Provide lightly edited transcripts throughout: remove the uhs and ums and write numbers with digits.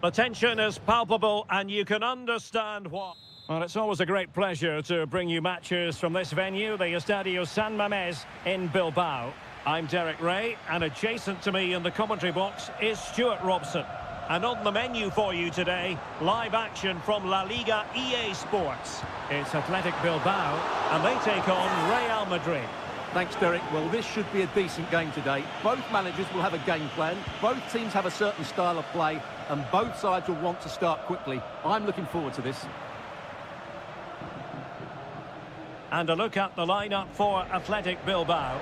The tension is palpable and you can understand why. Well, it's always a great pleasure to bring you matches from this venue, the Estadio San Mamés in Bilbao. I'm Derek Ray, and adjacent to me in the commentary box is Stuart Robson. And on the menu for you today, live action from La Liga EA Sports. It's Athletic Bilbao, and they take on Real Madrid. Thanks, Derek. Well, this should be a decent game today. Both managers will have a game plan. Both teams have a certain style of play, and both sides will want to start quickly. I'm looking forward to this. And a look at the lineup for Athletic Bilbao.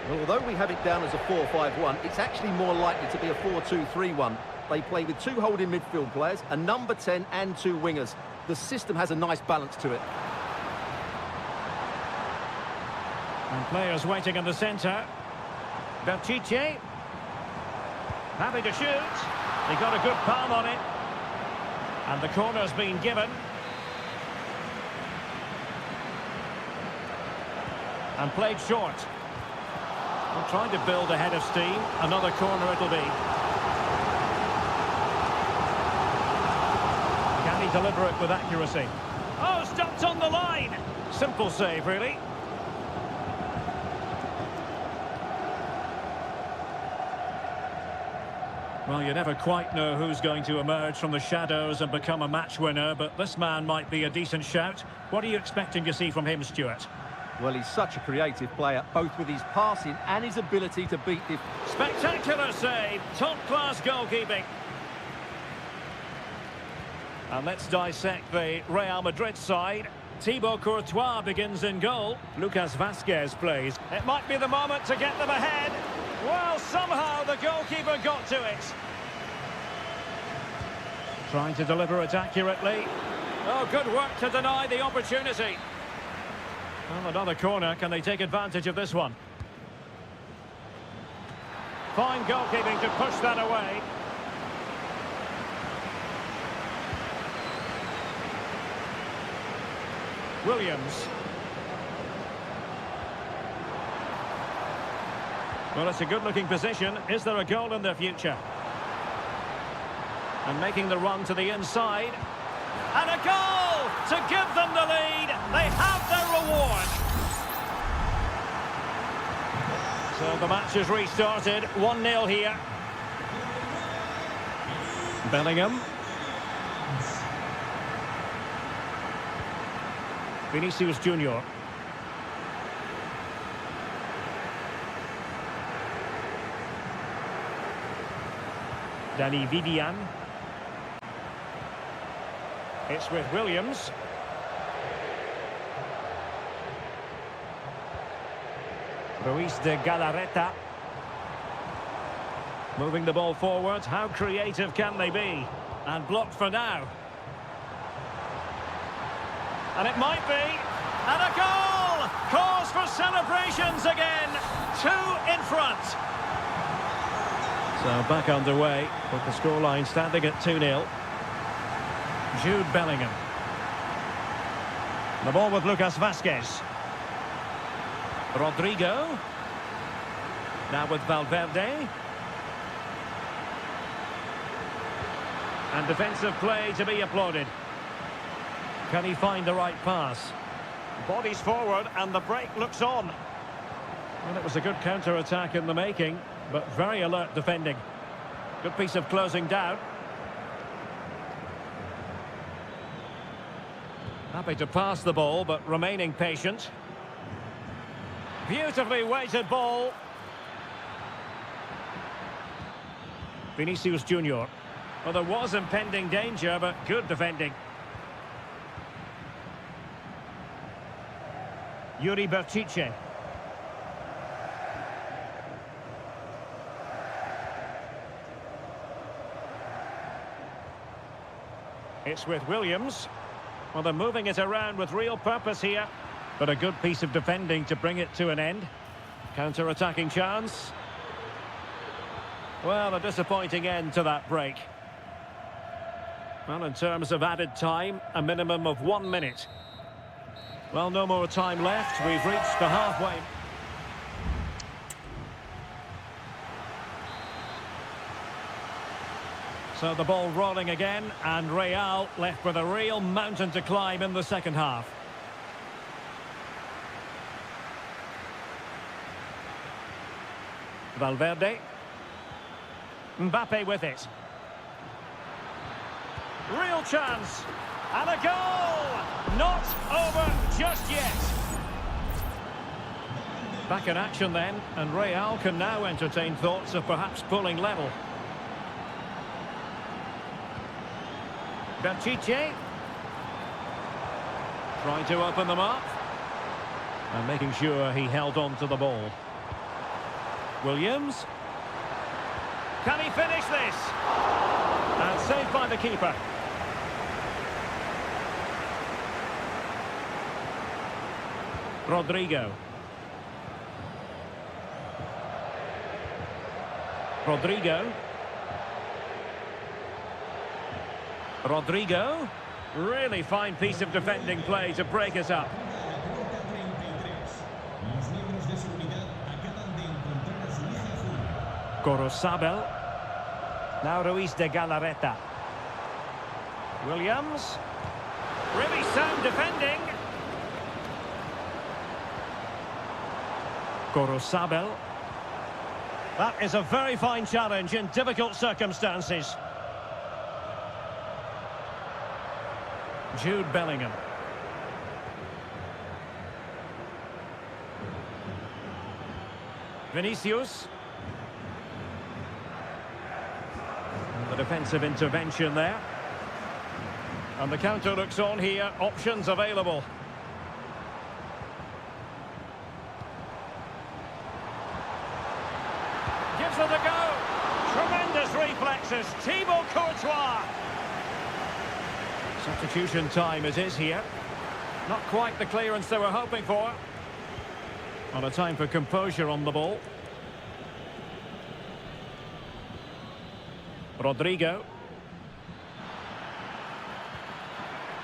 Well, although we have it down as a 4-5-1, it's actually more likely to be a 4-2-3-1. They play with two holding midfield players, a number 10 and two wingers. The system has a nice balance to it. And players waiting in the centre. Berchiche. Happy to shoot. He got a good palm on it. And the corner's been given. And played short. We're trying to build a head of steam. Another corner it'll be. Can he deliver it with accuracy? Oh, stopped on the line. Simple save, really. Well, you never quite know who's going to emerge from the shadows and become a match winner, but this man might be a decent shout. What are you expecting to see from him, Stuart? Well, he's such a creative player, both with his passing and his ability to beat the... Spectacular save, top-class goalkeeping. And let's dissect the Real Madrid side. Thibaut Courtois begins in goal. Lucas Vazquez plays. It might be the moment to get them ahead. Well, somehow the goalkeeper got to it. Trying to deliver it accurately. Oh, good work to deny the opportunity. Well, another corner. Can they take advantage of this one? Fine goalkeeping to push that away. Williams. Well, it's a good-looking position. Is there a goal in their future? And making the run to the inside. And a goal to give them the lead. They have their reward. So the match is restarted. 1-0 here. Bellingham. Vinicius Junior. Danny Vivian. It's with Williams. Ruiz de Galarreta. Moving the ball forward. How creative can they be? And blocked for now. And it might be. And a goal! Cause for celebrations again. 2 in front. So back underway, with the scoreline standing at 2-0. Jude Bellingham. The ball with Lucas Vazquez. Rodrigo. Now with Valverde. And defensive play to be applauded. Can he find the right pass? Bodies forward and the break looks on. Well, it was a good counter-attack in the making, but very alert defending. Good piece of closing down. Happy to pass the ball, but remaining patient. Beautifully weighted ball. Vinicius Junior. Well, there was impending danger, but good defending. Yuri Berchiche. It's with Williams. Well, they're moving it around with real purpose here. But a good piece of defending to bring it to an end. Counter-attacking chance. Well, a disappointing end to that break. Well, in terms of added time, a minimum of 1 minute. Well, no more time left. We've reached the halfway. So the ball rolling again, and Real left with a real mountain to climb in the second half. Valverde. Mbappe with it. Real chance. And a goal! Not over just yet. Back in action then, and Real can now entertain thoughts of perhaps pulling level. Berchiche. Trying to open them up. And making sure he held on to the ball. Williams. Can he finish this? And saved by the keeper. Rodrigo. Rodrigo. Really fine piece of defending play to break us up. Gorosabel. Now Ruiz de Galarreta. Williams. Really sound defending. Gorosabel. That is a very fine challenge in difficult circumstances. Jude Bellingham. Vinicius. The defensive intervention there. And the counter looks on here. Options available. Gives it a go. Tremendous reflexes. Thibaut Courtois. Substitution time it is here. Not quite the clearance they were hoping for. On a time for composure on the ball. Rodrigo.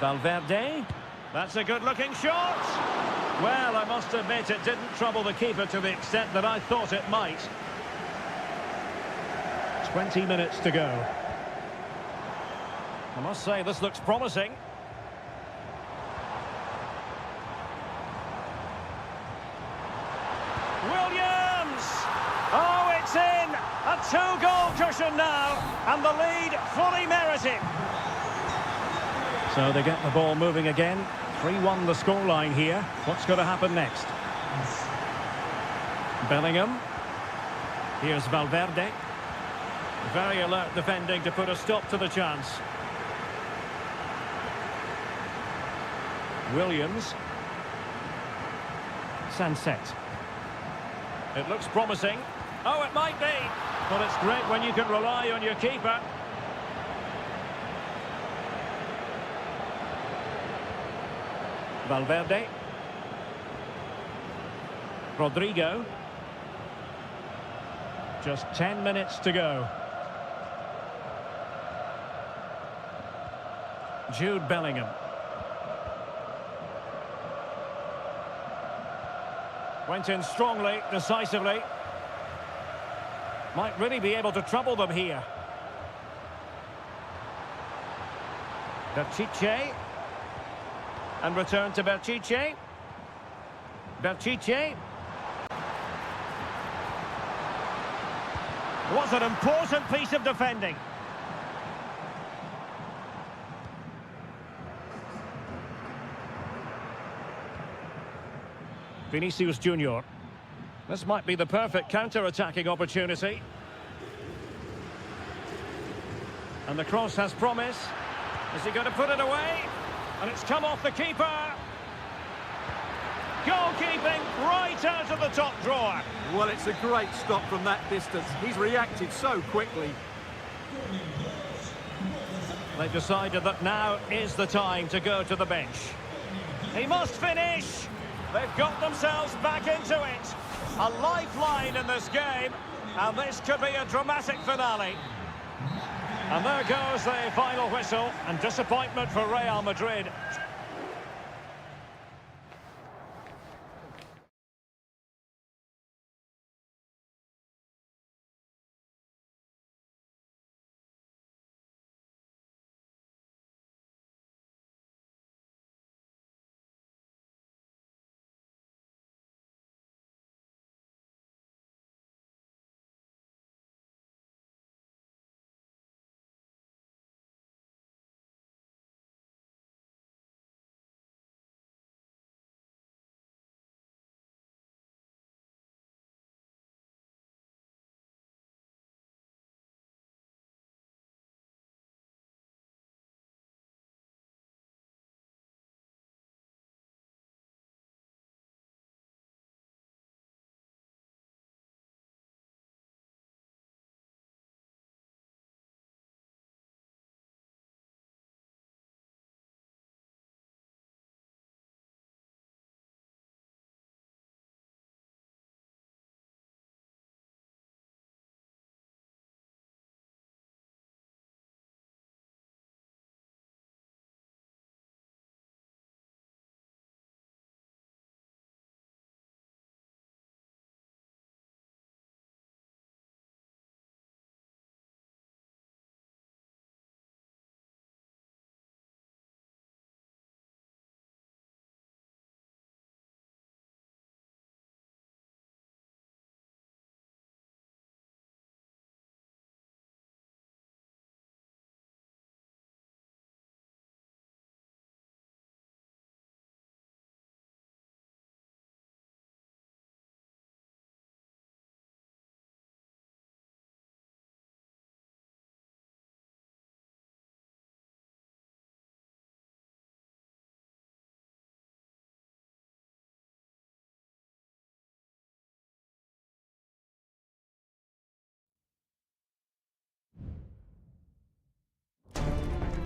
Valverde. That's a good-looking shot. Well, I must admit it didn't trouble the keeper to the extent that I thought it might. 20 minutes to go. I must say, this looks promising. Williams! Oh, it's in! A two-goal cushion now, and the lead fully merited. So they get the ball moving again. 3-1 the scoreline here. What's going to happen next? Bellingham. Here's Valverde. Very alert defending to put a stop to the chance. Williams. Sunset. It looks promising. Oh, it might be. But it's great when you can rely on your keeper. Valverde. Rodrigo. Just 10 minutes to go. Jude Bellingham. Went in strongly, decisively. Might really be able to trouble them here. Berchiche. And return to Berchiche. Berchiche. Was an important piece of defending. Vinicius Junior. This might be the perfect counter-attacking opportunity. And the cross has promise. Is he going to put it away? And it's come off the keeper. Goalkeeping right out of the top drawer. Well, it's a great stop from that distance. He's reacted so quickly. They've decided that now is the time to go to the bench. He must finish. They've got themselves back into it. A lifeline in this game, and this could be a dramatic finale. And there goes the final whistle, and disappointment for Real Madrid.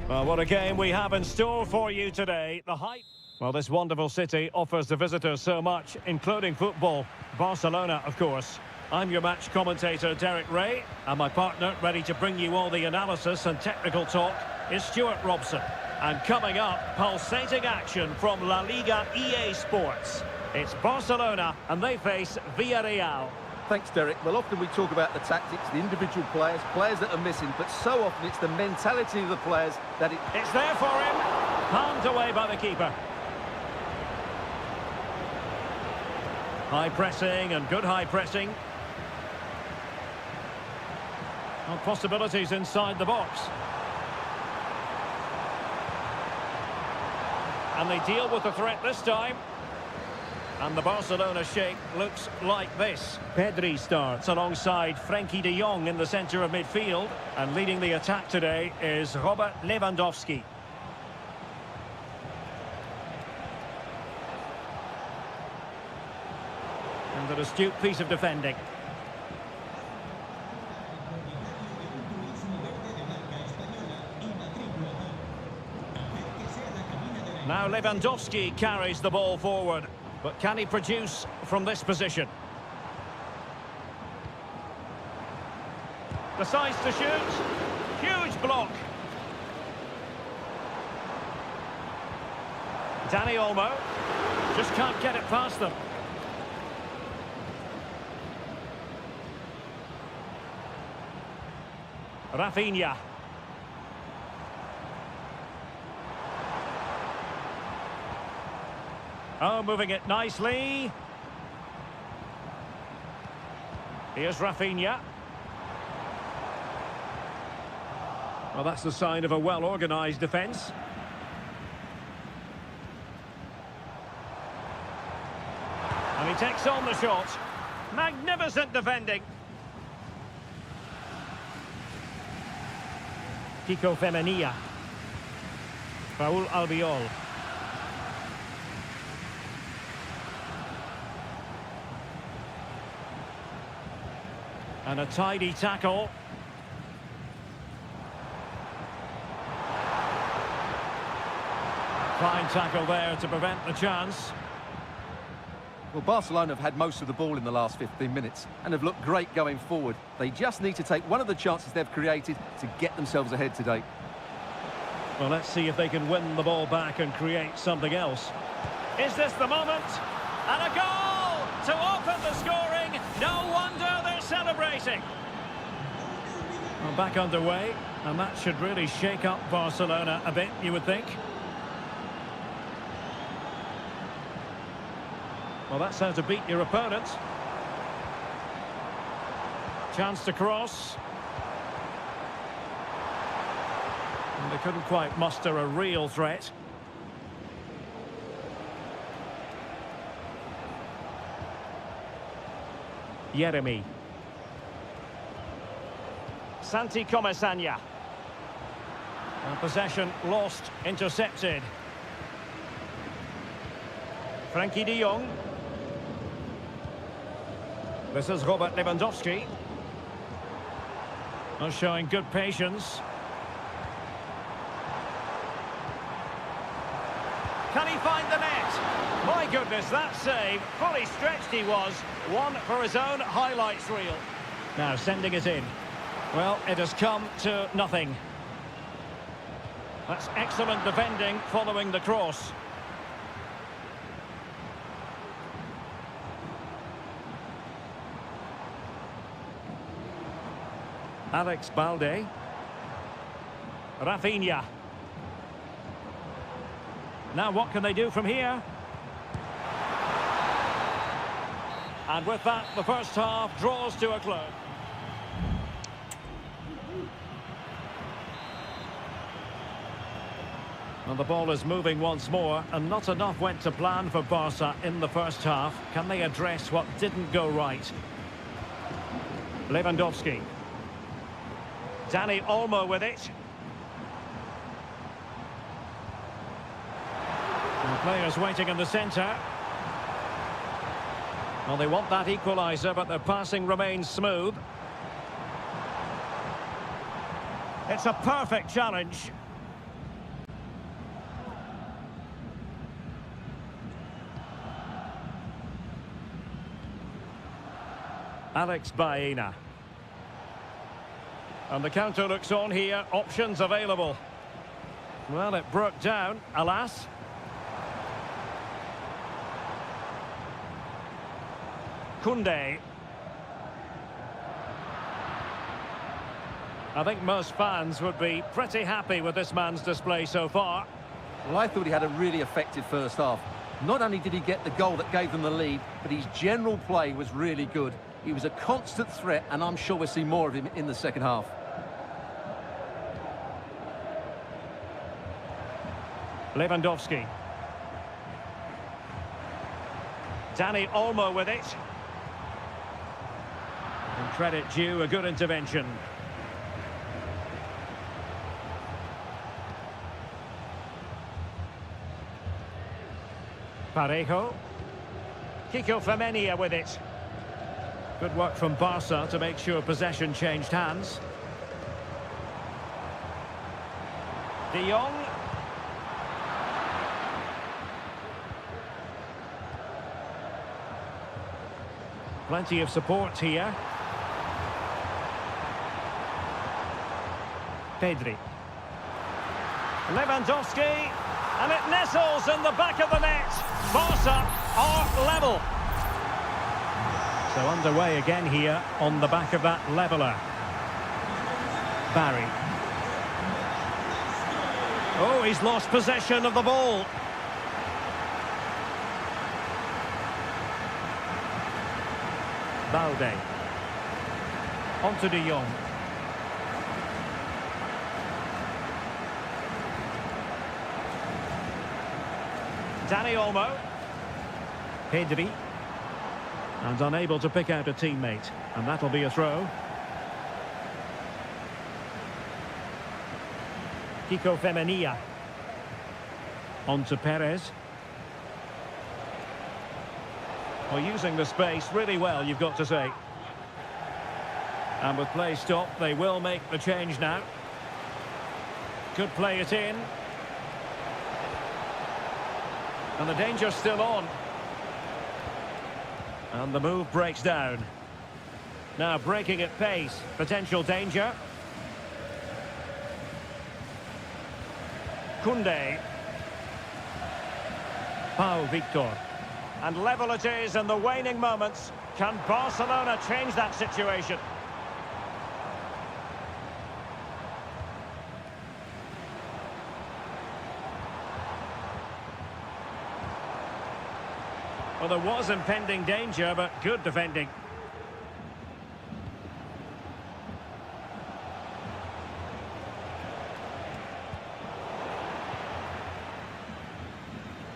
Well, what a game we have in store for you today. The hype. Well, this wonderful city offers the visitors so much, including football. Barcelona, of course. I'm your match commentator, Derek Ray, and my partner, ready to bring you all the analysis and technical talk, is Stuart Robson. And coming up, pulsating action from La Liga EA Sports. It's Barcelona, and they face Villarreal. Thanks, Derek. Well, often we talk about the tactics, the individual players, players that are missing, but so often it's the mentality of the players that it... It's there for him. Palmed away by the keeper. High pressing and good high pressing. Well, possibilities inside the box. And they deal with the threat this time. And the Barcelona shape looks like this. Pedri starts alongside Frenkie de Jong in the centre of midfield. And leading the attack today is Robert Lewandowski. And an astute piece of defending. Now Lewandowski carries the ball forward. But can he produce from this position? Decides to shoot. Huge block. Dani Olmo. Just can't get it past them. Rafinha. Oh, moving it nicely. Here's Rafinha. Well, that's the sign of a well-organised defence. And he takes on the shot. Magnificent defending. Kiko Femenia. Raúl Albiol. And a tidy tackle. Fine tackle there to prevent the chance. Well, Barcelona have had most of the ball in the last 15 minutes and have looked great going forward. They just need to take one of the chances they've created to get themselves ahead today. Well, let's see if they can win the ball back and create something else. Is this the moment? And a goal to open the scoring. No wonder they're celebrating. Well, back underway, and that should really shake up Barcelona a bit, you would think. Well, that's how to beat your opponent. Chance to cross. And they couldn't quite muster a real threat. Yeremi. Santi Comesaña. And possession lost, intercepted. Frenkie de Jong. This is Robert Lewandowski. Not showing good patience. Can he find the net? My goodness, that save. Fully stretched he was. One for his own highlights reel. Now sending it in. Well, it has come to nothing. That's excellent defending following the cross. Alex Balde. Rafinha. Now what can they do from here? And with that, the first half draws to a close. And the ball is moving once more, and not enough went to plan for Barca in the first half. Can they address what didn't go right? Lewandowski. Dani Olmo with it. And players waiting in the centre. Well, they want that equaliser, but their passing remains smooth. It's a perfect challenge. Alex Baena. And the counter looks on here. Options available. Well, it broke down, alas. Koundé. I think most fans would be pretty happy with this man's display so far. Well, I thought he had a really effective first half. Not only did he get the goal that gave them the lead, but his general play was really good. He was a constant threat, and I'm sure we'll see more of him in the second half. Lewandowski. Dani Olmo with it. And credit due, a good intervention. Parejo. Kiko Femenia with it. Good work from Barca to make sure possession changed hands. De Jong. Plenty of support here. Pedri. Lewandowski. And it nestles in the back of the net. Barca are level. So underway again here on the back of that leveller. Barry. Oh, he's lost possession of the ball. Balde. On to De Jong. Dani Olmo. Pedri. And unable to pick out a teammate. And that'll be a throw. Kiko Femenia. On to Perez. Well, using the space really well, you've got to say. And with play stopped, they will make the change now. Could play it in. And the danger's still on. And the move breaks down. Now breaking at pace. Potential danger. Koundé. Pau Victor. And level it is in the waning moments. Can Barcelona change that situation? Well, there was impending danger, but good defending.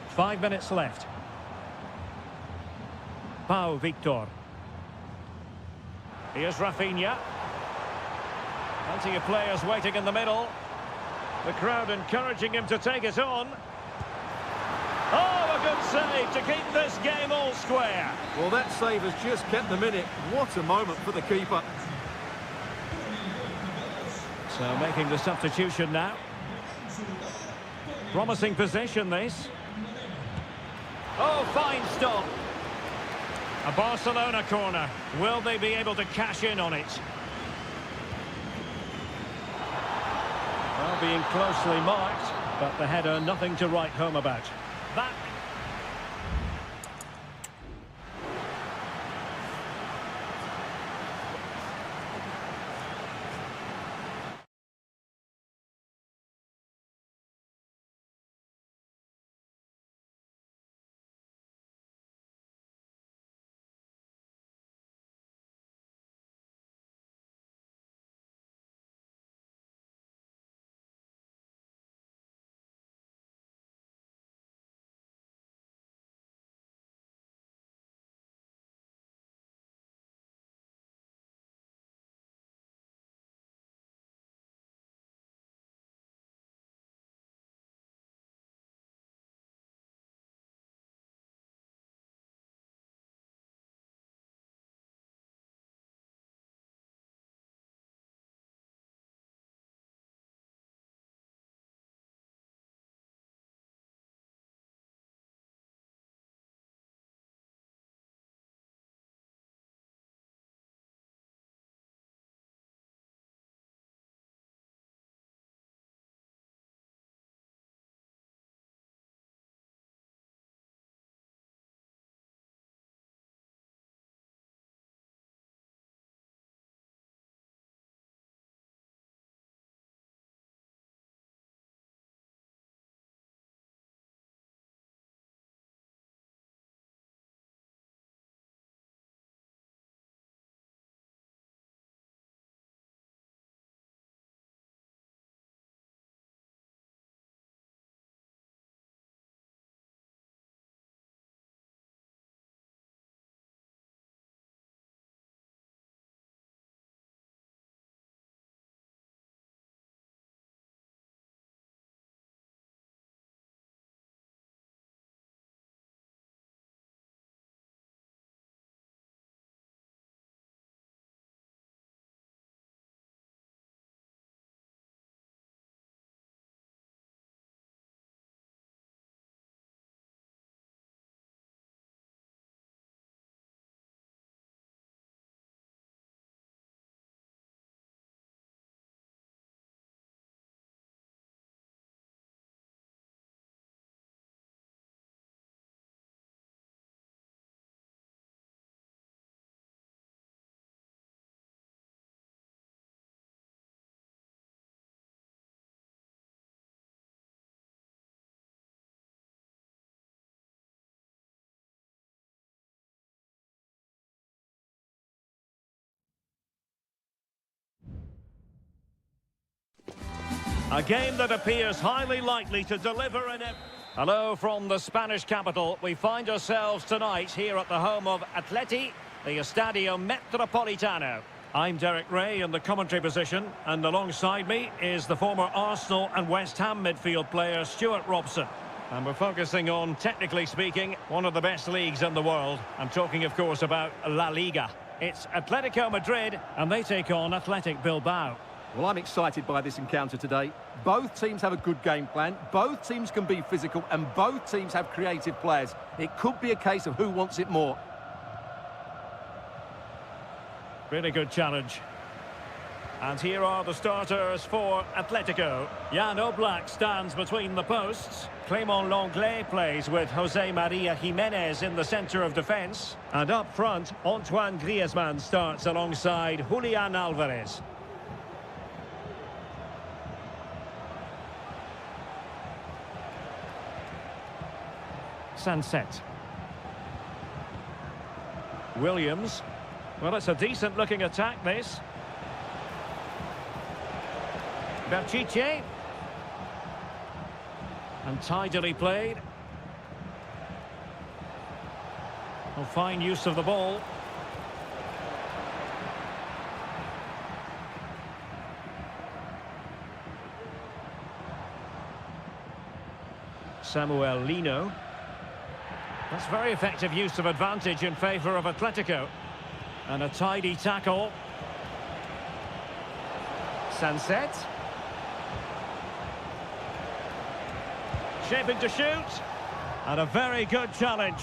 Five minutes left. Pau Victor. Here's Rafinha. Plenty of players waiting in the middle. The crowd encouraging him to take it on. Oh, a good save to keep this game all square. Well, that save has just kept them in it. What a moment for the keeper. So making the substitution now. Promising position, this. Oh, fine stop. A Barcelona corner. Will they be able to cash in on it? Well, being closely marked, but the header nothing to write home about. That A game that appears highly likely to deliver an... Hello from the Spanish capital. We find ourselves tonight here at the home of Atleti, the Estadio Metropolitano. I'm Derek Ray in the commentary position, and alongside me is the former Arsenal and West Ham midfield player Stuart Robson. And we're focusing on, technically speaking, one of the best leagues in the world. I'm talking, of course, about La Liga. It's Atletico Madrid, and they take on Athletic Bilbao. Well, I'm excited by this encounter today. Both teams have a good game plan, both teams can be physical, and both teams have creative players. It could be a case of who wants it more. Really good challenge. And here are the starters for Atletico. Jan Oblak stands between the posts. Clément Lenglet plays with Jose Maria Jimenez in the centre of defence. And up front, Antoine Griezmann starts alongside Julian Alvarez. Sunset. Williams. Well, it's a decent-looking attack, this. Berchiche. And tidily played. Well, fine use of the ball. Samuel Lino. That's very effective use of advantage in favour of Atletico. And a tidy tackle. Sunset. Shaping to shoot. And a very good challenge.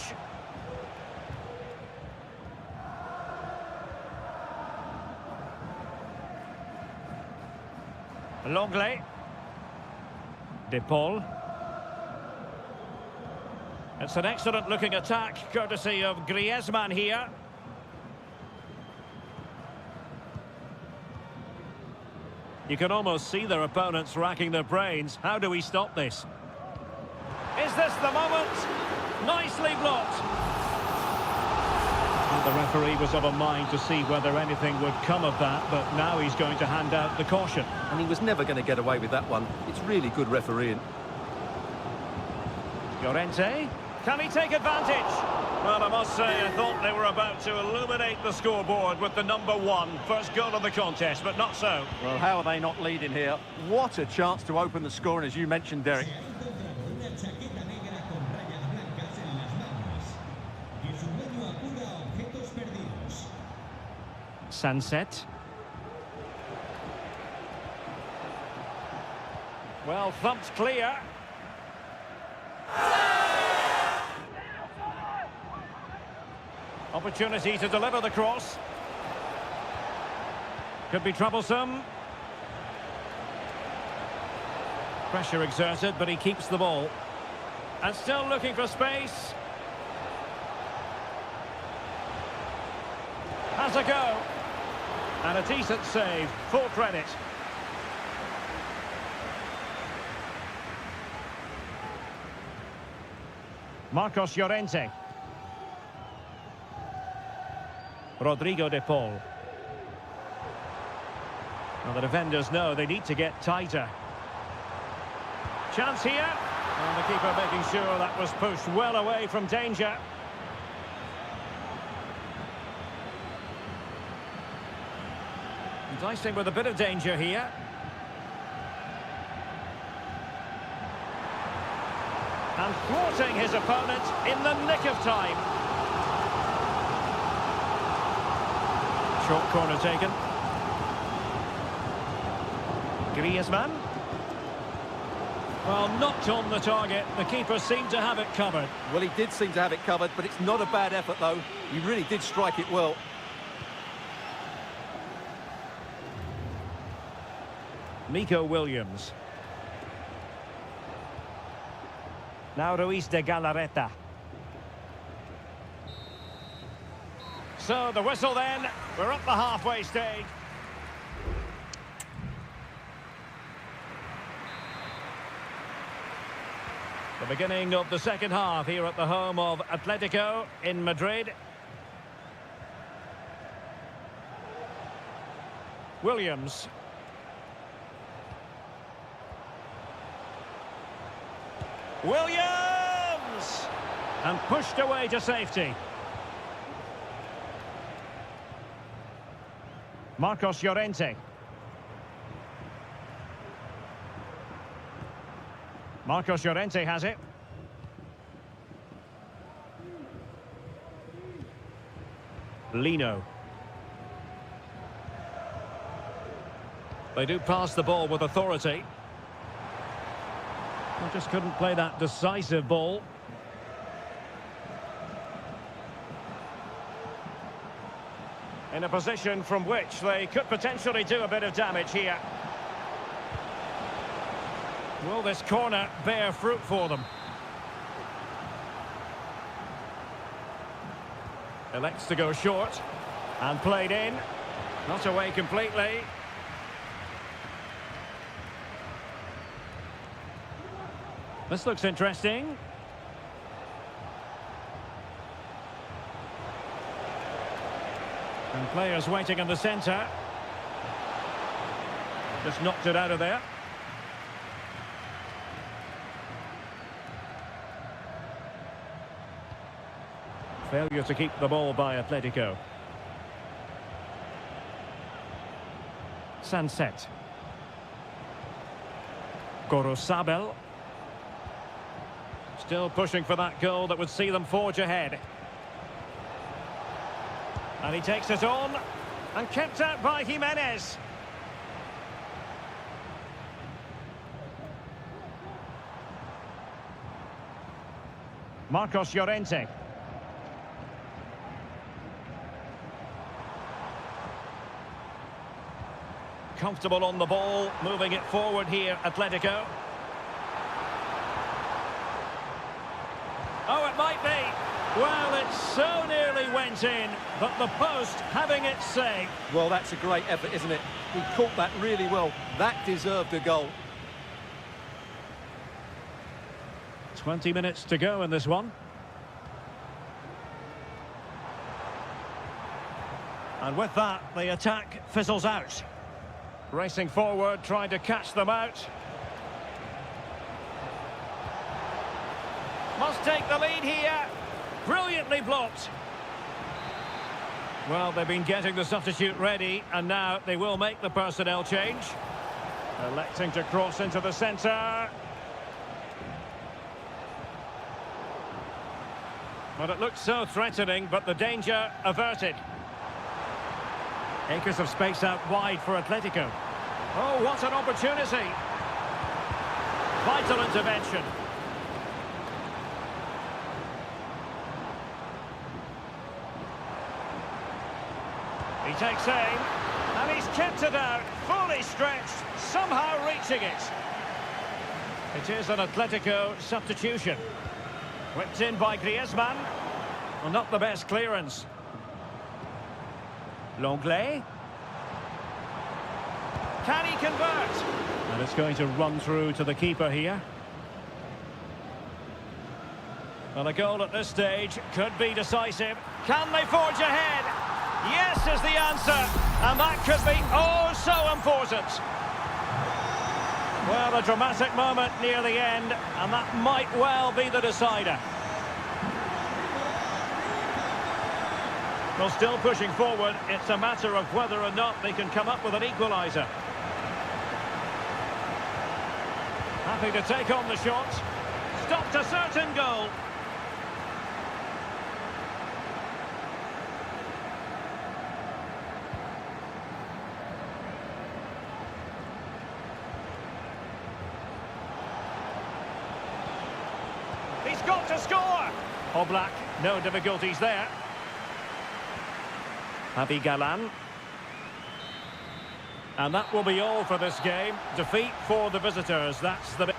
Lenglet. De Paul. It's an excellent looking attack, courtesy of Griezmann here. You can almost see their opponents racking their brains. How do we stop this? Is this the moment? Nicely blocked. And the referee was of a mind to see whether anything would come of that, but now he's going to hand out the caution. And he was never going to get away with that one. It's really good refereeing. Llorente. Can he take advantage? Well, I must say, I thought they were about to illuminate the scoreboard with the #1 first goal of the contest, but not so. Well, how are they not leading here? What a chance to open the score, and as you mentioned, Derek. Sunset. Well, thumped clear. Opportunity to deliver the cross. Could be troublesome. Pressure exerted, but he keeps the ball. And still looking for space. Has a go. And a decent save. Full credit. Marcos Llorente. Rodrigo de Paul. Well, the defenders know they need to get tighter. Chance here. And the keeper making sure that was pushed well away from danger. Enticing with a bit of danger here. And thwarting his opponent in the nick of time. Short corner taken. Griezmann. Well, not on the target. The keeper seemed to have it covered. Well, he did seem to have it covered, but it's not a bad effort, though. He really did strike it well. Nico Williams. Now Ruiz de Galarreta. So the whistle then. We're up the halfway stage. The beginning of the second half here at the home of Atletico in Madrid. Williams. Williams! And pushed away to safety. Marcos Llorente. Marcos Llorente has it. Lino. They do pass the ball with authority. They just couldn't play that decisive ball. In a position from which they could potentially do a bit of damage here. Will this corner bear fruit for them? Elects to go short. And played in. Not away completely. This looks interesting. And players waiting in the centre. Just knocked it out of there. Failure to keep the ball by Atletico. Sunset. Gorosabel. Still pushing for that goal that would see them forge ahead. And he takes it on. And kept out by Jimenez. Marcos Llorente. Comfortable on the ball, moving it forward here, Atletico. Oh, it might be. Well, it so nearly went in, but the post having its say. Well, that's a great effort, isn't it? He caught that really well. That deserved a goal. 20 minutes to go in this one. And with that, the attack fizzles out. Racing forward, trying to catch them out. Must take the lead here. Brilliantly blocked. Well, they've been getting the substitute ready, and now they will make the personnel change. Electing to cross into the centre. Well, it looks so threatening, but the danger averted. Acres of space out wide for Atletico. Oh, what an opportunity. Vital intervention. He takes aim, and he's kept it out, fully stretched, somehow reaching it. It is an Atletico substitution. Whipped in by Griezmann. Well, not the best clearance. Longley. Can he convert? And it's going to run through to the keeper here. Well, a goal at this stage could be decisive. Can they forge ahead? Yes is the answer. And that could be oh so important. Well, a dramatic moment near the end, and that might well be the decider. Well, still pushing forward, it's a matter of whether or not they can come up with an equaliser. Happy to take on the shot. Stopped a certain goal. He's got to score! Oblak, no difficulties there. Javi Galan. And that will be all for this game. Defeat for the visitors. That's the...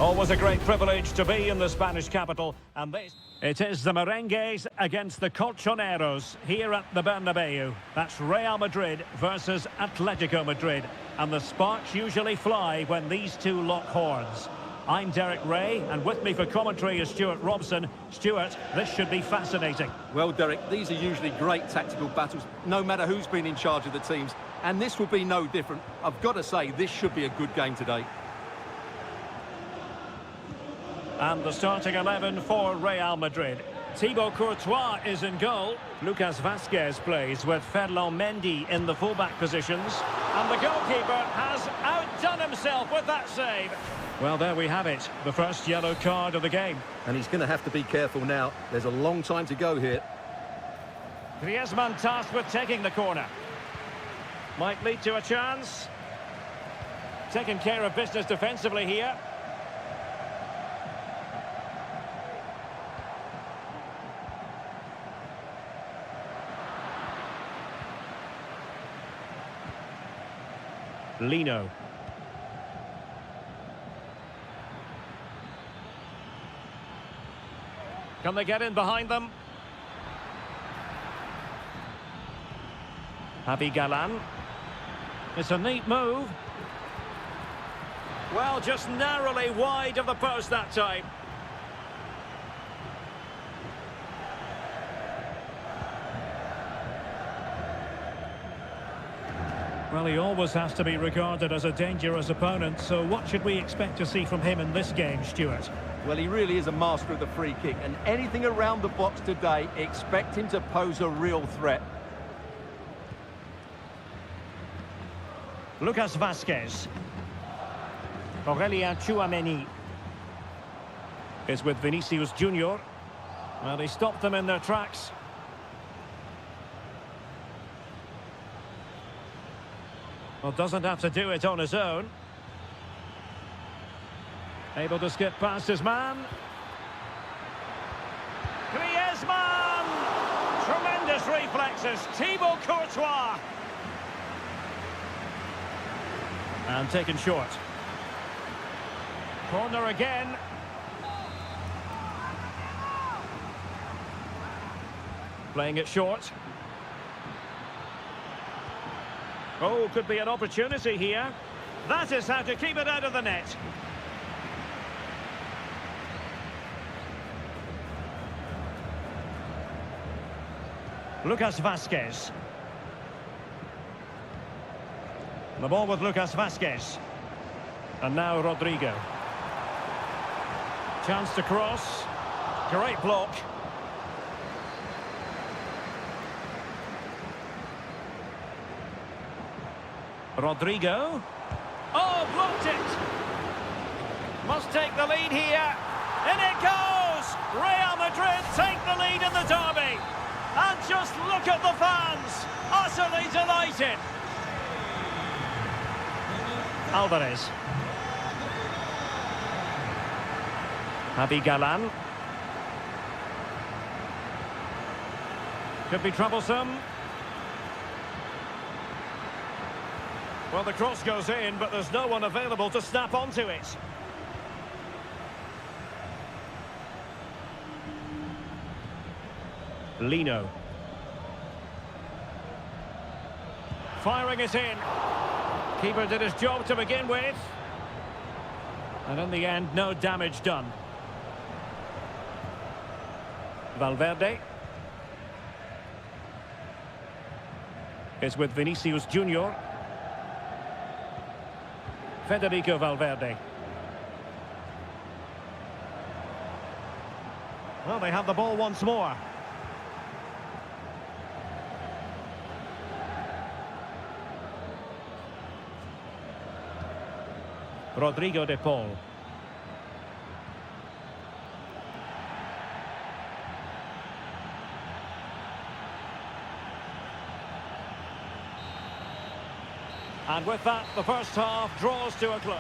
Always a great privilege to be in the Spanish capital, and this... It is the Merengues against the Colchoneros here at the Bernabeu. That's Real Madrid versus Atletico Madrid, and the sparks usually fly when these two lock horns. I'm Derek Ray, and with me for commentary is Stuart Robson. Stuart, this should be fascinating. Well, Derek, these are usually great tactical battles, no matter who's been in charge of the teams, and this will be no different. I've got to say, this should be a good game today. And the starting 11 for Real Madrid. Thibaut Courtois is in goal. Lucas Vazquez plays with Ferland Mendy in the fullback positions. And the goalkeeper has outdone himself with that save. Well, there we have it, the first yellow card of the game. And he's going to have to be careful now. There's a long time to go here. Griezmann tasked with taking the corner. Might lead to a chance. Taking care of business defensively here. Lino. Can they get in behind them? Javi Galan. It's a neat move. Well, just narrowly wide of the post that time. Well, he always has to be regarded as a dangerous opponent, so what should we expect to see from him in this game, Stuart? Well, he really is a master of the free kick, and anything around the box today, expect him to pose a real threat. Lucas Vazquez. Aurelien Tchouameni is with Vinicius Junior. Well, he stopped them in their tracks. Well, doesn't have to do it on his own. Able to skip past his man. Griezmann! Tremendous reflexes. Thibaut Courtois. And taken short. Corner again. Playing it short. Oh, could be an opportunity here. That is how to keep it out of the net. Lucas Vazquez. The ball with Lucas Vazquez. And now Rodrigo. Chance to cross. Great block. Rodrigo. Oh, blocked it. Must take the lead here. In it goes. Real Madrid take the lead in the derby. And just look at the fans. Utterly delighted. Alvarez. Javi Galan. Could be troublesome. Well, the cross goes in, but there's no one available to snap onto it. Lino. Firing it in. Keeper did his job to begin with. And in the end, no damage done. Valverde is with Vinicius Junior. Federico Valverde. Well, they have the ball once more. Rodrigo de Paul. And with that, the first half draws to a close.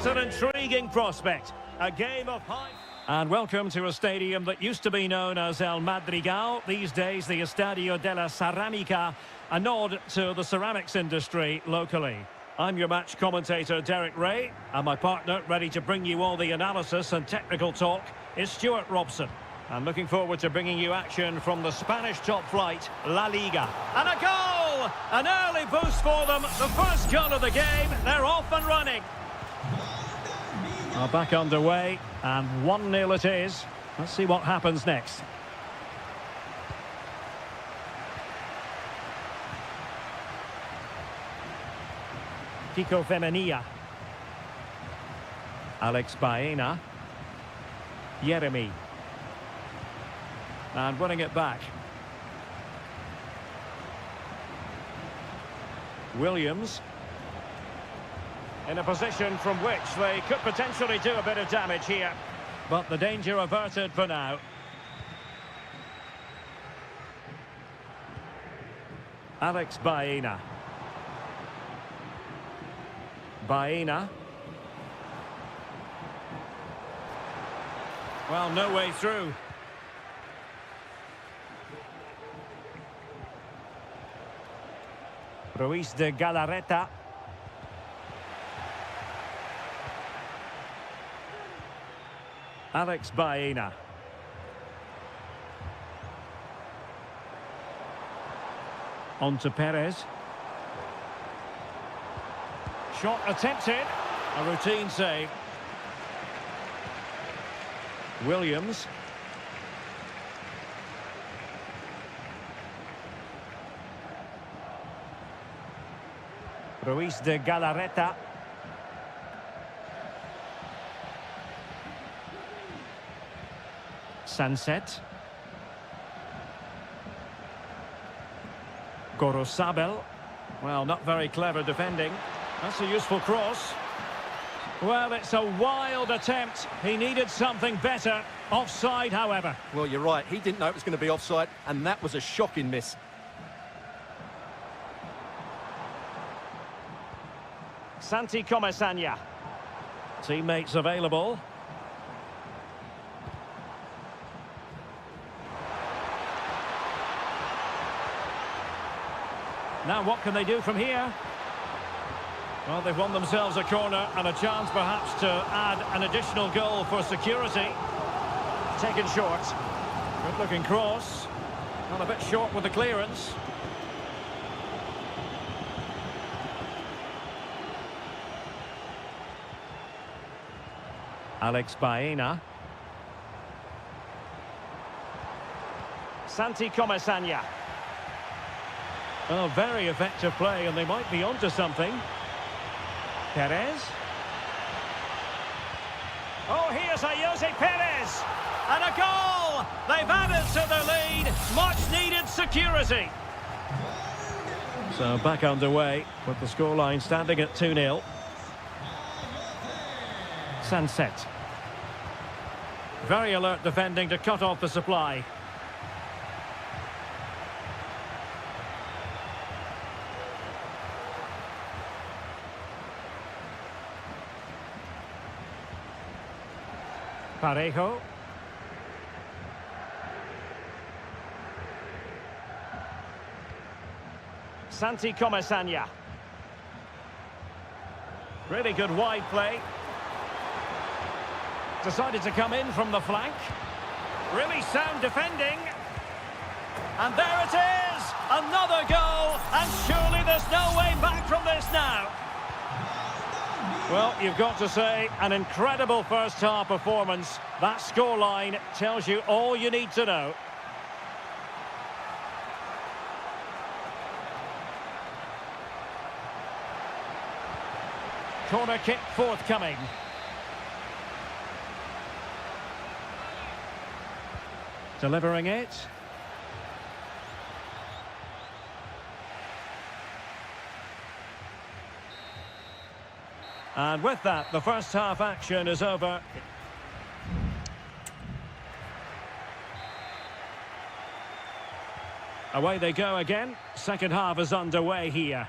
What an intriguing prospect. A game of high... And welcome to a stadium that used to be known as El Madrigal. These days, the Estadio de la Ceramica, a nod to the ceramics industry locally. I'm your match commentator, Derek Ray, and my partner, ready to bring you all the analysis and technical talk, is Stuart Robson. I'm looking forward to bringing you action from the Spanish top flight, La Liga. And a goal! An early boost for them. The first goal of the game. They're off and running. Are back underway, and 1-0 it is. Let's see what happens next. Kiko Femenia. Alex Baena. Jeremy. And winning it back. Williams. In a position from which they could potentially do a bit of damage here. But the danger averted for now. Alex Baena. Baena. Well, no way through. Ruiz de Galarreta. Alex Baena. On to Perez. Shot attempted. A routine save. Williams. Ruiz de Galarreta. Sunset. Gorosabel. Well, not very clever defending. That's a useful cross. Well, it's a wild attempt. He needed something better. Offside, however. Well, you're right. He didn't know it was going to be offside, and that was a shocking miss. Santi Comesaña. Teammates available. Now what can they do from here? Well, they've won themselves a corner and a chance perhaps to add an additional goal for security. Taken short. Good looking cross. Well, a bit short with the clearance. Alex Baena. Santi Comesaña. Well, very effective play, and they might be onto something. Perez. Oh, here's a Jose Perez. And a goal! They've added to their lead. Much needed security. So back underway with the scoreline standing at 2-0. Sunset. Very alert defending to cut off the supply. Parejo. Santi Comesaña. Really good wide play. Decided to come in from the flank. Really sound defending. And there it is! Another goal! And surely there's no way back from this now. Well, you've got to say, an incredible first-half performance. That scoreline tells you all you need to know. Corner kick forthcoming. Delivering it. And with that, the first half action is over. Away they go again. Second half is underway here.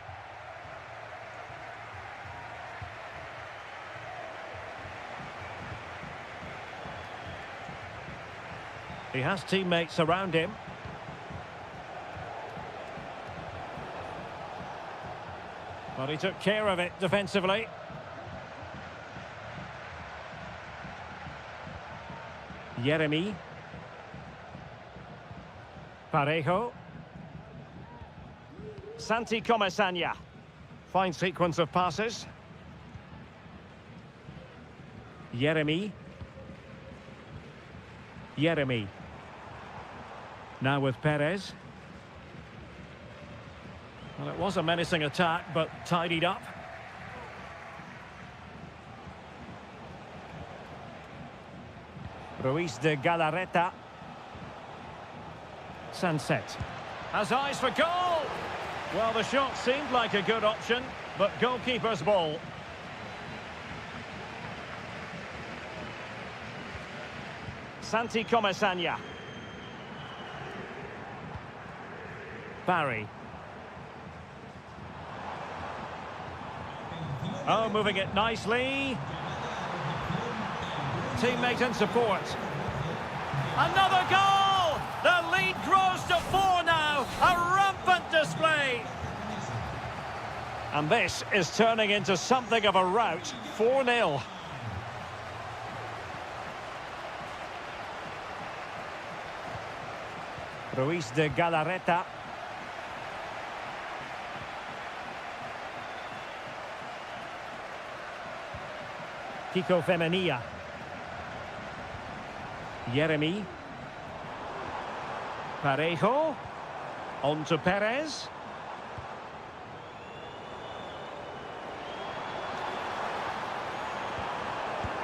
He has teammates around him. But he took care of it defensively. Jeremy. Parejo. Santi Comesaña. Fine sequence of passes. Jeremy. Jeremy. Now with Perez. Well, it was a menacing attack, but tidied up. Ruiz de Galarreta. Sunset. Has eyes for goal! Well, the shot seemed like a good option, but goalkeeper's ball. Santi Comesaña. Barry. Oh, moving it nicely. Teammate and support. Another goal! The lead grows to 4 now. A rampant display. And this is turning into something of a rout. 4-0. Ruiz de Galarreta. Kiko Femenia. Jeremy. Parejo. On to Perez.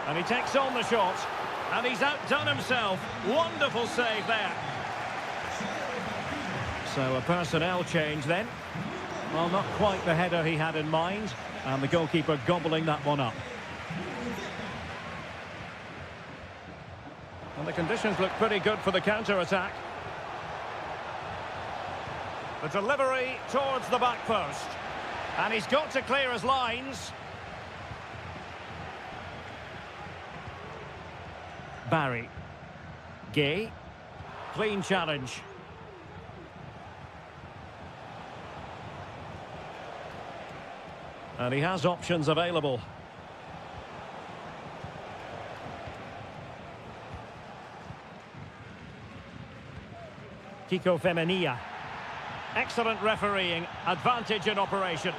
And he takes on the shot. And he's outdone himself. Wonderful save there. So a personnel change then. Well, not quite the header he had in mind. And the goalkeeper gobbling that one up. And the conditions look pretty good for the counter-attack. The delivery towards the back post. And he's got to clear his lines. Barry. Gay. Clean challenge. And he has options available. Kiko Femenia. Excellent refereeing. Advantage in operation.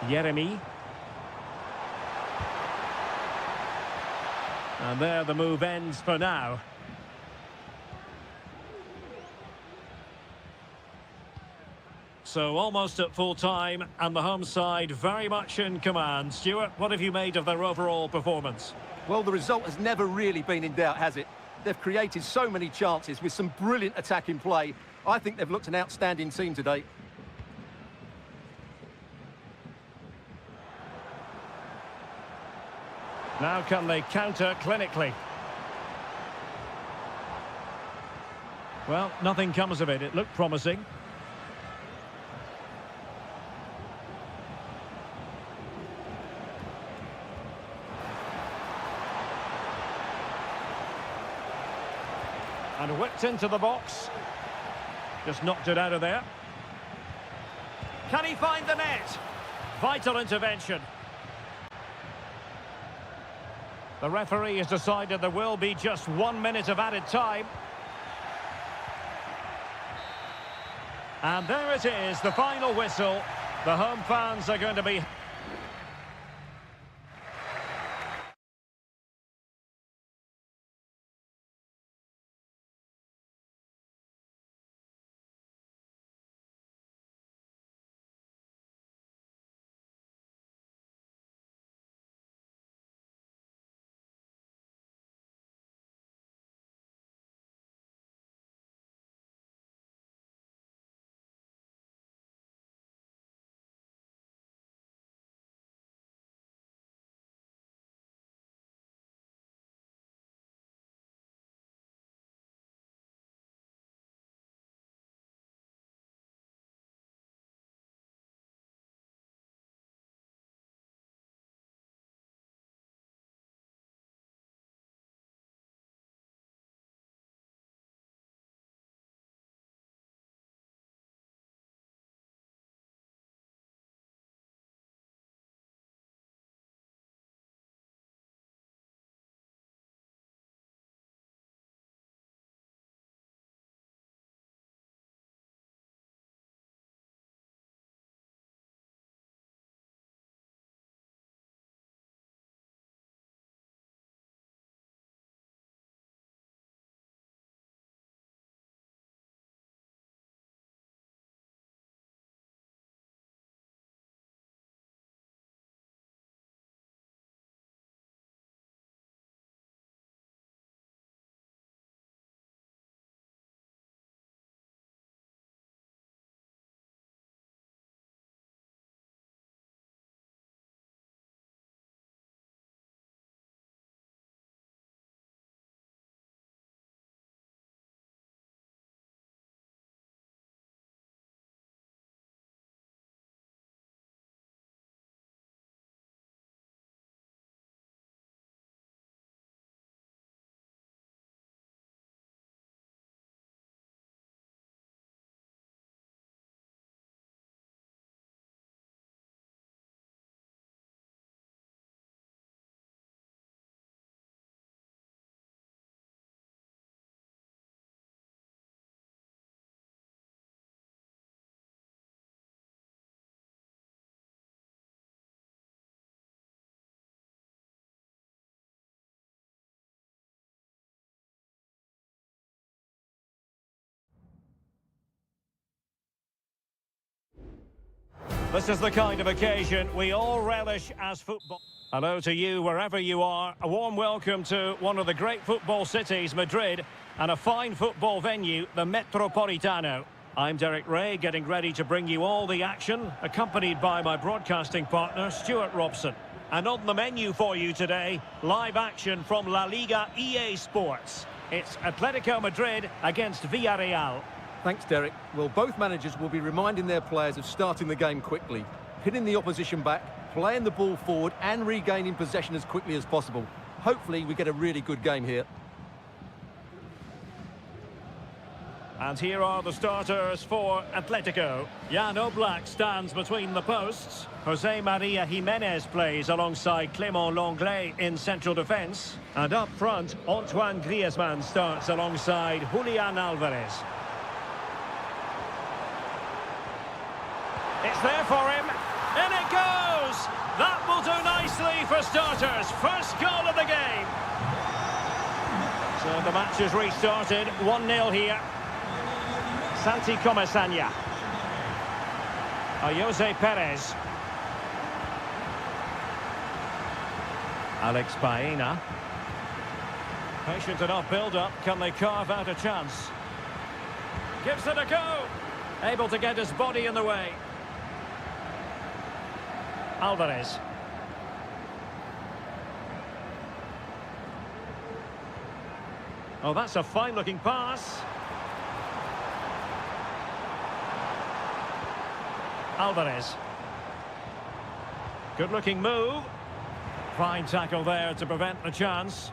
Jeremy. And there the move ends for now. So almost at full time, and the home side very much in command. Stuart, what have you made of their overall performance? Well, the result has never really been in doubt, has it? They've created so many chances with some brilliant attacking play. I think they've looked an outstanding team today. Now can they counter clinically? Well, nothing comes of it. It looked promising. And whipped into the box. Just knocked it out of there. Can he find the net? Vital intervention. The referee has decided there will be just 1 minute of added time. And there it is, the final whistle. The home fans are going to be This is the kind of occasion we all relish as football. Hello to you wherever you are. A warm welcome to one of the great football cities, Madrid, and a fine football venue, the Metropolitano. I'm Derek Ray, getting ready to bring you all the action, accompanied by my broadcasting partner, Stuart Robson. And on the menu for you today, live action from La Liga EA Sports. It's Atletico Madrid against Villarreal. Thanks, Derek. Well, both managers will be reminding their players of starting the game quickly, hitting the opposition back, playing the ball forward and regaining possession as quickly as possible. Hopefully we get a really good game here. And here are the starters for Atletico. Jan Oblak stands between the posts. Jose Maria Jimenez plays alongside Clément Lenglet in central defence. And up front, Antoine Griezmann starts alongside Julian Alvarez. It's there for him. In it goes! That will do nicely for starters. First goal of the game. So the match has restarted. 1-0 here. Santi Comesaña. Jose Perez. Alex Baena. Patient enough build-up. Can they carve out a chance? Gives it a go. Able to get his body in the way. Alvarez. Oh, that's a fine-looking pass. Alvarez. Good-looking move. Fine tackle there to prevent the chance.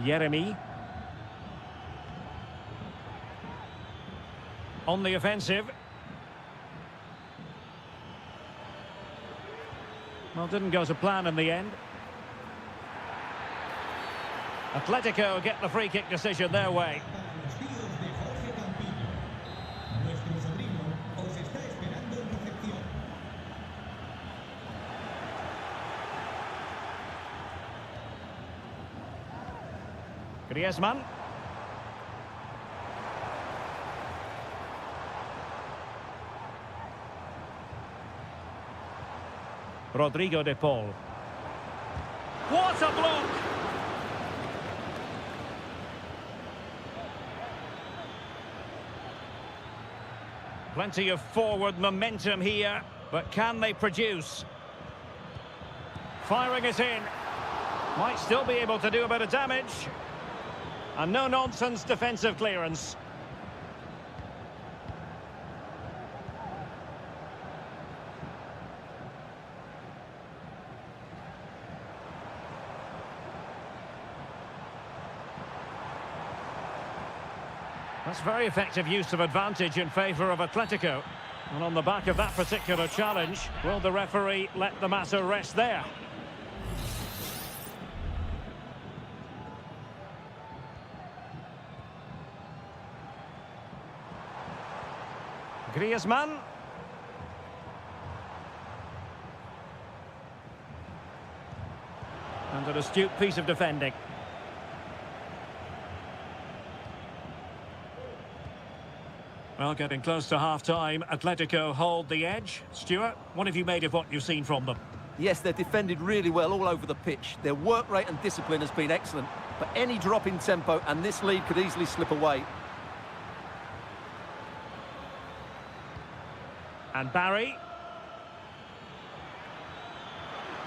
Yeremi. On the offensive. Well, didn't go to plan in the end. Atletico get the free kick decision their way. Griezmann. Rodrigo de Paul. What a block! Plenty of forward momentum here, but can they produce? Firing it in. Might still be able to do a bit of damage. And no-nonsense defensive clearance. That's very effective use of advantage in favour of Atletico. And on the back of that particular challenge, will the referee let the matter rest there? Griezmann. And an astute piece of defending. Well, getting close to half-time, Atletico hold the edge. Stuart, what have you made of what you've seen from them? Yes, they're defended really well all over the pitch. Their work rate and discipline has been excellent. But any drop in tempo and this lead could easily slip away. And Barry.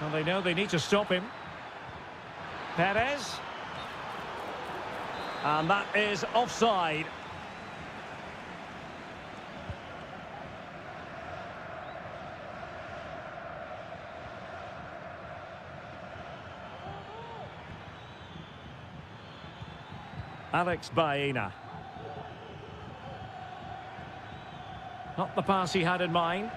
Well, they know they need to stop him. Perez. And that is offside. Alex Baena. Not the pass he had in mind.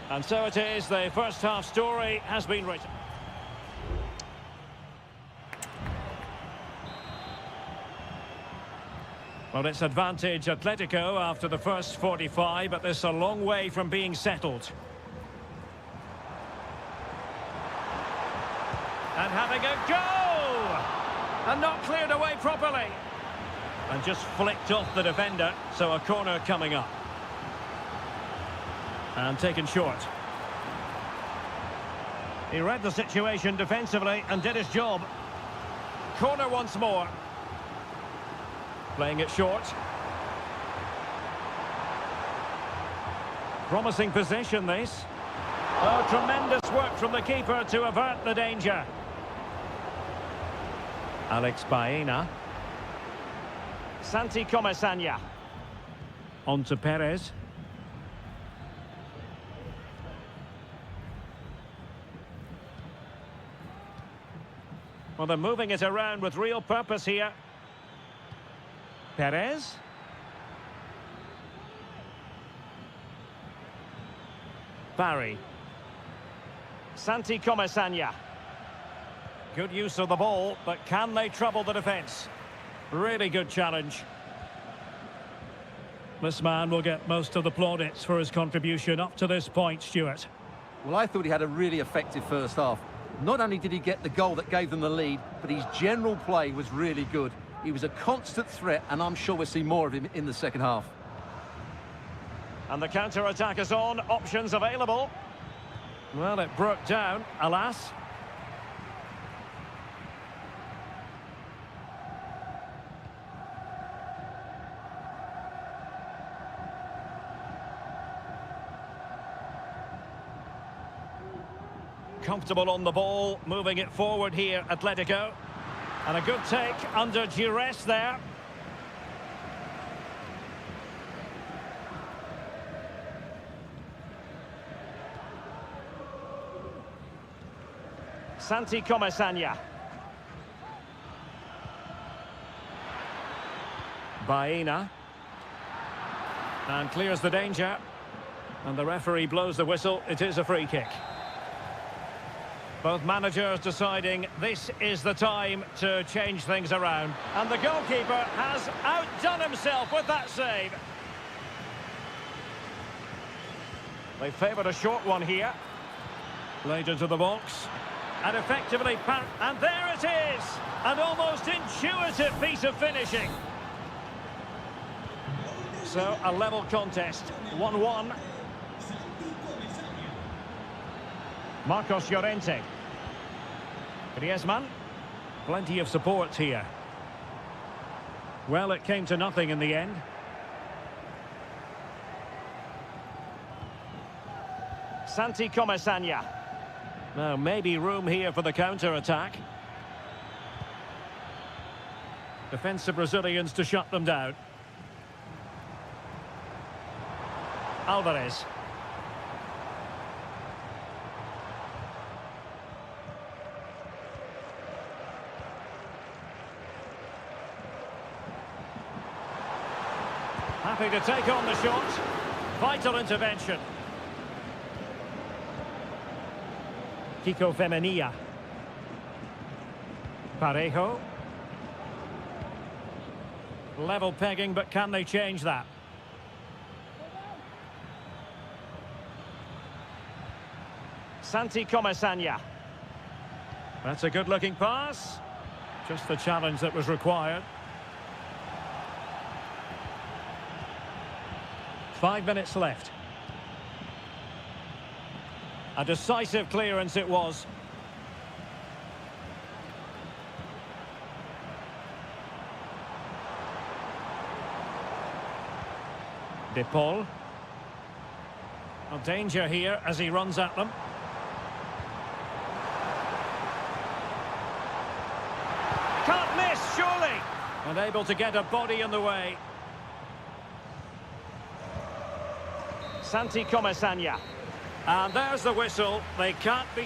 And so it is, the first half story has been written. Well, it's advantage Atletico after the first 45, but this a long way from being settled. And having a go! And not cleared away properly. And just flicked off the defender, so a corner coming up. And taken short. He read the situation defensively and did his job. Corner once more. Playing it short. Promising position, this. Oh, tremendous work from the keeper to avert the danger. Alex Baena. Santi Comesaña. On to Perez. Well, they're moving it around with real purpose here. Perez. Barry. Santi Comesaña. Good use of the ball, but can they trouble the defence? Really good challenge. This man will get most of the plaudits for his contribution up to this point, Stuart. Well, I thought he had a really effective first half. Not only did he get the goal that gave them the lead, but his general play was really good. He was a constant threat, and I'm sure we'll see more of him in the second half. And the counter-attack is on, options available. Well, it broke down, alas. Comfortable on the ball, moving it forward here, Atletico. And a good take under duress there. Santi Comesaña. Baena. And clears the danger. And the referee blows the whistle. It is a free kick. Both managers deciding this is the time to change things around. And the goalkeeper has outdone himself with that save. They favoured a short one here. Played into the box. And effectively, and there it is! An almost intuitive piece of finishing. So, a level contest, 1-1. Marcos Llorente. Griezmann. Plenty of support here. Well, it came to nothing in the end. Santi Comesaña. Now, maybe room here for the counter-attack. Defensive Brazilians to shut them down. Alvarez. Happy to take on the shot. Vital intervention. Kiko Femenia. Parejo. Level pegging, but can they change that? Santi Comesaña. That's a good-looking pass. Just the challenge that was required. 5 minutes left. A decisive clearance it was. De Paul. A danger here as he runs at them. Can't miss, surely. Unable to get a body in the way. Santi Comesaña. And there's the whistle. They can't be...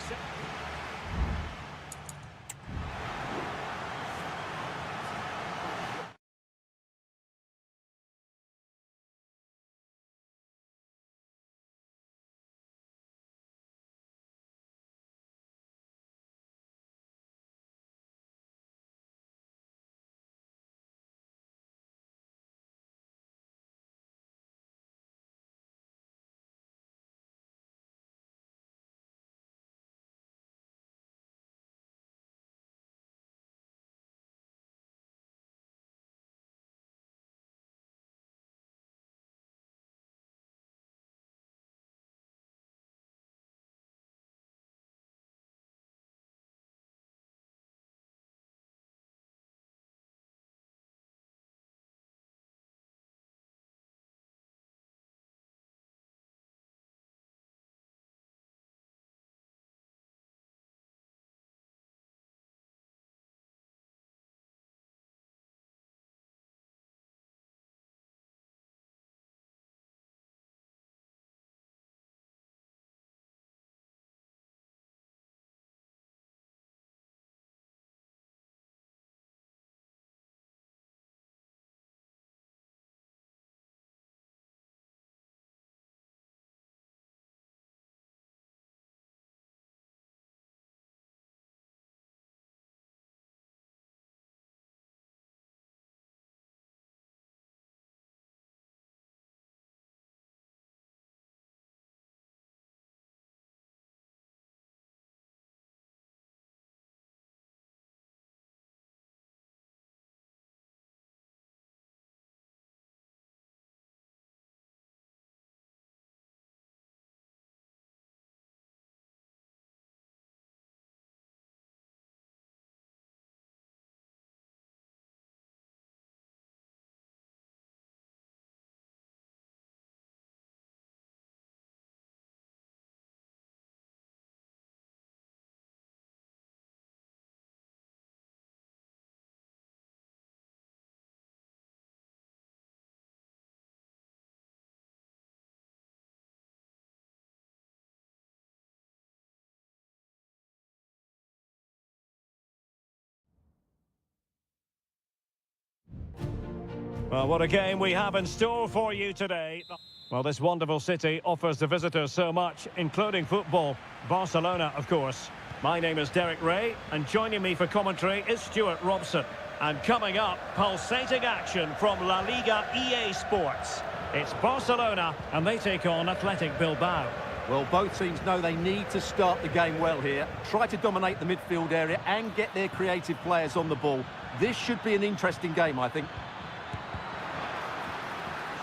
Well, what a game we have in store for you today. Well, this wonderful city offers the visitors so much, including football. Barcelona, of course. My name is Derek Ray, and joining me for commentary is Stuart Robson. And coming up, pulsating action from La Liga EA Sports. It's Barcelona, and they take on Athletic Bilbao. Well, both teams know they need to start the game well here. Try to dominate the midfield area and get their creative players on the ball. This should be an interesting game, I think.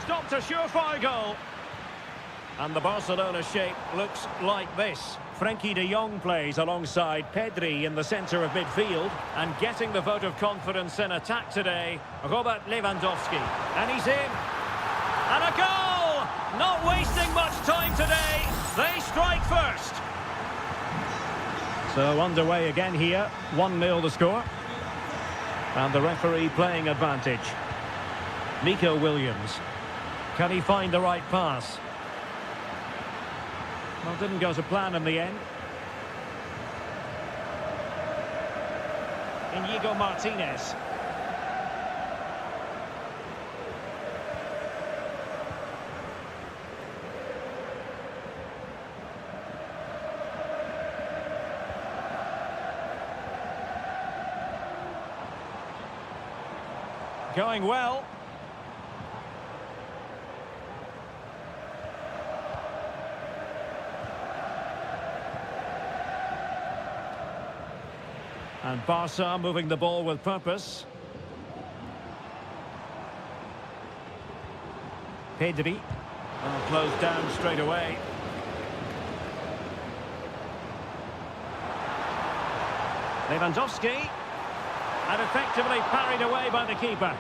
Stopped a surefire goal. And the Barcelona shape looks like this. Frenkie de Jong plays alongside Pedri in the centre of midfield. And getting the vote of confidence in attack today, Robert Lewandowski. And he's in. And a goal! Not wasting much time today. They strike first. So underway again here. 1-0 the score. And the referee playing advantage. Nico Williams. Can he find the right pass? Well, didn't go to plan in the end. Inigo Martinez. Going well. And Barca moving the ball with purpose. Pedri. Closed down straight away. Lewandowski. And effectively parried away by the keeper.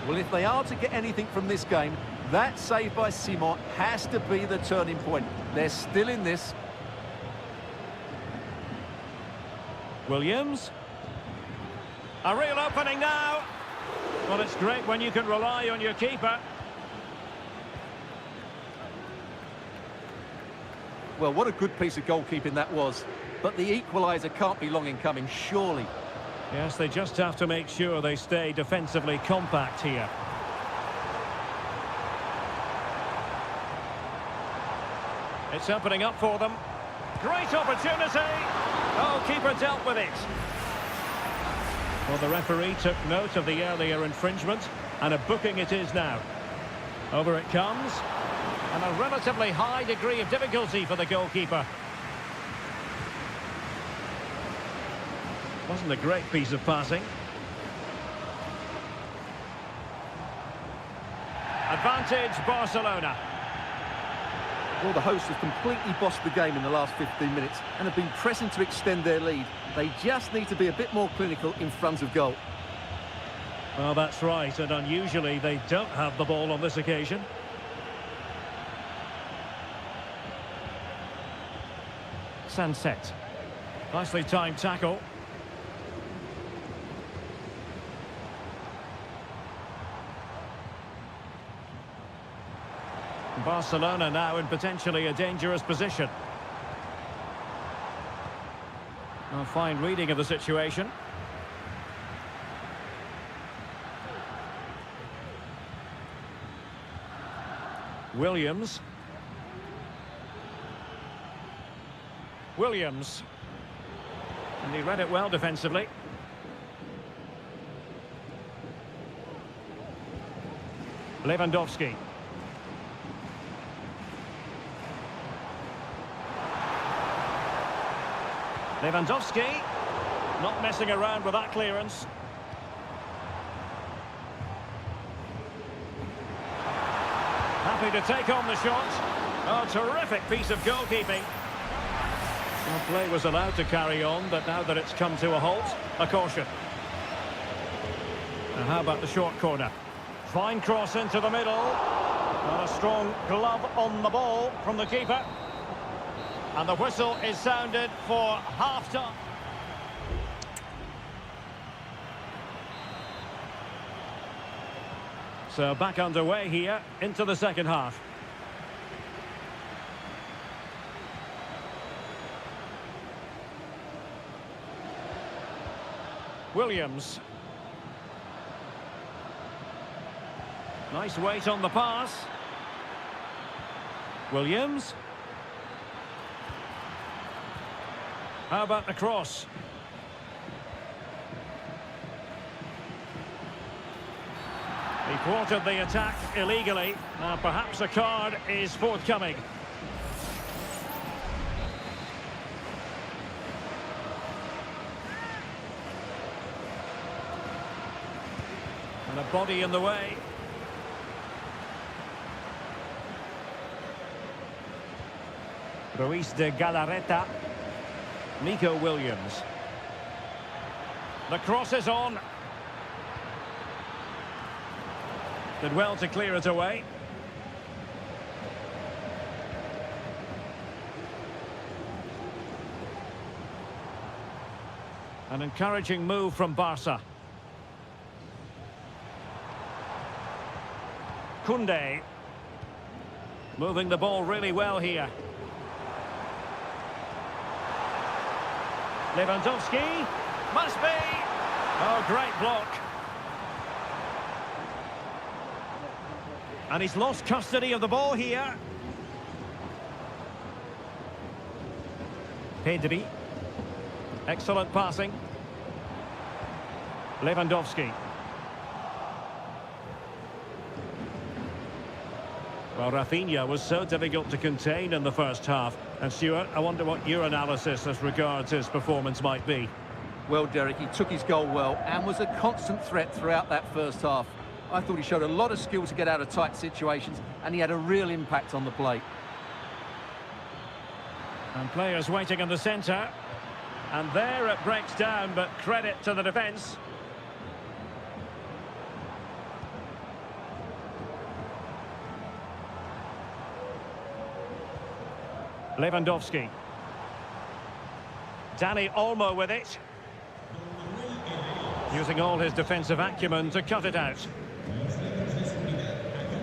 Well, if they are to get anything from this game, that save by Simon has to be the turning point. They're still in this. Williams. A real opening now. Well, it's great when you can rely on your keeper. Well, what a good piece of goalkeeping that was. But the equaliser can't be long in coming, surely. Yes, they just have to make sure they stay defensively compact here. It's opening up for them. Great opportunity. Oh, keeper dealt with it. Well, the referee took note of the earlier infringement, and a booking it is now. Over it comes. And a relatively high degree of difficulty for the goalkeeper. Wasn't a great piece of passing. Advantage Barcelona. Well, the hosts have completely bossed the game in the last 15 minutes and have been pressing to extend their lead. They just need to be a bit more clinical in front of goal. Well, that's right, and unusually they don't have the ball on this occasion. Sunset. Nicely timed tackle. Barcelona now in potentially a dangerous position. A fine reading of the situation. Williams. Williams. And he read it well defensively. Lewandowski. Lewandowski, not messing around with that clearance. Happy to take on the shot. Oh, terrific piece of goalkeeping. Well, play was allowed to carry on, but now that it's come to a halt, a caution. And how about the short corner? Fine cross into the middle. And a strong glove on the ball from the keeper. And the whistle is sounded for half-time. So back underway here into the second half. Williams. Nice weight on the pass. Williams. How about the cross? He thwarted the attack illegally. Perhaps a card is forthcoming. And a body in the way. Ruiz de Galarreta. Nico Williams. The cross is on. Did well to clear it away. An encouraging move from Barca. Koundé. Moving the ball really well here. Lewandowski. Must be. Oh, great block. And he's lost custody of the ball here. Pedri. Excellent passing. Lewandowski. Well, Rafinha was so difficult to contain in the first half. And Stuart, I wonder what your analysis as regards his performance might be. Well, Derek, he took his goal well and was a constant threat throughout that first half. I thought he showed a lot of skill to get out of tight situations, and he had a real impact on the plate. And players waiting in the centre. And there it breaks down, but credit to the defence. Lewandowski. Dani Olmo with it. Using all his defensive acumen to cut it out.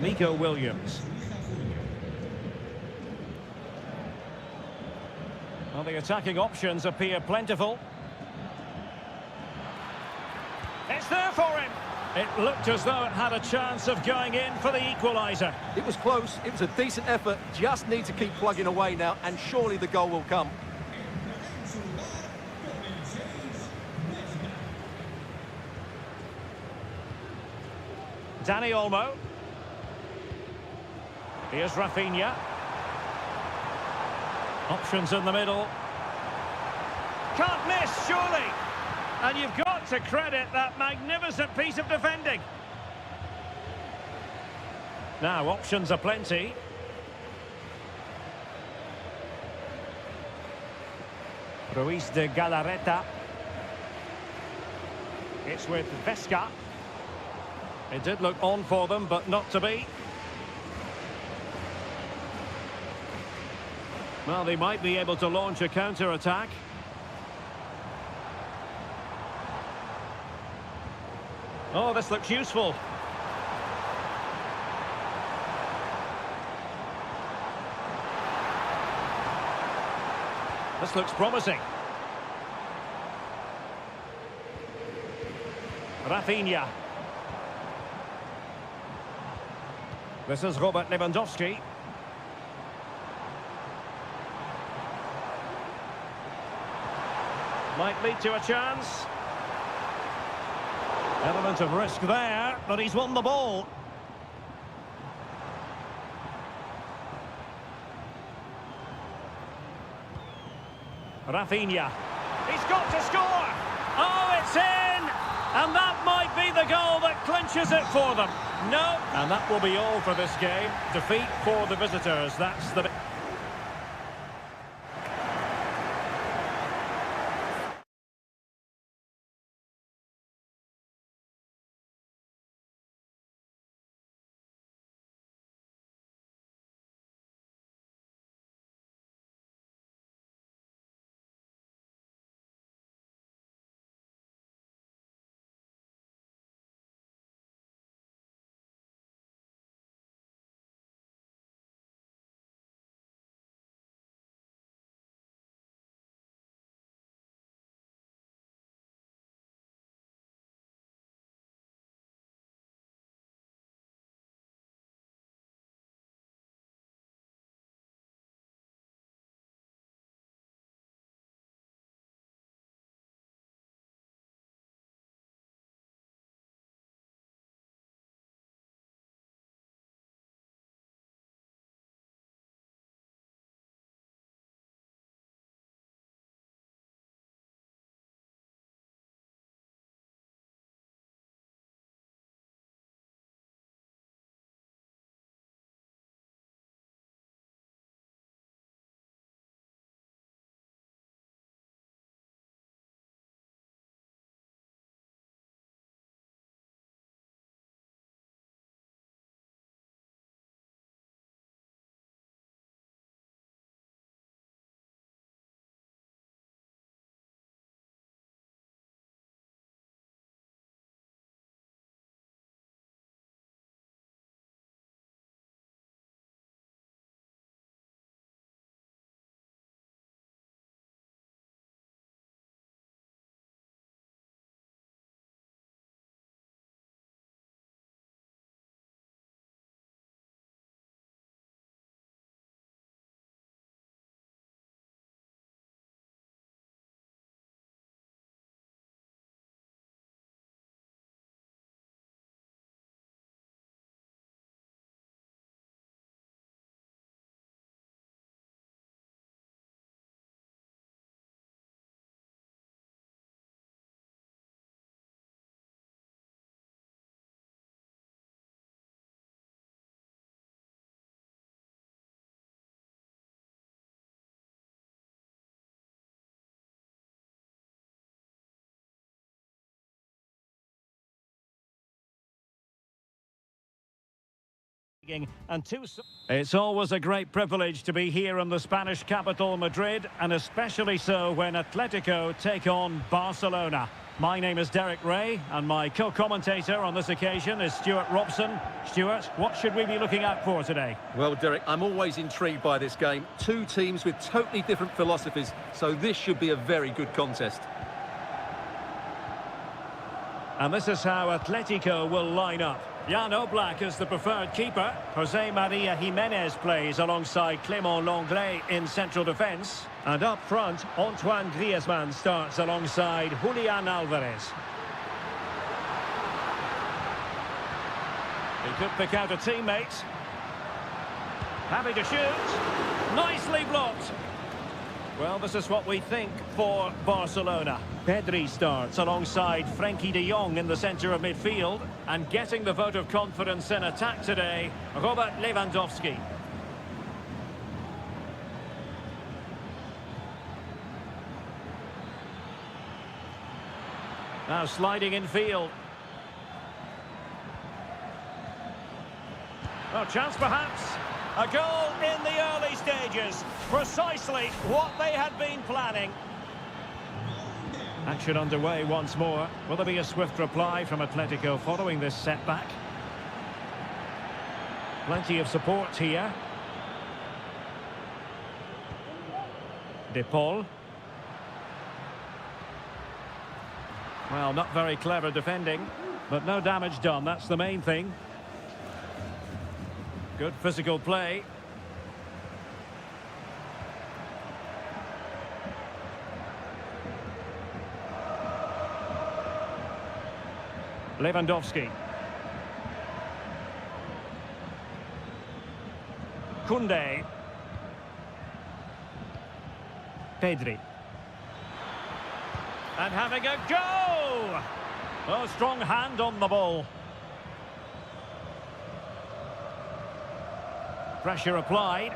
Nico Williams. Well, the attacking options appear plentiful. It's there for him. It looked as though it had a chance of going in for the equaliser. It was close, it was a decent effort, just need to keep plugging away now, and surely the goal will come. Dani Olmo. Here's Rafinha. Options in the middle. Can't miss, surely. And you've got to credit that magnificent piece of defending. Now, options are plenty. Ruiz de Galarreta. It's with Vesca. It did look on for them, but not to be. Well, they might be able to launch a counter-attack. Oh, this looks useful. This looks promising. Rafinha. This is Robert Lewandowski. Might lead to a chance. Element of risk there, but he's won the ball. Rafinha. He's got to score! Oh, it's in! And that might be the goal that clinches it for them. No. And that will be all for this game. Defeat for the visitors. That's the... And It's always a great privilege to be here in the Spanish capital, Madrid, and especially so when Atletico take on Barcelona. My name is Derek Ray, and my co-commentator on this occasion is Stuart Robson. Stuart, what should we be looking out for today? Well, Derek, I'm always intrigued by this game. Two teams with totally different philosophies, so this should be a very good contest. And this is how Atletico will line up. Jan Oblak is the preferred keeper. Jose Maria Jimenez plays alongside Clément Lenglet in central defence. And up front, Antoine Griezmann starts alongside Julian Alvarez. He could pick out a teammate. Happy to shoot. Nicely blocked. Well, this is what we think for Barcelona. Pedri starts alongside Frenkie de Jong in the centre of midfield. And getting the vote of confidence in attack today, Robert Lewandowski. Now sliding in field. Oh, chance perhaps. A goal in the early stages. Precisely what they had been planning. Action underway once more. Will there be a swift reply from Atletico following this setback? Plenty of support here. De Paul. Well, not very clever defending, but no damage done. That's the main thing. Good physical play. Lewandowski. Koundé. Pedri. And having a go! Oh, strong hand on the ball. Pressure applied.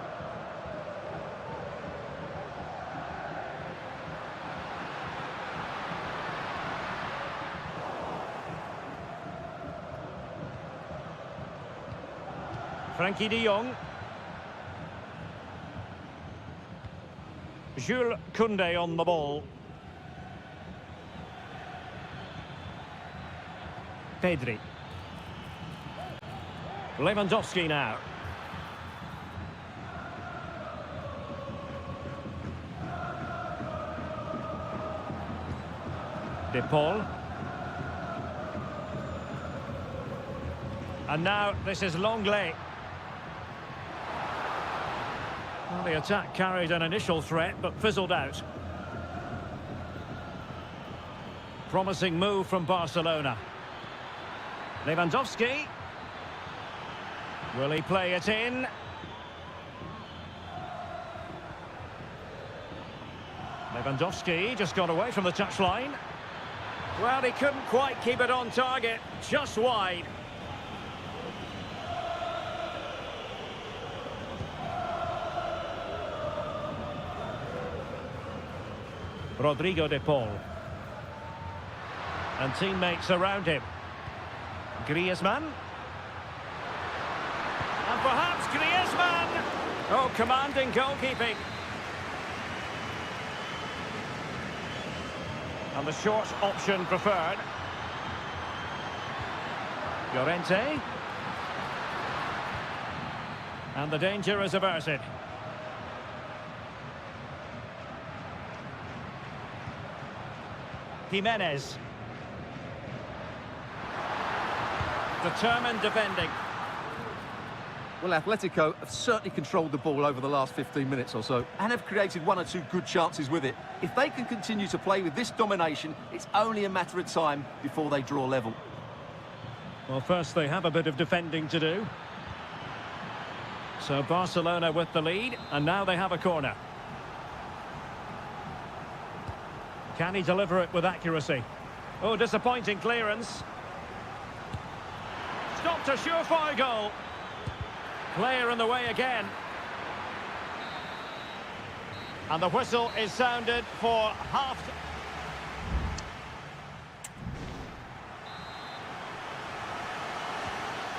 Frenkie de Jong. Jules Koundé on the ball. Pedri. Lewandowski now. De Paul. And now this is Lenglet. Well, the attack carried an initial threat but fizzled out. Promising move from Barcelona. Lewandowski. Will he play it in? Lewandowski just got away from the touchline. Well, he couldn't quite keep it on target, just wide. Rodrigo de Paul. And teammates around him. Griezmann. And perhaps Griezmann! Oh, commanding goalkeeping. And the short option preferred. Llorente. And the danger is averted. Jimenez. Determined defending. Well, Atletico have certainly controlled the ball over the last 15 minutes or so and have created one or two good chances with it. If they can continue to play with this domination, it's only a matter of time before they draw level. Well, first they have a bit of defending to do. So Barcelona with the lead, and now they have a corner. Can he deliver it with accuracy? Oh, disappointing clearance. Stopped a surefire goal. Player in the way again. And the whistle is sounded for half.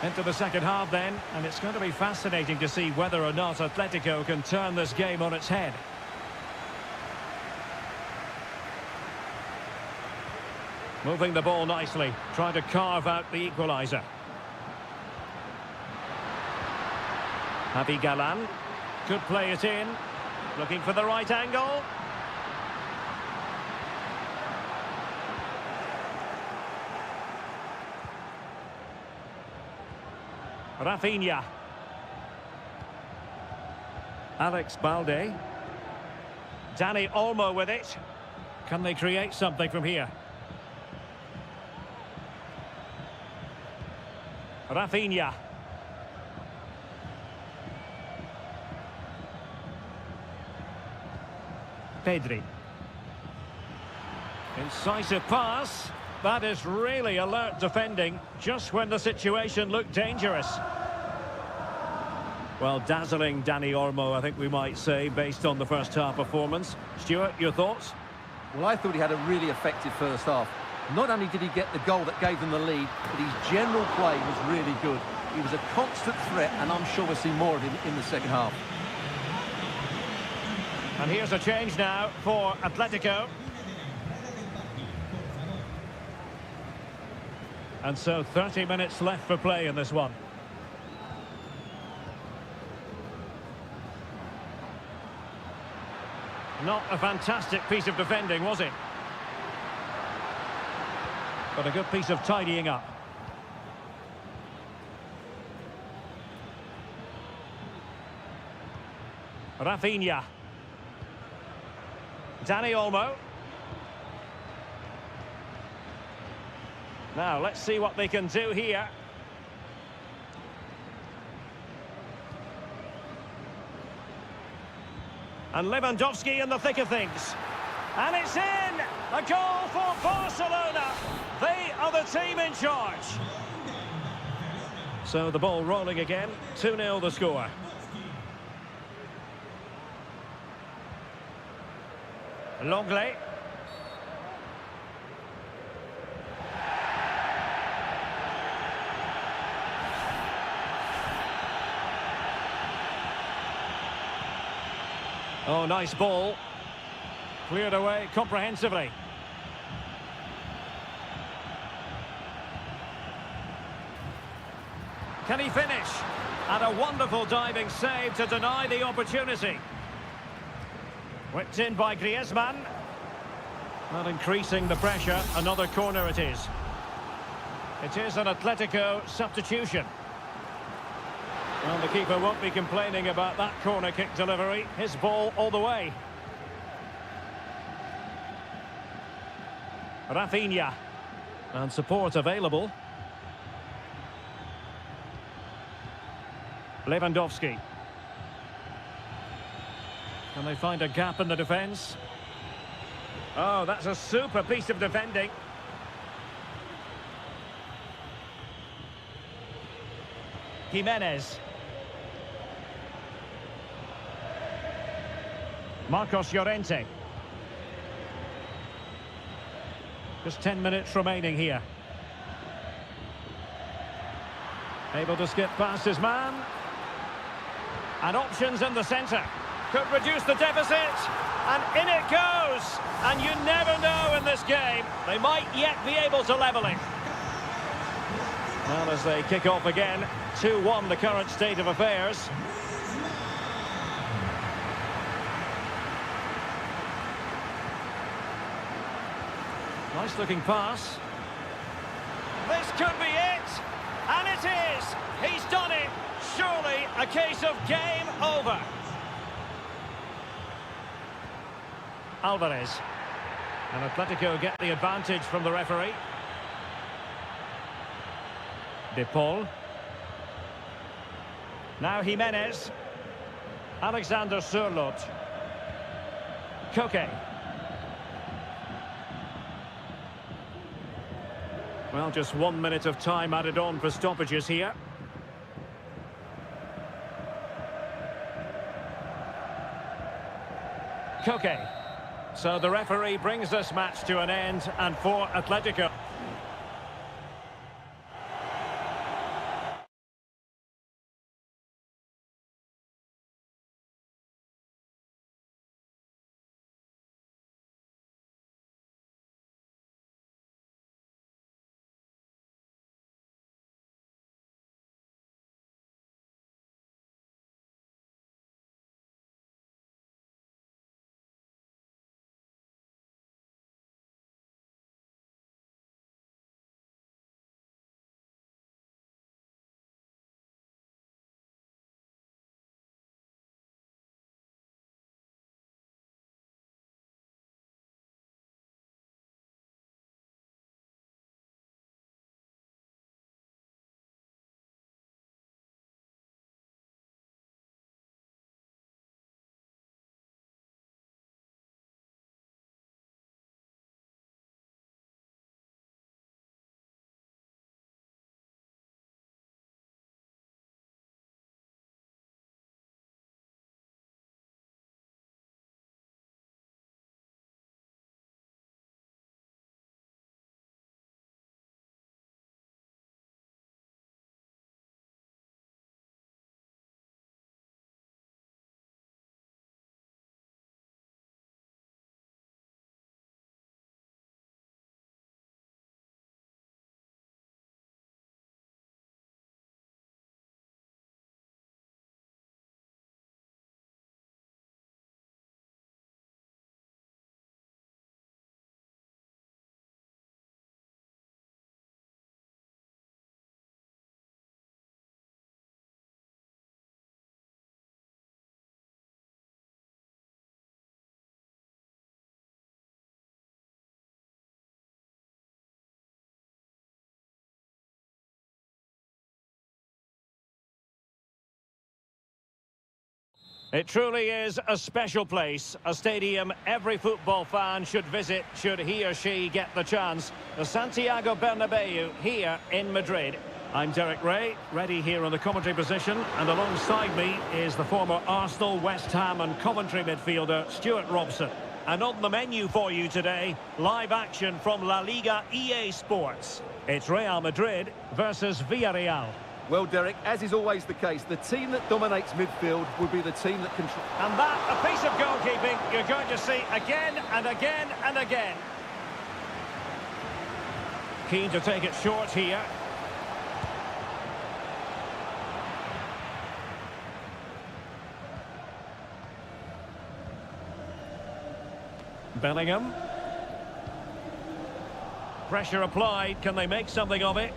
Into the second half then, and it's going to be fascinating to see whether or not Atletico can turn this game on its head. Moving the ball nicely, trying to carve out the equaliser. Javi Galan could play it in, looking for the right angle. Rafinha. Alex Balde. Dani Olmo with it. Can they create something from here? Rafinha. Pedri. Incisive pass. That is really alert defending, just when the situation looked dangerous. Well, dazzling Dani Olmo, I think we might say, based on the first half performance. Stuart, your thoughts? Well, I thought he had a really effective first half. Not only did he get the goal that gave them the lead, but his general play was really good. He was a constant threat, and I'm sure we'll see more of him in the second half. And here's a change now for Atletico. And so 30 minutes left for play in this one. Not a fantastic piece of defending, was it? But a good piece of tidying up. Rafinha. Dani Olmo. Now, let's see what they can do here. And Lewandowski in the thick of things. And it's in! A goal for Barcelona! They are the team in charge. So the ball rolling again. 2-0 the score. Longley. Oh, nice ball. Cleared away comprehensively. Can he finish? And a wonderful diving save to deny the opportunity. Whipped in by Griezmann. Not increasing the pressure. Another corner it is. It is an Atletico substitution. Well, the keeper won't be complaining about that corner kick delivery. His ball all the way. Rafinha. And support available. Lewandowski. Can they find a gap in the defence? Oh, that's a super piece of defending. Jimenez. Marcos Llorente. Just 10 minutes remaining here. Able to skip past his man. And options in the centre. Could reduce the deficit. And in it goes. And you never know in this game. They might yet be able to level it. Well, as they kick off again, 2-1 the current state of affairs. Nice looking pass. This could be it. And it is. He's done it. Surely a case of game over. Alvarez. And Atletico get the advantage from the referee. De Paul. Now Jimenez. Alexander Sørloth. Koke. Well, just 1 minute of time added on for stoppages here. Koke. So the referee brings this match to an end, and for Atletico. It truly is a special place, a stadium every football fan should visit should he or she get the chance. The Santiago Bernabeu here in Madrid. I'm Derek Ray, ready here on the commentary position, and alongside me is the former Arsenal, West Ham and Coventry midfielder Stuart Robson. And on the menu for you today, live action from La Liga EA Sports. It's Real Madrid versus Villarreal. Well, Derek, as is always the case, the team that dominates midfield will be the team that controls. And that, a piece of goalkeeping you're going to see again and again and again. Keen to take it short here. Bellingham. Pressure applied. Can they make something of it?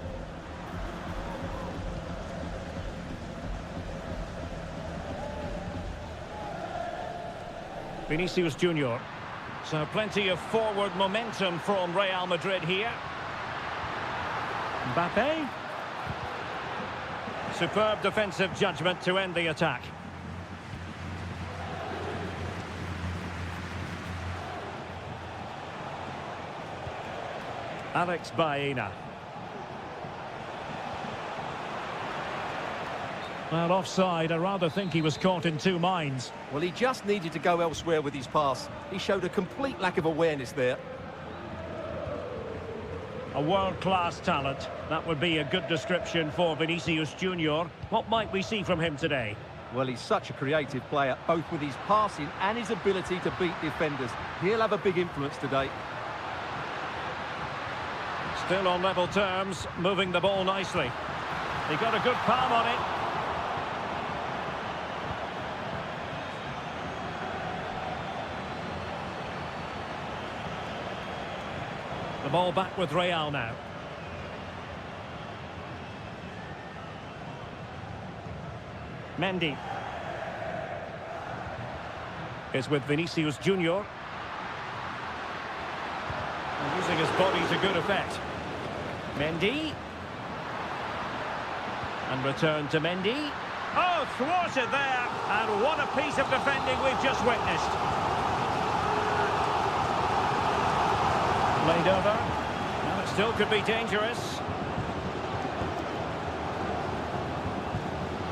Vinicius Junior. So plenty of forward momentum from Real Madrid here. Mbappe. Superb defensive judgment to end the attack. Alex Baena. Well, offside. I rather think he was caught in two minds. Well, he just needed to go elsewhere with his pass. He showed a complete lack of awareness there. A world-class talent. That would be a good description for Vinicius Junior. What might we see from him today? Well, he's such a creative player, both with his passing and his ability to beat defenders. He'll have a big influence today. Still on level terms, moving the ball nicely. He got a good palm on it. The ball back with Real now. Mendy. Is with Vinicius Junior. Using his body to good effect. Mendy. And return to Mendy. Oh, thwarted there. And what a piece of defending we've just witnessed. Played over. And it still could be dangerous.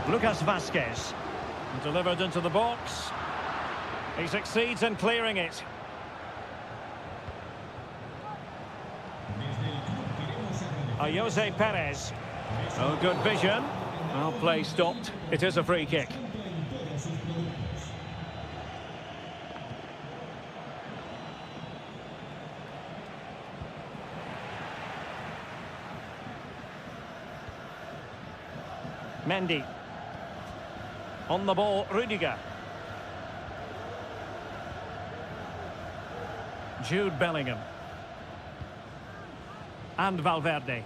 Lucas Vazquez. Delivered into the box. He succeeds in clearing it. Jose Perez. Oh, good vision. Well, play stopped. It is a free kick. Mendy. On the ball, Rudiger. Jude Bellingham. And Valverde.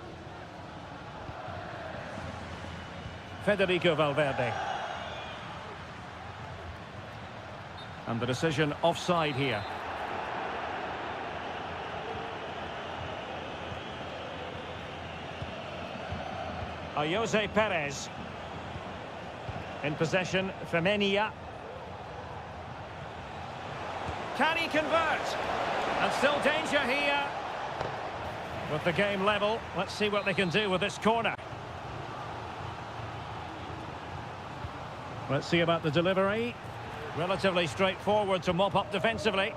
Federico Valverde. And the decision offside here. Jose Perez. In possession, Femenia. Can he convert? And still danger here. With the game level, let's see what they can do with this corner. Let's see about the delivery. Relatively straightforward to mop up defensively.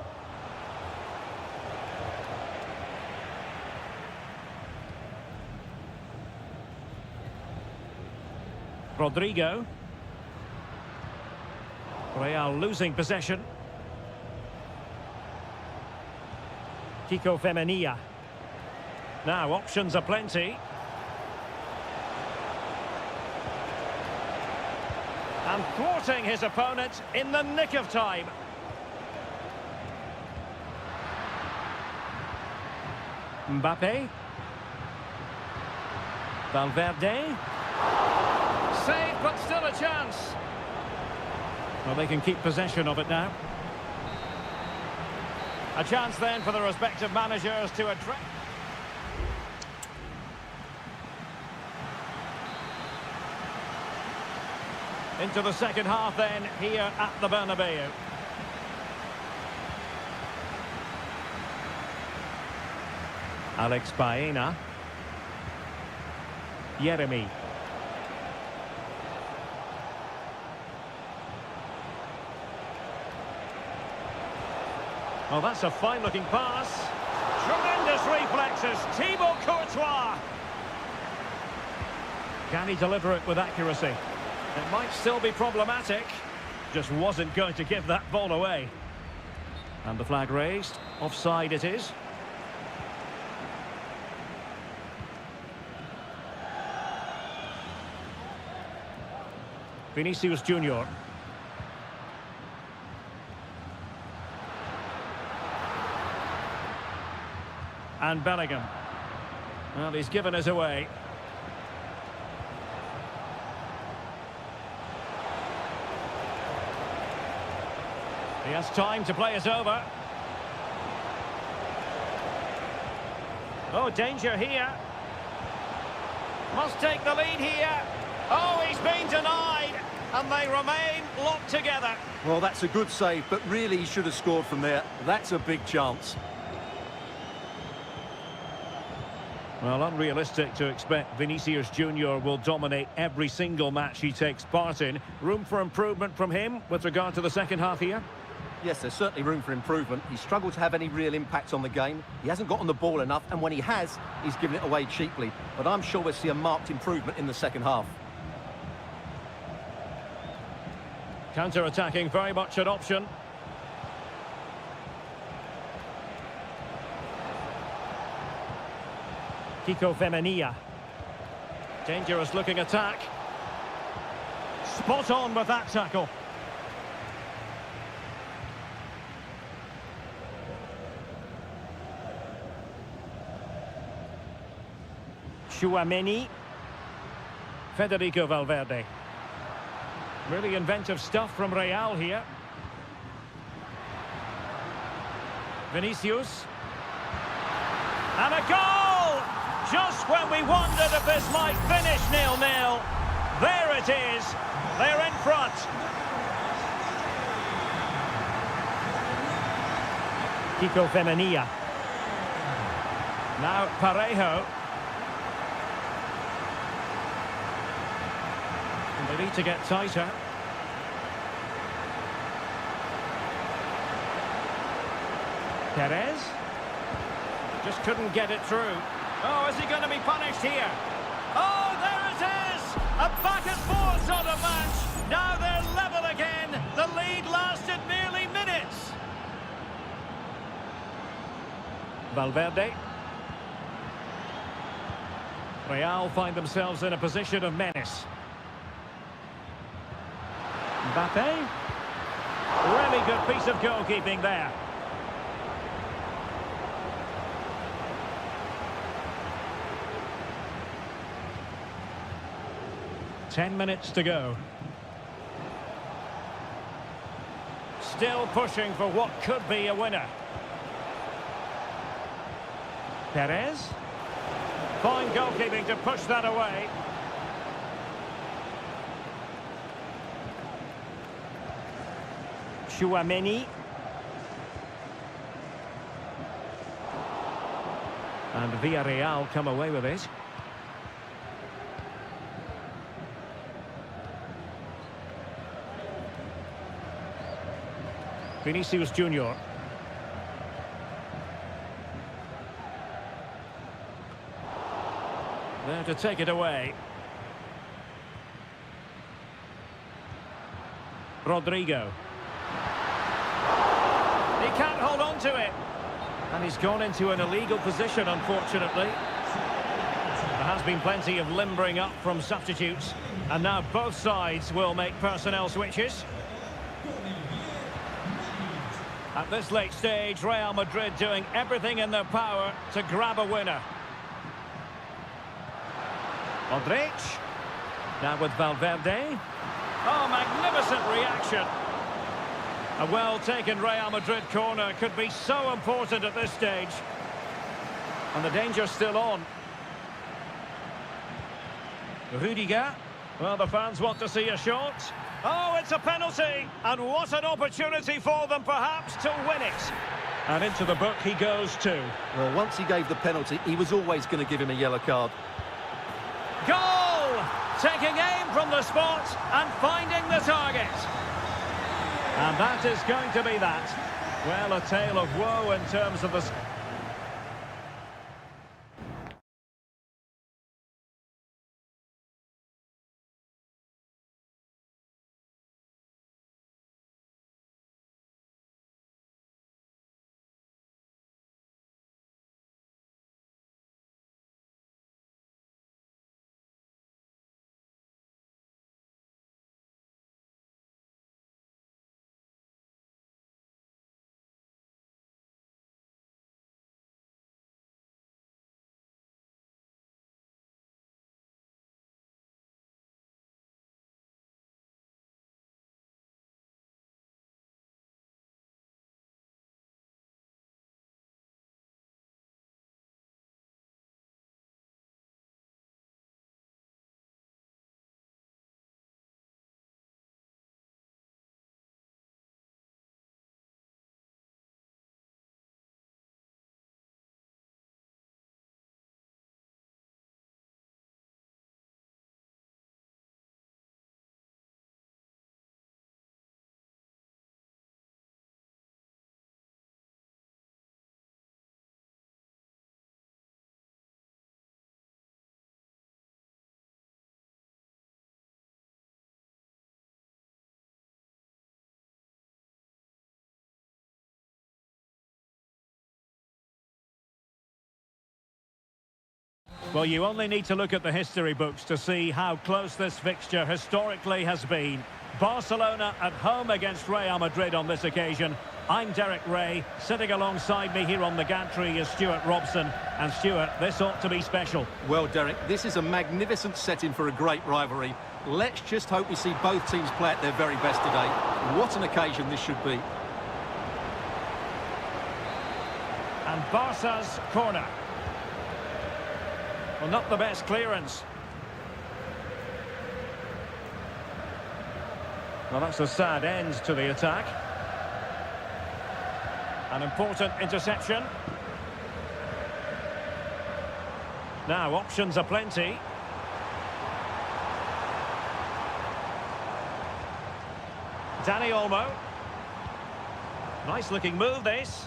Rodrigo. Real losing possession. Kiko Femenia. Now, options are plenty. And thwarting his opponent in the nick of time. Mbappe. Valverde. Save, but still a chance. Well, they can keep possession of it now. A chance then for the respective managers to address. Into the second half then, here at the Bernabeu. Alex Baena. Yeremy. Oh, that's a fine-looking pass. Tremendous reflexes. Thibaut Courtois. Can he deliver it with accuracy? It might still be problematic. Just wasn't going to give that ball away. And the flag raised. Offside it is. Vinicius Junior. And Bellingham. Well, he's given us away. He has time to play us over. Oh, danger here. Must take the lead here. Oh, he's been denied. And they remain locked together. Well, that's a good save, but really he should have scored from there. That's a big chance. Well, unrealistic to expect Vinicius Junior will dominate every single match he takes part in. Room for improvement from him with regard to the second half here? Yes, there's certainly room for improvement. He struggled to have any real impact on the game. He hasn't got on the ball enough, and when he has, he's given it away cheaply. But I'm sure we'll see a marked improvement in the second half. Counter-attacking, very much an option. Kiko Femenia. Dangerous looking attack. Spot on with that tackle. Chouameni. Federico Valverde. Really inventive stuff from Real here. Vinicius. And a goal! Just when we wondered if this might finish 0-0. There it is. They're in front. Kiko Femenia. Now Parejo. And they need to get tighter. Perez. Just couldn't get it through. Oh, is he going to be punished here? Oh, there it is! A back and forth sort of match. Now they're level again. The lead lasted merely minutes. Valverde. Real find themselves in a position of menace. Mbappe. Really good piece of goalkeeping there. Ten minutes to go. Still pushing for what could be a winner. Perez. Fine goalkeeping to push that away. Chouameni. And Villarreal come away with it. Vinicius Junior. There to take it away. Rodrigo. He can't hold on to it. And he's gone into an illegal position, unfortunately. There has been plenty of limbering up from substitutes. And now both sides will make personnel switches. At this late stage, Real Madrid doing everything in their power to grab a winner. Modric. Now with Valverde. Oh, magnificent reaction. A well-taken Real Madrid corner could be so important at this stage. And the danger's still on. Rudiger. Well, the fans want to see a shot. Oh, it's a penalty, and what an opportunity for them perhaps to win it. And into the book he goes too. Well, once he gave the penalty, he was always going to give him a yellow card. Goal! Taking aim from the spot and finding the target. And that is going to be that. Well, a tale of woe in terms of the... Well, you only need to look at the history books to see how close this fixture historically has been. Barcelona at home against Real Madrid on this occasion. I'm Derek Ray. Sitting alongside me here on the gantry is Stuart Robson. And Stuart, this ought to be special. Well, Derek, this is a magnificent setting for a great rivalry. Let's just hope we see both teams play at their very best today. What an occasion this should be. And Barca's corner. Well, not the best clearance. Well, that's a sad end to the attack. An important interception. Now, options are plenty. Dani Olmo. Nice looking move, this.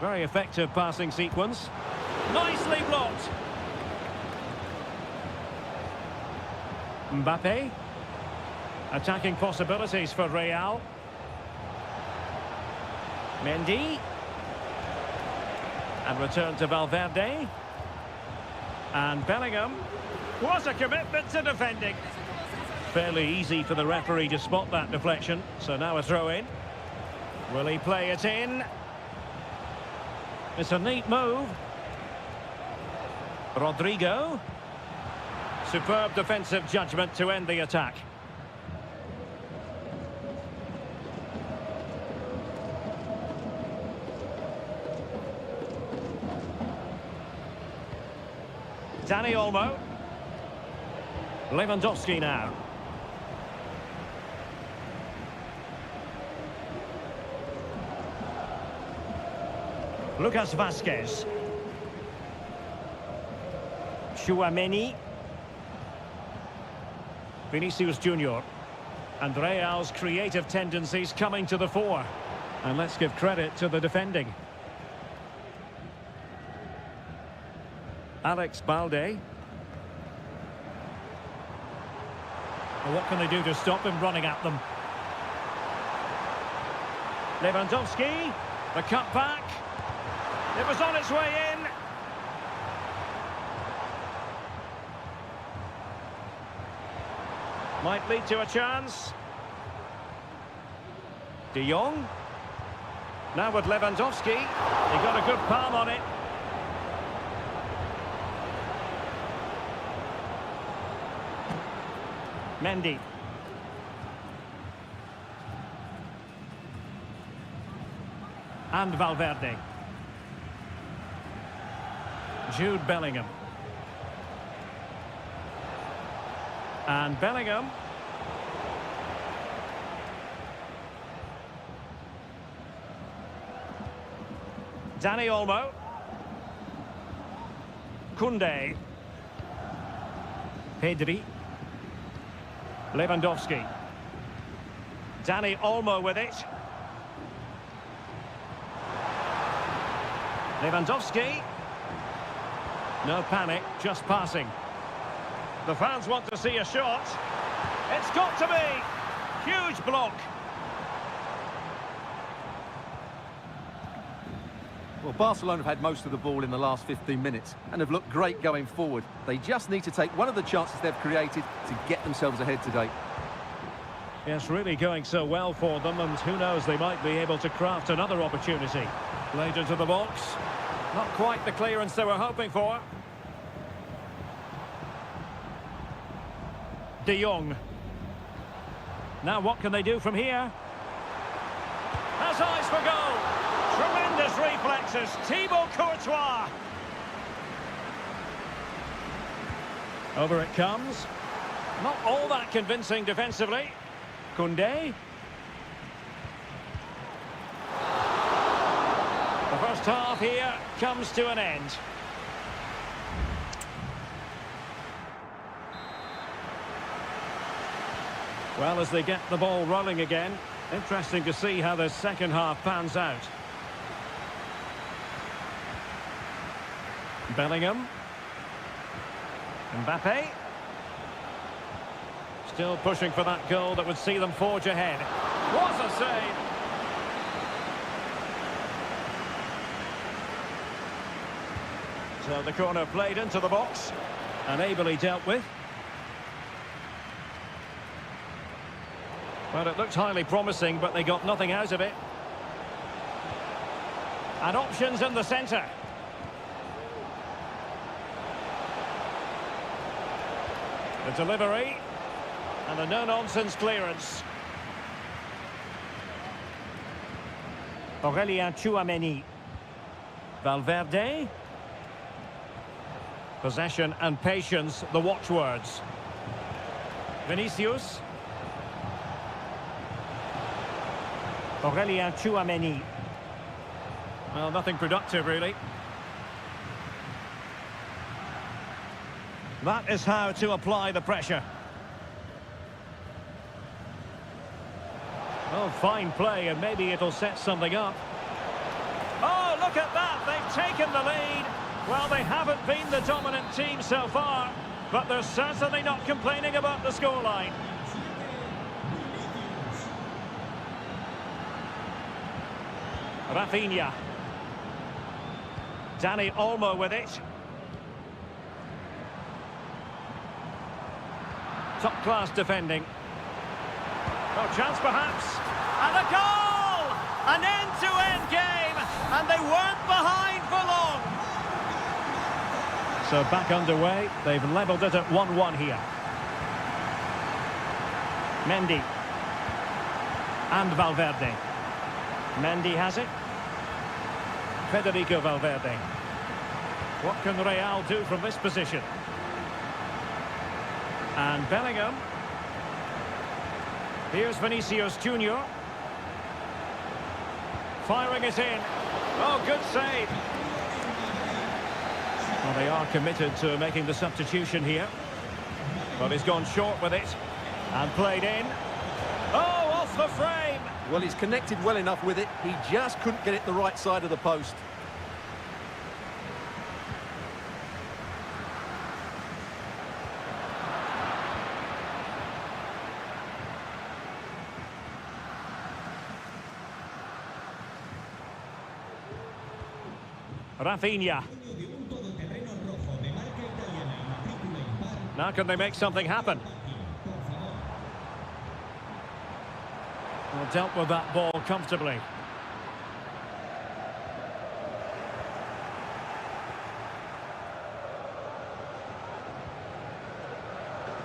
Very effective passing sequence. Nicely blocked. Mbappe. Attacking possibilities for Real. Mendy. And return to Valverde. And Bellingham. What a commitment to defending. Fairly easy for the referee to spot that deflection. So now a throw in. Will he play it in? It's a neat move. Rodrigo. Superb defensive judgment to end the attack. Dani Olmo. Lewandowski now. Lucas Vazquez. Tchouaméni. Vinicius Junior. And Real's creative tendencies coming to the fore. And let's give credit to the defending. Alex Balde. Well, what can they do to stop him running at them? Lewandowski. The cut back. It was on its way in. Might lead to a chance. De Jong. Now with Lewandowski. He got a good palm on it. Mendy. And Valverde. Jude Bellingham. And Bellingham. Dani Olmo. Koundé. Pedri. Lewandowski. Dani Olmo with it. Lewandowski. No panic, just passing. The fans want to see a shot. It's got to be. Huge block. Well, Barcelona have had most of the ball in the last 15 minutes and have looked great going forward. They just need to take one of the chances they've created to get themselves ahead today. Yes, really going so well for them, and who knows, they might be able to craft another opportunity. Played into the box. Not quite the clearance they were hoping for. De Jong. Now what can they do from here? Has eyes for goal. Tremendous reflexes. Thibaut Courtois. Over it comes. Not all that convincing defensively. Koundé. The first half here comes to an end. Well, as they get the ball rolling again, interesting to see how the second half pans out. Bellingham. Mbappe. Still pushing for that goal that would see them forge ahead. What a save! So the corner played into the box and ably dealt with. Well, it looked highly promising, but they got nothing out of it. And options in the centre. The delivery. And a no-nonsense clearance. Aurélien Tchouameni. Valverde. Possession and patience, the watchwords. Vinicius. Aurélien Tchouameni. Well, nothing productive, really. That is how to apply the pressure. Oh, fine play, and maybe it'll set something up. Oh, look at that! They've taken the lead. Well, they haven't been the dominant team so far, but they're certainly not complaining about the scoreline. Rafinha. Dani Olmo with it. Top-class defending. Oh, chance perhaps. And a goal! An end-to-end game, and they weren't behind for long. So back underway, they've levelled it at 1-1 here. Mendy. And Valverde. Mendy has it. Federico Valverde. What can Real do from this position? And Bellingham. Here's Vinicius Junior. Firing it in. Oh, good save. Well, they are committed to making the substitution here. But he's gone short with it. And played in. Oh, off the frame. Well, he's connected well enough with it. He just couldn't get it the right side of the post. Rafinha. Now can they make something happen? Well, dealt with that ball comfortably.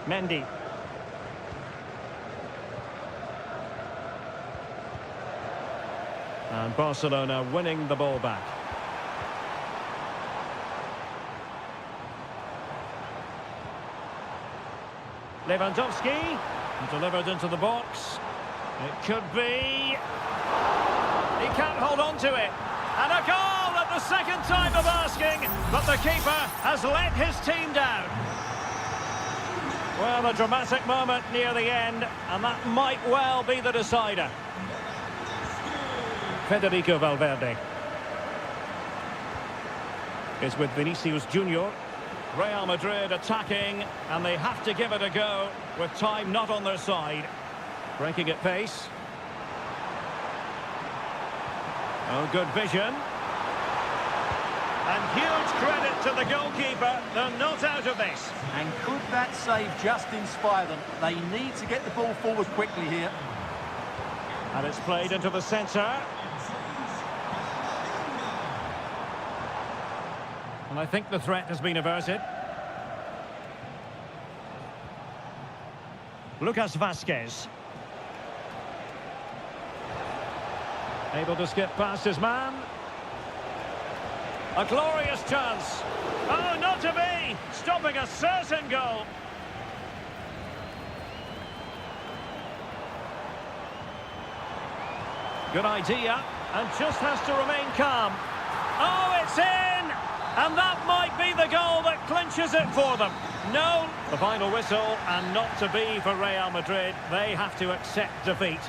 Mendy. And Barcelona winning the ball back. Lewandowski, delivered into the box. It could be. He can't hold on to it. And a goal at the second time of asking, but the keeper has let his team down. Well, a dramatic moment near the end, and that might well be the decider. Federico Valverde is with Vinicius Junior. Real Madrid attacking, and they have to give it a go with time not on their side. Breaking at pace. Oh, good vision. And huge credit to the goalkeeper. They're not out of this. And could that save just inspire them? They need to get the ball forward quickly here. And it's played into the centre. And I think the threat has been averted. Lucas Vazquez. Able to skip past his man. A glorious chance. Oh, not to be! Stopping a certain goal. Good idea, and just has to remain calm. Oh, it's in! And that might be the goal that clinches it for them. No, the final whistle, and not to be for Real Madrid. They have to accept defeat.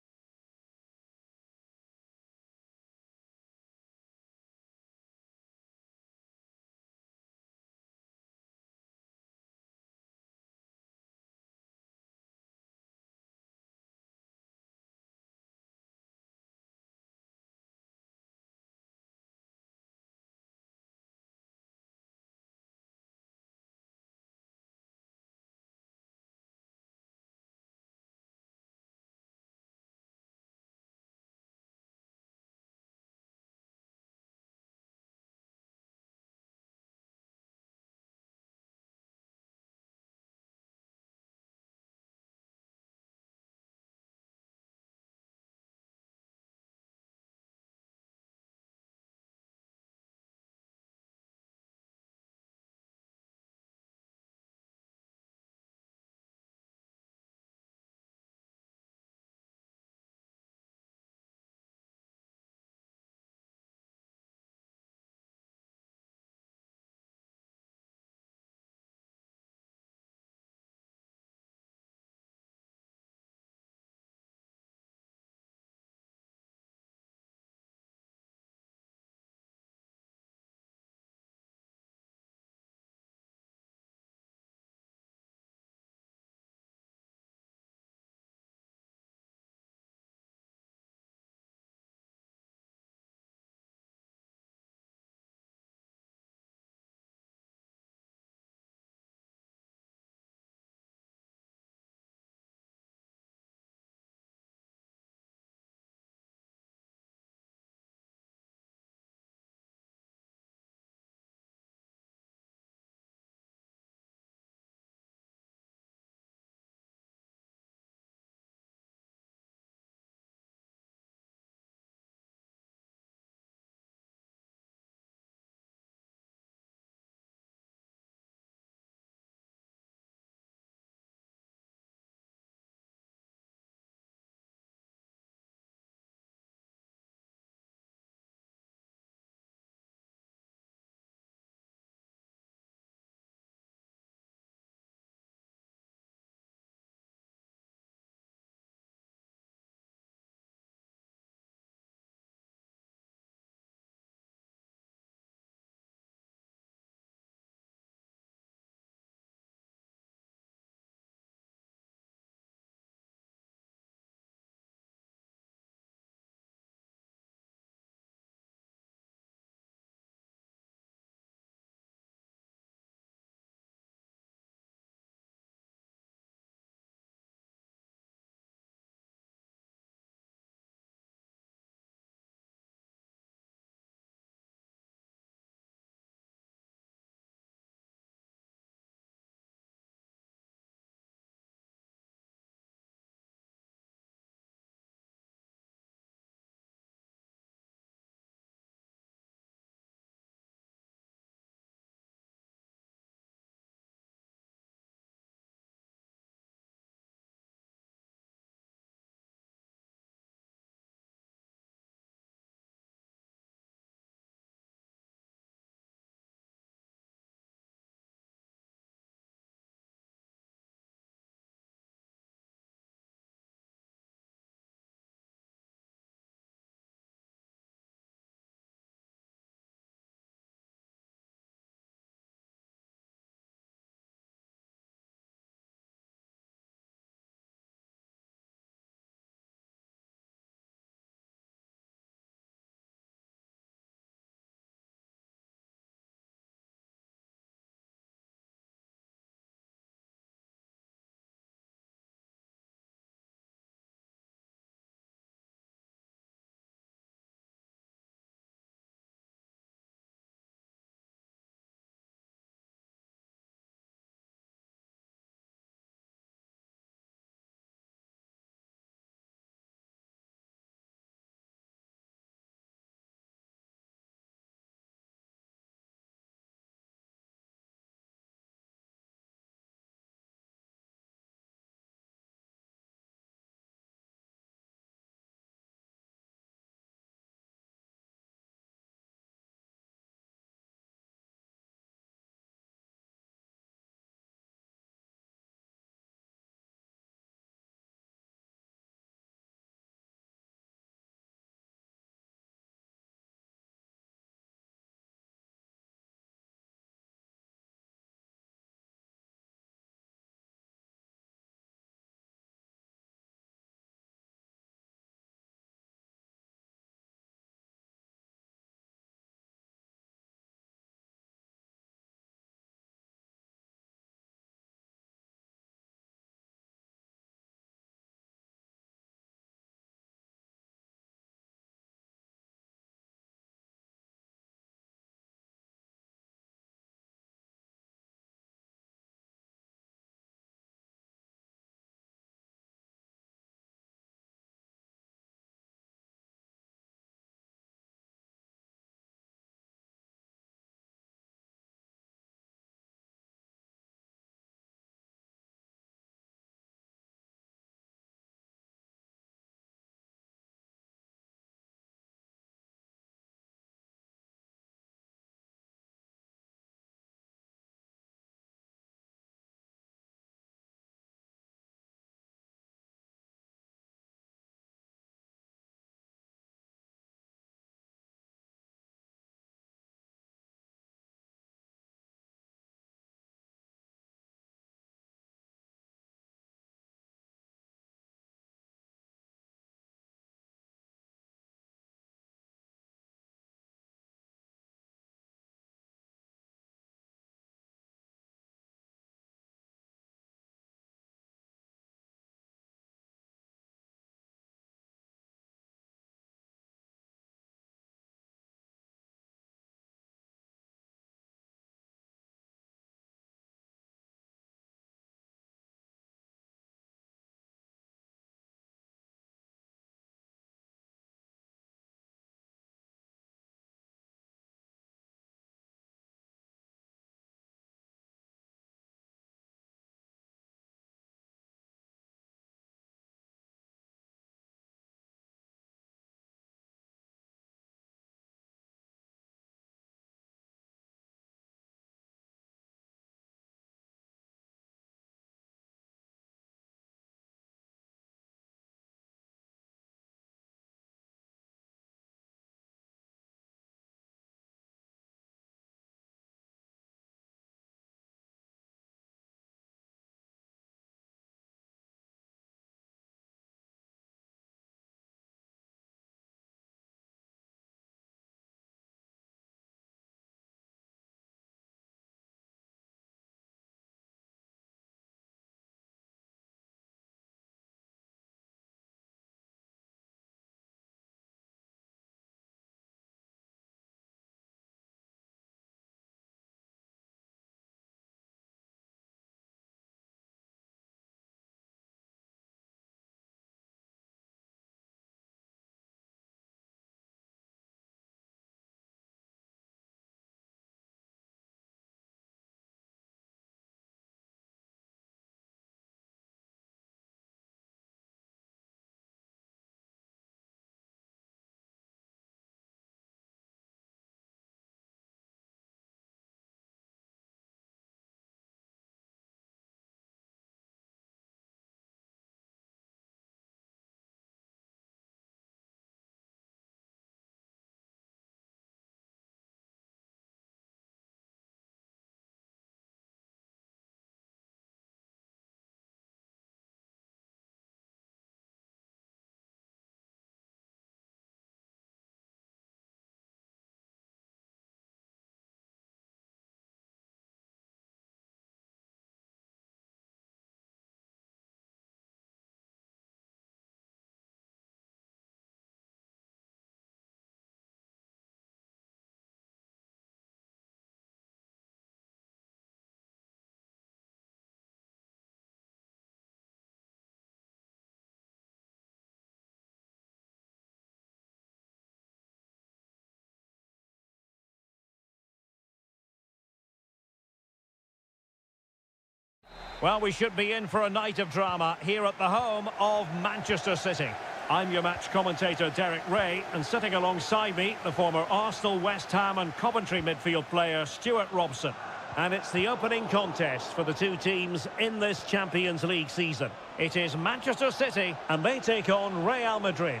Well, we should be in for a night of drama here at the home of Manchester City. I'm your match commentator, Derek Ray, and sitting alongside me, the former Arsenal, West Ham and Coventry midfield player, Stuart Robson. And it's the opening contest for the two teams in this Champions League season. It is Manchester City, and they take on Real Madrid.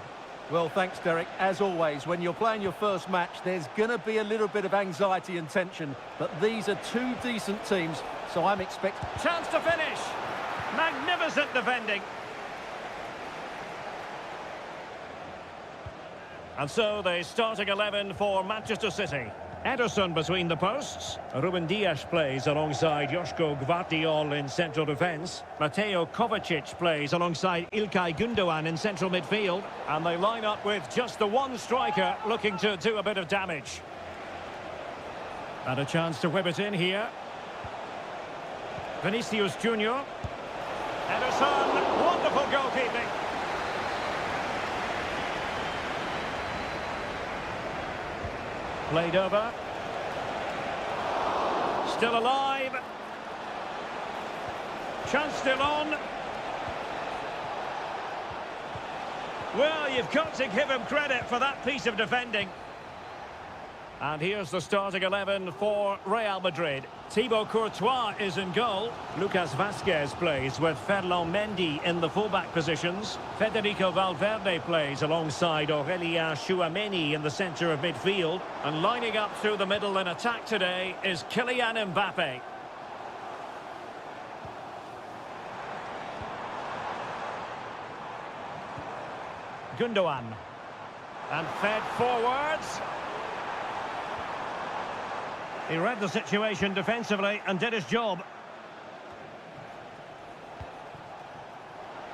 Well, thanks, Derek. As always, when you're playing your first match, there's going to be a little bit of anxiety and tension. But these are two decent teams, so I'm expecting... Chance to finish! Magnificent defending. And so the starting 11 for Manchester City. Ederson between the posts. Ruben Dias plays alongside Joško Gvardiol in central defence. Mateo Kovacic plays alongside Ilkay Gundogan in central midfield. And they line up with just the one striker looking to do a bit of damage. And a chance to whip it in here. Vinicius Junior. Ederson, wonderful goalkeeping. Played over. Still alive. Chance still on. Well, you've got to give him credit for that piece of defending. And here's the starting 11 for Real Madrid. Thibaut Courtois is in goal. Lucas Vazquez plays with Ferland Mendy in the fullback positions. Federico Valverde plays alongside Aurélien Tchouameni in the centre of midfield. And lining up through the middle in attack today is Kylian Mbappe. Gundogan. And fed forwards. He read the situation defensively and did his job.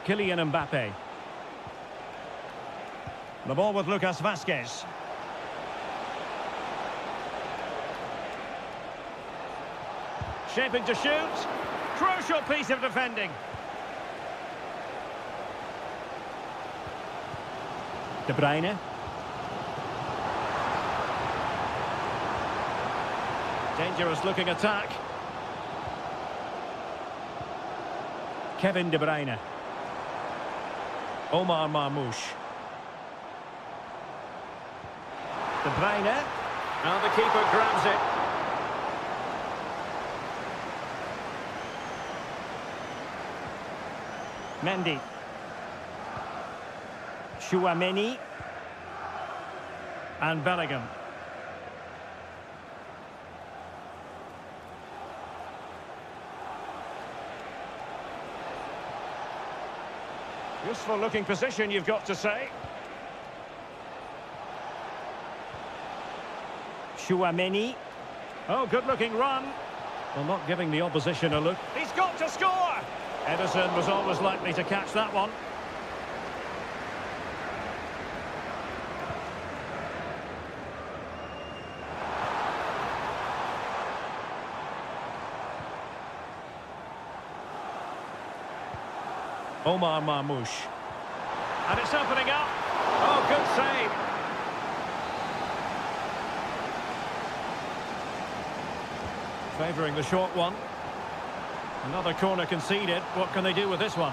Kylian Mbappe. The ball with Lucas Vazquez. Shaping to shoot. Crucial piece of defending. De Bruyne. Dangerous looking attack. Kevin De Bruyne. Omar Marmoush. De Bruyne. Now the keeper grabs it. Mendy. Tchouameni. And Bellingham. Useful looking position, you've got to say. Tchouameni. Oh, good looking run. Well, not giving the opposition a look. He's got to score! Ederson was always likely to catch that one. Omar Marmoush. And it's opening up. Oh, good save. Favouring the short one. Another corner conceded. What can they do with this one?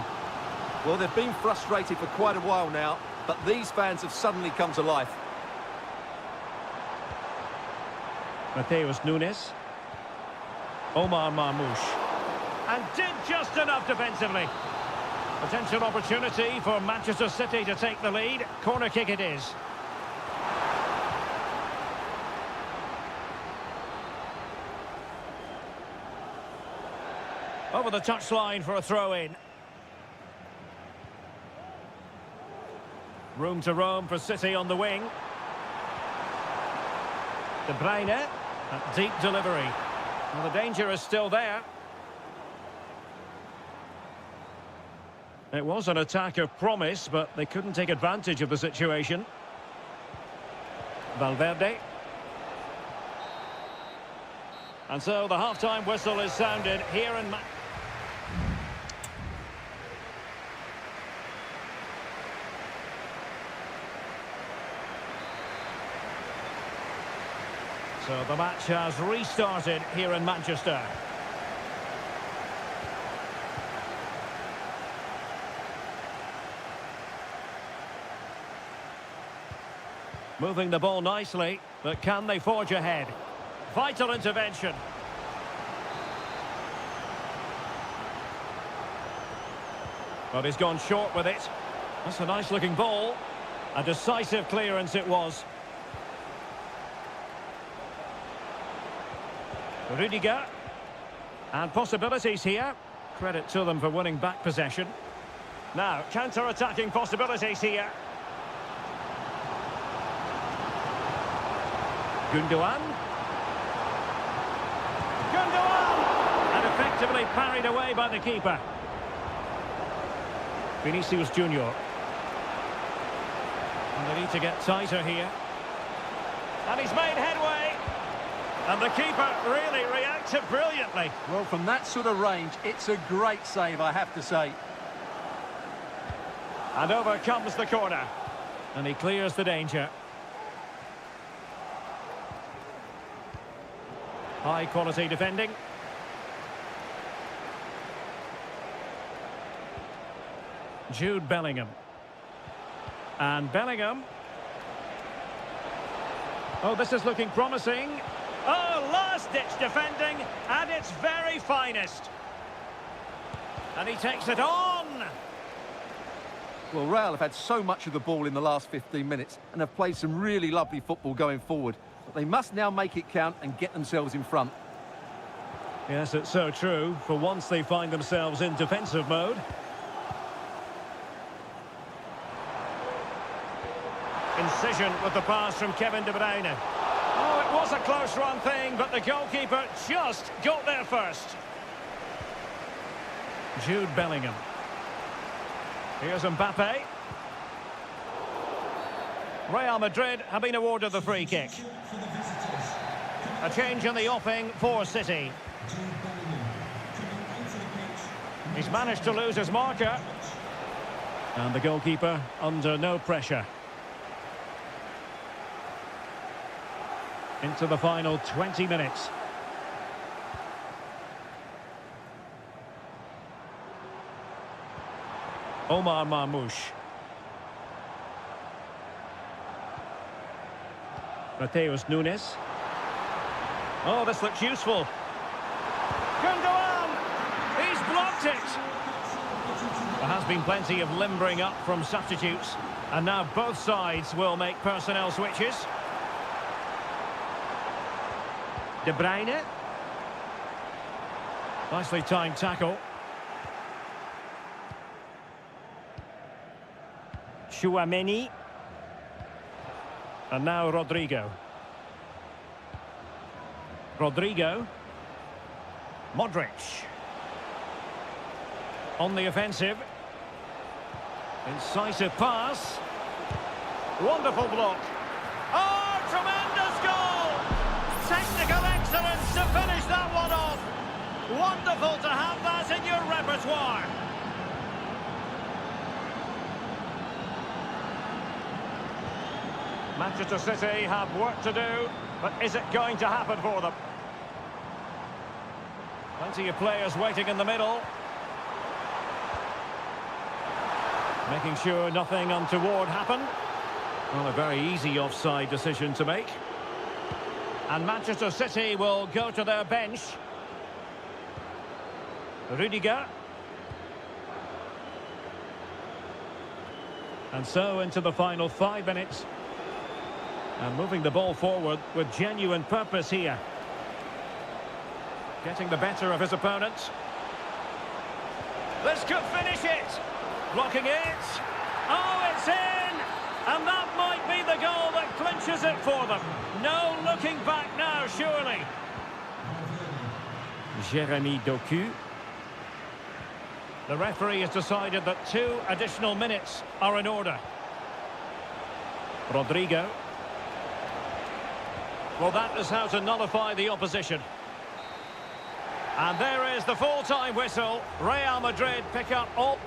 Well, they've been frustrated for quite a while now, but these fans have suddenly come to life. Mateus Nunes. Omar Marmoush. And did just enough defensively. Potential opportunity for Manchester City to take the lead. Corner kick it is. Over the touchline for a throw-in. Room to roam for City on the wing. De Bruyne. A deep delivery. Well, the danger is still there. It was an attack of promise, but they couldn't take advantage of the situation. Valverde. And so the half-time whistle is sounded here in... So the match has restarted here in Manchester. Moving the ball nicely, but can they forge ahead? Vital intervention. But he's gone short with it. That's a nice-looking ball. A decisive clearance it was. Rudiger. And possibilities here. Credit to them for winning back possession. Now, counter-attacking possibilities here. Gundogan. Gundogan! And effectively parried away by the keeper. Vinicius Junior. And they need to get tighter here. And he's made headway. And the keeper really reacted brilliantly. Well, from that sort of range, it's a great save, I have to say. And over comes the corner. And he clears the danger. High quality defending. Jude Bellingham. And Bellingham. Oh, this is looking promising. Oh, last-ditch defending at its very finest. And he takes it on. Well, Real have had so much of the ball in the last 15 minutes and have played some really lovely football going forward. But they must now make it count and get themselves in front. Yes, it's so true. For once they find themselves in defensive mode. Incision with the pass from Kevin De Bruyne. Oh, it was a close-run thing, but the goalkeeper just got there first. Jude Bellingham. Here's Mbappe. Real Madrid have been awarded the free kick. A change in the offing for City. He's managed to lose his marker. And the goalkeeper under no pressure. Into the final 20 minutes. Omar Marmoush. Mateus Nunes. Oh, this looks useful. Gundogan! He's blocked it! There has been plenty of limbering up from substitutes. And now both sides will make personnel switches. De Bruyne. Nicely timed tackle. Chouameni. And now Rodrigo. Rodrigo. Modric. On the offensive. Incisive pass. Wonderful block. Oh, tremendous goal! Technical excellence to finish that one off. Wonderful to have that in your repertoire. Manchester City have work to do, but is it going to happen for them? Plenty of players waiting in the middle. Making sure nothing untoward happened. Well, a very easy offside decision to make. And Manchester City will go to their bench. Rudiger. And so into the final 5 minutes. And moving the ball forward with genuine purpose here. Getting the better of his opponents. This could finish it. Blocking it. Oh, it's in! And that might be the goal that clinches it for them. No looking back now, surely. Jeremy Doku. The referee has decided that 2 additional minutes are in order. Rodrigo. Well, that is how to nullify the opposition. And there is the full-time whistle. Real Madrid pick up all...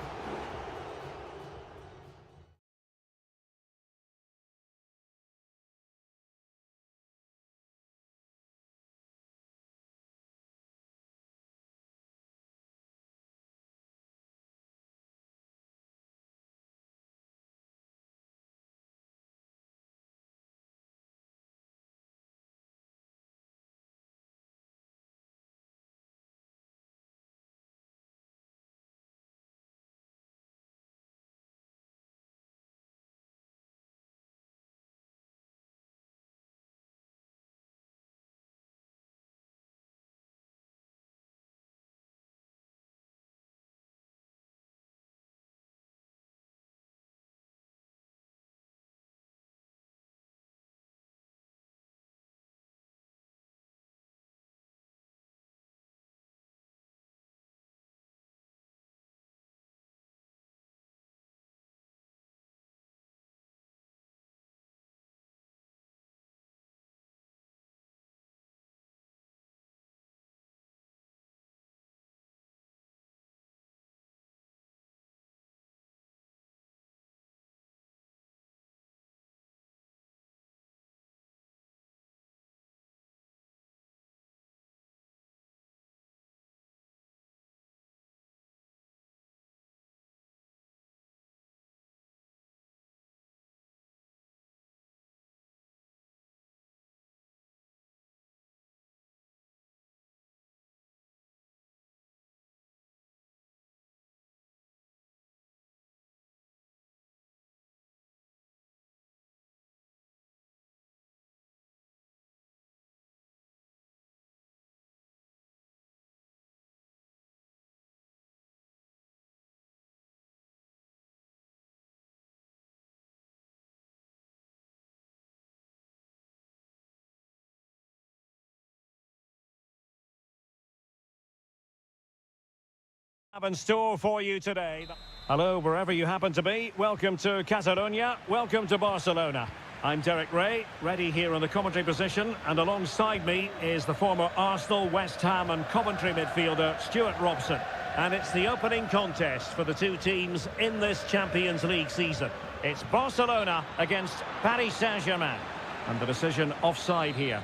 have in store for you today. Hello, wherever you happen to be. Welcome to Catalonia. Welcome to Barcelona. I'm Derek Ray, ready here in the commentary position, and alongside me is the former Arsenal, West Ham and Coventry midfielder Stuart Robson. And it's the opening contest for the two teams in this Champions League season. It's Barcelona against Paris Saint-Germain. And the decision offside here.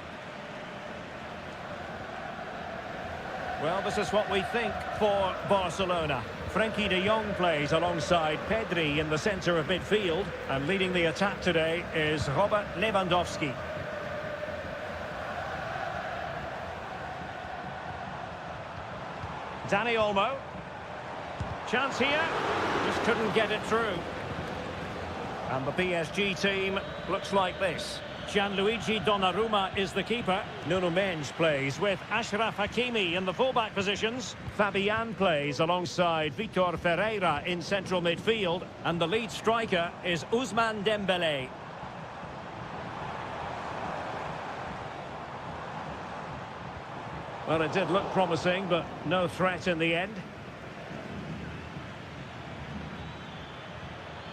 Well, this is what we think for Barcelona. Frenkie de Jong plays alongside Pedri in the centre of midfield. And leading the attack today is Robert Lewandowski. Dani Olmo. Chance here. Just couldn't get it through. And the PSG team looks like this. Gianluigi Donnarumma is the keeper. Nuno Mendes plays with Achraf Hakimi in the fullback positions. Fabian plays alongside Vitor Ferreira in central midfield. And the lead striker is Ousmane Dembélé. Well, it did look promising, but no threat in the end.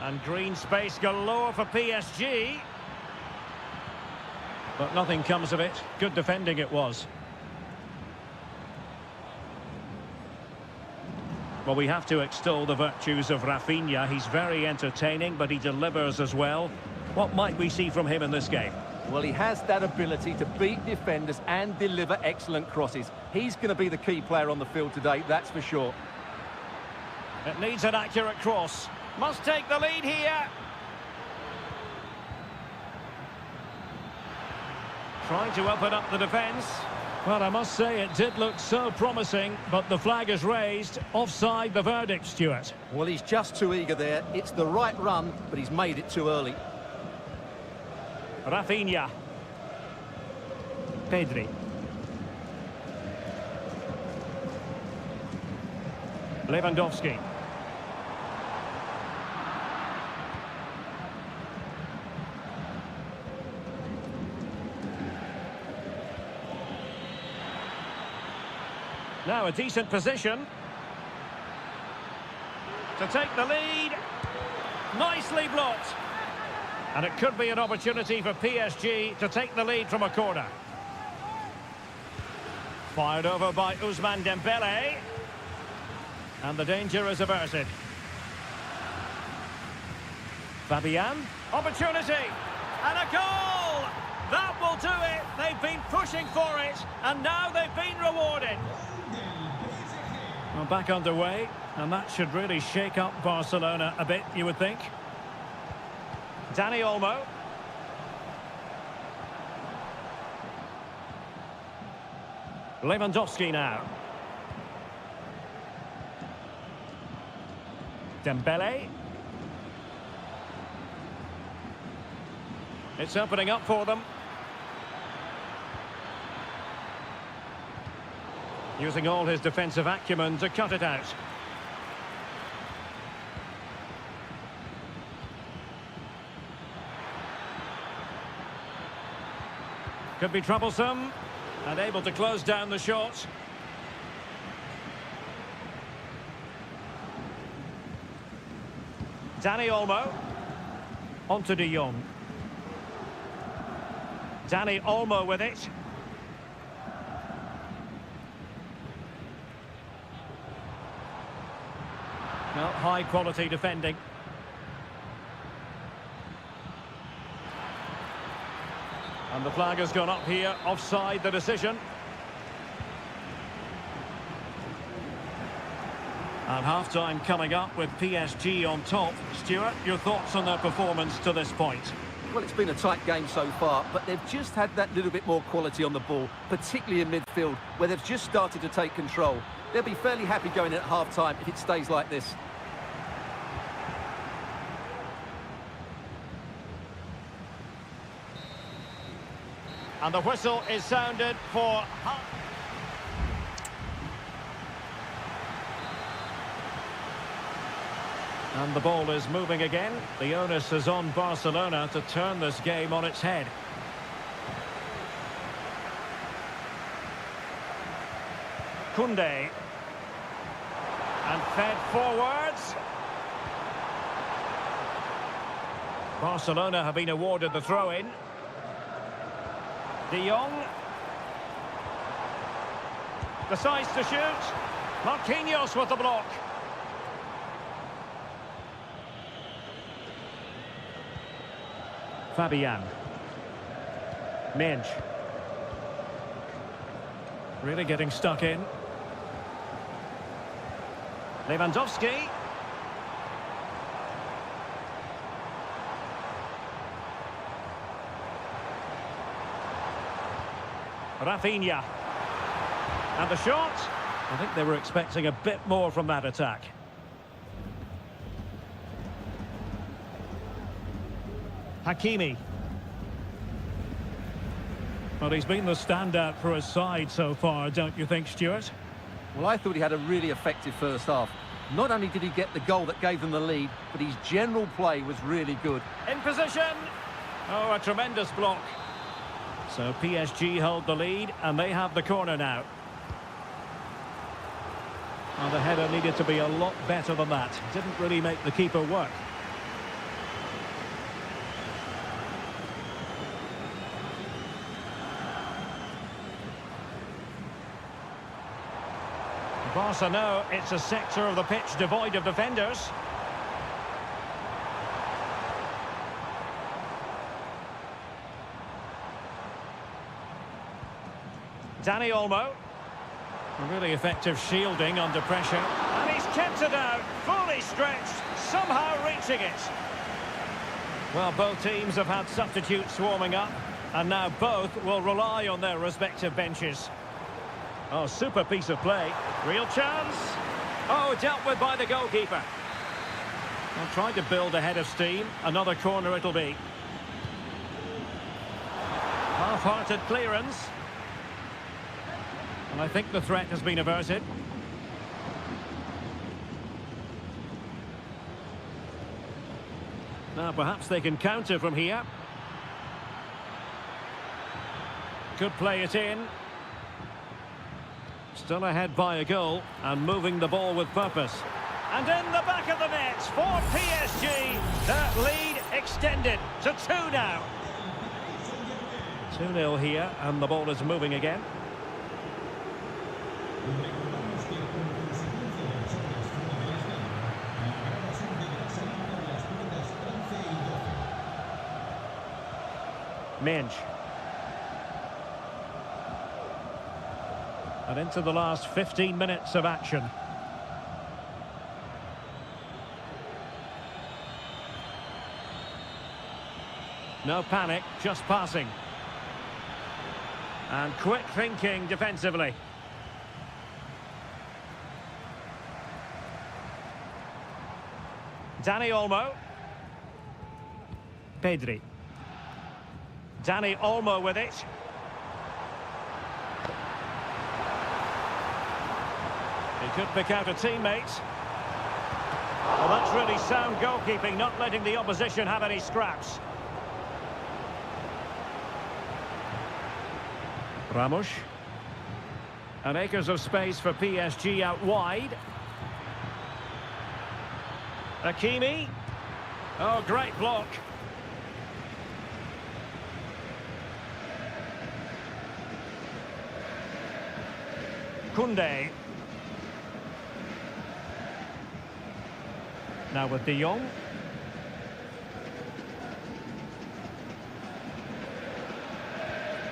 And green space galore for PSG. But nothing comes of it. Good defending it was. Well, we have to extol the virtues of Rafinha. He's very entertaining, but he delivers as well. What might we see from him in this game? Well, he has that ability to beat defenders and deliver excellent crosses. He's going to be the key player on the field today, that's for sure. It needs an accurate cross. Must take the lead here. Trying to open up the defence. Well, I must say it did look so promising, but the flag is raised. Offside the verdict, Stuart. Well, he's just too eager there. It's the right run, but he's made it too early. Rafinha. Pedri. Lewandowski. Now a decent position to take the lead. Nicely blocked. And it could be an opportunity for PSG to take the lead from a corner. Fired over by Ousmane Dembélé. And the danger is averted. Fabian. Opportunity. And a goal! That will do it. They've been pushing for it. And now they've been rewarded. Well, back underway. And that should really shake up Barcelona a bit, you would think. Dani Olmo. Lewandowski now. Dembélé. It's opening up for them. Using all his defensive acumen to cut it out. Could be troublesome, and able to close down the shot. Dani Olmo. On to de Jong. Dani Olmo with it. Well, high quality defending. And the flag has gone up here, offside the decision. And half-time coming up with PSG on top. Stuart, your thoughts on their performance to this point? Well, it's been a tight game so far, but they've just had that little bit more quality on the ball, particularly in midfield, where they've just started to take control. They'll be fairly happy going at half-time if it stays like this. And the whistle is sounded for... And the ball is moving again. The onus is on Barcelona to turn this game on its head. Koundé. And fed forwards. Barcelona have been awarded the throw-in. De Jong. Decides to shoot. Marquinhos with the block. Fabian. Minge. Really getting stuck in. Lewandowski. Rafinha. And the shot. I think they were expecting a bit more from that attack. Hakimi. Well, he's been the standout for his side so far, don't you think, Stuart? Well, I thought he had a really effective first half. Not only did he get the goal that gave them the lead, but his general play was really good. In position. Oh, a tremendous block. So PSG hold the lead, and they have the corner now. Well, the header needed to be a lot better than that. Didn't really make the keeper work. Barca know it's a sector of the pitch devoid of defenders. Dani Olmo. Really effective shielding under pressure. And he's kept it out, fully stretched, somehow reaching it. Well, both teams have had substitutes warming up, and now both will rely on their respective benches. Oh, super piece of play. Real chance. Oh, dealt with by the goalkeeper. Well, trying to build a head of steam. Another corner it'll be. Half-hearted clearance. And I think the threat has been averted. Now, perhaps they can counter from here. Could play it in. Still ahead by a goal and moving the ball with purpose. And in the back of the net for PSG. That lead extended to 2 now. 2-0 here, and the ball is moving again. Minge. And into the last 15 minutes of action. No panic, just passing. And quick thinking defensively. Dani Olmo. Pedri. Dani Olmo with it. He could pick out a teammate. Well, that's really sound goalkeeping, not letting the opposition have any scraps. Ramos. And acres of space for PSG out wide. Hakimi. Oh, great block. Koundé. Now with De Jong.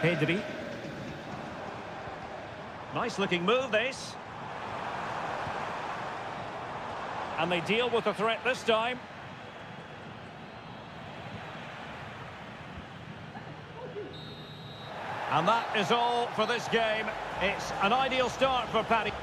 Pedri. Nice looking move, this. And they deal with the threat this time. And that is all for this game. It's an ideal start for Paris.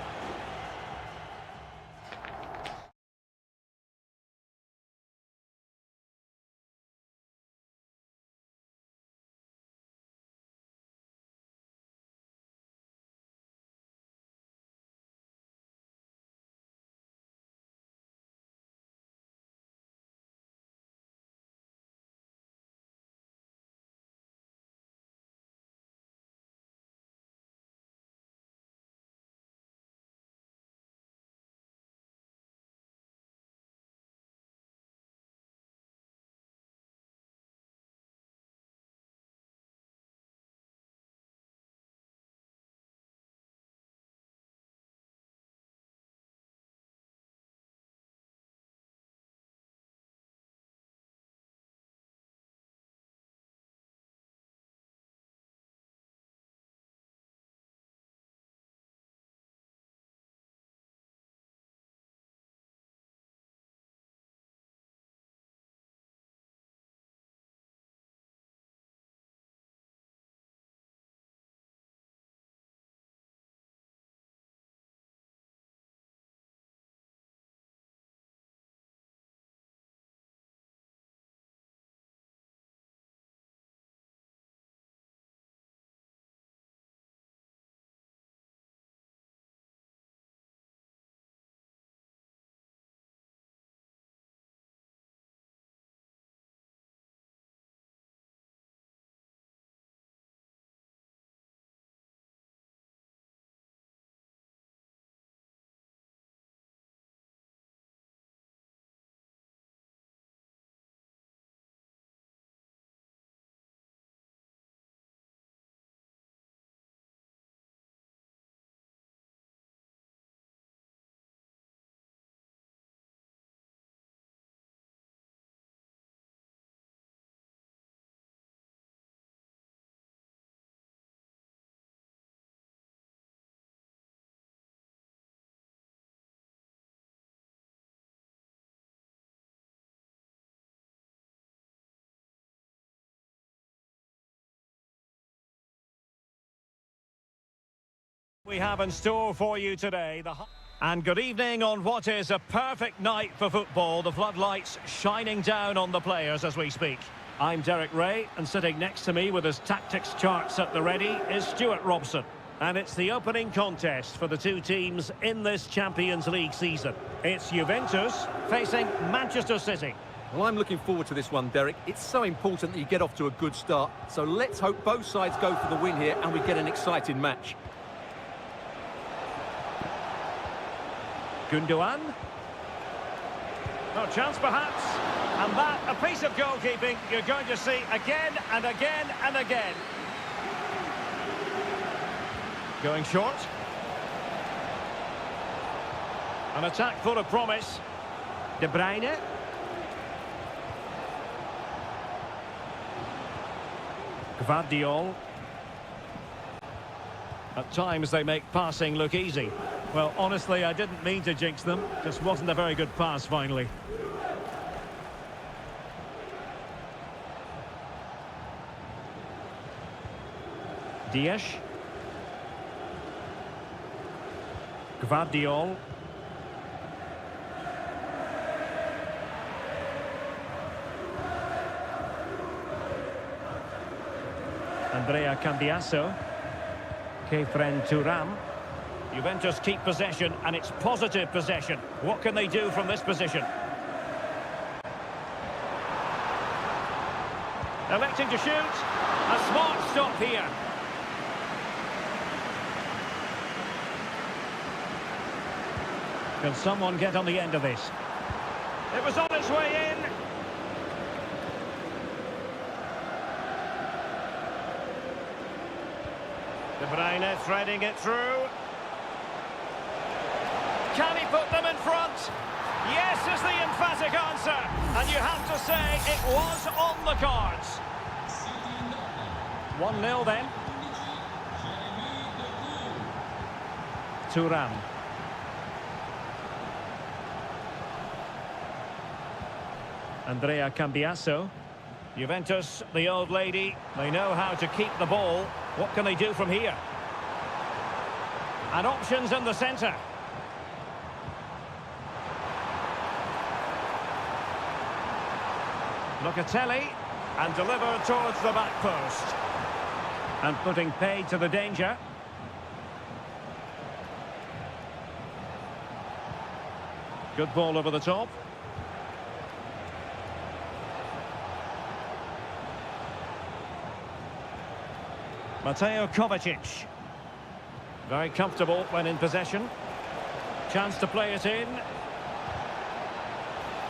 We have in store for you today. And good evening on what is a perfect night for football. The floodlights shining down on the players as we speak. I'm Derek Ray, and sitting next to me with his tactics charts at the ready is Stuart Robson. And it's the opening contest for the two teams in this Champions League season. It's Juventus facing Manchester City. Well, I'm looking forward to this one, Derek. It's so important that you get off to a good start. So let's hope both sides go for the win here and we get an exciting match. Gundogan. No chance perhaps. And that, a piece of goalkeeping you're going to see again and again and again. Going short. An attack full of promise. De Bruyne. Gvardiol. At times they make passing look easy. Well, honestly, I didn't mean to jinx them. Just wasn't a very good pass, finally. Dias. Gvardiol. Andrea Cambiasso. Kefren Turam. Juventus keep possession, and it's positive possession. What can they do from this position? Electing to shoot. A smart stop here. Can someone get on the end of this? It was on its way in. De Bruyne threading it through. Can he put them in front? Yes is the emphatic answer. And you have to say it was on the cards. 1-0 then. Thuram. Andrea Cambiasso. Juventus, the old lady, they know how to keep the ball. What can they do from here? And options in the centre. Locatelli, and delivered towards the back post. And putting paid to the danger. Good ball over the top. Mateo Kovacic. Very comfortable when in possession. Chance to play it in.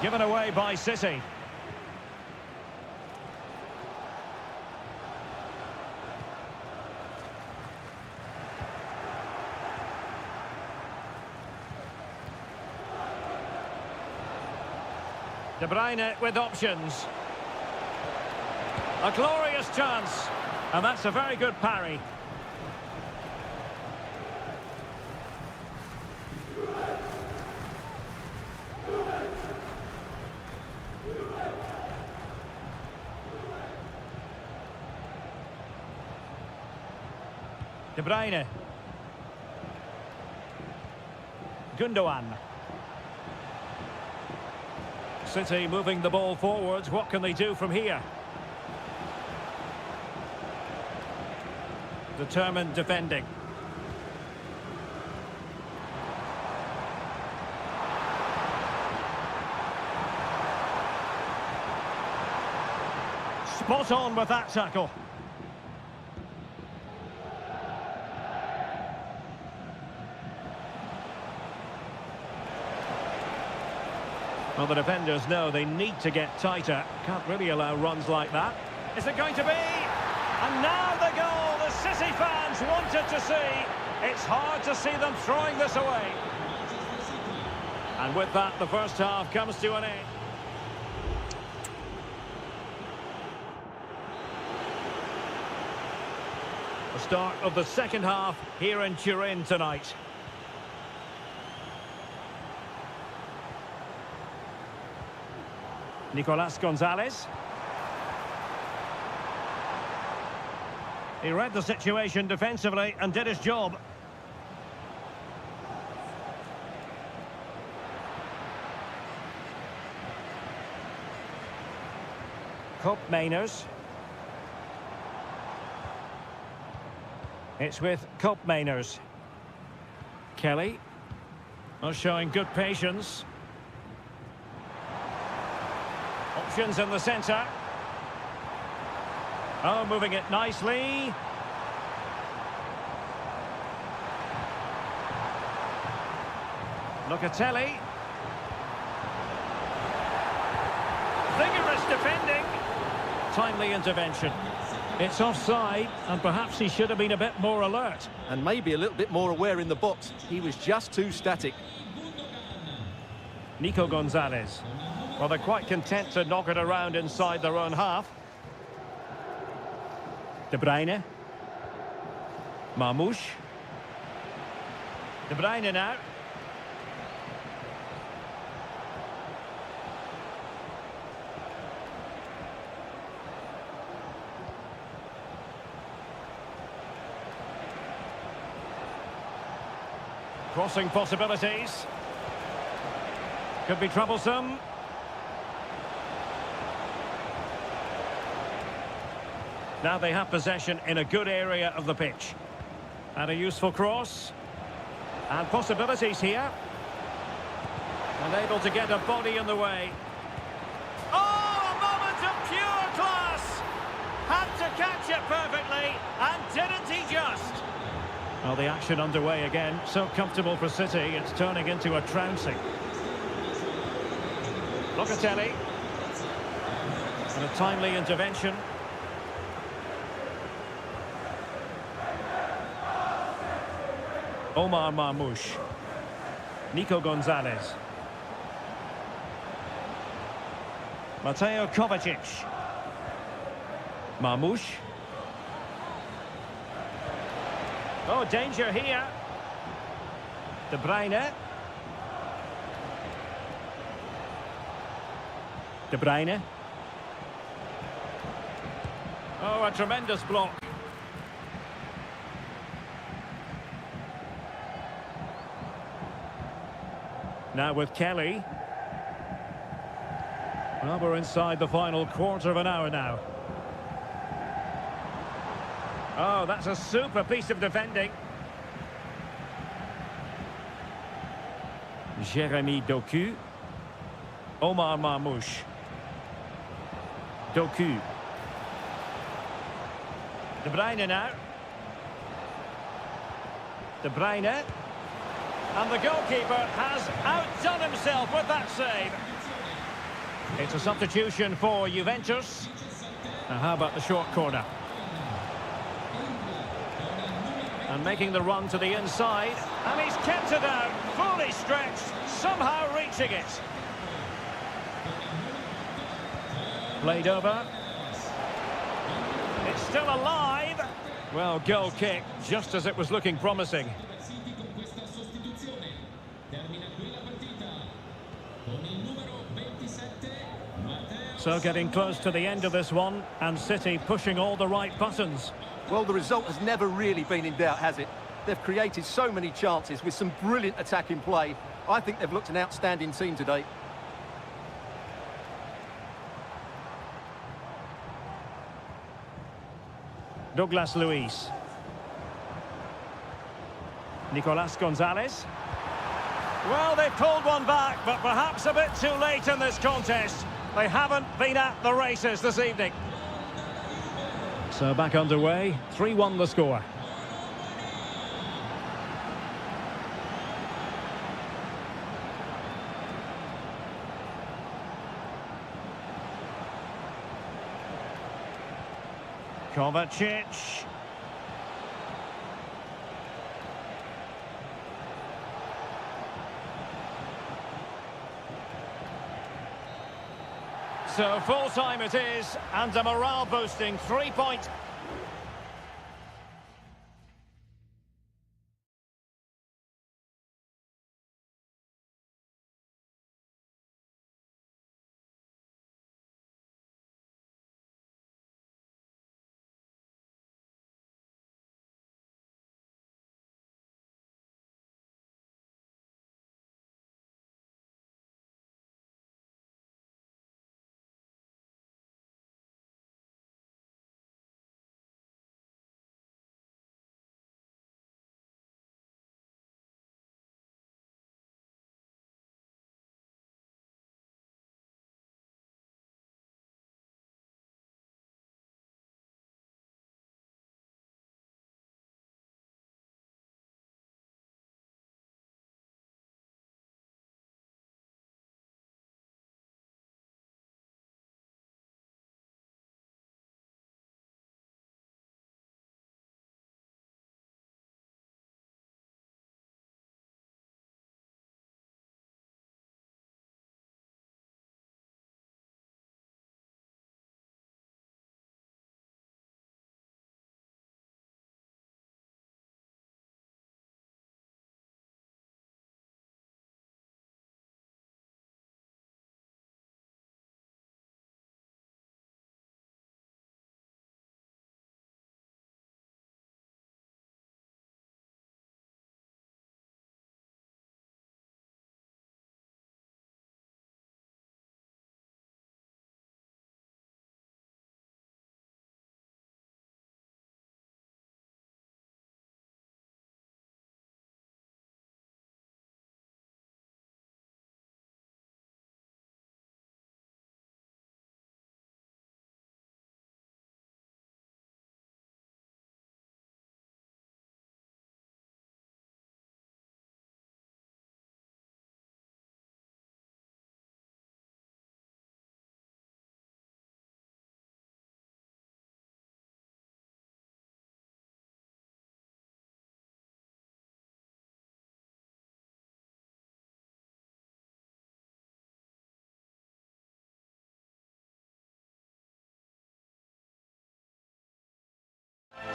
Given away by City. De Bruyne with options. A glorious chance. And that's a very good parry. De Bruyne. Gundogan. City moving the ball forwards. What can they do from here? Determined defending. Spot on with that tackle. Well, the defenders know they need to get tighter. Can't really allow runs like that. Is it going to be? And now the goal the City fans wanted to see. It's hard to see them throwing this away. And with that, the first half comes to an end. The start of the second half here in Turin tonight. Nicolas Gonzalez. He read the situation defensively and did his job. Koopmeiners. It's with Koopmeiners. Kelly. Oh, showing good patience. Options in the centre. Oh, moving it nicely. Locatelli. Vigorous defending. Timely intervention. It's offside, and perhaps he should have been a bit more alert. And maybe a little bit more aware in the box. He was just too static. Nico Gonzalez. Well, they're quite content to knock it around inside their own half. De Bruyne. Marmoush. De Bruyne now. Crossing possibilities. Could be troublesome. Now they have possession in a good area of the pitch. And a useful cross. And possibilities here. And able to get a body in the way. Oh, a moment of pure class! Had to catch it perfectly, and didn't he just? Well, the action underway again. So comfortable for City, it's turning into a trouncing. Locatelli. And a timely intervention. Omar Marmoush. Nico Gonzalez. Mateo Kovacic. Marmoush. Oh, danger here. De Bruyne. De Bruyne. Oh, a tremendous block. Now with Kelly. Well, we're inside the final quarter of an hour now. Oh, that's a super piece of defending. Jeremy Doku. Omar Marmoush. Doku. De Bruyne now. De Bruyne. And the goalkeeper has outdone himself with that save. It's a substitution for Juventus. Now how about the short corner? And making the run to the inside. And he's kept it out, fully stretched, somehow reaching it. Played over. It's still alive. Well, goal kick, just as it was looking promising. So getting close to the end of this one, and City pushing all the right buttons. Well, the result has never really been in doubt, has it? They've created so many chances with some brilliant attacking play. I think they've looked an outstanding team today. Douglas Luiz. Nicolas Gonzalez. Well, they've pulled one back, but perhaps a bit too late in this contest. They haven't been at the races this evening. So back underway, 3-1 the score. Kovacic. So full time it is, and a morale boosting 3-point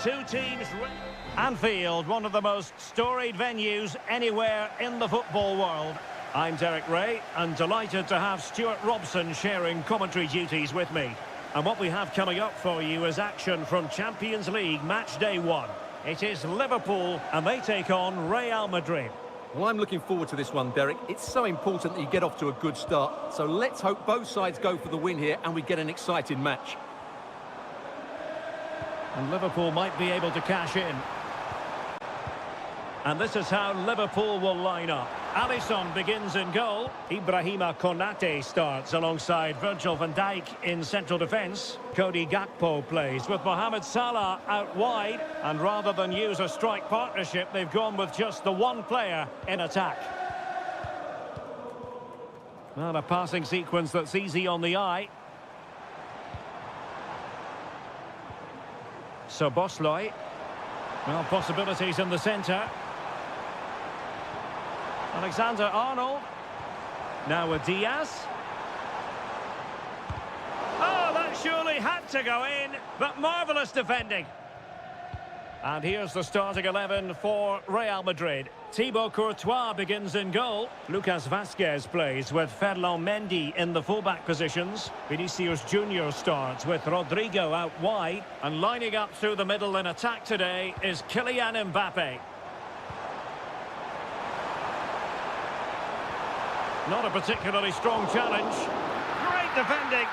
two teams... Anfield, one of the most storied venues anywhere in the football world. I'm Derek Ray, and delighted to have Stuart Robson sharing commentary duties with me. And what we have coming up for you is action from Champions League match day 1. It is Liverpool, and they take on Real Madrid. Well, I'm looking forward to this one, Derek. It's so important that you get off to a good start. So let's hope both sides go for the win here and we get an exciting match. And Liverpool might be able to cash in. And this is how Liverpool will line up. Alisson begins in goal. Ibrahima Konate starts alongside Virgil van Dijk in central defence. Cody Gakpo plays with Mohamed Salah out wide. And rather than use a strike partnership, they've gone with just the one player in attack. Well, a passing sequence that's easy on the eye. So Bosley. Well, possibilities in the centre. Alexander-Arnold. Now with Diaz. Oh, that surely had to go in, but marvellous defending. And here's the starting 11 for Real Madrid. Thibaut Courtois begins in goal. Lucas Vazquez plays with Ferland Mendy in the fullback positions. Vinicius Junior starts with Rodrigo out wide. And lining up through the middle in attack today is Kylian Mbappe. Not a particularly strong challenge. Great defending.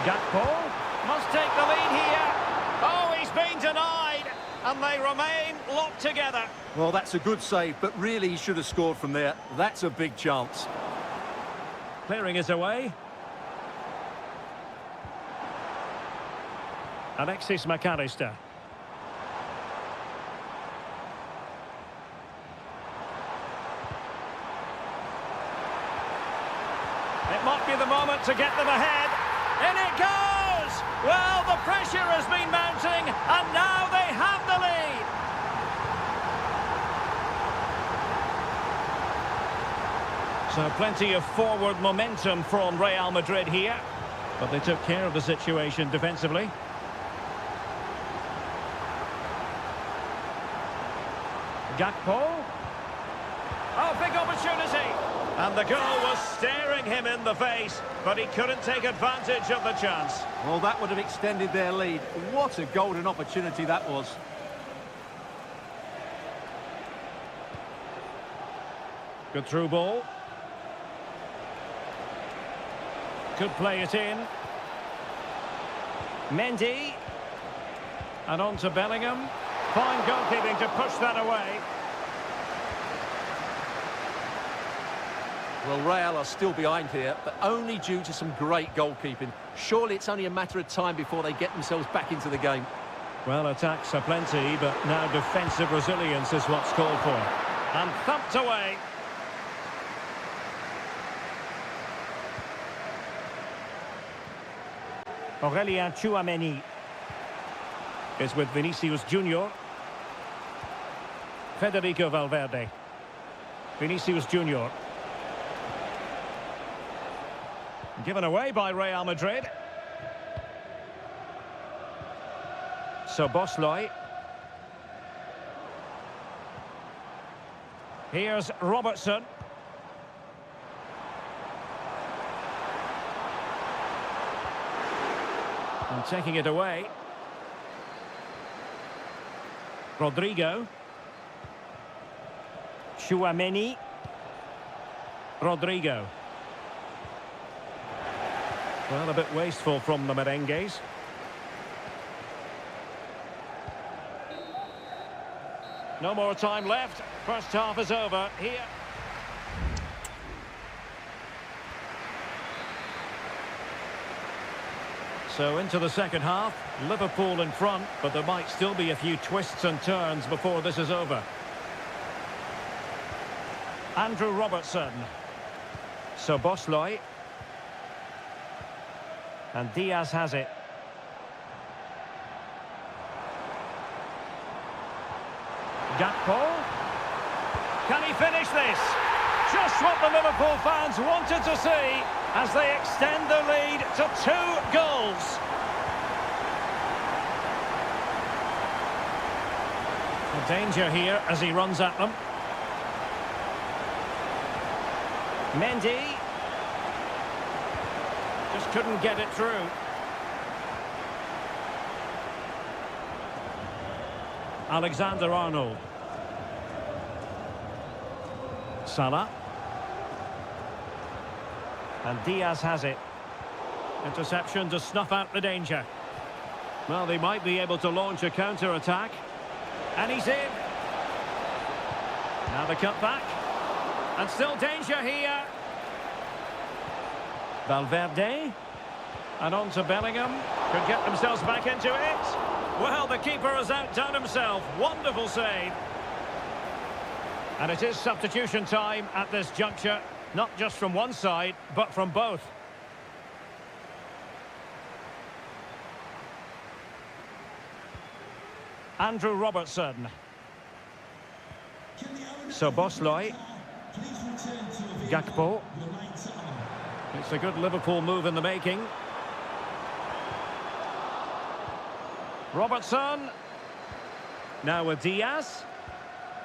Gakpo must take the lead here. Oh, he's been denied. And they remain locked together. Well, that's a good save, but really he should have scored from there. That's a big chance. Clearing is away. Alexis McAllister. It might be the moment to get them ahead. In it goes! Well, the pressure has been mounting, and now they have the lead. So plenty of forward momentum from Real Madrid here. But they took care of the situation defensively. Gakpo. Oh, big opportunity. And the goal was staring him in the face, but he couldn't take advantage of the chance. Well, that would have extended their lead. What a golden opportunity that was. Good through ball. Could play it in. Mendy. And on to Bellingham. Fine goalkeeping to push that away. Well, Real are still behind here, but only due to some great goalkeeping. Surely it's only a matter of time before they get themselves back into the game. Well, attacks are plenty, but now defensive resilience is what's called for. And thumped away. Aurelien Tchouameni is with Vinicius Junior. Federico Valverde. Vinicius Junior. Given away by Real Madrid. So Bosley. Here's Robertson. And taking it away. Rodrigo. Tchouameni. Rodrigo. Well, a bit wasteful from the merengues. No more time left. First half is over here. So into the second half, Liverpool in front, but there might still be a few twists and turns before this is over. Andrew Robertson. So Bosley. And Diaz has it. Gakpo. Can he finish this? just what the Liverpool fans wanted to see as they extend the lead to 2 goals. Danger here as he runs at them. Mendy. Just couldn't get it through. Alexander-Arnold. Salah. And Diaz has it. Interception to snuff out the danger. Well, they might be able to launch a counter-attack. And he's in. Now the cutback. And still danger here. Valverde. And on to Bellingham. Could get themselves back into it. Well, the keeper has outdone himself. Wonderful save. And it is substitution time at this juncture. Not just from one side, but from both. Andrew Robertson. Szoboszlai. Gakpo. It's a good Liverpool move in the making. Robertson. Now with Diaz.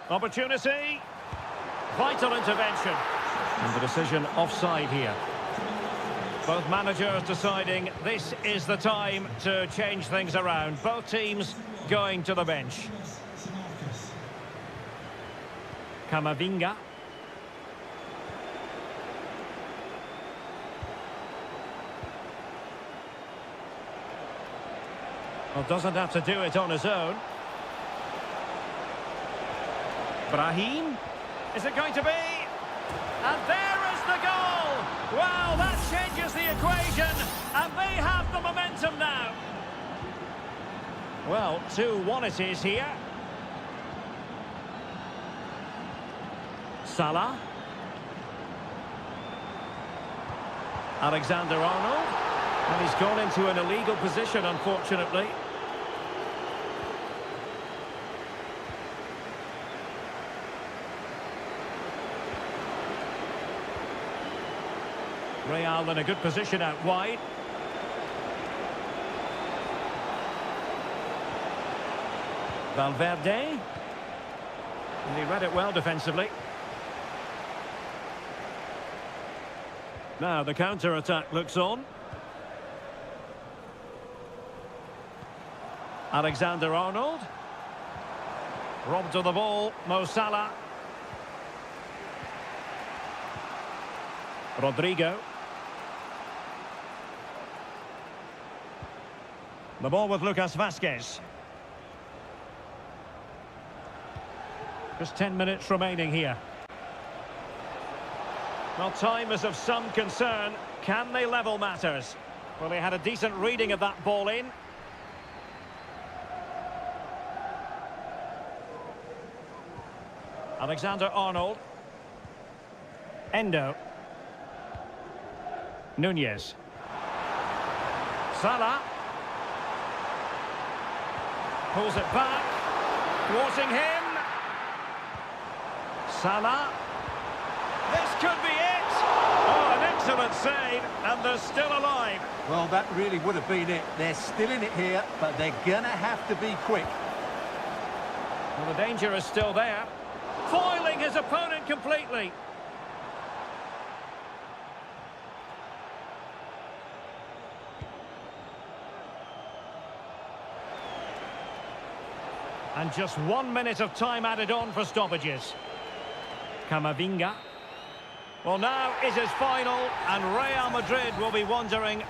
Opportunity. Vital intervention. And the decision offside here. Both managers deciding this is the time to change things around. Both teams going to the bench. Camavinga. Well, doesn't have to do it on his own. Brahim. Is it going to be? And there is the goal! Wow, that changes the equation, and they have the momentum now. Well, 2-1 it is here. Salah. Alexander-Arnold. And he's gone into an illegal position, unfortunately. Real in a good position out wide. Valverde. And he read it well defensively. Now the counter-attack looks on. Alexander-Arnold. Robbed of the ball, Mo Salah. Rodrigo. The ball with Lucas Vazquez. Just 10 minutes remaining here. Well, time is of some concern. Can they level matters? Well, they had a decent reading of that ball in. Alexander-Arnold. Endo. Nunez. Salah. Pulls it back. Thwarting him. Salah. This could be it. Oh, an excellent save, and they're still alive. Well, that really would have been it. They're still in it here, but they're going to have to be quick. Well, the danger is still there. Foiling his opponent completely. And just 1 minute of time added on for stoppages. Camavinga. Well, now it is final, and Real Madrid will be wondering...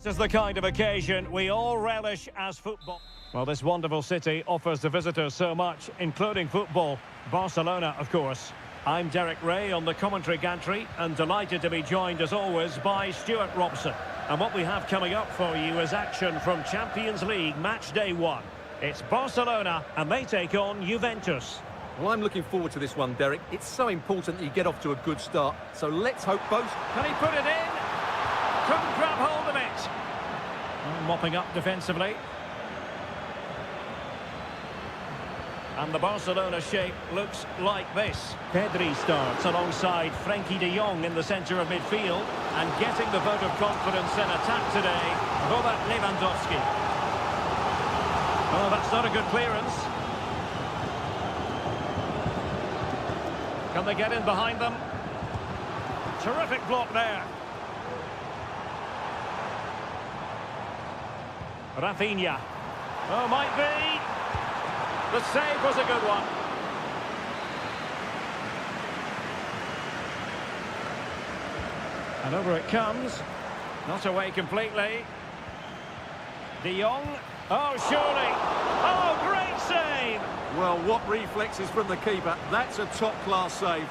This is the kind of occasion we all relish as football. Well, this wonderful city offers the visitors so much, including football. Barcelona, of course. I'm Derek Ray on the commentary gantry, and delighted to be joined, as always, by Stuart Robson. And what we have coming up for you is action from Champions League match day 1. It's Barcelona, and they take on Juventus. Well, I'm looking forward to this one, Derek. It's so important that you get off to a good start. So let's hope both... Can he put it in? Couldn't grab hold of it. Mopping up defensively. And the Barcelona shape looks like this. Pedri starts alongside Frenkie de Jong in the centre of midfield. And getting the vote of confidence in attack today, Robert Lewandowski. Oh, that's not a good clearance. Can they get in behind them? Terrific block there. Rafinha. Oh, might be. The save was a good one. And over it comes. Not away completely. De Jong. Oh, surely. Oh, great save. Well, what reflexes from the keeper. That's a top-class save.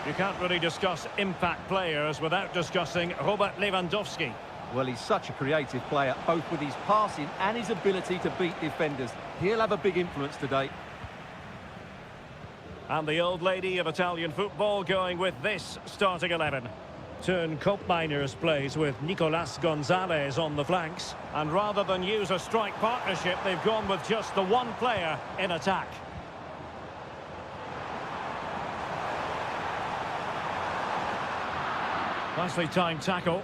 You can't really discuss impact players without discussing Robert Lewandowski. Well, he's such a creative player, both with his passing and his ability to beat defenders. He'll have a big influence today. And the old lady of Italian football going with this starting 11. Turn Miners plays with Nicolas Gonzalez on the flanks. And rather than use a strike partnership, they've gone with just the one player in attack. Nicely timed tackle.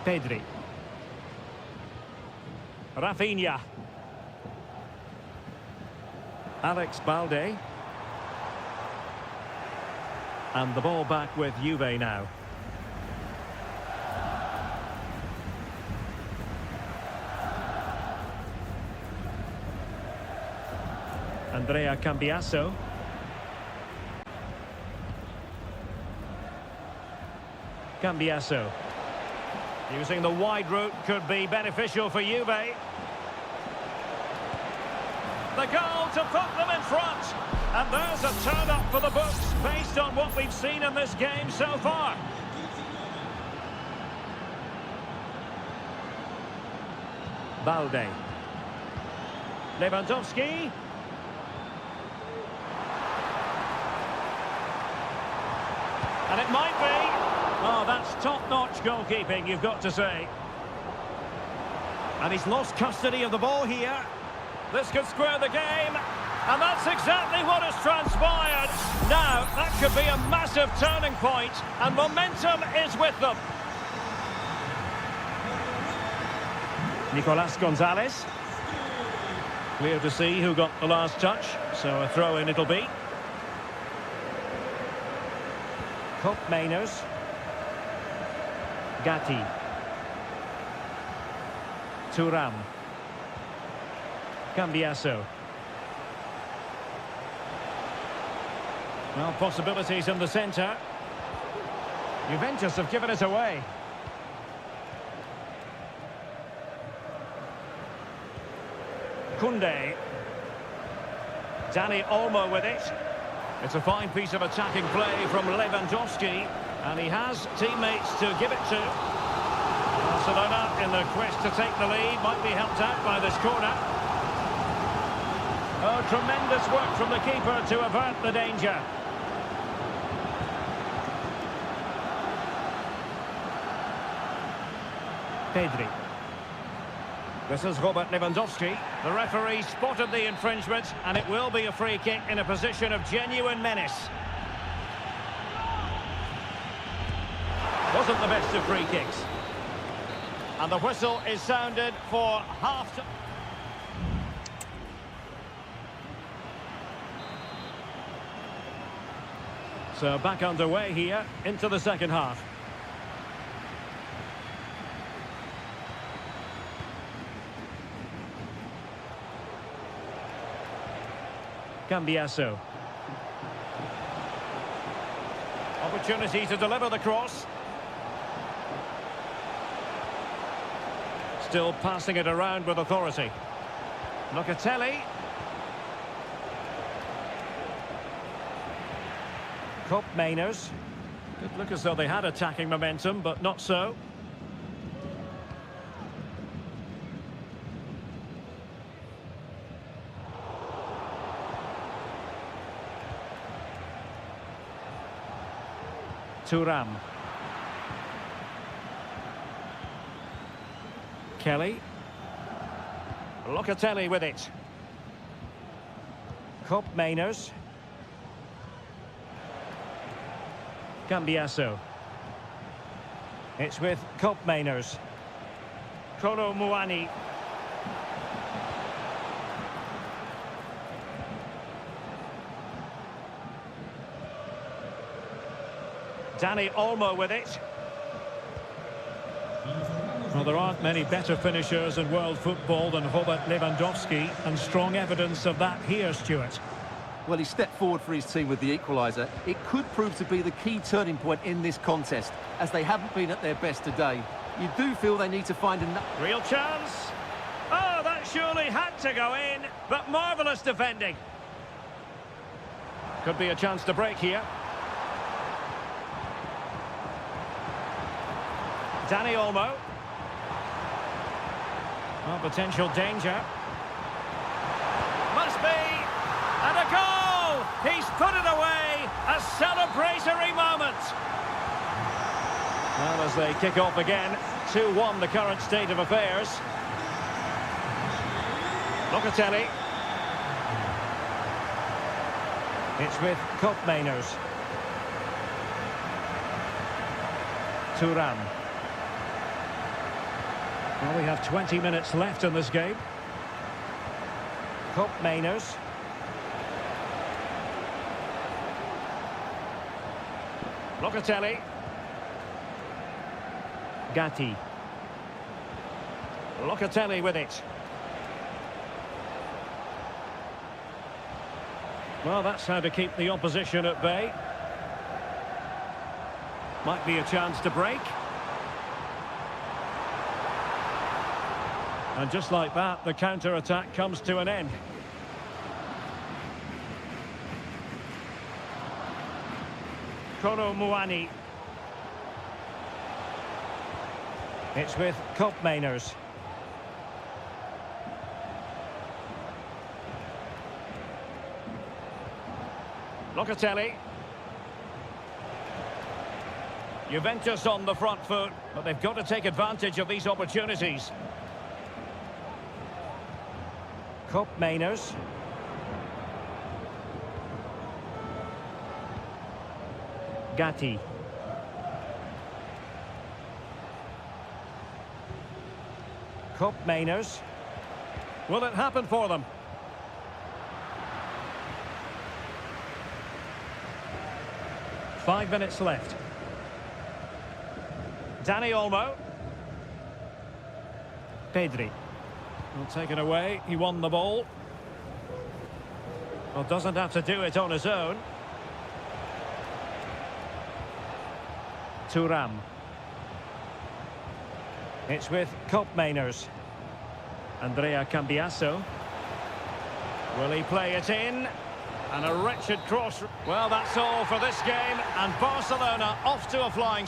Pedri. Rafinha. Alex Balde. And the ball back with Juve now. Andrea Cambiasso. Cambiasso. Using the wide route could be beneficial for Juve. The goal to put them in front. And there's a turn-up for the books based on what we've seen in this game so far. Balde. Lewandowski. And it might be. Oh, that's top-notch goalkeeping, you've got to say. And he's lost custody of the ball here. This could square the game. And that's exactly what has transpired. Now, that could be a massive turning point, and momentum is with them. Nicolas Gonzalez. Clear to see who got the last touch, so a throw-in it'll be. Miners. Gatti. Thuram. Cambiasso. Well, possibilities in the centre. Juventus have given it away. Koundé. Dani Olmo with it. It's a fine piece of attacking play from Lewandowski. And he has teammates to give it to. Barcelona, in the quest to take the lead, might be helped out by this corner. Oh, tremendous work from the keeper to avert the danger. Pedri. This is Robert Lewandowski. The referee spotted the infringement, and it will be a free kick in a position of genuine menace. Wasn't the best of free kicks. And the whistle is sounded for half-time. So back underway here into the second half. Cambiasso. Opportunity to deliver the cross. Still passing it around with authority. Locatelli. Cup Mainers. Did look as though they had attacking momentum, but not so. Thuram. Kelly. Locatelli with it. Cup Mainers. Cambiasso. It's with Cup Mainers. Kolo Muani. Dani Olmo with it. Well, there aren't many better finishers in world football than Robert Lewandowski, and strong evidence of that here, Stuart. Well, he stepped forward for his team with the equaliser. It could prove to be the key turning point in this contest, as they haven't been at their best today. You do feel they need to find another... Real chance. Oh, that surely had to go in, but marvellous defending. Could be a chance to break here. Dani Olmo. Well, potential danger. Must be. And a goal! He's put it away. A celebratory moment. Well, as they kick off again, 2-1 the current state of affairs. Locatelli. It's with Cup Mainers. Thuram. Well, we have 20 minutes left in this game. Cup Mainers. Locatelli. Gatti. Locatelli with it. Well, that's how to keep the opposition at bay. Might be a chance to break. And just like that, the counter-attack comes to an end. Kolo Muani. It's with Cup Mainers. Locatelli. Juventus on the front foot, but they've got to take advantage of these opportunities. Cup Mainers. Gatti. Cup Mainers. Will it happen for them? Five minutes left. Dani Olmo. Pedri. Well, taken away. He won the ball. Well, doesn't have to do it on his own. Thuram. It's with Cup Mainers. Andrea Cambiasso. Will he play it in? And a wretched cross. Well, that's all for this game. And Barcelona off to a flying...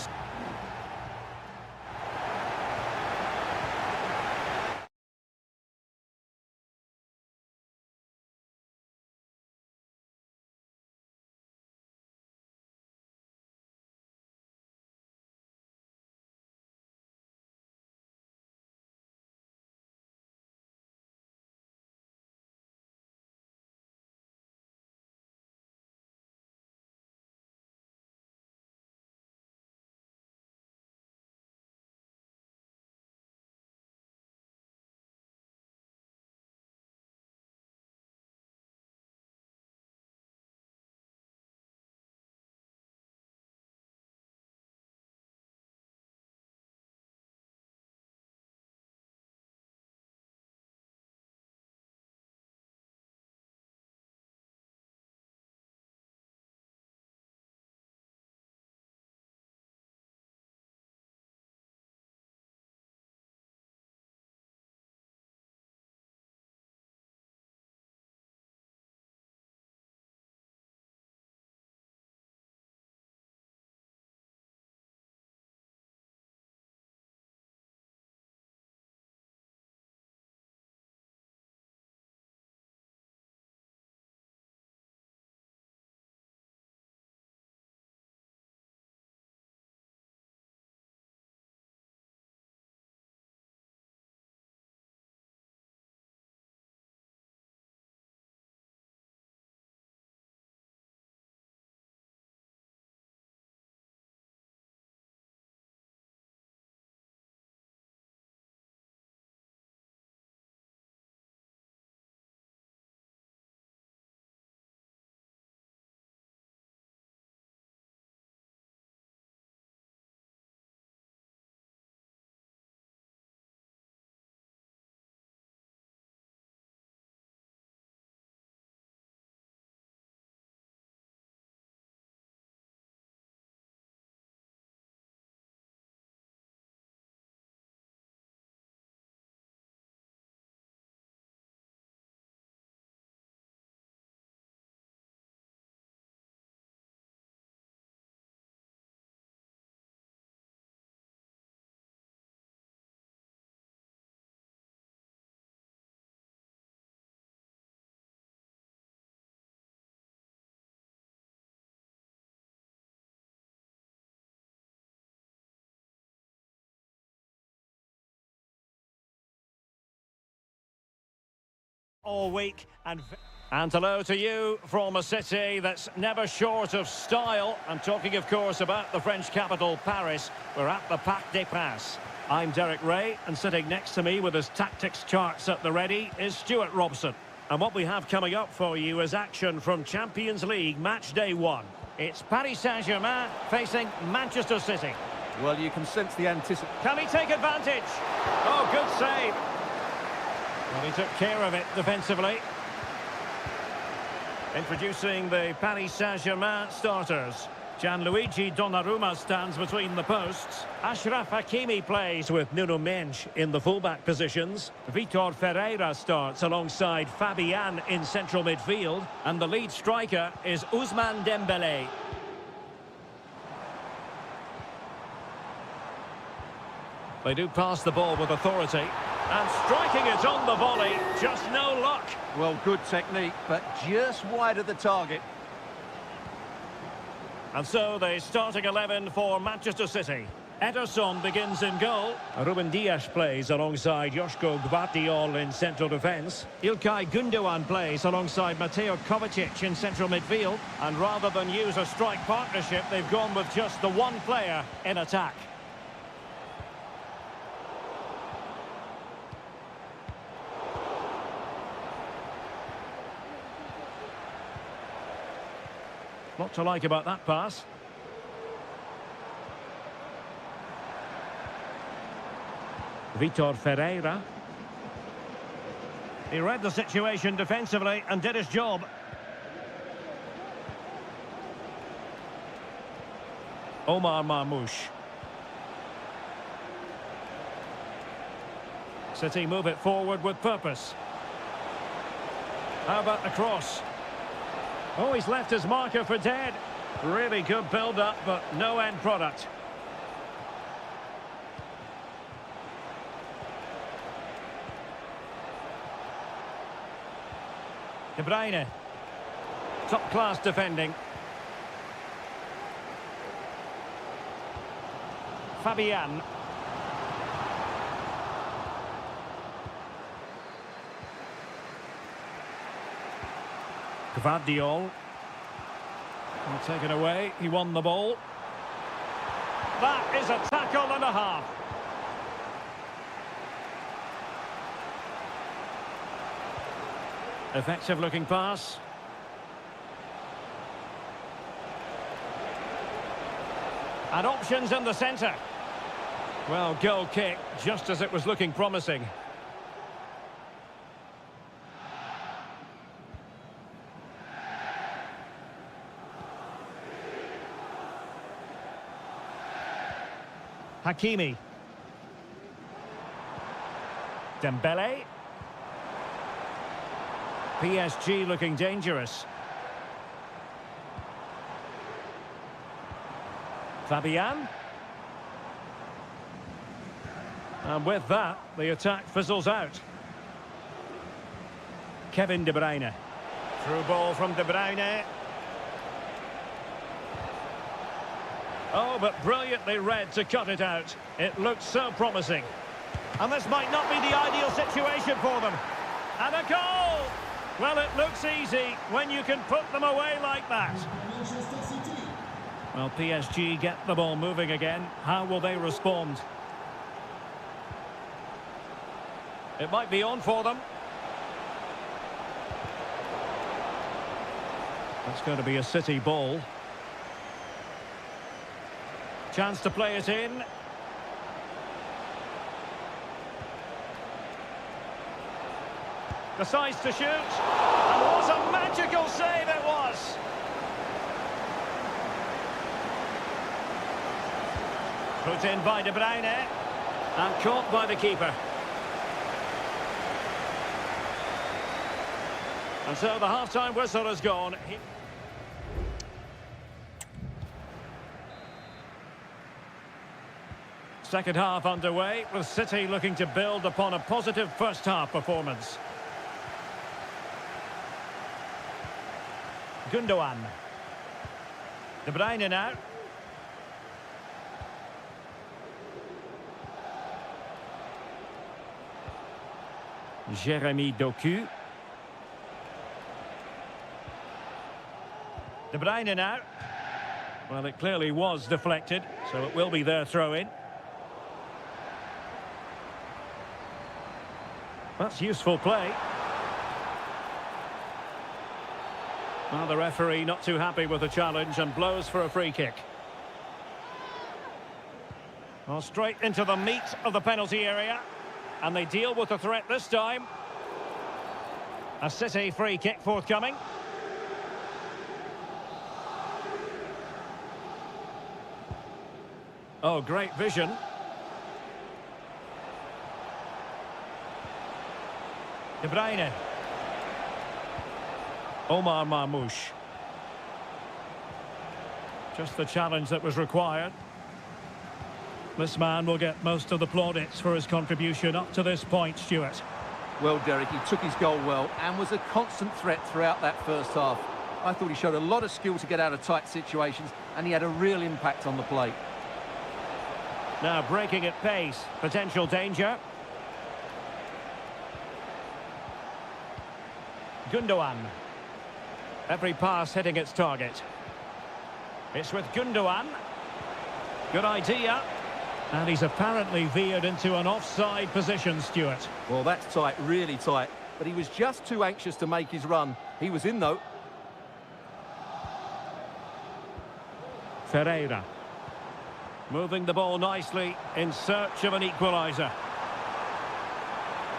all week. And hello to you from a city that's never short of style. I'm talking, of course, about the French capital, Paris. We're at the Parc des Princes. I'm Derek Ray, and sitting next to me with his tactics charts at the ready is Stuart Robson. And what we have coming up for you is action from Champions League match day 1. It's Paris Saint-Germain facing Manchester City. Well, you can sense the anticipation. Can he take advantage? Oh, good save. Well, he took care of it defensively. Introducing the Paris Saint-Germain starters. Gianluigi Donnarumma stands between the posts. Achraf Hakimi plays with Nuno Mendes in the fullback positions. Vitor Ferreira starts alongside Fabian in central midfield. And the lead striker is Ousmane Dembélé. They do pass the ball with authority. And striking it on the volley, just no luck. Well, good technique, but just wide of the target. And so the starting 11 for Manchester City. Ederson begins in goal. Ruben Dias plays alongside Joško Gvardiol in central defence. Ilkay Gundogan plays alongside Mateo Kovacic in central midfield. And rather than use a strike partnership, they've gone with just the one player in attack. Lot to like about that pass. Vitor Ferreira. He read the situation defensively and did his job. Omar Marmoush. City move it forward with purpose. How about the cross? Oh, he's left his marker for dead. Really good build-up, but no end product. De Bruyne. Top-class defending. Fabian. Gvardiol. Taken away, he won the ball. That is a tackle and a half. Effective looking pass. And options in the centre. Well, goal kick, just as it was looking promising. Hakimi. Dembele. PSG looking dangerous. Fabian. And with that, the attack fizzles out. Kevin De Bruyne. Through ball from De Bruyne. Oh, but brilliantly read to cut it out. It looked so promising. And this might not be the ideal situation for them. And a goal! Well, it looks easy when you can put them away like that. Well, PSG get the ball moving again. How will they respond? It might be on for them. That's going to be a City ball. Chance to play it in. Decides to shoot. And what a magical save it was! Put in by De Bruyne. And caught by the keeper. And so the half-time whistle has gone. Second half underway, with City looking to build upon a positive first-half performance. Gundogan. De Bruyne now. Jeremy Doku. De Bruyne now. Well, it clearly was deflected, so it will be their throw-in. That's useful play. Well, the referee not too happy with the challenge and blows for a free kick. Well, straight into the meat of the penalty area. And they deal with the threat this time. A City free kick forthcoming. Oh, great vision. De Bruyne. Omar Marmoush. Just the challenge that was required. This man will get most of the plaudits for his contribution up to this point, Stuart. Well, Derek, he took his goal well and was a constant threat throughout that first half. I thought he showed a lot of skill to get out of tight situations, and he had a real impact on the play. Now breaking at pace, potential danger. Gundogan. Every pass hitting its target. It's with Gundogan. Good idea. And he's apparently veered into an offside position, Stuart. Well, that's tight, really tight. But he was just too anxious to make his run. He was in, though. Ferreira. Moving the ball nicely in search of an equaliser.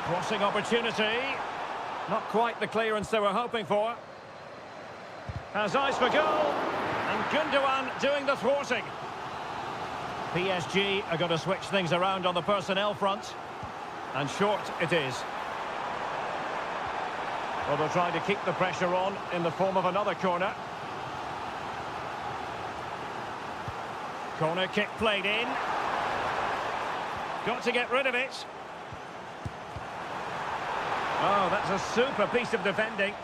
Crossing opportunity. Not quite the clearance they were hoping for. Has eyes for goal. And Gundogan doing the thwarting. PSG are going to switch things around on the personnel front. And short it is. Well, they're trying to keep the pressure on in the form of another corner. Corner kick played in. Got to get rid of it. Oh, that's a super piece of defending.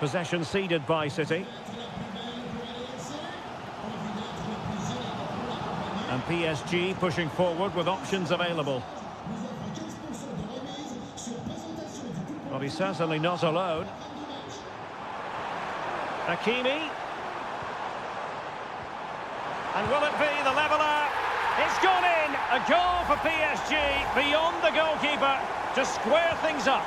Possession ceded by City. And PSG pushing forward with options available. Well, he's certainly not alone. Hakimi. And will it be the leveller? It's gone in! A goal for PSG beyond the goalkeeper to square things up.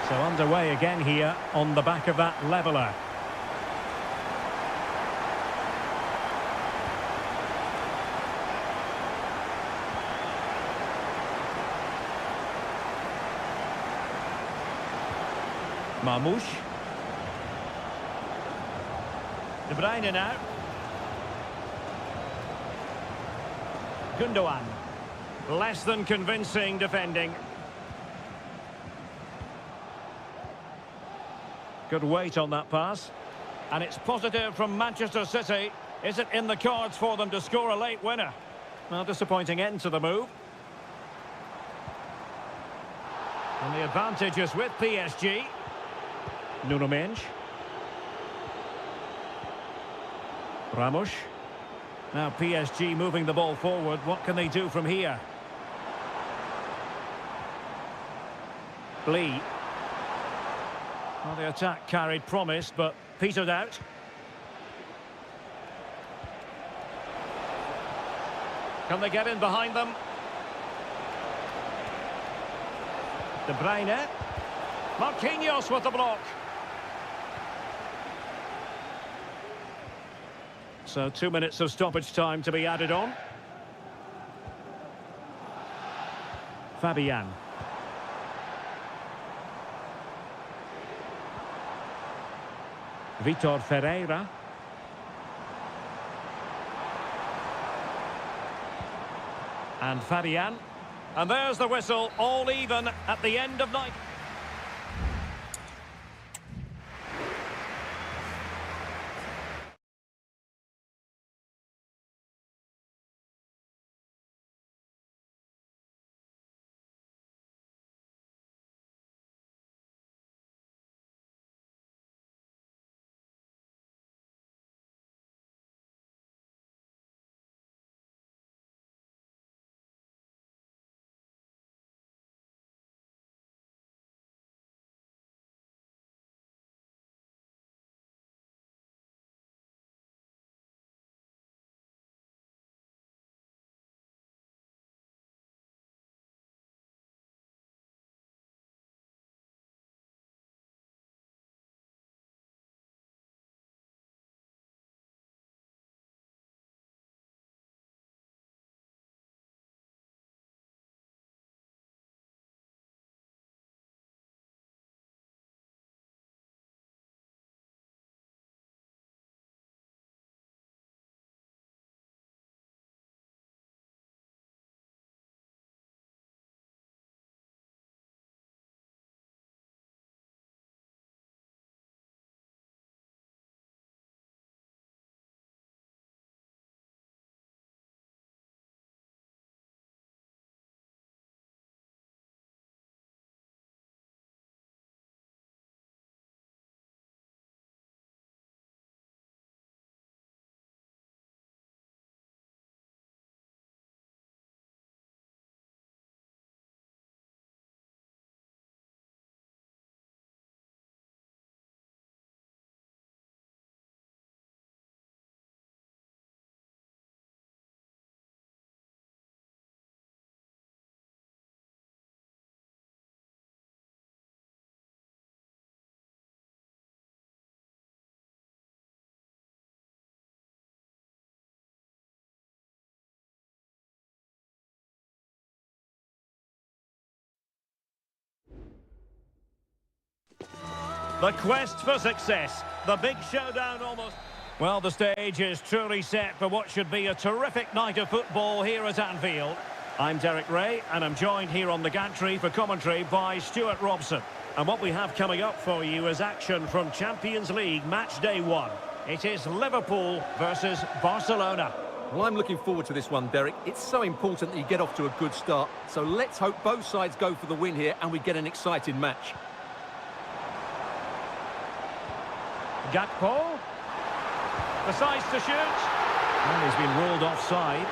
So underway again here on the back of that leveller. Marmoush. De Bruyne now. Gundogan. Less than convincing defending. Good weight on that pass. And it's positive from Manchester City. Is it in the cards for them to score a late winner? Well, disappointing end to the move. And the advantage is with PSG. Nuno Mendes. Ramos. Now PSG moving the ball forward. What can they do from here? Lee. Well, the attack carried promise, but petered out. Can they get in behind them? De Bruyne. Marquinhos with the block. So 2 minutes of stoppage time to be added on. Fabian. Vitor Ferreira. And Fabian. And there's the whistle, all even at the end of 90. The quest for success. The big showdown almost. Well, the stage is truly set for what should be a terrific night of football here at Anfield. I'm Derek Ray, and I'm joined here on the gantry for commentary by Stuart Robson. And what we have coming up for you is action from Champions League match day 1. It is Liverpool versus Barcelona. Well, I'm looking forward to this one, Derek. It's so important that you get off to a good start. So let's hope both sides go for the win here and we get an exciting match. Gakpo decides to shoot, and he's been ruled offside.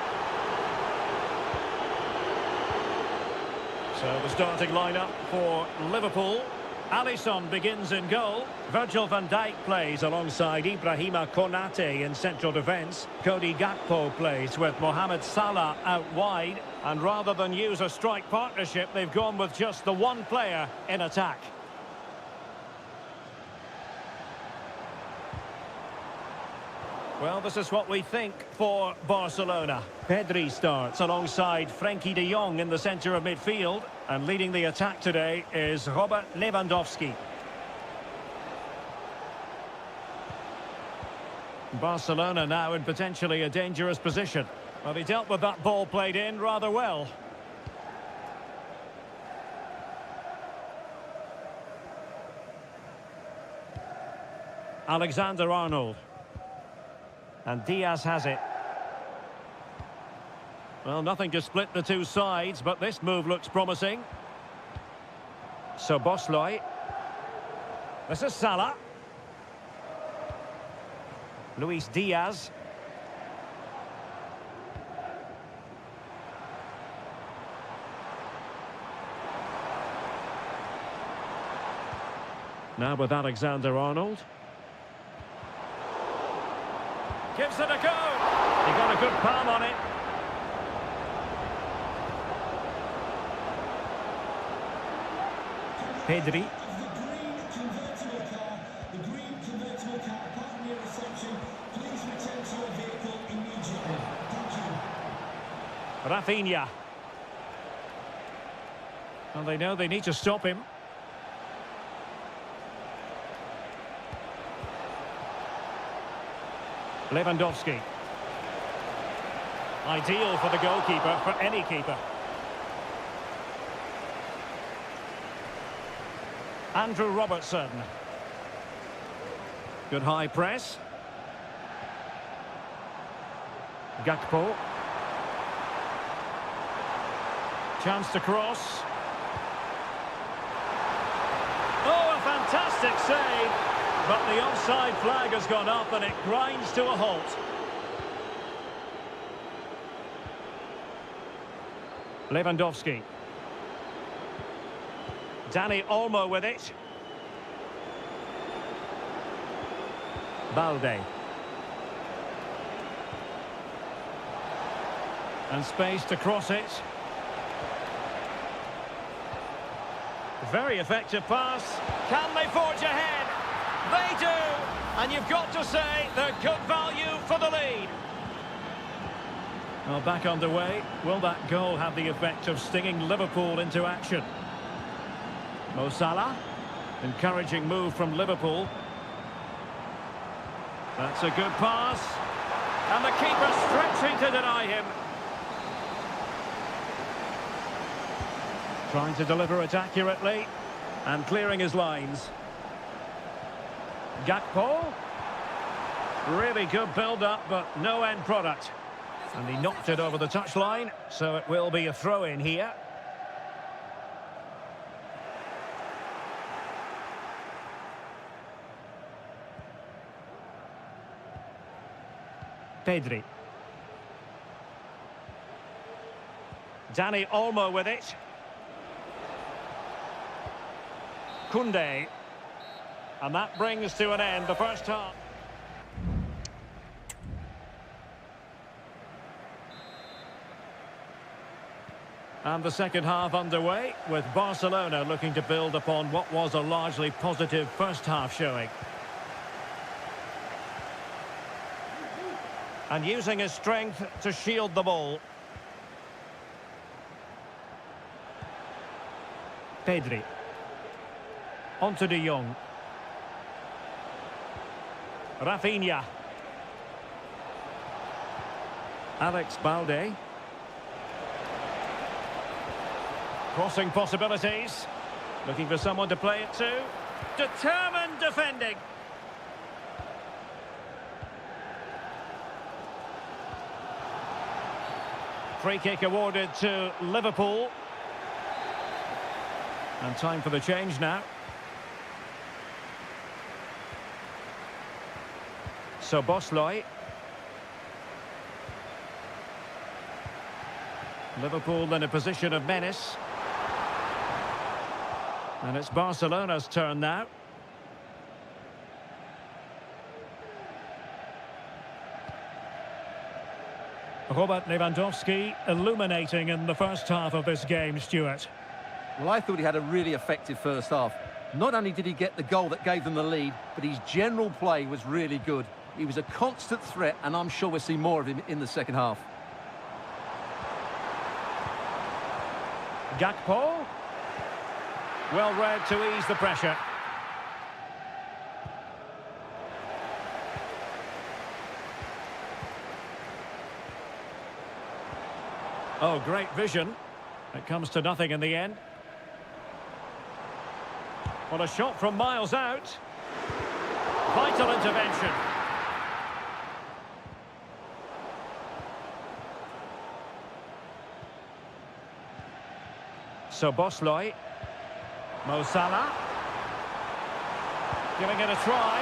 So the starting lineup for Liverpool. Alisson begins in goal. Virgil van Dijk plays alongside Ibrahima Konate in central defence. Cody Gakpo plays with Mohamed Salah out wide. And rather than use a strike partnership, they've gone with just the one player in attack. Well, this is what we think for Barcelona. Pedri starts alongside Frenkie de Jong in the centre of midfield. And leading the attack today is Robert Lewandowski. Barcelona now in potentially a dangerous position. Well, he dealt with that ball played in rather well. Alexander-Arnold. And Diaz has it. Well, nothing to split the two sides, but this move looks promising. So Bosley. This is Salah. Luis Diaz. Now with Alexander-Arnold. Gives it a go. He got a good palm on it. Pedri. Rafinha. And they know they need to stop him. Lewandowski. Ideal for the goalkeeper, for any keeper. Andrew Robertson. Good high press. Gakpo. Chance to cross. Oh, a fantastic save. But the offside flag has gone up and it grinds to a halt. Lewandowski. Dani Olmo with it. Balde. And space to cross it. Very effective pass. Can they forge ahead? They do! And you've got to say they're good value for the lead. Well, back underway. Will that goal have the effect of stinging Liverpool into action? Mo Salah. Encouraging move from Liverpool. That's a good pass. And the keeper stretching to deny him. Trying to deliver it accurately. And clearing his lines. Gakpo. Really good build-up, but no end product. And he knocked it over the touchline, so it will be a throw-in here. Pedri. Dani Olmo with it. Koundé. And that brings to an end the first half. And the second half underway, with Barcelona looking to build upon what was a largely positive first half showing. And using his strength to shield the ball. Pedri. On to de Jong. Rafinha. Alex Balde. Crossing possibilities. Looking for someone to play it to. Determined defending. Free kick awarded to Liverpool. And time for the change now. So Bosley. Liverpool in a position of menace. And it's Barcelona's turn now. Robert Lewandowski illuminating in the first half of this game, Stuart. Well, I thought he had a really effective first half. Not only did he get the goal that gave them the lead, but his general play was really good. He was a constant threat, and I'm sure we'll see more of him in the second half. Gakpo. Well read to ease the pressure. Oh, great vision. It comes to nothing in the end. Well, a shot from miles out. Vital intervention. So Bosley. Mo Salah. Giving it a try.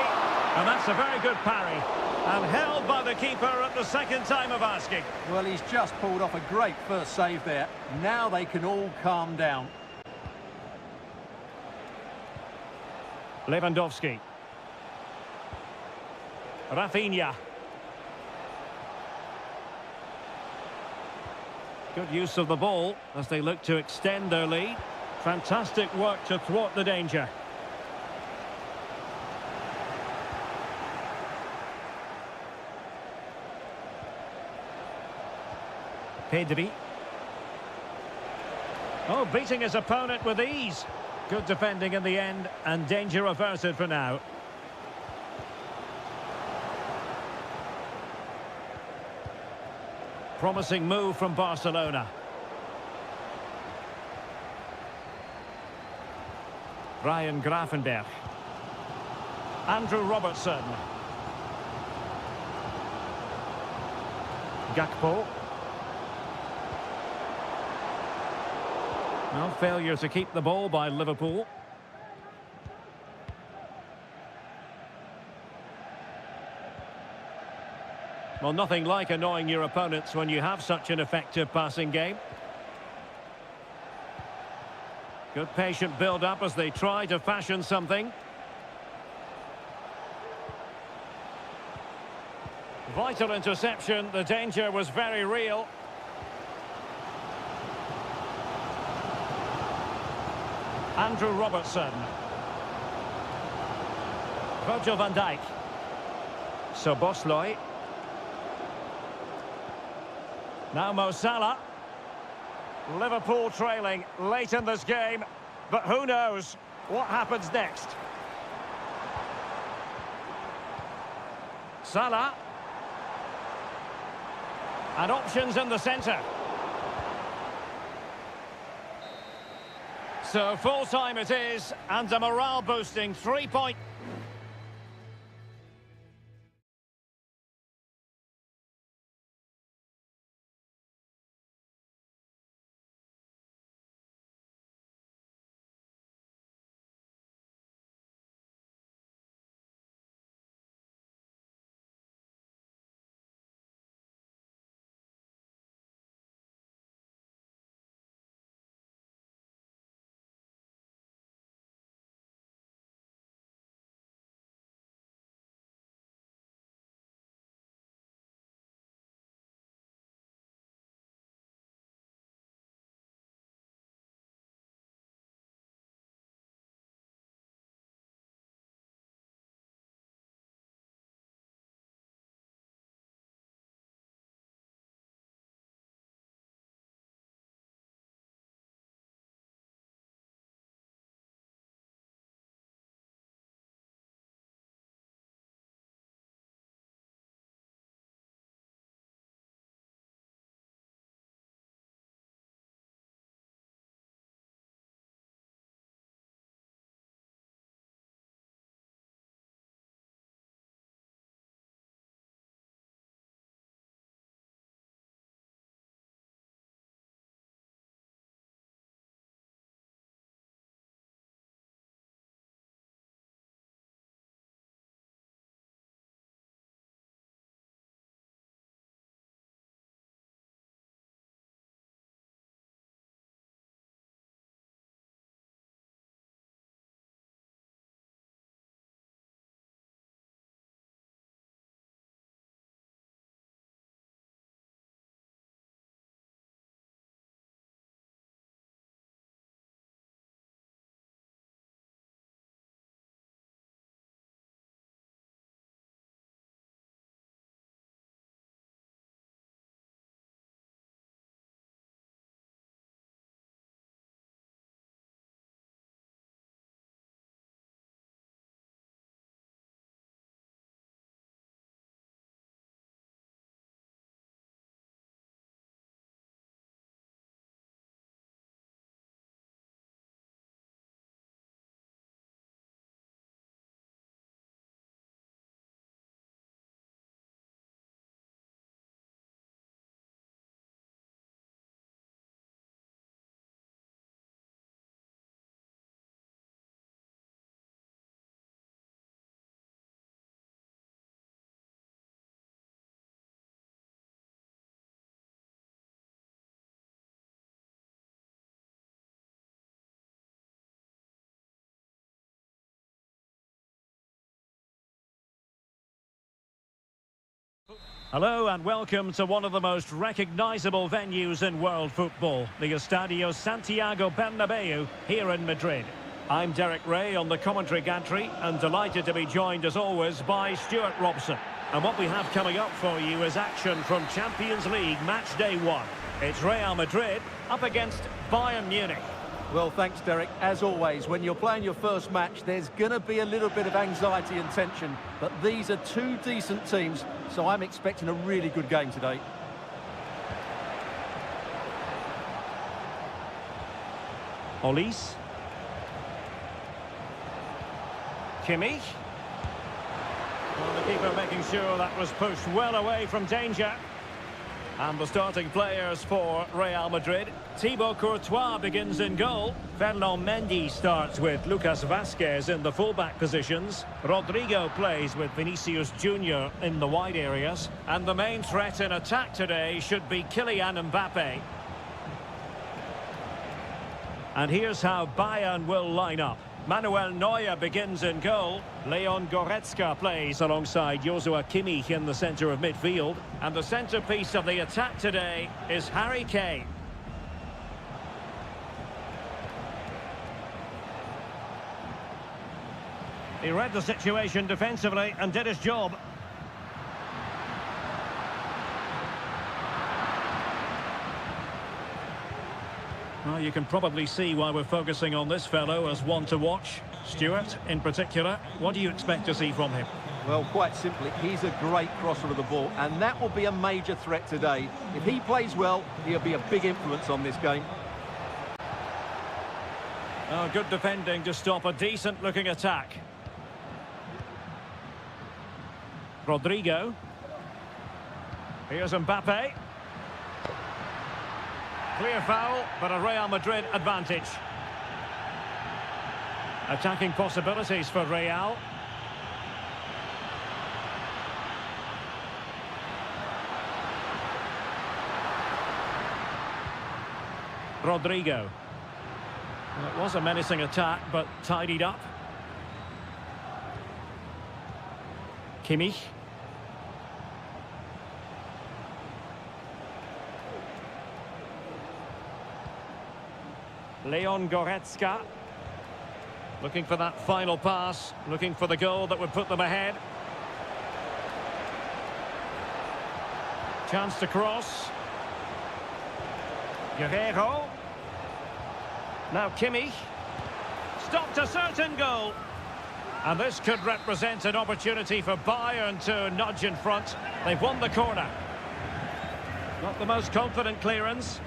And that's a very good parry. And held by the keeper at the second time of asking. Well, he's just pulled off a great first save there. Now they can all calm down. Lewandowski. Rafinha. Good use of the ball as they look to extend their lead. Fantastic work to thwart the danger. Pedri. Oh, beating his opponent with ease. Good defending in the end, and danger averted for now. Promising move from Barcelona. Ryan Gravenberch. Andrew Robertson. Gakpo. No failure to keep the ball by Liverpool. Well, nothing like annoying your opponents when you have such an effective passing game. Good patient build-up as they try to fashion something. Vital interception. The danger was very real. Andrew Robertson. Virgil van Dijk. So Bosley. Now Mo Salah. Liverpool trailing late in this game, but who knows what happens next. Salah. And options in the centre. So full time it is, and a morale-boosting 3-point... Hello and welcome to one of the most recognisable venues in world football, the Estadio Santiago Bernabeu here in Madrid. I'm Derek Ray on the commentary gantry and delighted to be joined as always by Stuart Robson. And what we have coming up for you is action from Champions League match day 1. It's Real Madrid up against Bayern Munich. Well, thanks, Derek. As always, when you're playing your first match, there's going to be a little bit of anxiety and tension. But these are two decent teams, so I'm expecting a really good game today. Olise. Kimmich. Well, the keeper making sure that was pushed well away from danger. And the starting players for Real Madrid. Thibaut Courtois begins in goal. Ferland Mendy starts with Lucas Vazquez in the fullback positions. Rodrigo plays with Vinicius Junior in the wide areas. And the main threat in attack today should be Kylian Mbappe. And here's how Bayern will line up. Manuel Neuer begins in goal. Leon Goretzka plays alongside Joshua Kimmich in the centre of midfield. And the centrepiece of the attack today is Harry Kane. He read the situation defensively and did his job. Well, you can probably see why we're focusing on this fellow as one to watch. Stuart, in particular, what do you expect to see from him? Well, quite simply, he's a great crosser of the ball, and that will be a major threat today. If he plays well, he'll be a big influence on this game. Oh, good defending to stop a decent-looking attack. Rodrigo. Here's Mbappe. Clear foul, but a Real Madrid advantage. Attacking possibilities for Real. Rodrigo. Well, it was a menacing attack, but tidied up. Kimmich. Leon Goretzka. Looking for that final pass. Looking for the goal that would put them ahead. Chance to cross. Guerrero. Now Kimmich. Stopped a certain goal. And this could represent an opportunity for Bayern to nudge in front. They've won the corner. Not the most confident clearance.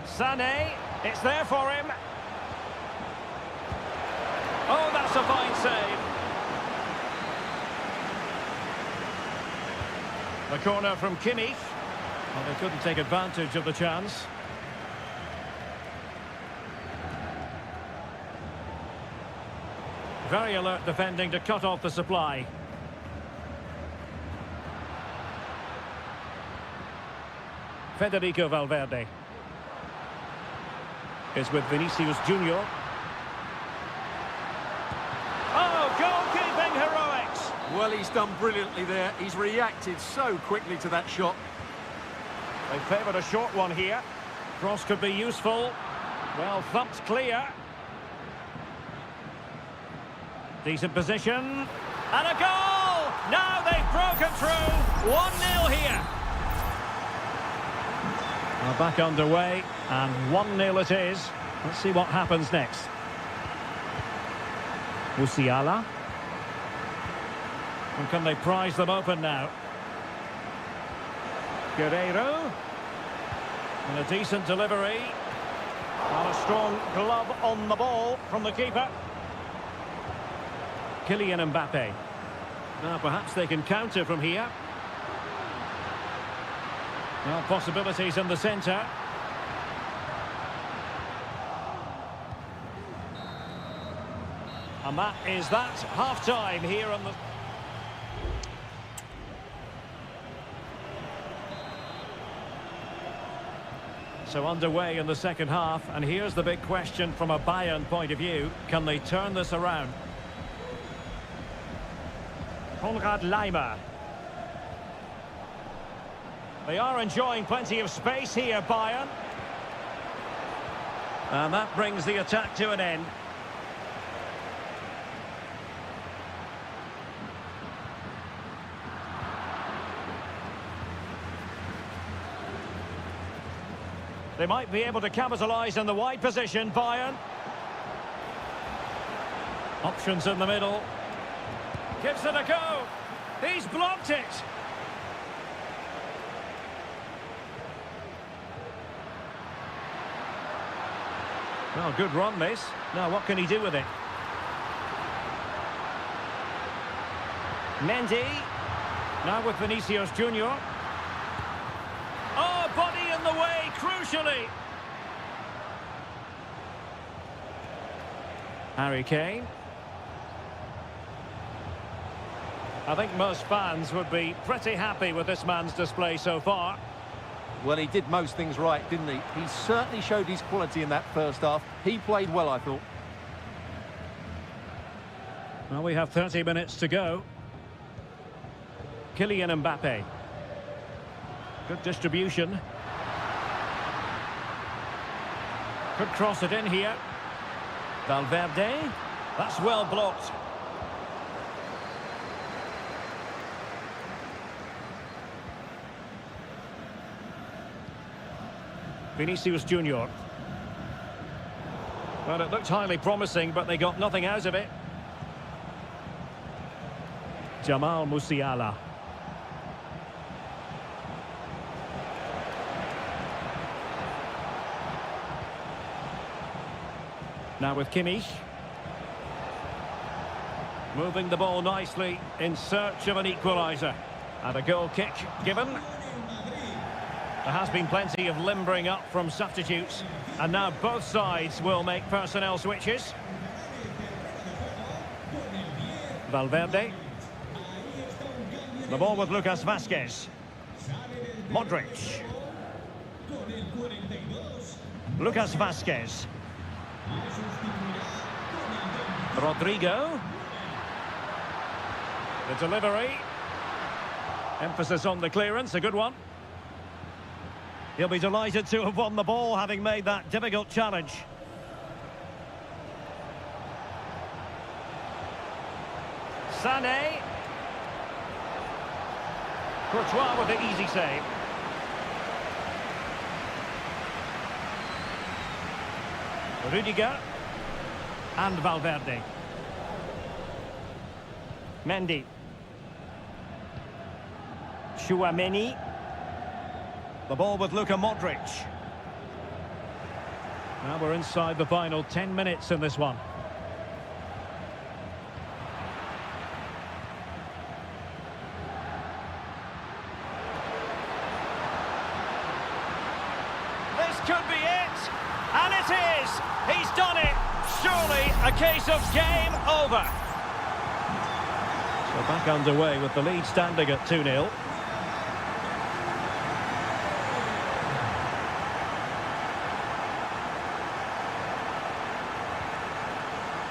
Sané, it's there for him. Oh, that's a fine save. The corner from Kimmich. Well, they couldn't take advantage of the chance. Very alert defending to cut off the supply. Federico Valverde is with Vinicius Junior. Oh, goalkeeping heroics! Well, he's done brilliantly there. He's reacted so quickly to that shot. They favoured a short one here. Cross could be useful. Well, thumped clear. Decent position. And a goal! Now they've broken through. 1-0 here. Well, back underway, and 1-0 it is. Let's see what happens next. Musiala. And can they prise them open now? Guerrero. And a decent delivery. And a strong glove on the ball from the keeper. Kylian Mbappe. Now perhaps they can counter from here. Well, possibilities in the centre. And that is that. Half-time here on the... So underway in the second half, and here's the big question from a Bayern point of view. Can they turn this around? Konrad Laimer. They are enjoying plenty of space here, Bayern. And that brings the attack to an end. They might be able to capitalise in the wide position, Bayern. Options in the middle. Gives it a go. He's blocked it. Well, good run, this. Now, what can he do with it? Mendy. Now with Vinicius Junior. Oh, body in the way, crucially. Harry Kane. I think most fans would be pretty happy with this man's display so far. Well, he did most things right, didn't he? He certainly showed his quality in that first half. He played well, I thought. Well, we have 30 minutes to go. Kylian Mbappe. Good distribution. Could cross it in here. Valverde. That's well blocked. Vinicius Junior. Well, it looked highly promising, but they got nothing out of it. Jamal Musiala. Now with Kimmich. Moving the ball nicely in search of an equaliser. And a goal kick given. There has been plenty of limbering up from substitutes. And now both sides will make personnel switches. Valverde. The ball with Lucas Vázquez. Modric. Lucas Vázquez. Rodrigo. The delivery. Emphasis on the clearance, a good one. He'll be delighted to have won the ball, having made that difficult challenge. Sané. Courtois with the easy save. Rudiger. And Valverde. Mendy. Tchouaméni. The ball with Luka Modric. Now we're inside the final 10 minutes in this one. This could be it, and it is. He's done it. Surely a case of game over. So back underway with the lead standing at 2-0.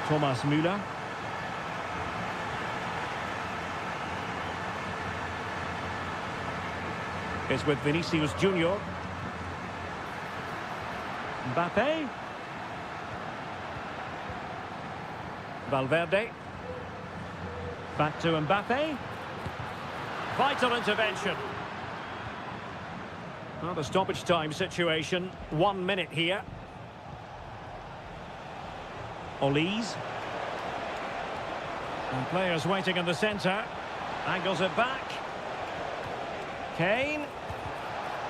Thomas Müller. It's with Vinicius Junior. Mbappe. Valverde. Back to Mbappe. Vital intervention. Well, the stoppage time situation. 1 minute here. Olise. And players waiting in the centre. Angles it back. Kane.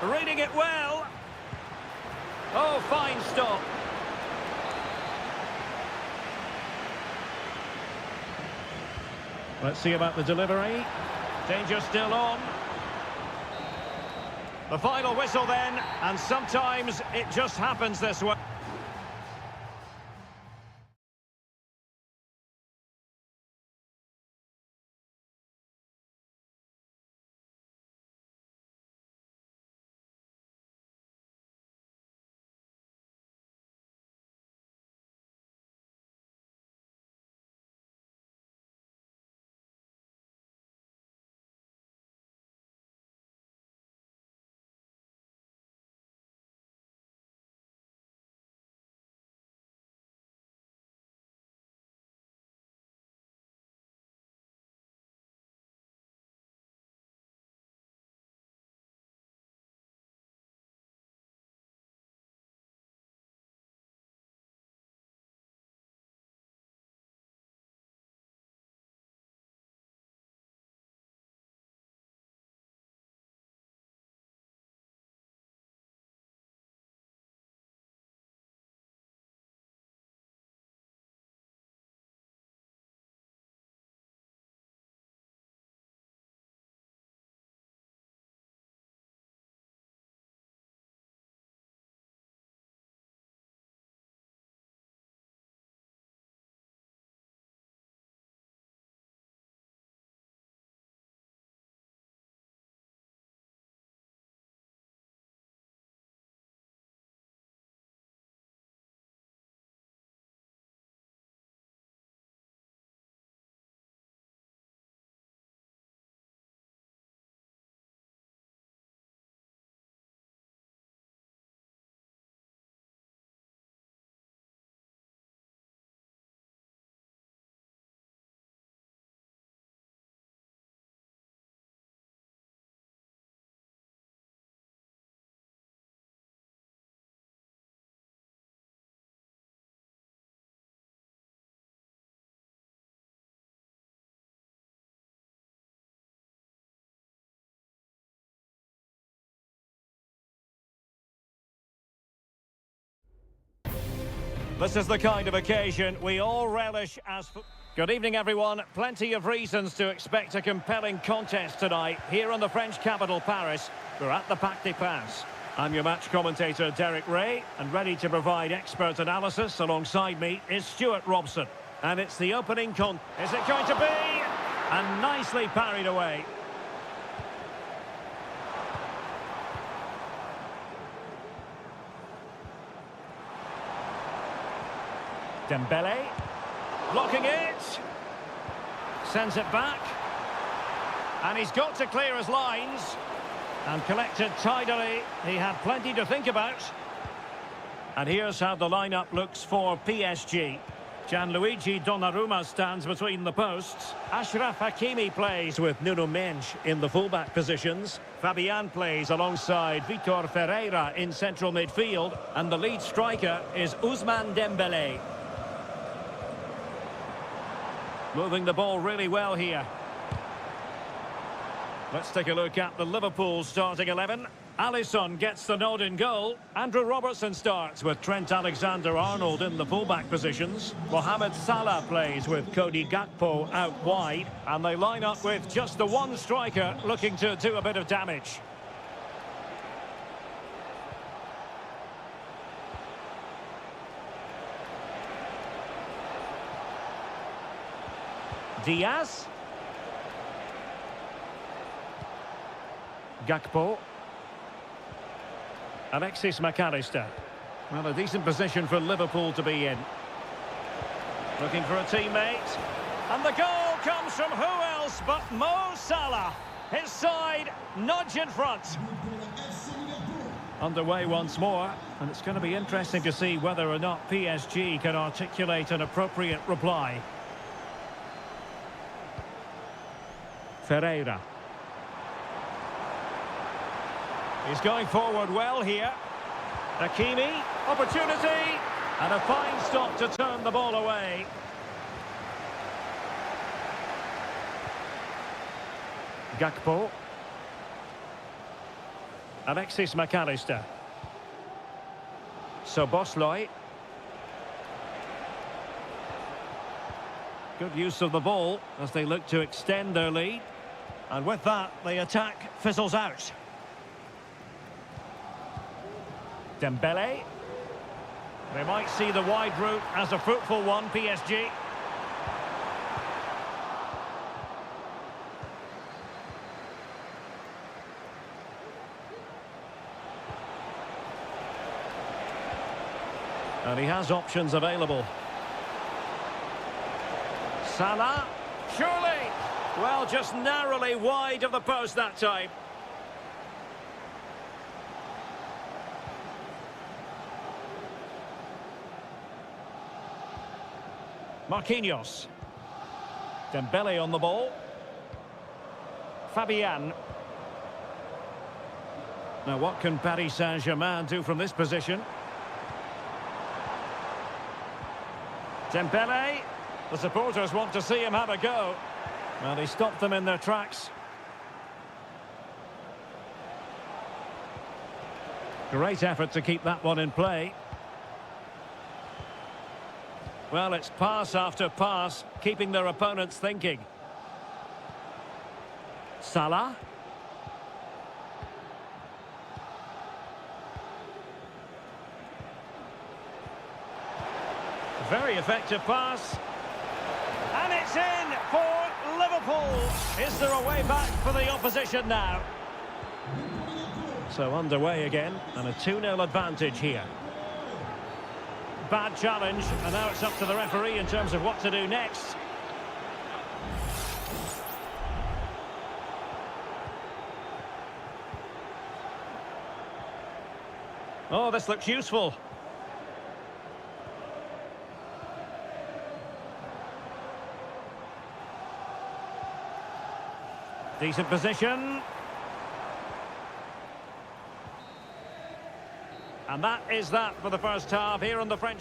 Reading it well. Oh, fine stop. Let's see about the delivery. Danger still on. The final whistle then, and sometimes it just happens this way. This is the kind of occasion we all relish as... Good evening, everyone. Plenty of reasons to expect a compelling contest tonight here in the French capital, Paris. We're at the Parc des Princes. I'm your match commentator, Derek Ray, and ready to provide expert analysis alongside me is Stuart Robson. And it's the opening Is it going to be? And nicely parried away. Dembele, blocking it, sends it back, and he's got to clear his lines, and collected tidily. He had plenty to think about. And here's how the lineup looks for PSG. Gianluigi Donnarumma stands between the posts. Achraf Hakimi plays with Nuno Mendes in the fullback positions. Fabian plays alongside Vitor Ferreira in central midfield, and the lead striker is Ousmane Dembele. Moving the ball really well here. Let's take a look at the Liverpool starting 11. Alisson gets the nod in goal. Andrew Robertson starts with Trent Alexander-Arnold in the fullback positions. Mohamed Salah plays with Cody Gakpo out wide. And they line up with just the one striker looking to do a bit of damage. Diaz. Gakpo. Alexis McAllister. Well, a decent position for Liverpool to be in. Looking for a teammate. And the goal comes from who else but Mo Salah. His side, nudge in front. Underway once more. And it's going to be interesting to see whether or not PSG can articulate an appropriate reply. Ferreira. He's going forward well here. Hakimi, opportunity, and a fine stop to turn the ball away. Gakpo. Alexis McAllister. Szoboszlai. Good use of the ball as they look to extend their lead. And with that, the attack fizzles out. Dembele. They might see the wide route as a fruitful one, PSG. And he has options available. Salah, surely. Well, just narrowly wide of the post that time. Marquinhos. Dembele on the ball. Fabian. Now, what can Paris Saint-Germain do from this position? Dembele. The supporters want to see him have a go. Well, he stopped them in their tracks. Great effort to keep that one in play. Well, it's pass after pass, keeping their opponents thinking. Salah. Very effective pass. And it's in for Liverpool. Is there a way back for the opposition now? So underway again, and a 2-0 advantage here. Bad challenge, and now it's up to the referee in terms of what to do next. Oh, this looks useful. Decent position. And that is that for the first half here on the French.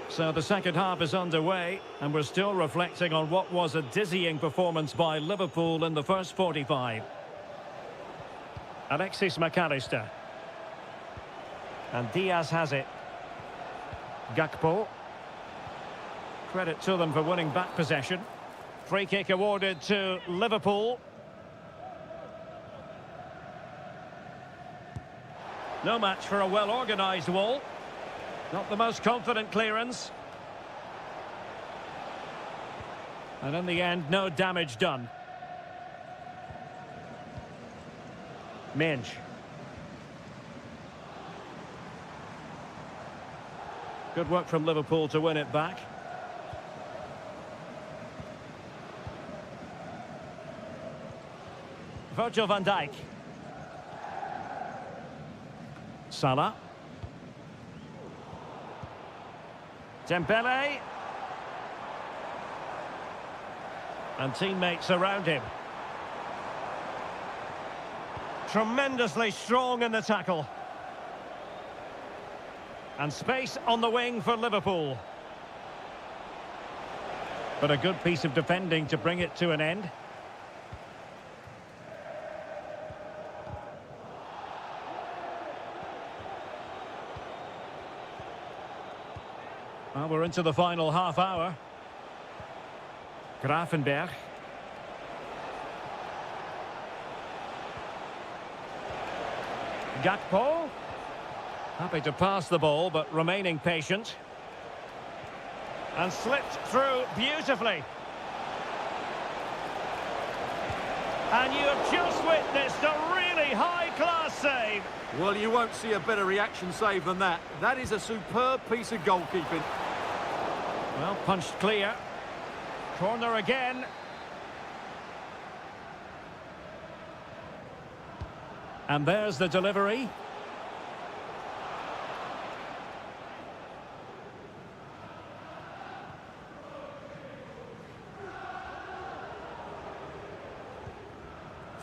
So the second half is underway, and we're still reflecting on what was a dizzying performance by Liverpool in the first 45. Alexis McAllister. And Diaz has it. Gakpo. Credit to them for winning back possession. Free kick awarded to Liverpool. No match for a well-organised wall. Not the most confident clearance. And in the end, no damage done. Minge. Good work from Liverpool to win it back. Virgil van Dijk. Salah. Dembele. And teammates around him. Tremendously strong in the tackle. And space on the wing for Liverpool. But a good piece of defending to bring it to an end. Well, we're into the final half hour. Gravenberg. Gakpo. Happy to pass the ball, but remaining patient. And slipped through beautifully. And you have just witnessed a really high-class save. Well, you won't see a better reaction save than that. That is a superb piece of goalkeeping. Well, punched clear. Corner again. And there's the delivery.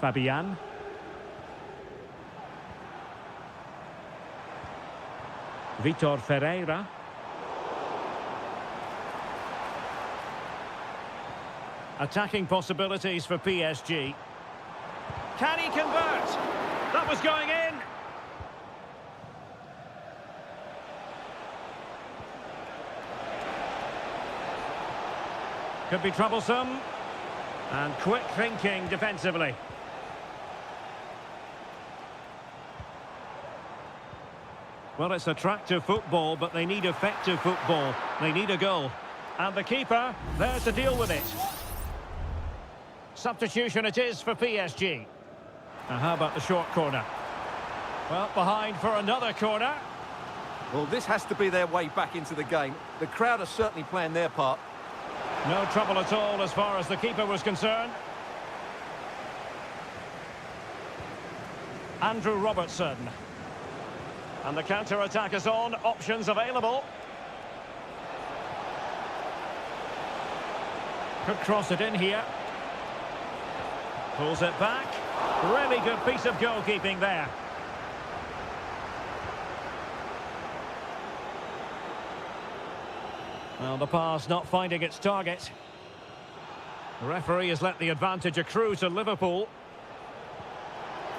Fabian. Vitor Ferreira. Attacking possibilities for PSG. Can he convert? That was going in. Could be troublesome. And quick thinking defensively. Well, it's attractive football, but they need effective football. They need a goal. And the keeper, there to deal with it. Substitution it is for PSG. Now, how about the short corner? Well, behind for another corner. Well, this has to be their way back into the game. The crowd are certainly playing their part. No trouble at all as far as the keeper was concerned. Andrew Robertson. And the counter-attack is on. Options available. Could cross it in here. Pulls it back. Really good piece of goalkeeping there. Well, the pass not finding its target. The referee has let the advantage accrue to Liverpool.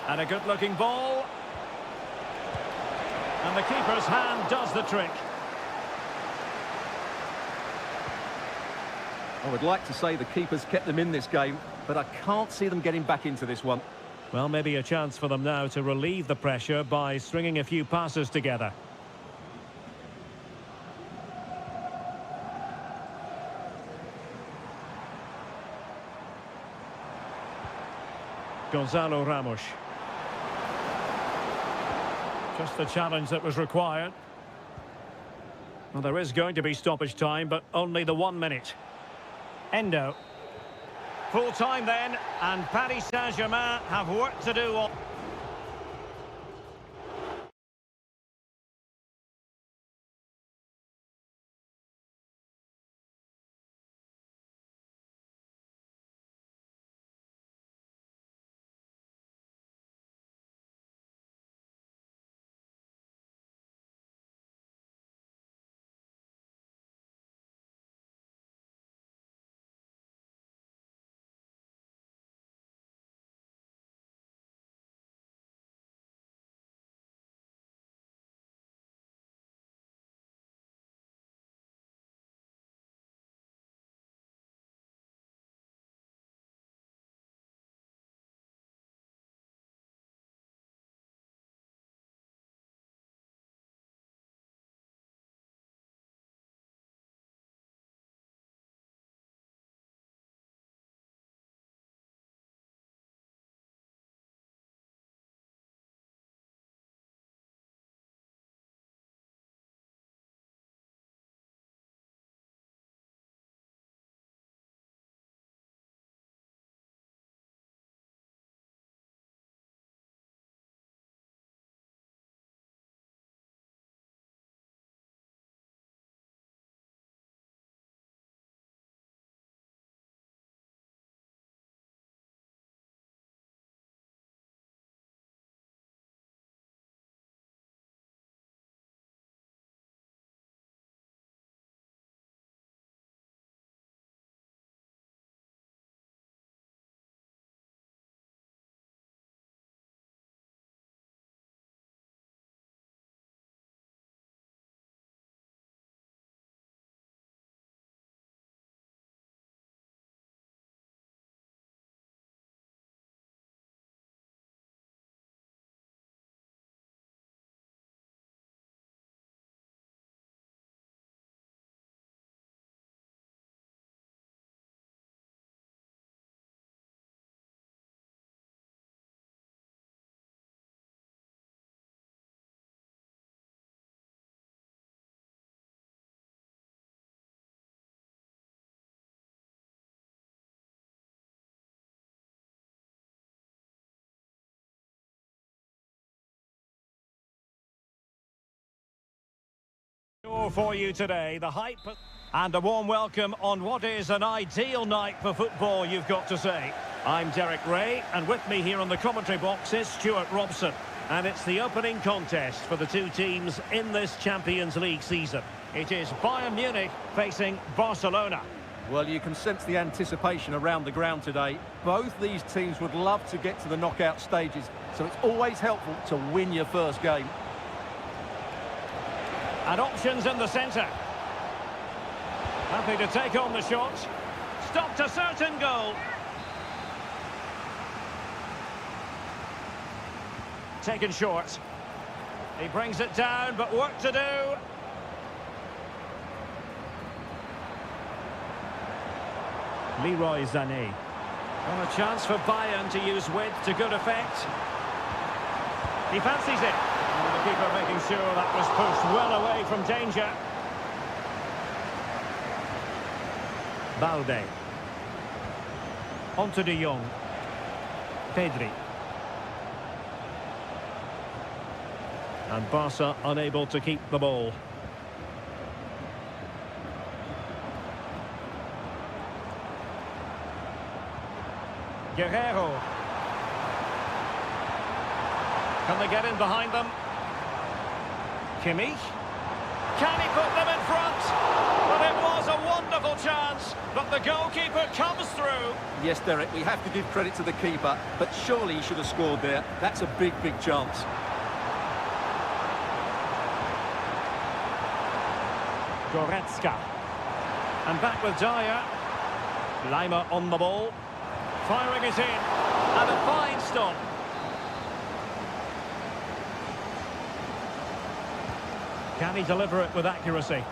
And a good-looking ball. And the keeper's hand does the trick. I would like to say the keeper's kept them in this game, but I can't see them getting back into this one. Well, maybe a chance for them now to relieve the pressure by stringing a few passes together. Gonzalo Ramos. Just the challenge that was required. Well, there is going to be stoppage time, but only the 1 minute. Endo. Full time then, and Paris Saint-Germain have work to do on... For you today, the hype and a warm welcome on what is an ideal night for football, you've got to say. I'm Derek Ray, and with me here on the commentary box is Stuart Robson. And it's the opening contest for the two teams in this Champions League season. It is Bayern Munich facing Barcelona. Well, you can sense the anticipation around the ground today. Both these teams would love to get to the knockout stages, so it's always helpful to win your first game. And options in the centre. Happy to take on the shot. Stopped a certain goal. Taken short. He brings it down, but work to do. Leroy Sané. And a chance for Bayern to use width to good effect. He fancies it. And the keeper making sure that was pushed well away from danger. Balde. On to De Jong. Pedri. And Barca unable to keep the ball. Guerrero. Can they get in behind them? Kimmich. Can he put them in front? But it was a wonderful chance, but the goalkeeper comes through. Yes, Derek, we have to give credit to the keeper, but surely he should have scored there. That's a big, big chance. Goretzka. And back with Dyer. Lima on the ball. Firing it in. And a fine stop. Can he deliver it with accuracy?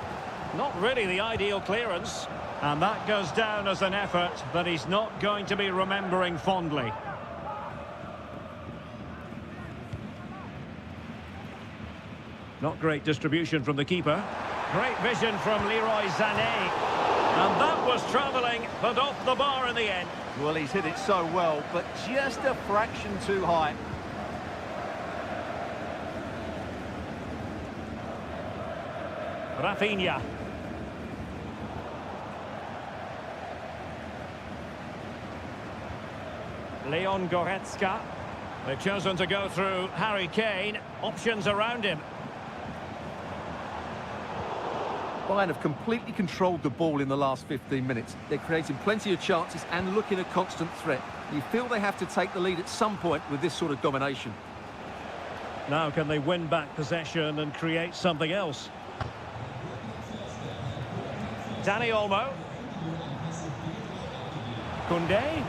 Not really the ideal clearance. And that goes down as an effort that he's not going to be remembering fondly. Not great distribution from the keeper. Great vision from Leroy Sané. And that was travelling, but off the bar in the end. Well, he's hit it so well, but just a fraction too high. Rafinha. Leon Goretzka. They've chosen to go through Harry Kane. Options around him. Bayern have completely controlled the ball in the last 15 minutes. They're creating plenty of chances and looking a constant threat. You feel they have to take the lead at some point with this sort of domination. Now can they win back possession and create something else? Dani Olmo. Koundé.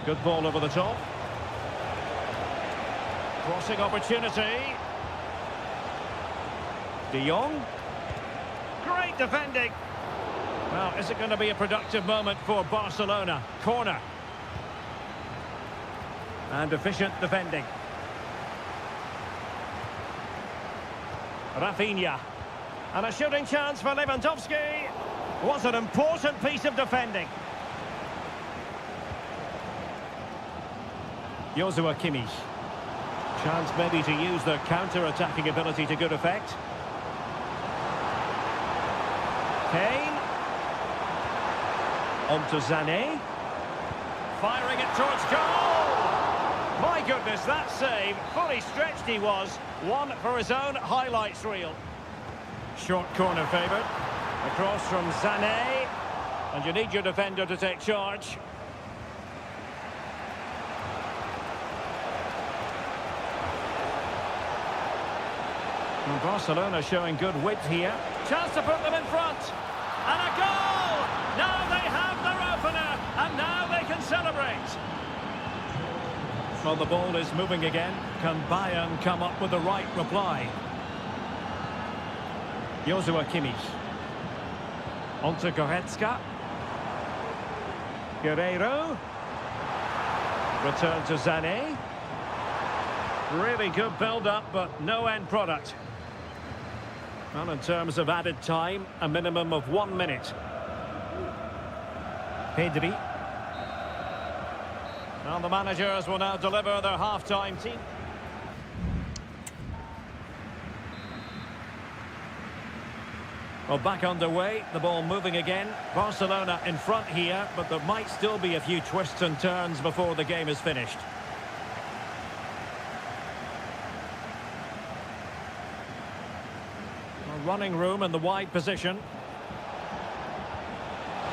Good ball over the top. Crossing opportunity. De Jong. Great defending. Well, is it going to be a productive moment for Barcelona? Corner. And efficient defending. Rafinha. And a shooting chance for Lewandowski. Was an important piece of defending. Joshua Kimmich. Chance maybe to use their counter-attacking ability to good effect. Kane. On to Sané. Firing it towards goal. My goodness, that save. Fully stretched he was. One for his own highlights reel. Short corner favoured. Across from Sané. And you need your defender to take charge. And Barcelona showing good width here. Chance to put them in front. And a goal! Now they have their opener. And now they can celebrate. Well, the ball is moving again. Can Bayern come up with the right reply? Joshua Kimmich. On to Goretzka. Guerrero. Return to Sané. Really good build-up, but no end product. Well, in terms of added time, a minimum of 1 minute. Pedri. Well, the managers will now deliver their half-time team. Well, back underway, the ball moving again. Barcelona in front here, but there might still be a few twists and turns before the game is finished. Running room in the wide position.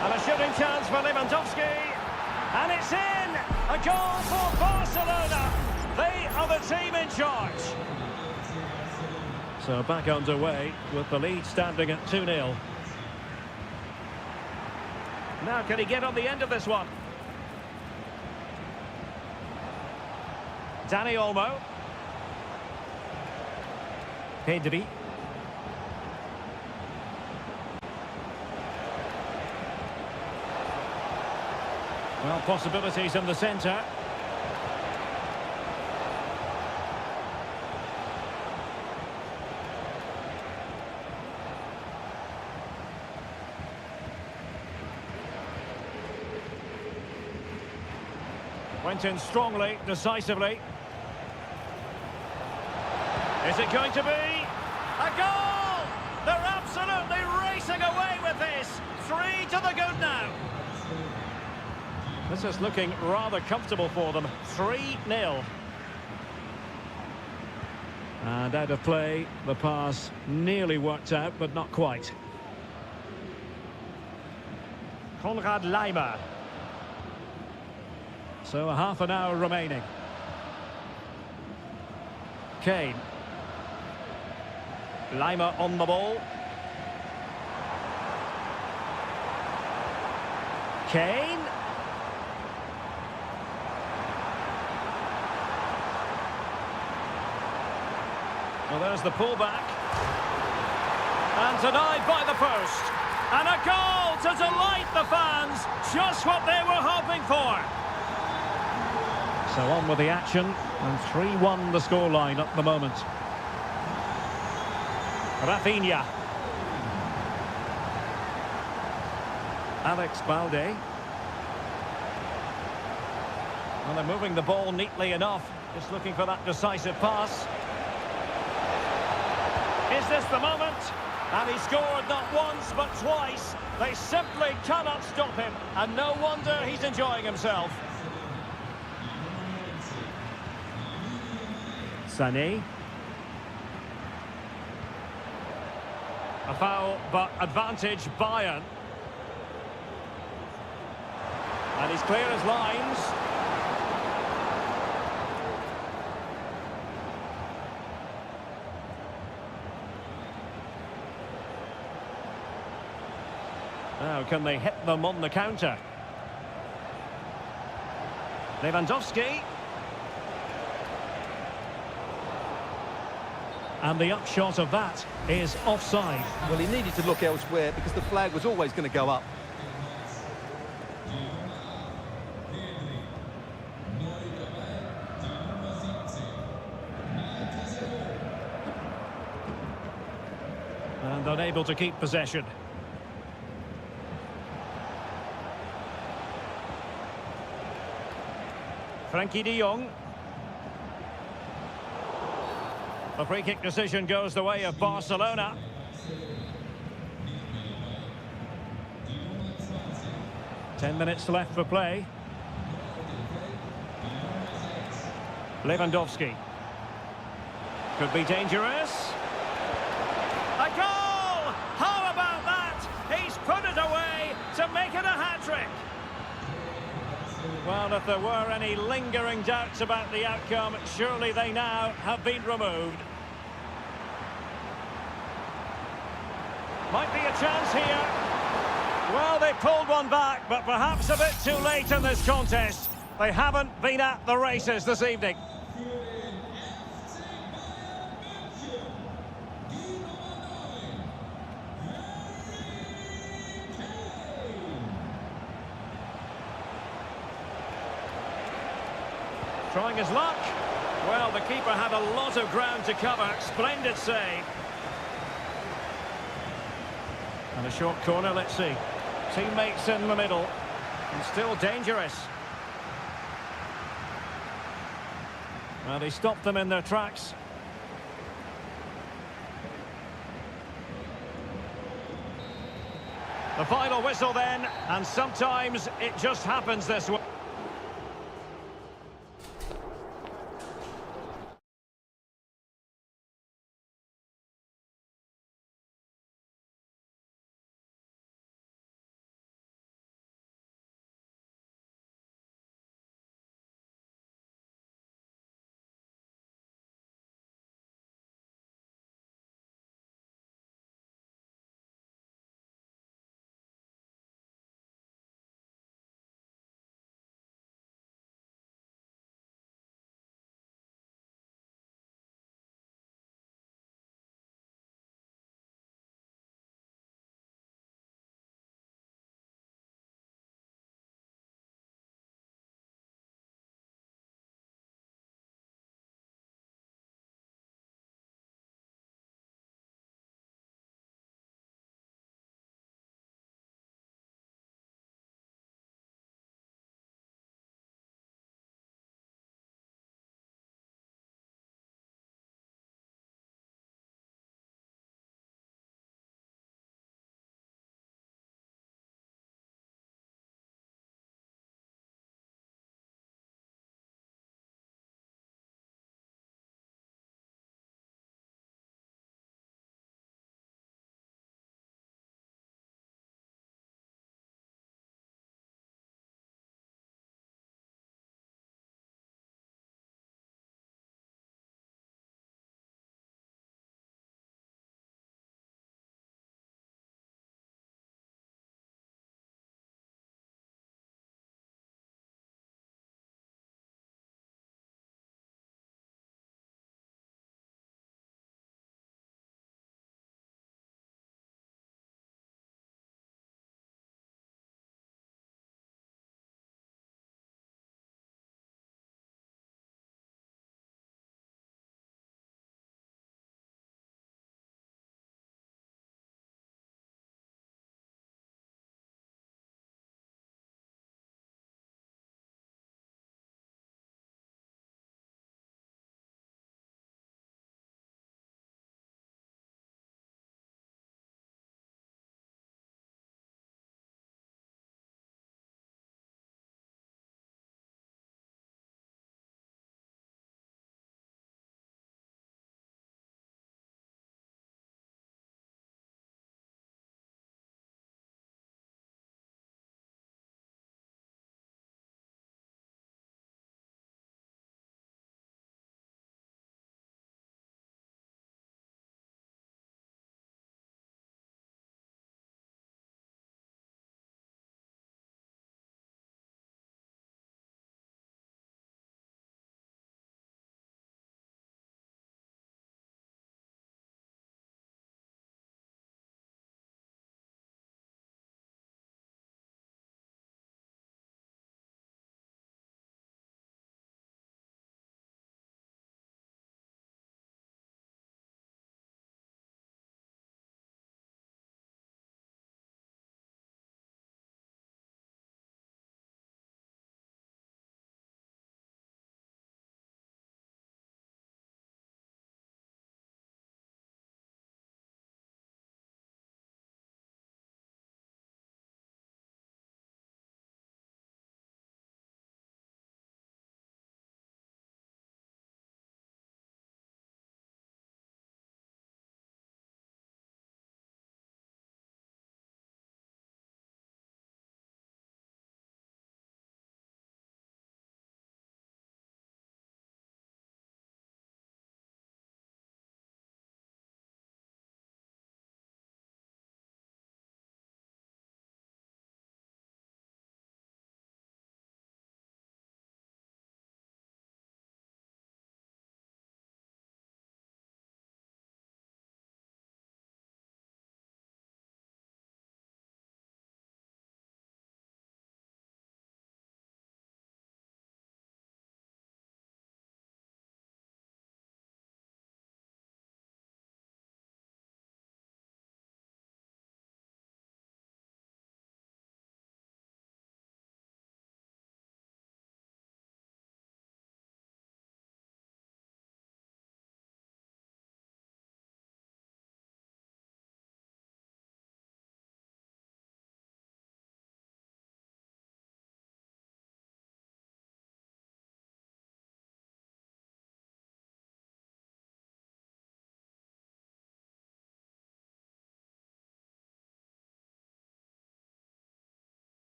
And a shooting chance for Lewandowski. And it's in! A goal for Barcelona! They are the team in charge. So back underway with the lead standing at 2-0. Now can he get on the end of this one? Dani Olmo. Pedri. Well, possibilities in the centre. Went in strongly, decisively. Is it going to be a goal? They're absolutely racing away with this. 3 to the good now. This is looking rather comfortable for them. 3-0. And out of play, the pass nearly worked out, but not quite. Konrad Laimer. So a half an hour remaining. Kane. Laimer on the ball. Kane. Well, there's the pullback. And denied by the post. And a goal to delight the fans. Just what they were hoping for. So on with the action. And 3-1 the scoreline at the moment. Rafinha. Alex Balde. Well, they're moving the ball neatly enough. Just looking for that decisive pass. Is this the moment? And he scored not once but twice. They simply cannot stop him. And no wonder he's enjoying himself. Sané. A foul, but advantage Bayern. And he's clear as lines. Now, can they hit them on the counter? Lewandowski. And the upshot of that is offside. Well, he needed to look elsewhere because the flag was always going to go up. And unable to keep possession. Frankie de Jong. The free kick decision goes the way of Barcelona. Ten minutes left for play. Lewandowski. Could be dangerous. A goal! How about that? He's put it away to make it a hat-trick. Well, if there were any lingering doubts about the outcome, surely they now have been removed. Might be a chance here. Well, they pulled one back, but perhaps a bit too late in this contest. They haven't been at the races this evening. Trying his luck. Well, the keeper had a lot of ground to cover. Splendid save. And a short corner, let's see. Teammates in the middle. And still dangerous. Well, he stopped them in their tracks. The final whistle then, and sometimes it just happens this way.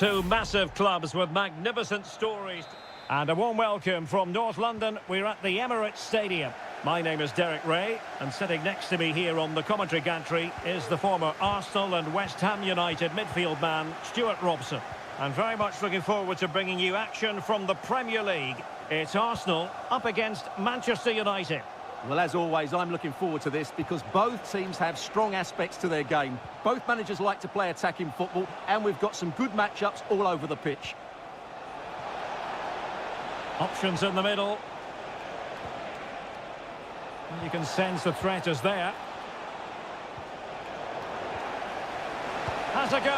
Two massive clubs with magnificent stories. And a warm welcome from North London. We're at the Emirates Stadium. My name is Derek Ray, and sitting next to me here on the commentary gantry is the former Arsenal and West Ham United midfield man, Stuart Robson. And very much looking forward to bringing you action from the Premier League. It's Arsenal up against Manchester United. Well, as always, I'm looking forward to this because both teams have strong aspects to their game. Both managers like to play attacking football, and we've got some good matchups all over the pitch. Options in the middle. You can sense the threat is there. Has a go.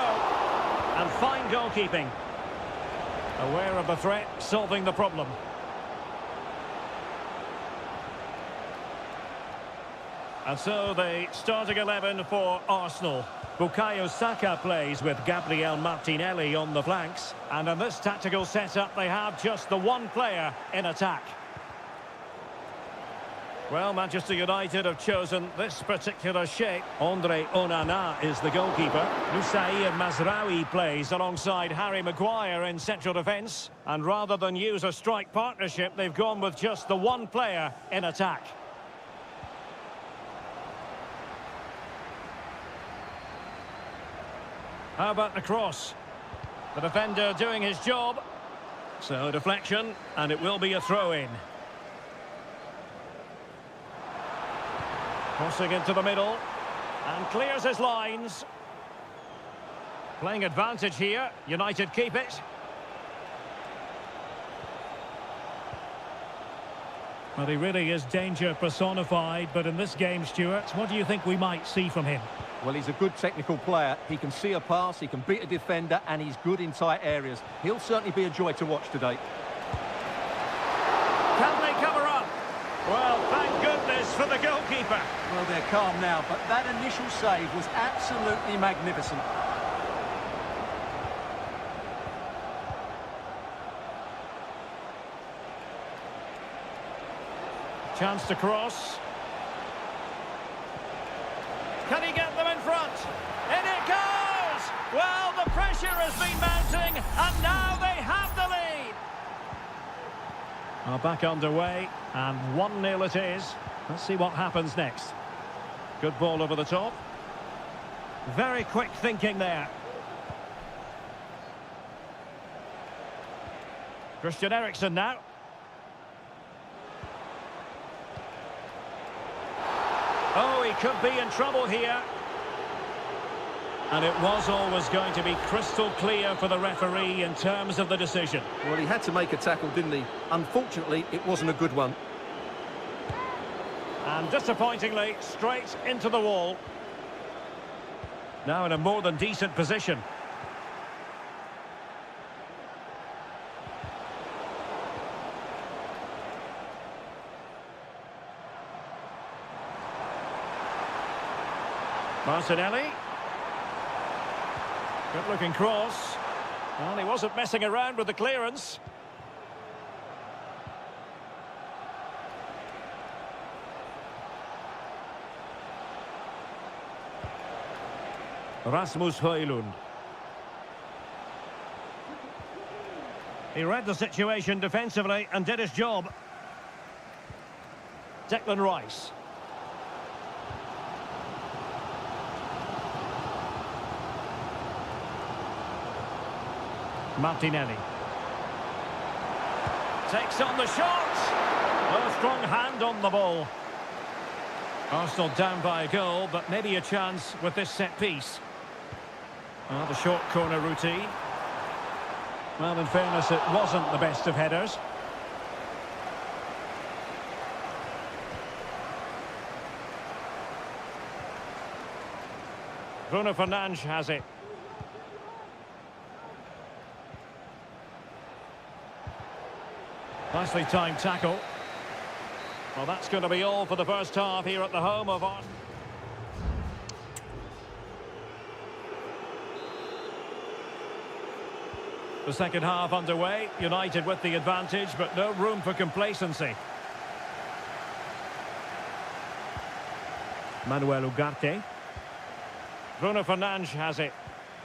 And fine goalkeeping. Aware of the threat, solving the problem. And so the starting 11 for Arsenal. Bukayo Saka plays with Gabriel Martinelli on the flanks. And in this tactical setup, they have just the one player in attack. Well, Manchester United have chosen this particular shape. Andre Onana is the goalkeeper. Nusair Mazraoui plays alongside Harry Maguire in central defence. And rather than use a strike partnership, they've gone with just the one player in attack. How about the cross? The defender doing his job. So deflection, and it will be a throw-in. Crossing into the middle, and clears his lines. Playing advantage here, United keep it. Well, he really is danger personified, but in this game, Stuart, what do you think we might see from him? Well, he's a good technical player. He can see a pass, he can beat a defender, and he's good in tight areas. He'll certainly be a joy to watch today. Can they cover up? Well, thank goodness for the goalkeeper. Well, they're calm now, but that initial save was absolutely magnificent. Chance to cross. Can he get them in front? In it goes! Well, the pressure has been mounting, and now they have the lead. Back underway, and 1-0 it is. Let's see what happens next. Good ball over the top. Very quick thinking there. Christian Eriksen now. Oh, he could be in trouble here. And it was always going to be crystal clear for the referee in terms of the decision. Well, he had to make a tackle, didn't he? Unfortunately, it wasn't a good one. And disappointingly, straight into the wall. Now in a more than decent position. Martinelli. Good looking cross. Well, he wasn't messing around with the clearance. Rasmus Højlund. He read the situation defensively and did his job. Declan Rice. Martinelli. Takes on the shot. Oh, strong hand on the ball. Arsenal down by a goal, but maybe a chance with this set piece. Well, the short corner routine. Well, in fairness, it wasn't the best of headers. Bruno Fernandes has it. Nicely timed tackle. Well, that's going to be all for the first half here at the home of Arsenal. The second half underway. United with the advantage, but no room for complacency. Manuel Ugarte. Bruno Fernandes has it.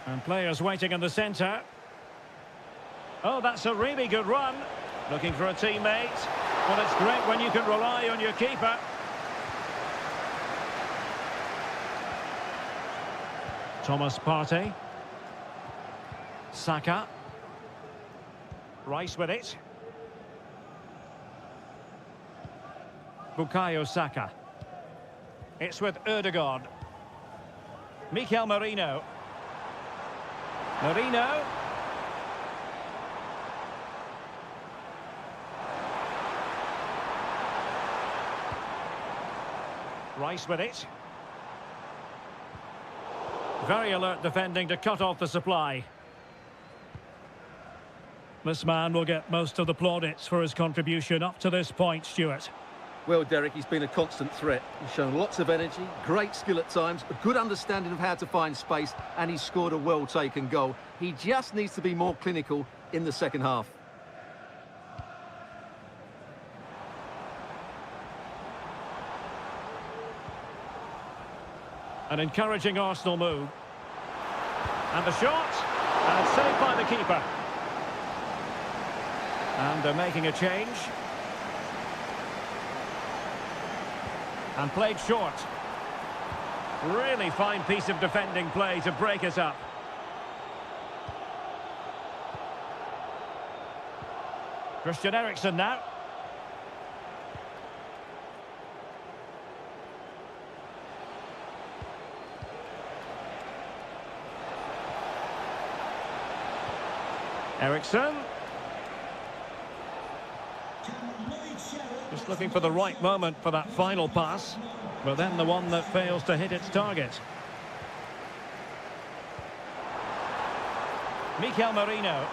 And players waiting in the centre. Oh, that's a really good run. Looking for a teammate. Well, it's great when you can rely on your keeper. Thomas Partey. Saka. Rice with it. Bukayo Saka. It's with Ødegaard. Mikel Merino. Merino. Rice with it. Very alert defending to cut off the supply. This man will get most of the plaudits for his contribution up to this point, Stuart. Well, Derek, he's been a constant threat. He's shown lots of energy, great skill at times, a good understanding of how to find space, and he's scored a well-taken goal. He just needs to be more clinical in the second half. An encouraging Arsenal move. And the shot. And it's saved by the keeper. And they're making a change. And played short. Really fine piece of defending play to break it up. Christian Eriksen now. Eriksen. Just looking for the right moment for that final pass, but then the one that fails to hit its target. Mikel Merino.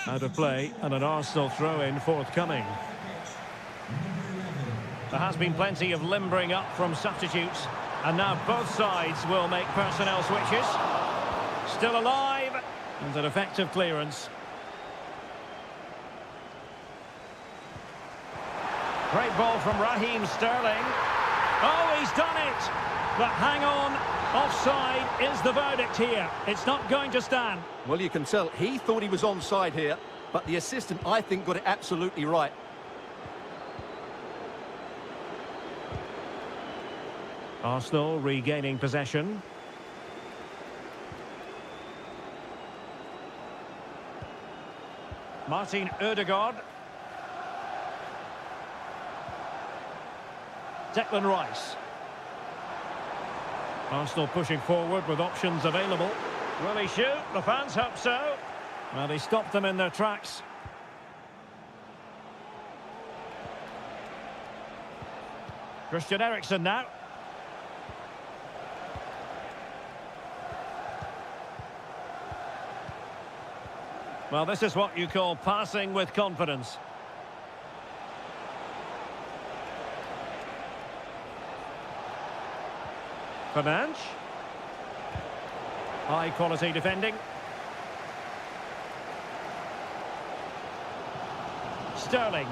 Out of play and an Arsenal throw-in forthcoming. There has been plenty of limbering up from substitutes, and now both sides will make personnel switches. Still alive, and an effective clearance. Great ball from Raheem Sterling. Oh, he's done it! But hang on, offside is the verdict here. It's not going to stand. Well, you can tell he thought he was onside here, but the assistant, I think, got it absolutely right. Arsenal regaining possession. Martin Ødegaard. Declan Rice. Arsenal pushing forward with options available. Will he shoot? The fans hope so. Well, he stopped them in their tracks. Christian Eriksen now. Well, this is what you call passing with confidence. Fernandes. High quality defending. Sterling.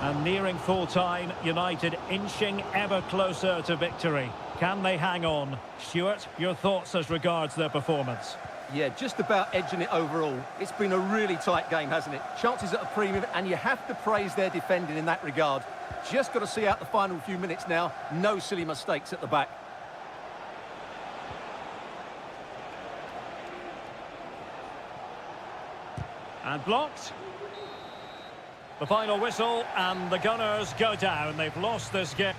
And nearing full time, United inching ever closer to victory. Can they hang on? Stuart, your thoughts as regards their performance? Yeah, just about edging it overall. It's been a really tight game, hasn't it? Chances at a premium, and you have to praise their defending in that regard. Just got to see out the final few minutes now. No silly mistakes at the back. And blocked. The final whistle, and the Gunners go down. They've lost this game.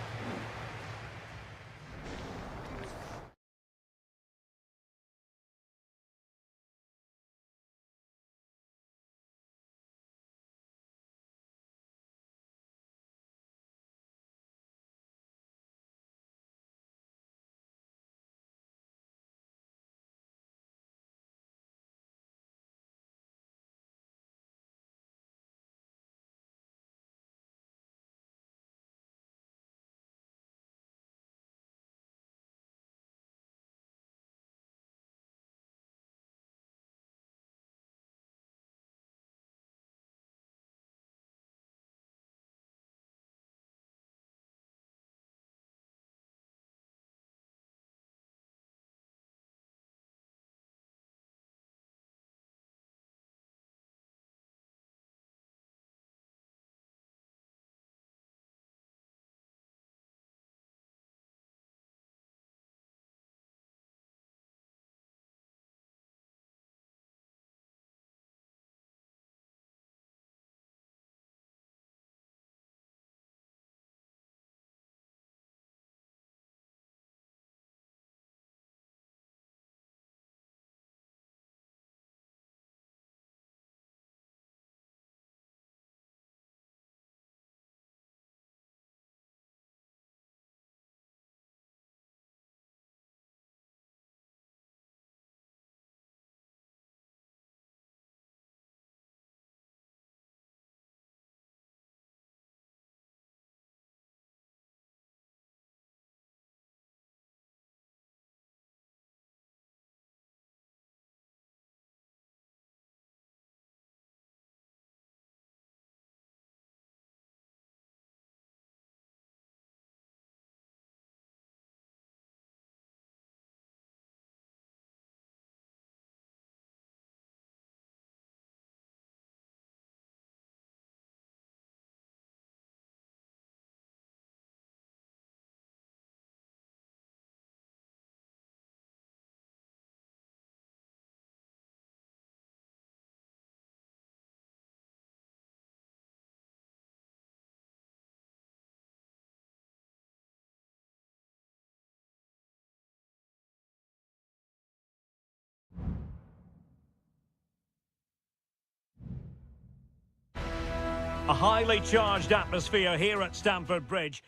A highly charged atmosphere here at Stamford Bridge.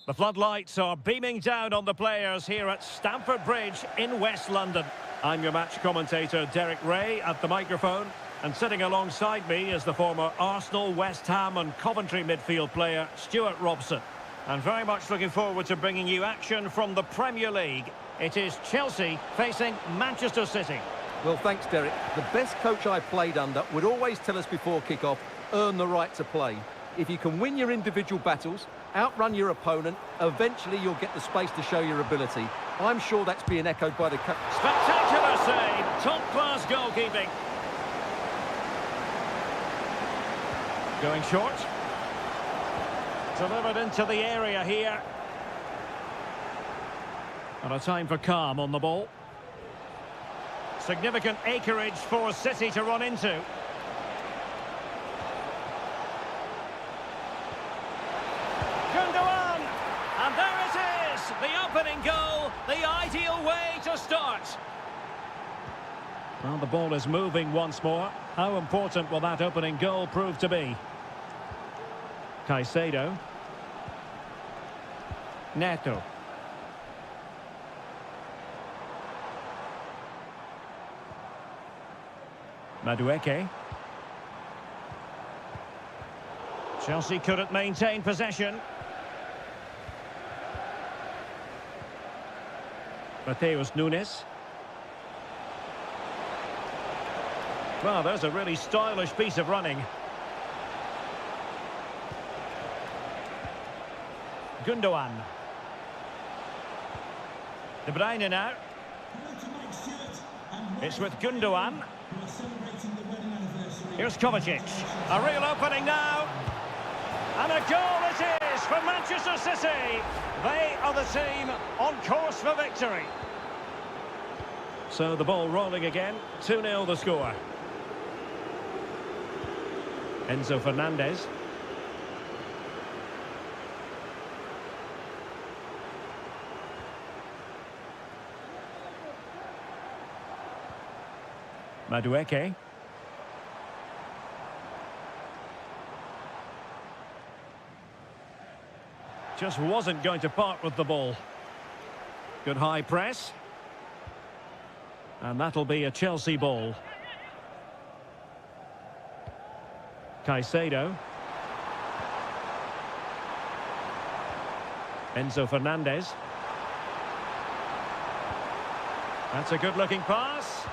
The floodlights are beaming down on the players here at Stamford Bridge in West London. I'm your match commentator, Derek Ray, at the microphone. And sitting alongside me is the former Arsenal, West Ham and Coventry midfield player, Stuart Robson. And very much looking forward to bringing you action from the Premier League. It is Chelsea facing Manchester City. Well, thanks, Derek. The best coach I played under would always tell us before kick-off, earn the right to play. If you can win your individual battles, outrun your opponent, eventually you'll get the space to show your ability. I'm sure that's being echoed by the coach. Spectacular save, top-class goalkeeping. Going short. Delivered into the area here. And a time for calm on the ball. Significant acreage for City to run into. Gundogan! And there it is! The opening goal, the ideal way to start. Well, the ball is moving once more. How important will that opening goal prove to be? Caicedo. Neto. Madueke. Chelsea couldn't maintain possession. Mateus Nunes. Well, there's a really stylish piece of running. Gundogan. De Bruyne now. It's with Gundogan. Here's Kovacic. A real opening now. And a goal it is for Manchester City. They are the team on course for victory. So the ball rolling again. 2-0 the score. Enzo Fernandez. Madueke. Just wasn't going to part with the ball. Good high press. And that'll be a Chelsea ball. Caicedo. Enzo Fernandez. That's a good-looking pass.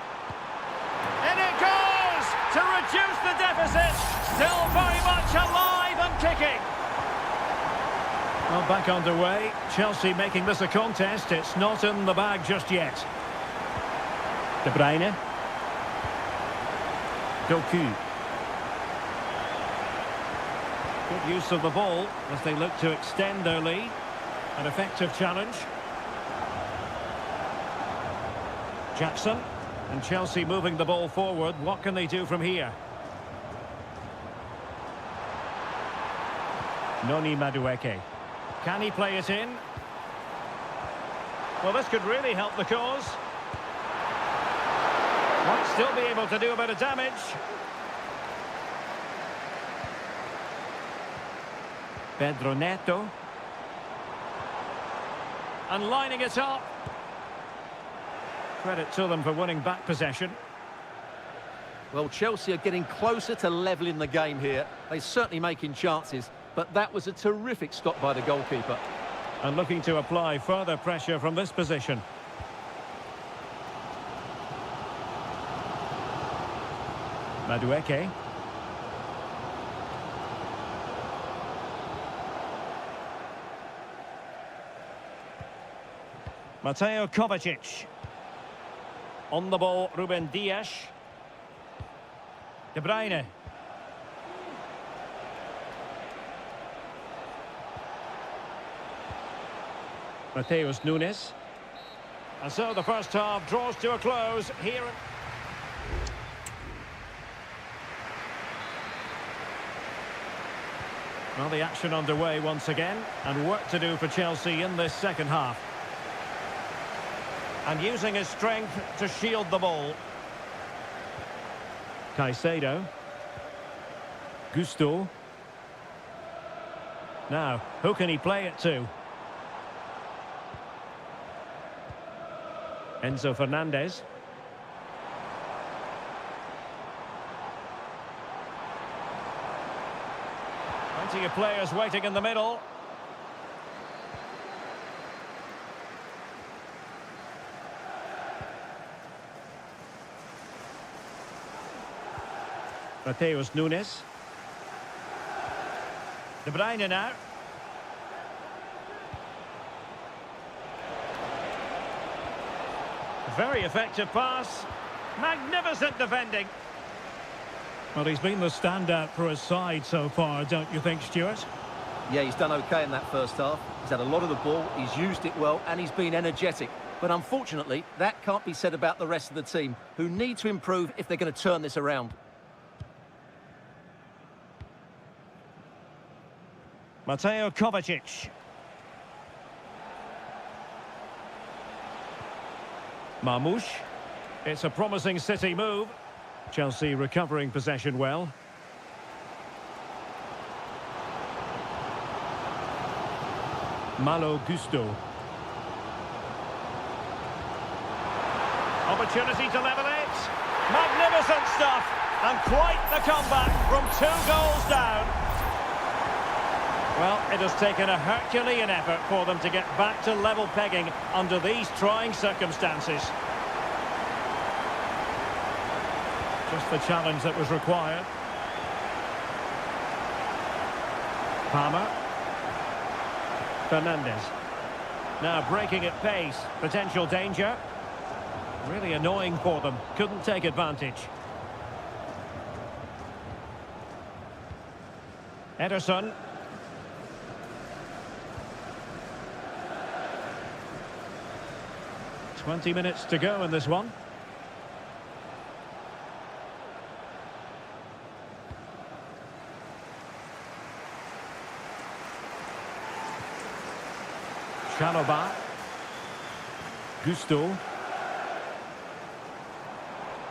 And it goes to reduce the deficit. Still very much alive and kicking. Well, back underway. Chelsea making this a contest. It's not in the bag just yet. De Bruyne. Doku. Good use of the ball as they look to extend their lead. An effective challenge. Jackson. And Chelsea moving the ball forward. What can they do from here? Noni Madueke. Can he play it in? Well, this could really help the cause. Might still be able to do a bit of damage. Pedro Neto. And lining it up. Credit to them for winning back possession. Well, Chelsea are getting closer to levelling the game here. They're certainly making chances, but that was a terrific stop by the goalkeeper. And looking to apply further pressure from this position. Madueke. Mateo Kovacic. On the ball, Ruben Dias. De Bruyne. Mateus Nunes. And so the first half draws to a close here. Well, the action underway once again, and work to do for Chelsea in this second half. And using his strength to shield the ball. Caicedo. Gusto. Now, who can he play it to? Enzo Fernandez. Plenty of players waiting in the middle. Mateus Nunes. De Bruyne now. Very effective pass. Magnificent defending. Well, he's been the standout for his side so far, don't you think, Stuart? Yeah, he's done okay in that first half. He's had a lot of the ball, he's used it well, and he's been energetic. But unfortunately, that can't be said about the rest of the team, who need to improve if they're going to turn this around. Mateo Kovacic. Marmoush. It's a promising City move. Chelsea recovering possession well. Malo Gusto. Opportunity to level it. Magnificent stuff. And quite the comeback from 2 goals down. Well, it has taken a Herculean effort for them to get back to level pegging under these trying circumstances. Just the challenge that was required. Palmer. Fernandez. Now breaking at pace. Potential danger. Really annoying for them. Couldn't take advantage. Ederson. "20 minutes to go in this one. Chalobah. Gusto.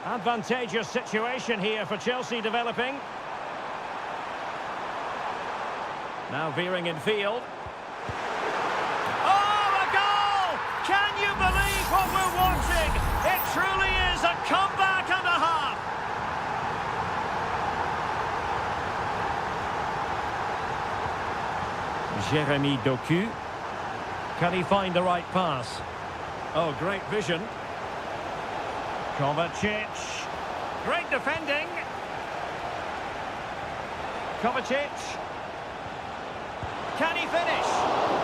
Advantageous situation here for Chelsea developing. Now veering in field. Oh, a goal! Can you believe what we're watching? It truly is a comeback and a half. Jeremy Doku. Can he find the right pass? Oh, great vision. Kovacic. Great defending. Kovacic. Can he finish?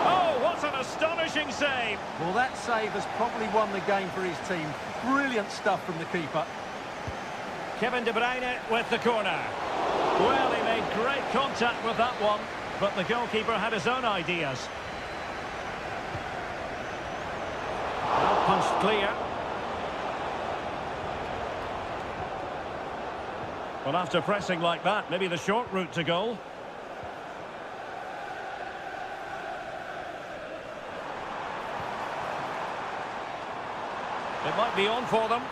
Oh, what an astonishing save. Well, that save has probably won the game for his team. Brilliant stuff from the keeper. Kevin De Bruyne with the corner. Well, he made great contact with that one, but the goalkeeper had his own ideas. Well, punched clear. Well, after pressing like that, maybe the short route to goal. It might be on for them.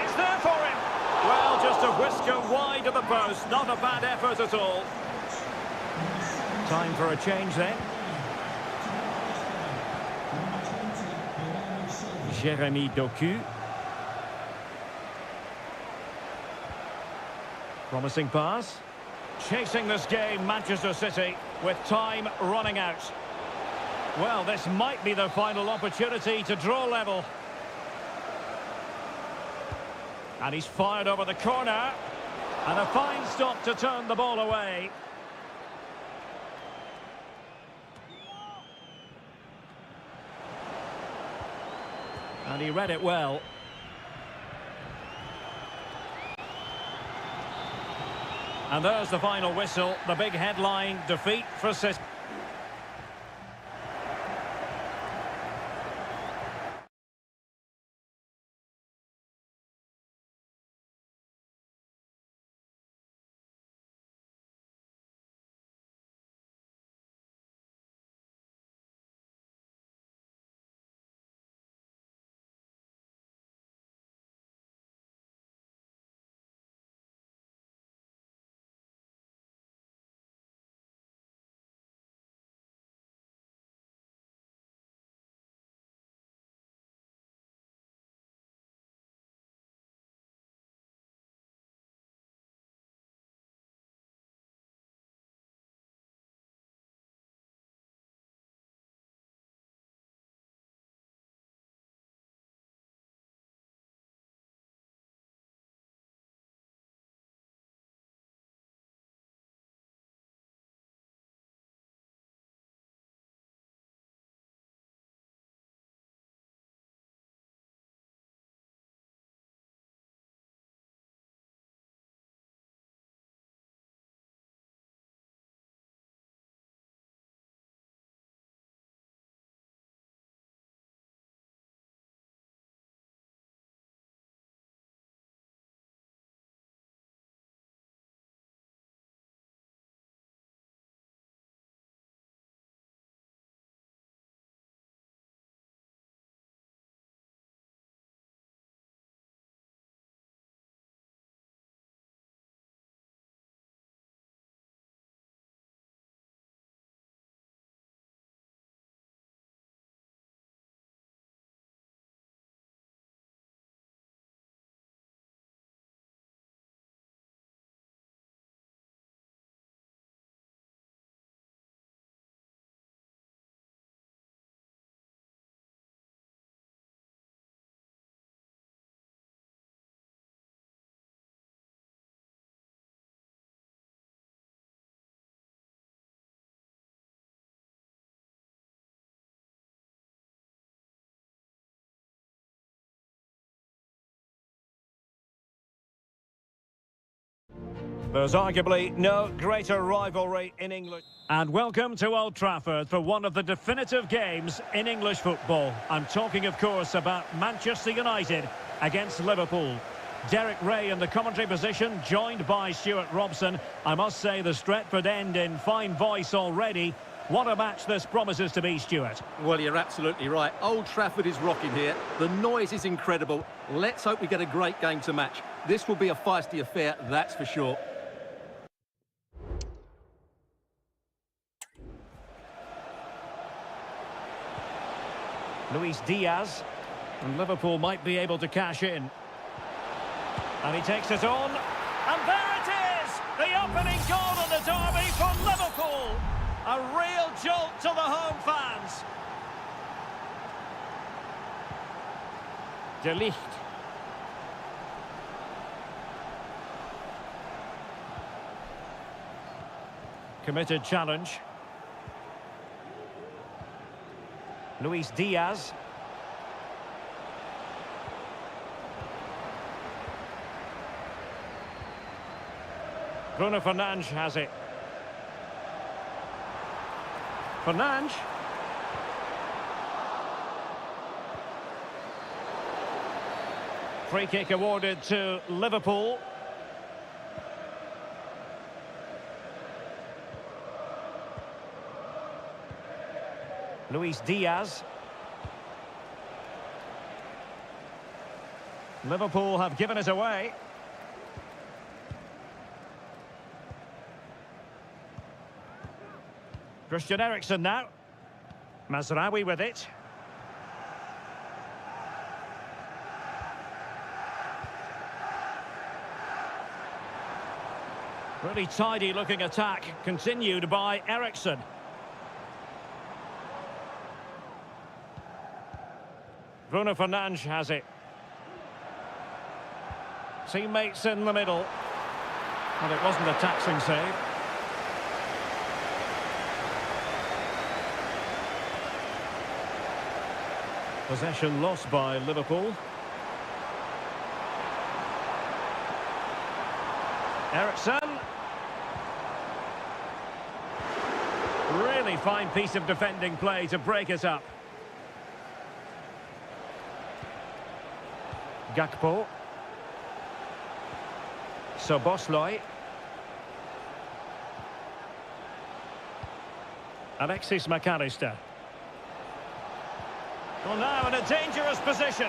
It's there for him. Well, just a whisker wide of the post. Not a bad effort at all. Time for a change then. Jeremy Doku. Promising pass. Chasing this game, Manchester City, with time running out. Well, this might be their final opportunity to draw level. And he's fired over the corner. And a fine stop to turn the ball away. And he read it well. And there's the final whistle, the big headline, defeat for City. There's arguably no greater rivalry in England. And welcome to Old Trafford for one of the definitive games in English football. I'm talking, of course, about Manchester United against Liverpool. Derek Ray in the commentary position, joined by Stuart Robson. I must say the Stretford end in fine voice already. What a match this promises to be, Stuart. Well, you're absolutely right. Old Trafford is rocking here. The noise is incredible. Let's hope we get a great game to match. This will be a feisty affair, that's for sure. Luis Diaz, and Liverpool might be able to cash in. And he takes it on, and there it is! The opening goal of the derby for Liverpool! A real jolt to the home fans. De Ligt. Committed challenge. Luis Diaz. Bruno Fernandes has it. Fernandes. Free kick awarded to Liverpool. Luis Diaz. Liverpool have given it away. Christian Eriksen now. Mazraoui with it. Really tidy looking attack, continued by Eriksen. Bruno Fernandes has it. Teammates in the middle. And it wasn't a taxing save. Possession lost by Liverpool. Eriksen. Really fine piece of defending play to break it up. Gakpo. Szoboszlai. Alexis McAllister. Well, now in a dangerous position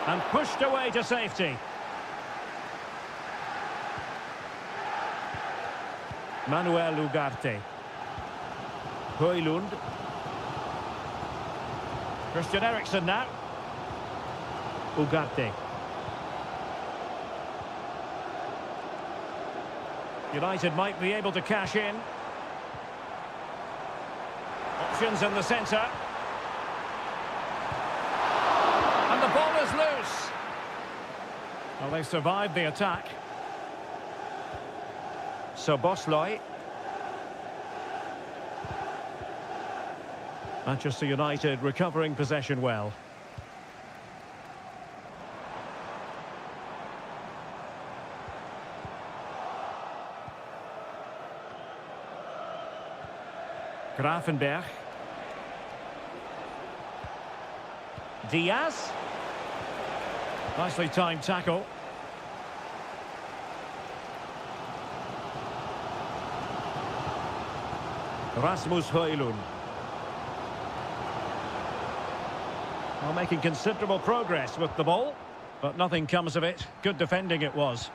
and pushed away to safety. Manuel Ugarte. Højlund. Christian Eriksen now. Ugarte. United might be able to cash in. Options in the centre. And the ball is loose. Well, they survived the attack. Szoboszlai. Manchester United recovering possession well. Gravenberch. Diaz. Nicely timed tackle. Rasmus Højlund. Well, making considerable progress with the ball, but nothing comes of it. Good defending it was.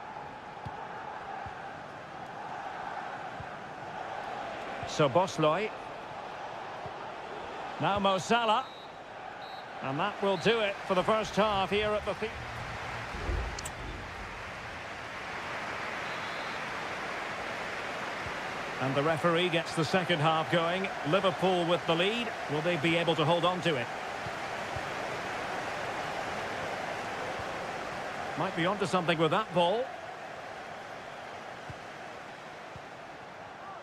Szoboszlai. Now Mo Salah. And that will do it for the first half here at the field. And the referee gets the second half going. Liverpool with the lead. Will they be able to hold on to it? Might be onto something with that ball.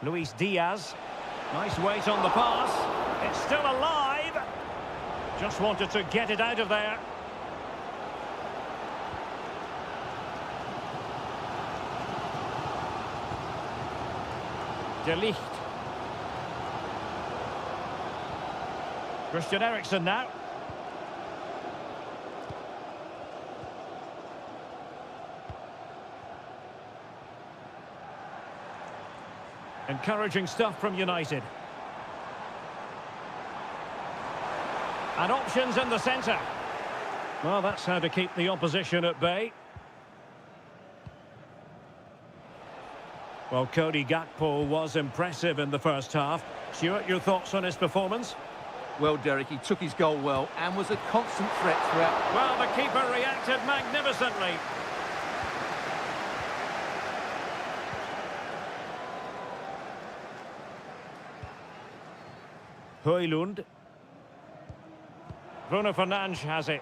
Luis Diaz. Nice weight on the pass. It's still alive. Just wanted to get it out of there. De Ligt. Christian Eriksen now. Encouraging stuff from United. And options in the centre. Well, that's how to keep the opposition at bay. Well, Cody Gakpo was impressive in the first half. Stuart, your thoughts on his performance? Well, Derek, he took his goal well and was a constant threat throughout. Well, the keeper reacted magnificently. Højlund. Bruno Fernandes has it.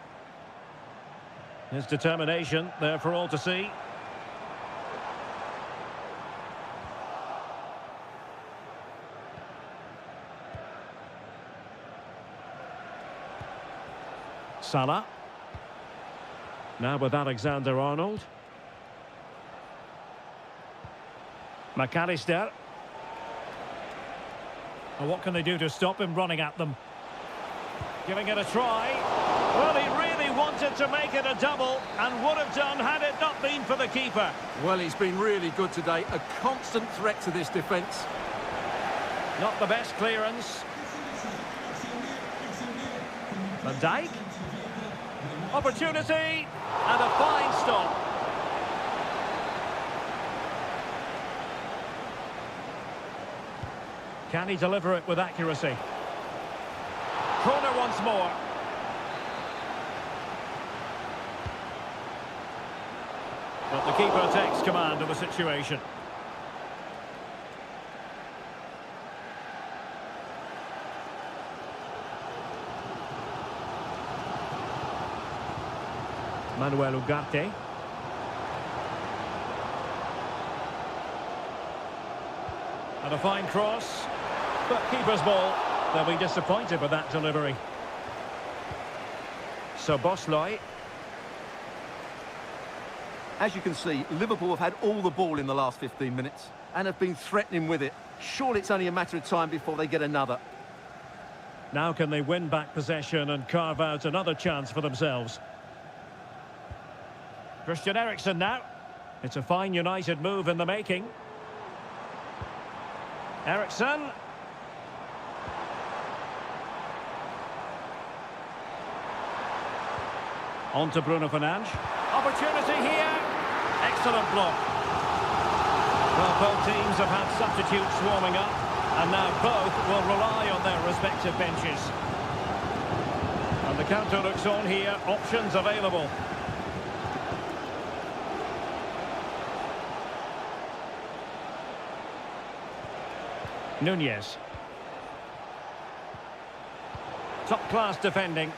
His determination there for all to see. Salah. Now with Alexander-Arnold. McAllister. Well, what can they do to stop him running at them? Giving it a try. Well, he really wanted to make it a double and would have done had it not been for the keeper. Well, he's been really good today. A constant threat to this defence. Not the best clearance. Van Dijk. Opportunity. And a fine stop. Can he deliver it with accuracy? Corner once more. But the keeper takes command of the situation. Manuel Ugarte. And a fine cross. But keeper's ball. They'll be disappointed with that delivery. So Bosley. As you can see, Liverpool have had all the ball in the last 15 minutes and have been threatening with it. Surely it's only a matter of time before they get another. Now can they win back possession and carve out another chance for themselves? Christian Eriksen now. It's a fine United move in the making. Eriksen. On to Bruno Fernandes. Opportunity here. Excellent block. Well, both teams have had substitutes warming up, and now both will rely on their respective benches. And the counter looks on here. Options available. Nunez. Top-class defending.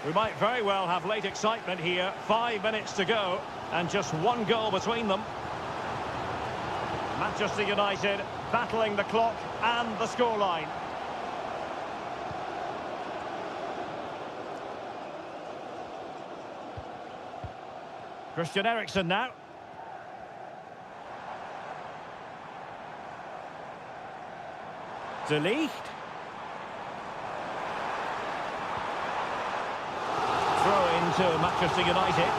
We might very well have late excitement here. 5 minutes to go, and just one goal between them. Manchester United battling the clock and the scoreline. Christian Eriksen now. De Ligt. Throw into Manchester United.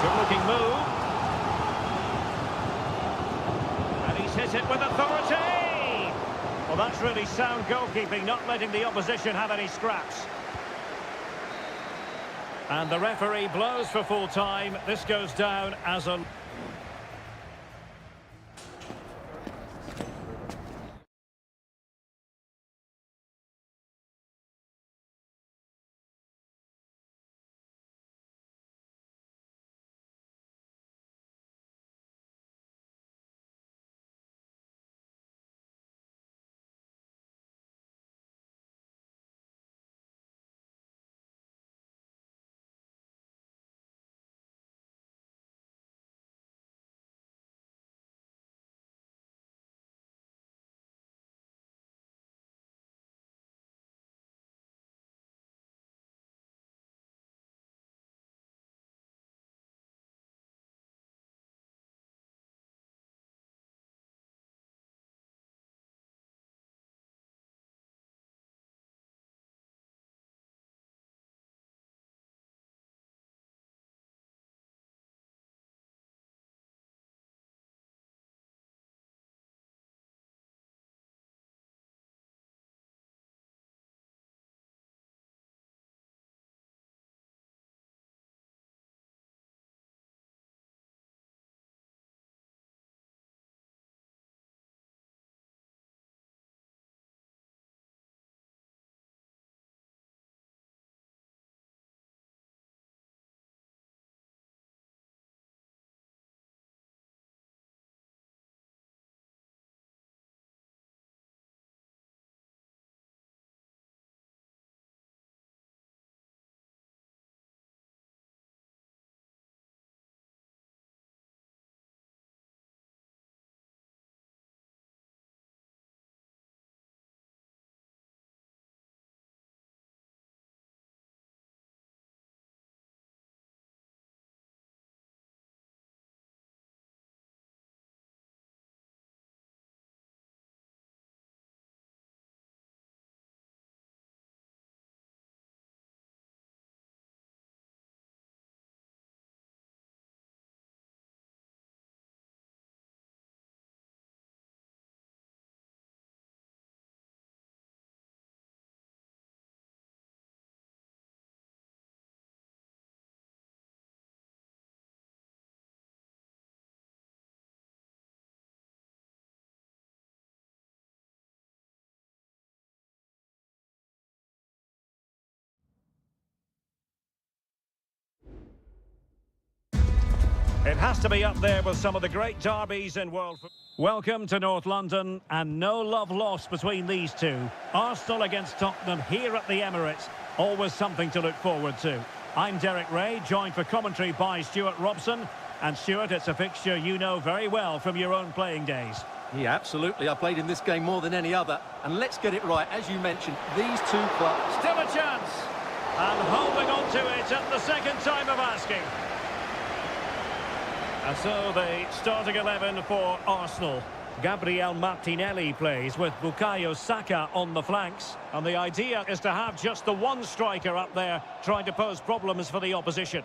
Good looking move. And he's hit it with authority. Well, that's really sound goalkeeping, not letting the opposition have any scraps. And the referee blows for full time. This goes down as a... It has to be up there with some of the great derbies in world football. Welcome to North London, and no love lost between these two. Arsenal against Tottenham here at the Emirates. Always something to look forward to. I'm Derek Ray, joined for commentary by Stuart Robson. And Stuart, it's a fixture you know very well from your own playing days. Yeah, absolutely. I played in this game more than any other. And let's get it right. As you mentioned, these two clubs... Still a chance. And holding on to it at the second time of asking. And so the starting 11 for Arsenal. Gabriel Martinelli plays with Bukayo Saka on the flanks. And the idea is to have just the one striker up there trying to pose problems for the opposition.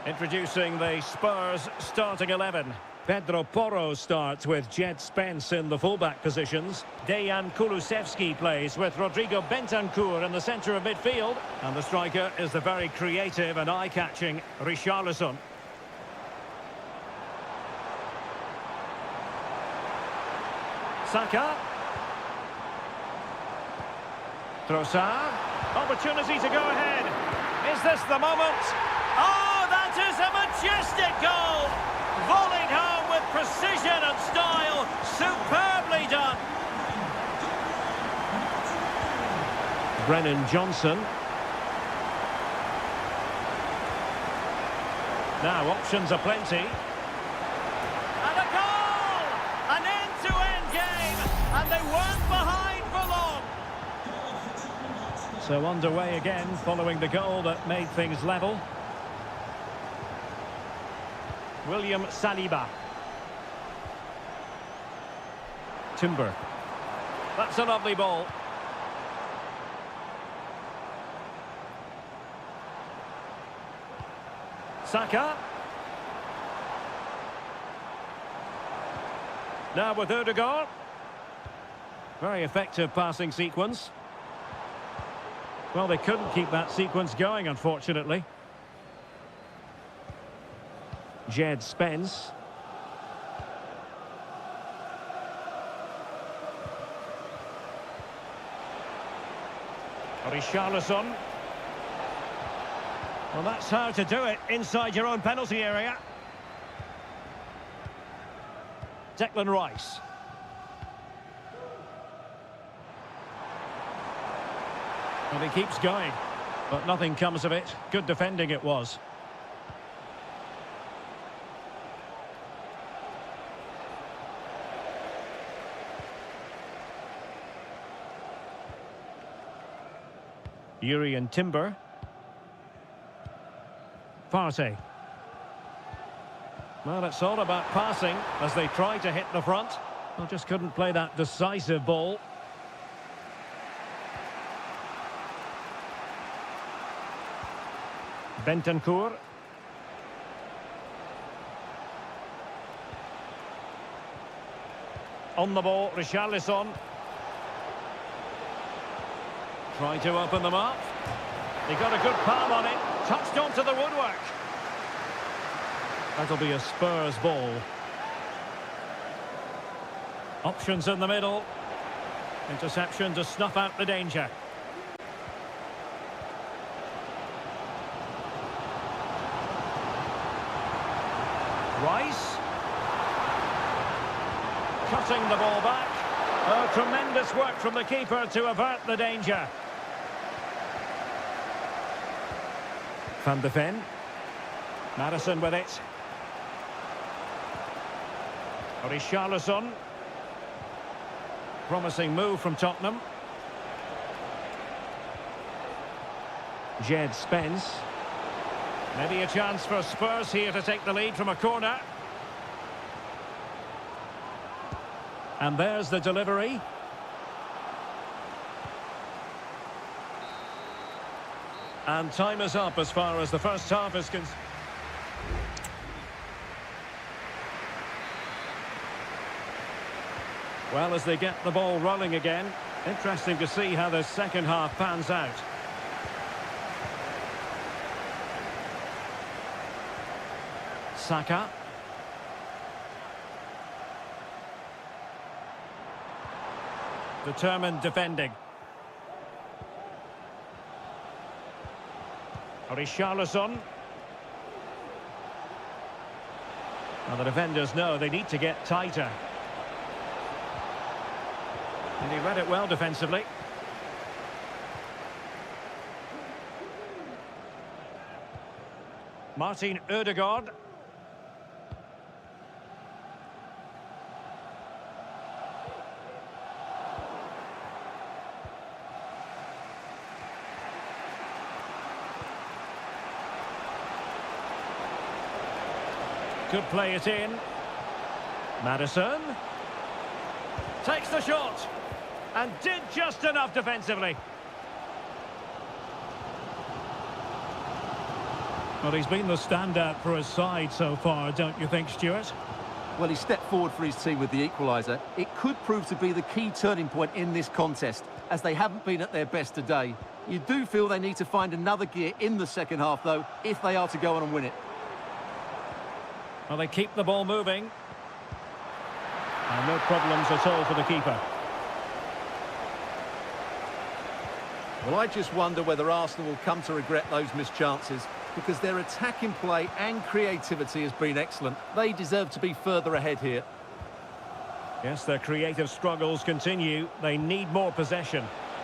Introducing the Spurs starting 11. Pedro Porro starts with Jed Spence in the fullback positions. Dejan Kulusevski plays with Rodrigo Bentancur in the centre of midfield. And the striker is the very creative and eye-catching Richarlison. Saka. Trossard. Opportunity to go ahead. Is this the moment? Oh, that is a majestic goal! Volleyed home with precision and style. Superbly done. Brennan Johnson. Now options are plenty. And a goal! An end-to-end game, and they weren't behind for long. So underway again following the goal that made things level. William Saliba. Timber. That's a lovely ball. Saka. Now with Odegaard. Very effective passing sequence. Well, they couldn't keep that sequence going, unfortunately. Jed Spence. Richarlison. Well, that's how to do it inside your own penalty area. Declan Rice. And he keeps going, but nothing comes of it. Good defending it was. Urian Timber. Partey. Well, it's all about passing as they try to hit the front. Well, just couldn't play that decisive ball. Bentancur. On the ball, Richarlison. Trying to open them up. He got a good palm on it. Touched onto the woodwork. That'll be a Spurs ball. Options in the middle. Interception to snuff out the danger. Rice. Cutting the ball back. Oh, tremendous work from the keeper to avert the danger. Van de Ven. Madison with it. Richarlison. Promising move from Tottenham. Jed Spence. Maybe a chance for Spurs here to take the lead from a corner. And there's the delivery. And time is up as far as the first half is concerned. Well, as they get the ball rolling again, interesting to see how the second half pans out. Saka. Determined defending. Richarlison. Well, the defenders know they need to get tighter. And he read it well defensively. Martin Ødegaard. Could play it in. Maddison. Takes the shot. And did just enough defensively. Well, he's been the standout for his side so far, don't you think, Stuart? Well, he stepped forward for his team with the equaliser. It could prove to be the key turning point in this contest, as they haven't been at their best today. You do feel they need to find another gear in the second half, though, if they are to go on and win it. Well, they keep the ball moving. And no problems at all for the keeper. Well, I just wonder whether Arsenal will come to regret those missed chances, because their attacking play and creativity has been excellent. They deserve to be further ahead here. Yes, their creative struggles continue. They need more possession.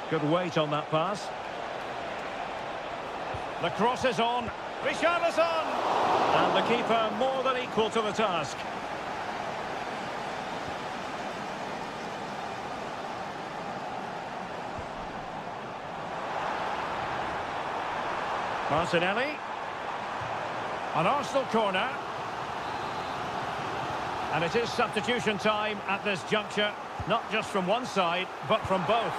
Good weight on that pass. The cross is on. Richarlison! And the keeper more than equal to the task. Martinelli. An Arsenal corner. And it is substitution time at this juncture. Not just from one side, but from both.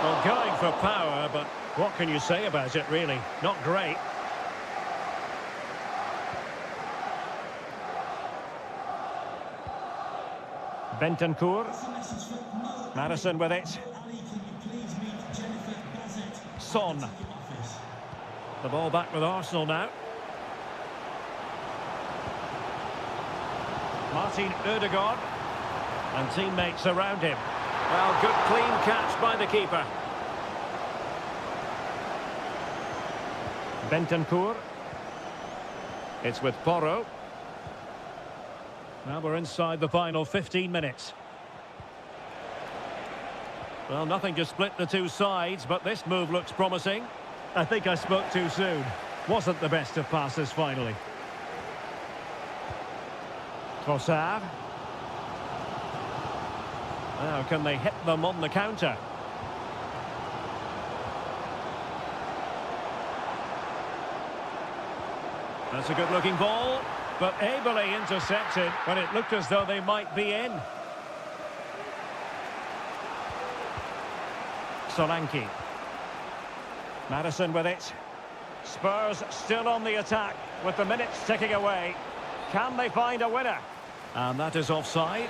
Well, going for power, but what can you say about it, really? Not great. Bentancur. Maddison with it. Son. The ball back with Arsenal now. Martin Ødegaard. And teammates around him. Well, good clean catch by the keeper. Bentancur. It's with Porro. Now we're inside the final 15 minutes. Well, nothing to split the two sides, but this move looks promising. I think I spoke too soon. Wasn't the best of passes finally. Trossard. Now, can they hit them on the counter? That's a good-looking ball, but ably intercepted when it looked as though they might be in. Solanke. Maddison with it. Spurs still on the attack with the minutes ticking away. Can they find a winner? And that is offside.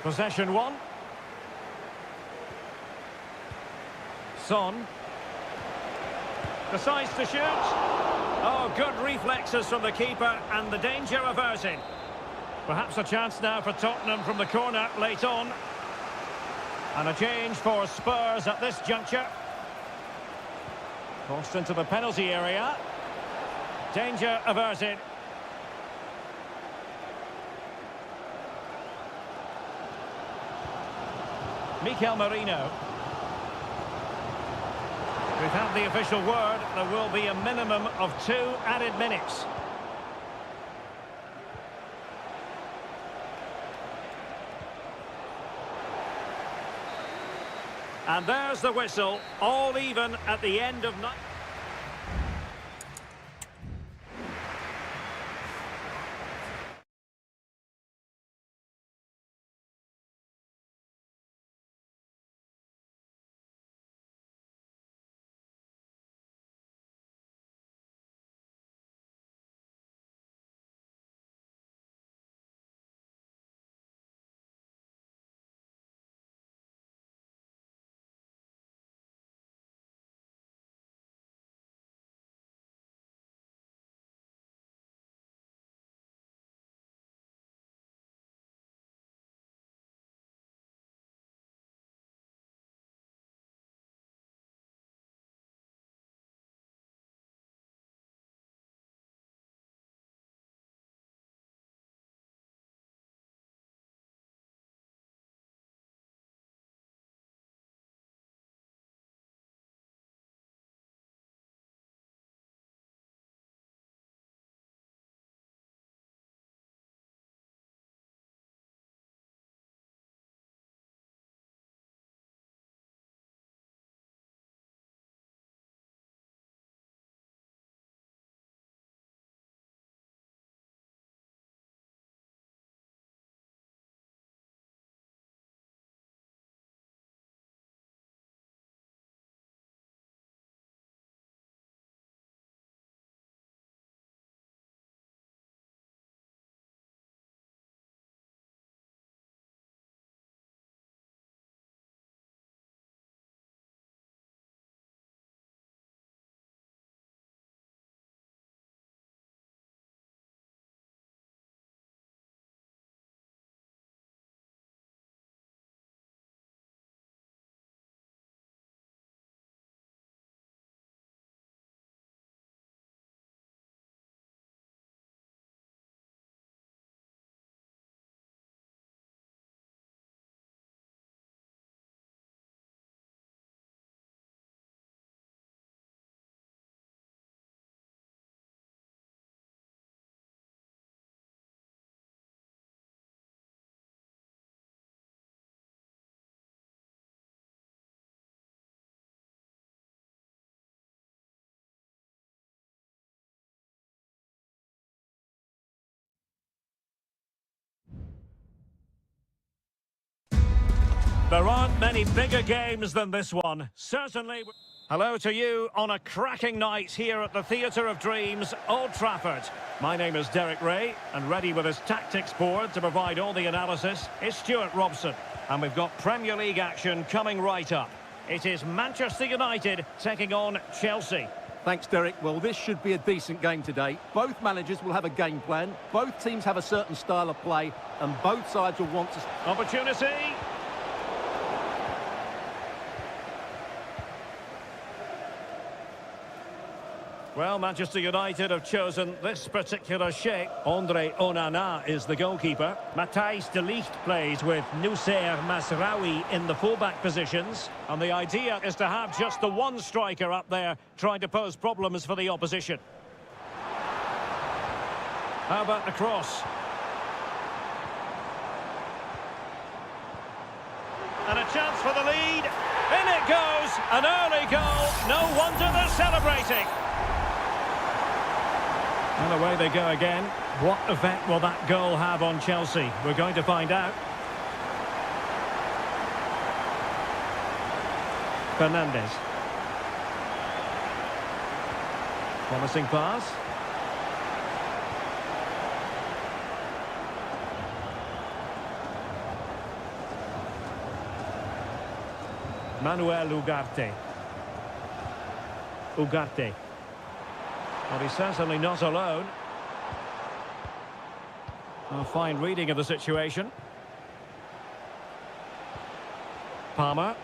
Possession one. Son. Decides to shoot. Oh, good reflexes from the keeper and the danger averted. Perhaps a chance now for Tottenham from the corner late on. And a change for Spurs at this juncture. Crossed into the penalty area. Danger averted. Mikel Merino. We've had the official word. There will be a minimum of 2 added minutes. And there's the whistle, all even at the end of night. There aren't many bigger games than this one. Certainly. Hello to you on a cracking night here at the Theatre of Dreams, Old Trafford. My name is Derek Ray, and ready with his tactics board to provide all the analysis is Stuart Robson. And we've got Premier League action coming right up. It is Manchester United taking on Chelsea. Thanks, Derek. Well, this should be a decent game today. Both managers will have a game plan. Both teams have a certain style of play, and both sides will want to... Opportunity. Well, Manchester United have chosen this particular shape. Andre Onana is the goalkeeper. Matthijs de Ligt plays with Noussair Mazraoui in the fullback positions. And the idea is to have just the one striker up there trying to pose problems for the opposition. How about the cross? And a chance for the lead. In it goes. An early goal. No wonder they're celebrating. And away they go again. What effect will that goal have on Chelsea? We're going to find out. Fernandes. Promising pass. Manuel Ugarte. Ugarte. Well, he's certainly not alone. A fine reading of the situation. Palmer.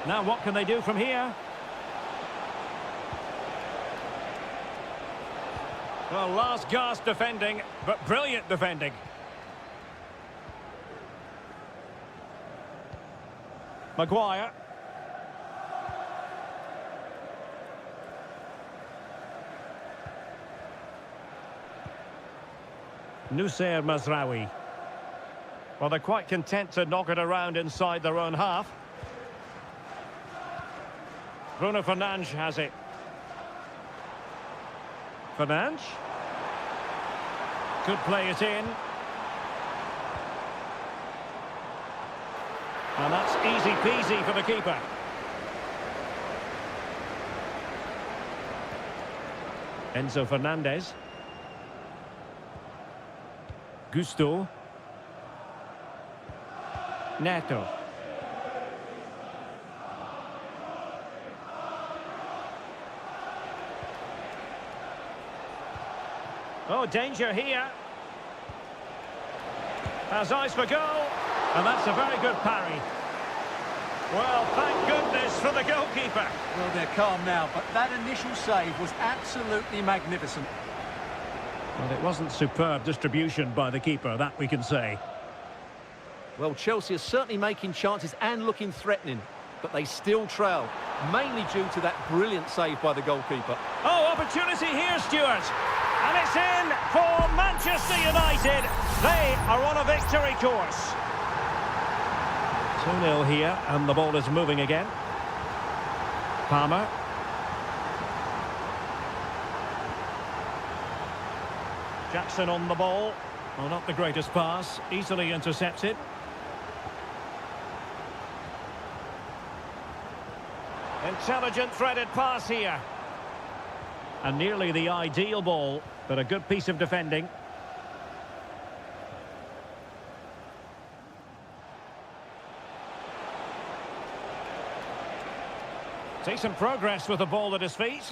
Now what can they do from here? Well, last gasp defending, but brilliant defending. Maguire. Noussair Mazraoui. Well, they're quite content to knock it around inside their own half. Bruno Fernandes has it. Fernandes. Could play it in. And that's easy peasy for the keeper. Enzo Fernandez. Gusto. Neto. Oh, danger here. Has eyes for goal. And that's a very good parry. Well, thank goodness for the goalkeeper. Well, they're calm now, but that initial save was absolutely magnificent. Well, it wasn't superb distribution by the keeper, that we can say. Well, Chelsea are certainly making chances and looking threatening, but they still trail, mainly due to that brilliant save by the goalkeeper. Oh, opportunity here, Stuart. And it's in for Manchester United. They are on a victory course. 2-0 here, and the ball is moving again. Palmer. Jackson on the ball. Well, not the greatest pass. Easily intercepted. Intelligent threaded pass here. And nearly the ideal ball, but a good piece of defending. Decent progress with the ball at his feet.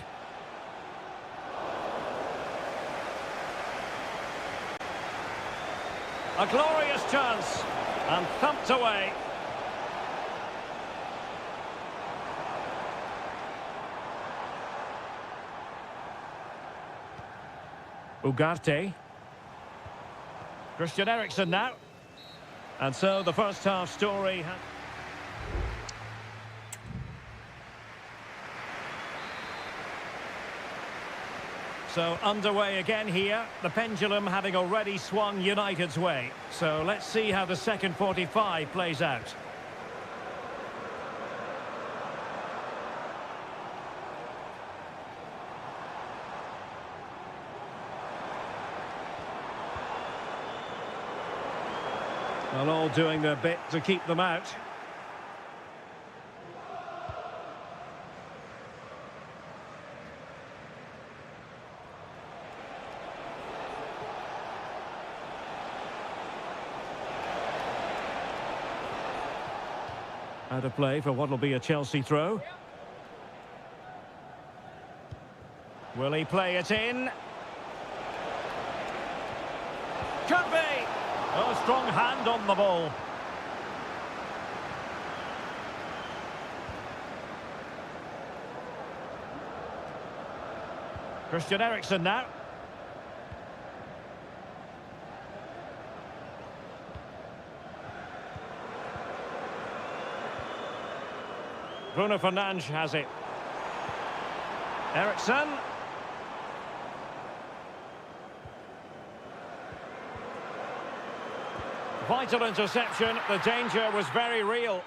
A glorious chance, and thumped away. Ugarte. Christian Eriksen now. And so the first half story... So underway again here, the pendulum having already swung United's way. So let's see how the second 45 plays out. Well, all doing their bit to keep them out. Out of play for what will be a Chelsea throw. Will he play it in? Could be! Oh, strong hand on the ball. Christian Eriksen now. Bruno Fernandes has it. Eriksen. Vital interception. The danger was very real.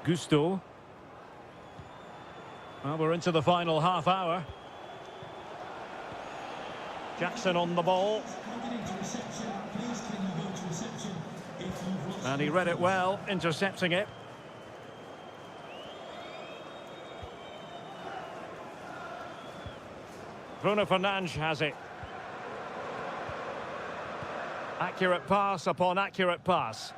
Gusto. Well, we're into the final half hour. Jackson on the ball. And he read it well, intercepting it. Bruno Fernandes has it. Accurate pass upon accurate pass.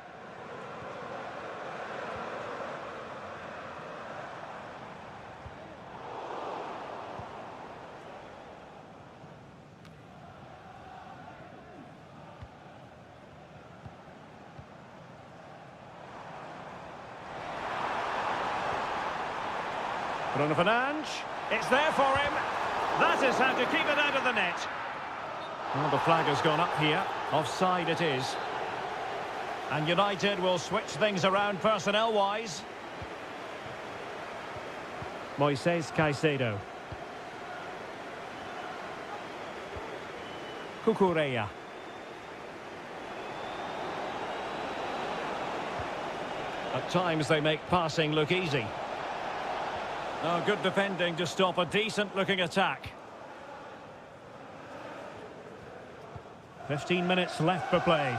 Bruno Fernandes, it's there for him. That is how to keep it out of the net. Well, the flag has gone up here. Offside it is. And United will switch things around personnel-wise. Moises Caicedo. Cucurella. At times they make passing look easy. Oh, good defending to stop a decent-looking attack. 15 minutes left for play.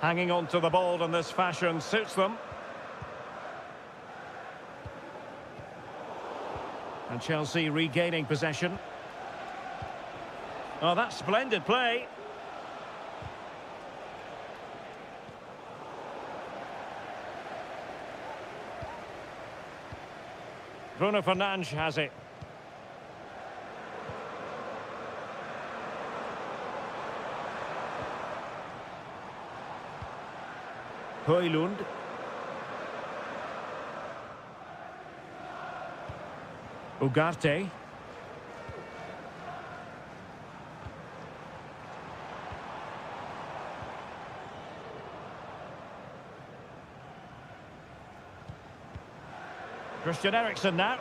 Hanging on to the ball in this fashion suits them. And Chelsea regaining possession. Oh, that's splendid play. Bruno Fernandes has it. Højlund. Ugarte. Christian Eriksen now.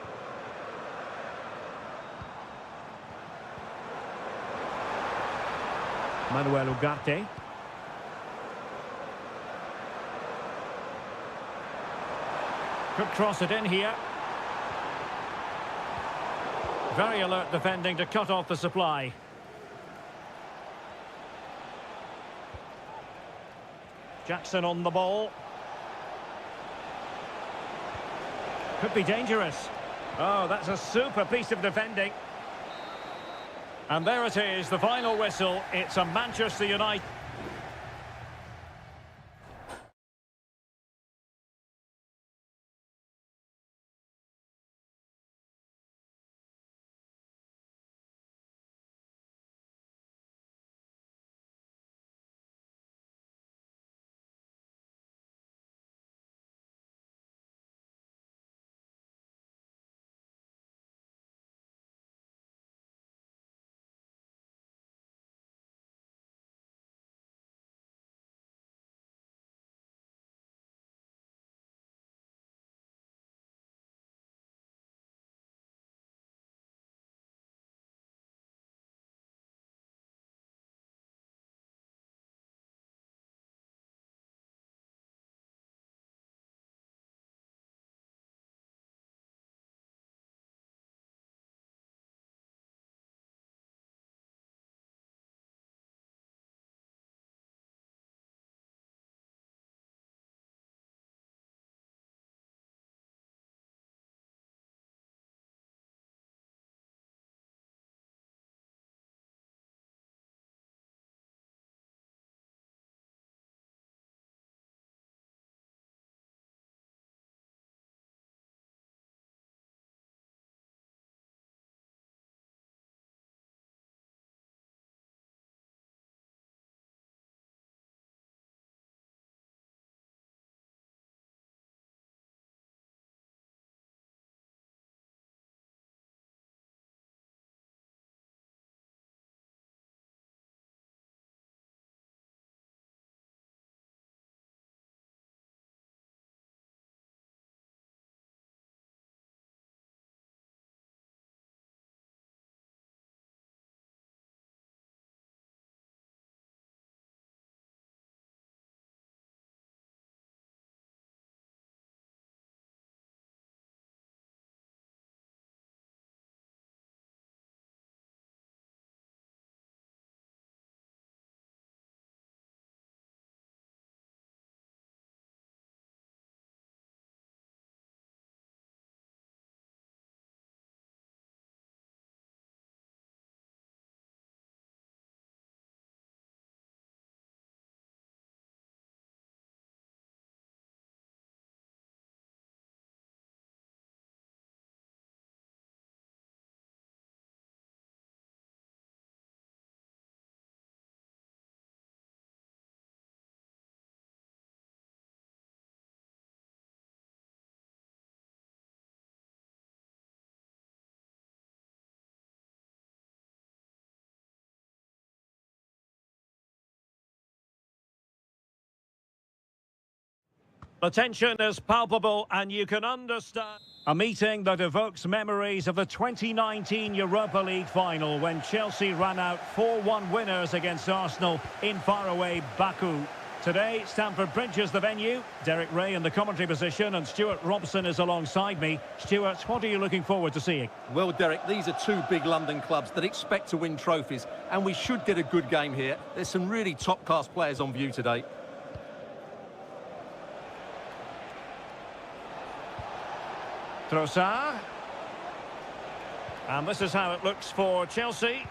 Manuel Ugarte. Could cross it in here. Very alert defending to cut off the supply. Jackson on the ball. Could be dangerous. Oh, that's a super piece of defending. And there it is, the final whistle. It's a Manchester United. The tension is palpable and you can understand. A meeting that evokes memories of the 2019 Europa League final when Chelsea ran out 4-1 winners against Arsenal in faraway Baku. Today, Stamford Bridge is the venue. Derek Ray in the commentary position and Stuart Robson is alongside me. Stuart, what are you looking forward to seeing? Well, Derek, these are two big London clubs that expect to win trophies, and we should get a good game here. There's some really top-class players on view today. Trossard. And this is how it looks for Chelsea.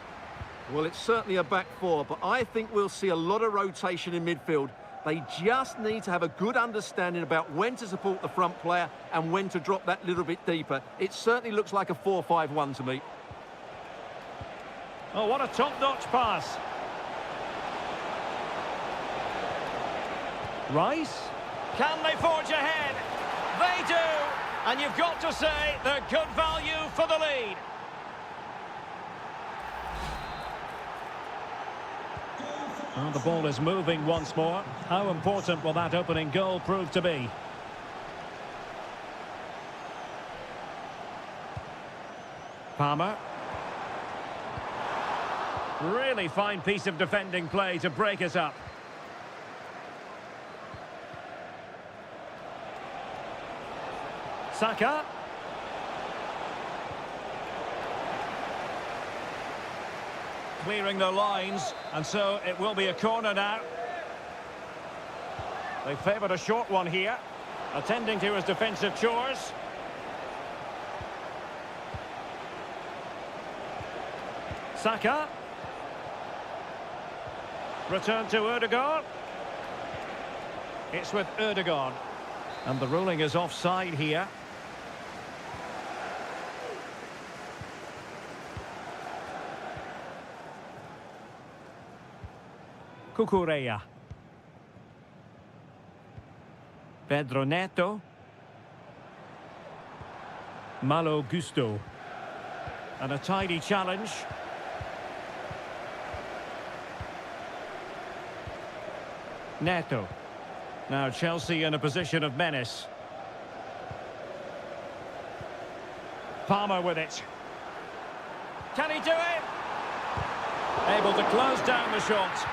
Well, it's certainly a back four, but I think we'll see a lot of rotation in midfield. They just need to have a good understanding about when to support the front player and when to drop that little bit deeper. It certainly looks like a 4-5-1 to me. Oh, what a top-notch pass. Rice. Can they forge ahead? They do! And you've got to say they're good value for the lead. Well, the ball is moving once more. How important will that opening goal prove to be? Palmer. Really fine piece of defending play to break it up. Saka. Clearing the lines, and so it will be a corner now. They favoured a short one here, attending to his defensive chores. Saka. Return to Ødegaard. It's with Ødegaard. And the ruling is offside here. Cucurella. Pedro Neto. Malo Gusto. And a tidy challenge. Neto. Now Chelsea in a position of menace. Palmer with it. Can he do it? Able to close down the shot.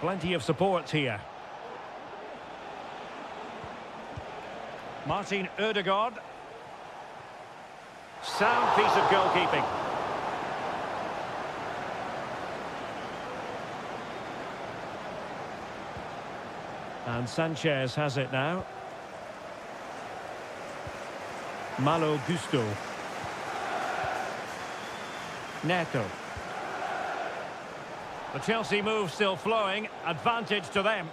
Plenty of support here. Martin Ødegaard. Sound piece of goalkeeping. And Sanchez has it now. Malo Gusto. Neto. The Chelsea move still flowing. Advantage to them.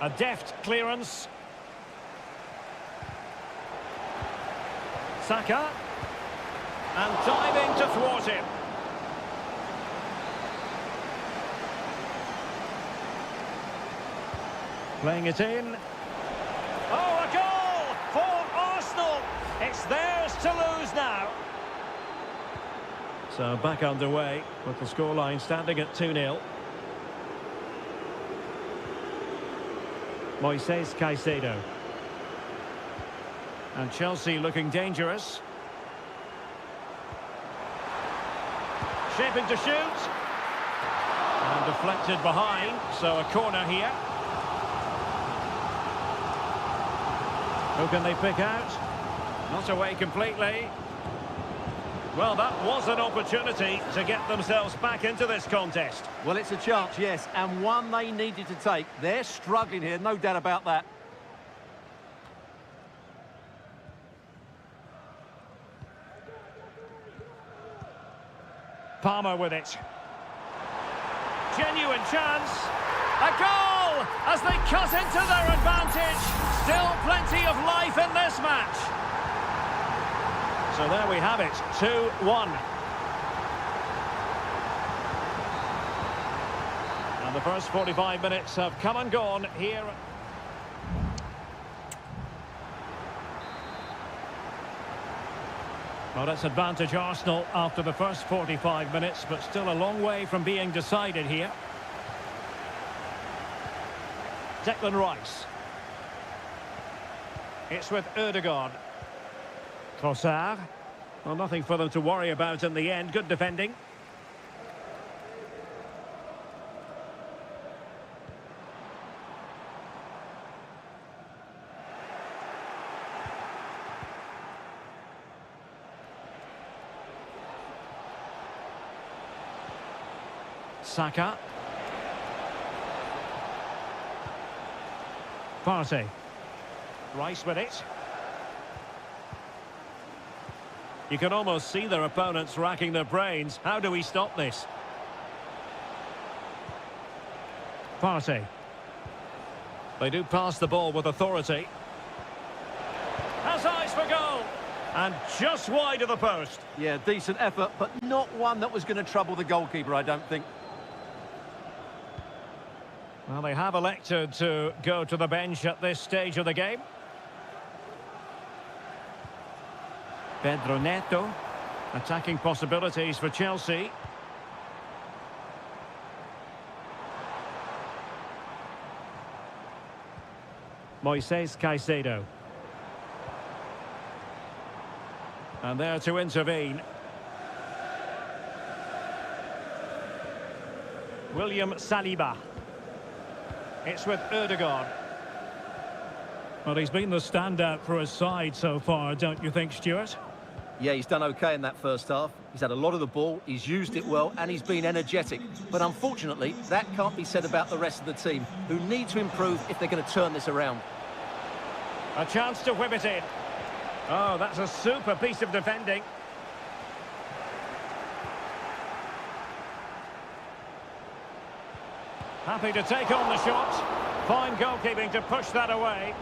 A deft clearance. Saka. And diving to thwart him. Playing it in. Oh, a goal for Arsenal. It's theirs to lose now. So back underway with the scoreline standing at 2-0. Moises Caicedo. And Chelsea looking dangerous. Shaping to shoot. And deflected behind, so a corner here. Who can they pick out? Not away completely. Well, that was an opportunity to get themselves back into this contest. Well, it's a chance, yes, and one they needed to take. They're struggling here, no doubt about that. Palmer with it. Genuine chance. A goal as they cut into their advantage. Still plenty of life in this match. So there we have it, 2-1. And the first 45 minutes have come and gone here. Well, it's advantage Arsenal after the first 45 minutes, but still a long way from being decided here. Declan Rice. It's with Ødegaard. Trossard. Well, nothing for them to worry about in the end. Good defending. Saka. Partey. Rice with it. You can almost see their opponents racking their brains. How do we stop this? Partey. They do pass the ball with authority. Has eyes for goal. And just wide of the post. Yeah, decent effort, but not one that was going to trouble the goalkeeper, I don't think. Well, they have elected to go to the bench at this stage of the game. Pedro Neto, attacking possibilities for Chelsea. Moises Caicedo. And there to intervene. William Saliba. It's with Ødegaard. Well, he's been the standout for his side so far, don't you think, Stuart? Yeah, he's done okay in that first half. He's had a lot of the ball, he's used it well, and he's been energetic. But unfortunately, that can't be said about the rest of the team, who need to improve if they're going to turn this around. A chance to whip it in. Oh, that's a super piece of defending. Happy to take on the shot. Fine goalkeeping to push that away.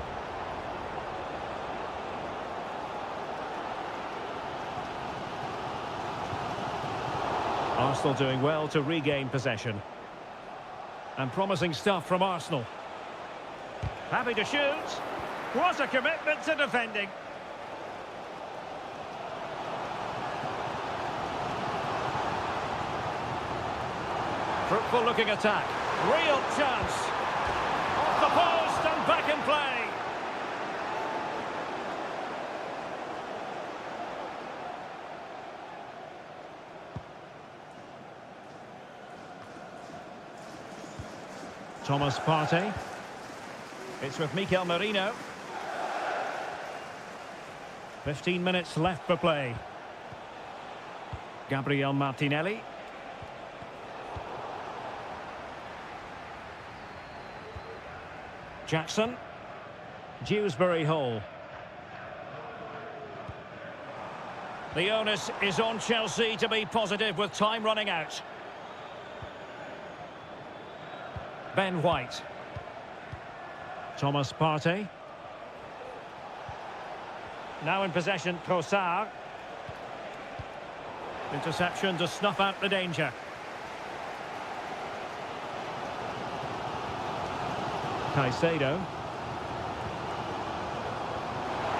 Arsenal doing well to regain possession. And promising stuff from Arsenal. Happy to shoot. What a commitment to defending. Fruitful looking attack. Real chance. Off the post and back in play. Thomas Partey. It's with Mikel Merino. 15 minutes left for play. Gabriel Martinelli. Jackson. Dewsbury Hall. The onus is on Chelsea to be positive with time running out. Ben White. Thomas Partey. Now in possession, Trossard. Interception to snuff out the danger. Caicedo.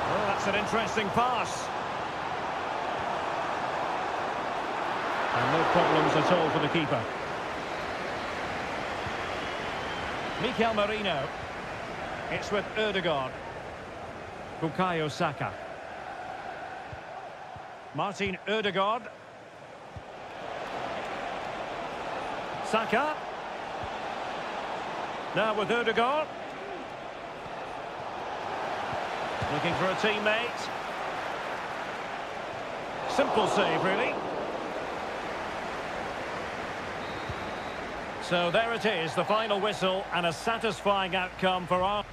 Oh, that's an interesting pass. And no problems at all for the keeper. Mikel Merino. It's with Ødegaard. Bukayo Saka. Martin Ødegaard. Saka. Now with Ødegaard. Looking for a teammate. Simple save, really. So there it is, the final whistle, and a satisfying outcome for our...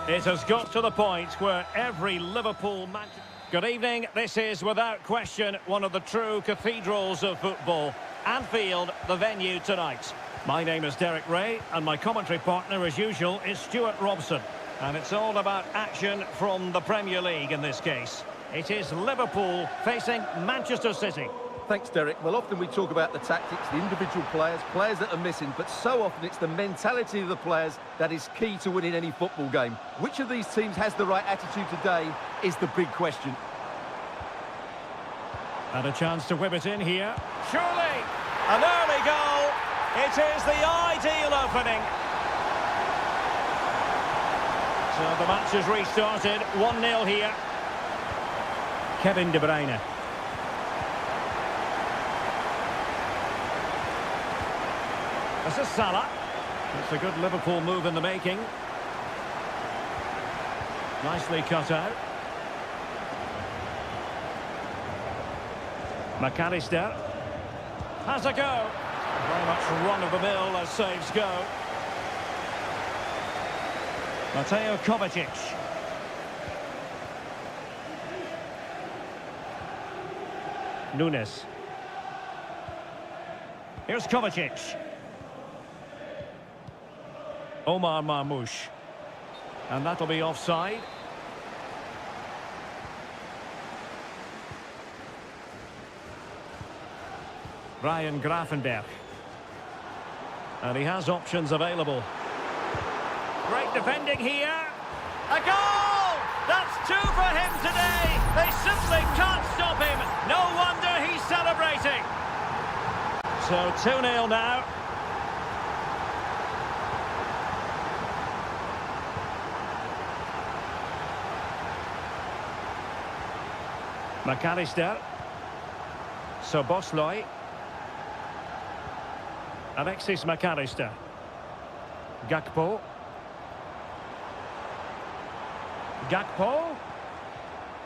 It has got to the point where every Liverpool match... Good evening, this is without question one of the true cathedrals of football. Anfield, the venue tonight. My name is Derek Ray, and my commentary partner, as usual, is Stuart Robson. And it's all about action from the Premier League in this case. It is Liverpool facing Manchester City. Thanks, Derek. Well, often we talk about the tactics, the individual players that are missing, but so often it's the mentality of the players that is key to winning any football game. Which of these teams has the right attitude today is the big question. And a chance to whip it in here. Surely, an early goal. It is the ideal opening. So the match has restarted. 1-0 here. Kevin De Bruyne. This is Salah. It's a good Liverpool move in the making. Nicely cut out. McAllister has a go. Very much run-of-the-mill as saves go. Mateo Kovacic. Nunes. Here's Kovacic. Omar Marmoush. And that'll be offside. Ryan Gravenberch. And he has options available. Great defending here. A goal! That's 2 for him today. They simply can't stop him. No wonder he's celebrating. So 2-0 now. McAllister. Szoboszlai. Alexis McAllister. Gakpo. Gakpo.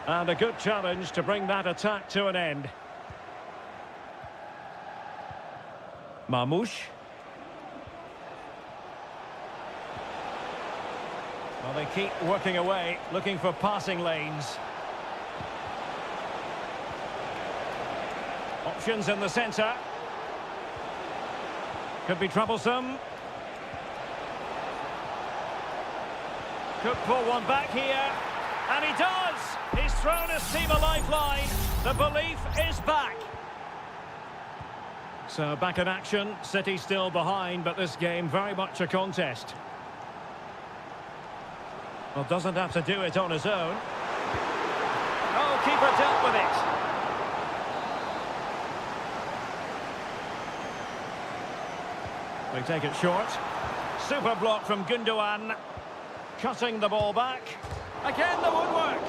And a good challenge to bring that attack to an end. Marmoush. Well, they keep working away, looking for passing lanes. Options in the centre. Could be troublesome. Could pull one back here. And he does! He's thrown his team a lifeline. The belief is back. So back in action. City still behind, but this game very much a contest. Well, doesn't have to do it on his own. Oh, keeper dealt with it. They take it short. Super block from Gundogan. Cutting the ball back. Again, the woodwork.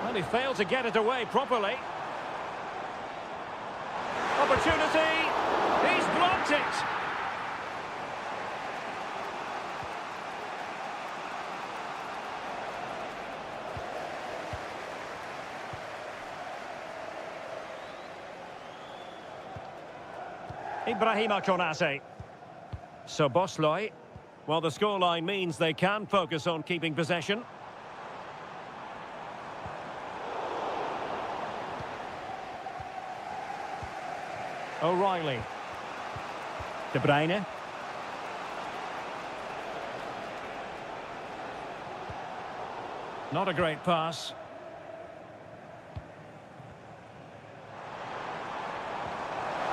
Well, he failed to get it away properly. Opportunity. He's blocked it. Ibrahima Konate. Szoboszlai. Well, the scoreline means they can focus on keeping possession. O'Reilly. De Bruyne. Not a great pass.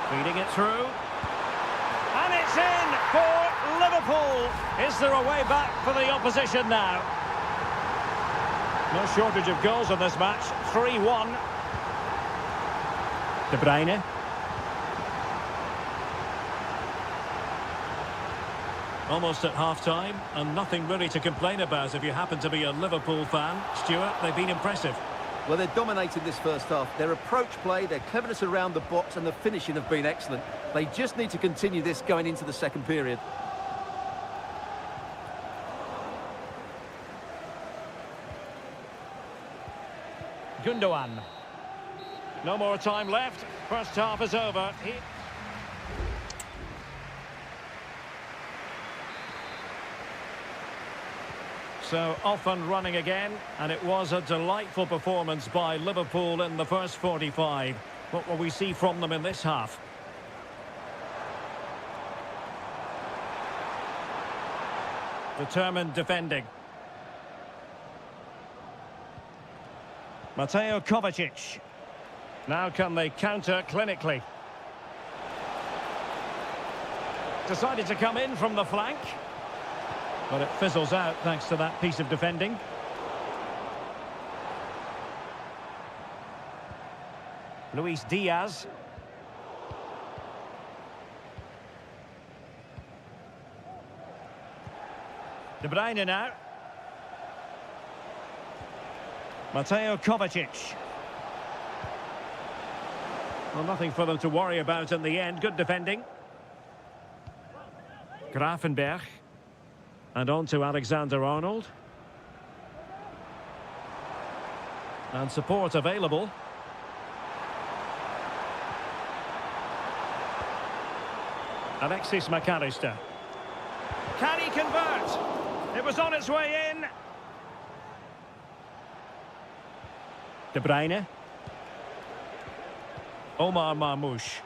Feeding it through. And it's in for Liverpool. Is there a way back for the opposition now? No shortage of goals in this match. 3-1. De Bruyne. Almost at half-time, and nothing really to complain about if you happen to be a Liverpool fan. Stuart, they've been impressive. Well, they're dominating this first half. Their approach play, their cleverness around the box and the finishing have been excellent. They just need to continue this going into the second period. Gundogan. No more time left. First half is over. So off and running again, and it was a delightful performance by Liverpool in the first 45. What will we see from them in this half? Determined defending. Mateo Kovacic. Now can they counter clinically? Decided to come in from the flank. But it fizzles out thanks to that piece of defending. Luis Diaz. De Bruyne now. Mateo Kovacic. Well, nothing for them to worry about in the end. Good defending. Gravenberch. And on to Alexander-Arnold. And support available. Alexis McAllister. Can he convert? It was on its way in. De Bruyne. Omar Marmoush.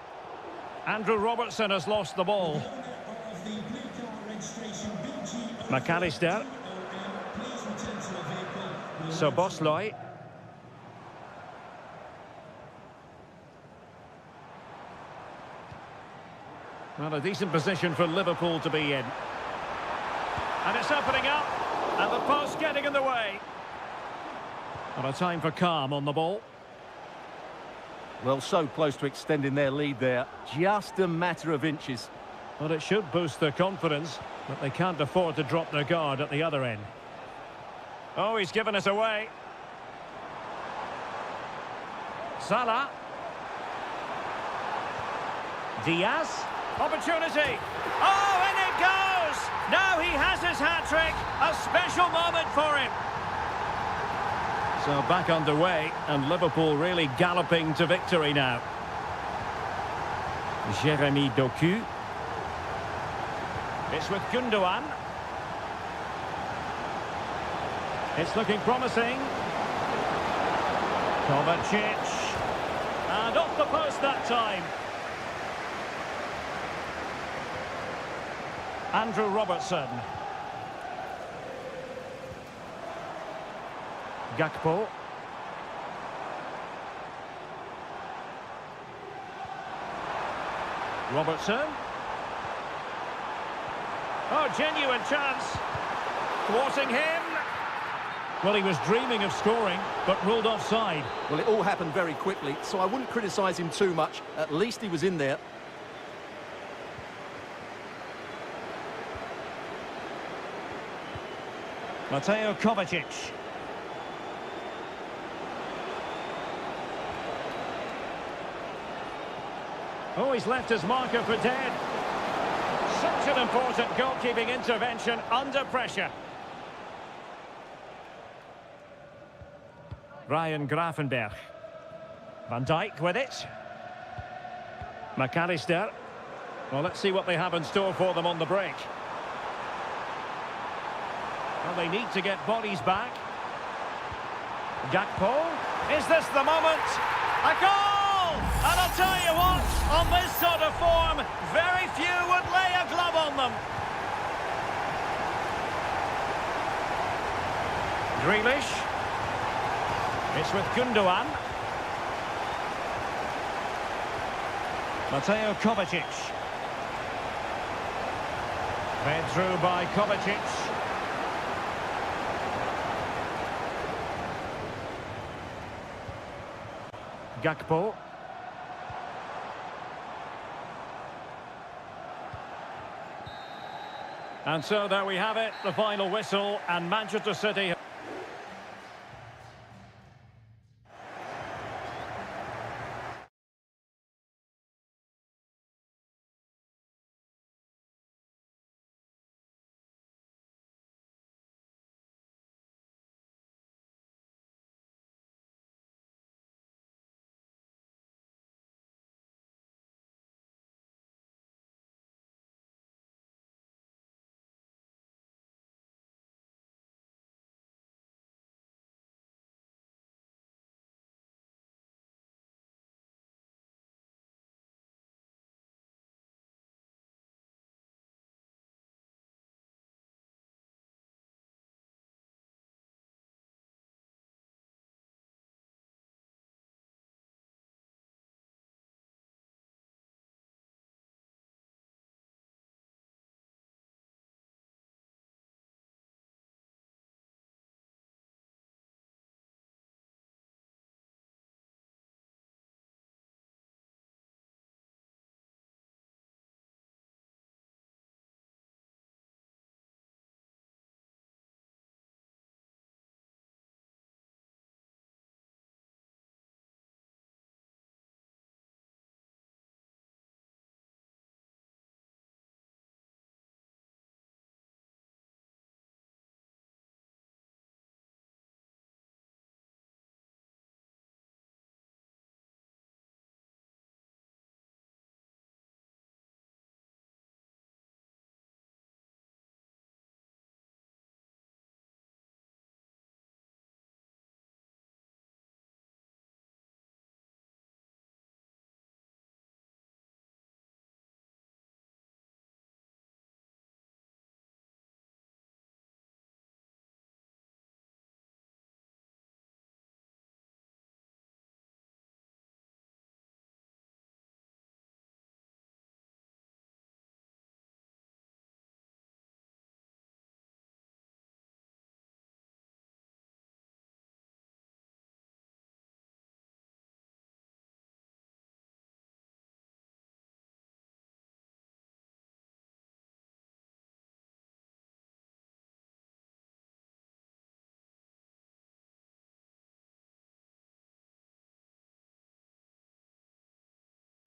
Andrew Robertson has lost the ball. McAllister. Szoboszlai. Well, a decent position for Liverpool to be in. And it's opening up. And the post getting in the way. And a time for calm on the ball. Well, so close to extending their lead there. Just a matter of inches. But it should boost their confidence, but they can't afford to drop their guard at the other end. Oh, he's given us away. Salah. Diaz. Opportunity. Oh, and it goes! Now he has his hat-trick. A special moment for him. So back underway, and Liverpool really galloping to victory now. Jeremy Doku. It's with Gundogan. It's looking promising. Kovacic. And off the post that time. Andrew Robertson. Gakpo. Robertson. Oh, genuine chance. Thwarting him. Well, he was dreaming of scoring, but ruled offside. Well, it all happened very quickly, so I wouldn't criticise him too much. At least he was in there. Mateo Kovacic. Oh, he's left his marker for dead. Such an important goalkeeping intervention under pressure. Ryan Gravenberch. Van Dijk with it. McAllister. Well, let's see what they have in store for them on the break. Well, they need to get bodies back. Gakpo. Is this the moment? A goal! And I'll tell you what, on this sort of form, very few would lay a glove on them. Grealish. It's with Gundogan. Mateo Kovacic. Fed through by Kovacic. Gakpo. And so there we have it, the final whistle, and Manchester City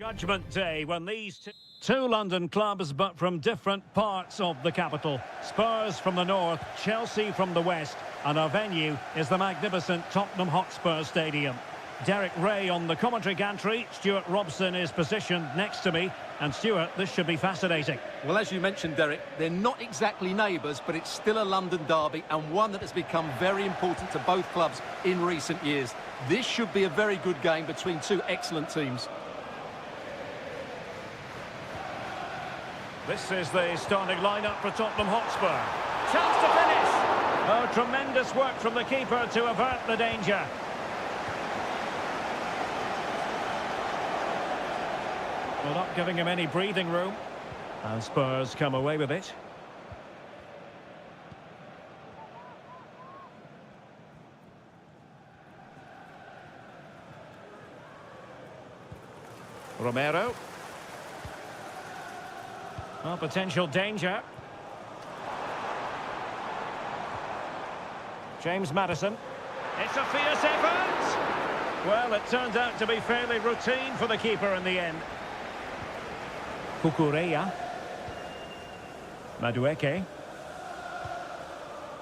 Judgment Day when these two London clubs, but from different parts of the capital. Spurs from the north, Chelsea from the west, and our venue is the magnificent Tottenham Hotspur Stadium. Derek Ray on the commentary gantry. Stuart Robson is positioned next to me. And Stuart, this should be fascinating. Well, as you mentioned, Derek, they're not exactly neighbours, but it's still a London derby and one that has become very important to both clubs in recent years. This should be a very good game between two excellent teams. This is the starting lineup for Tottenham Hotspur. Chance to finish! Oh, tremendous work from the keeper to avert the danger. Well, not giving him any breathing room. And Spurs come away with it. Romero. Well, potential danger. James Maddison. It's a fierce effort! Well, it turned out to be fairly routine for the keeper in the end. Kukureya. Madueke.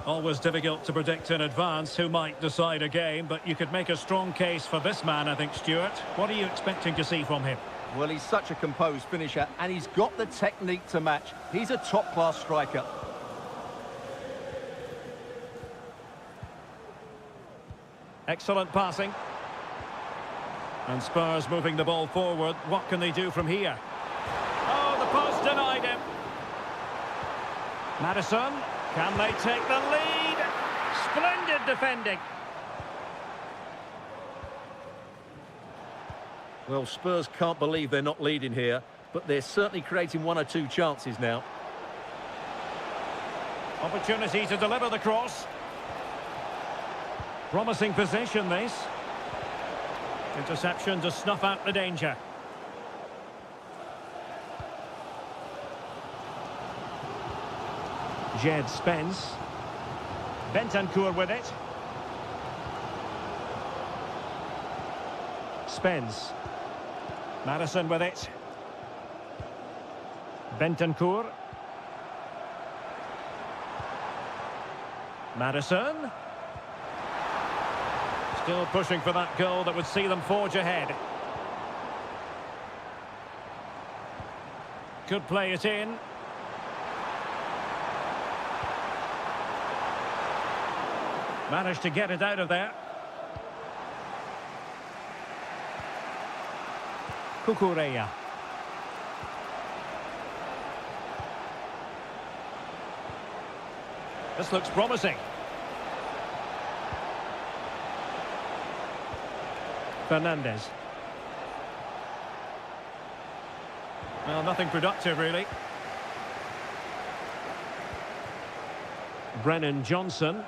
Always difficult to predict in advance who might decide a game, but you could make a strong case for this man, I think, Stuart. What are you expecting to see from him? Well, he's such a composed finisher, and he's got the technique to match. He's a top-class striker. Excellent passing. And Spurs moving the ball forward. What can they do from here? Oh, the post denied him. Maddison, can they take the lead? Splendid defending. Well, Spurs can't believe they're not leading here, but they're certainly creating one or two chances now. Opportunity to deliver the cross. Promising possession, this. Interception to snuff out the danger. Jed Spence. Bentancur with it. Spence. Maddison with it. Bentancur. Maddison. Still pushing for that goal that would see them forge ahead. Could play it in. Managed to get it out of there. Kukureya. This looks promising. Fernandez. Well, nothing productive, really. Brennan Johnson.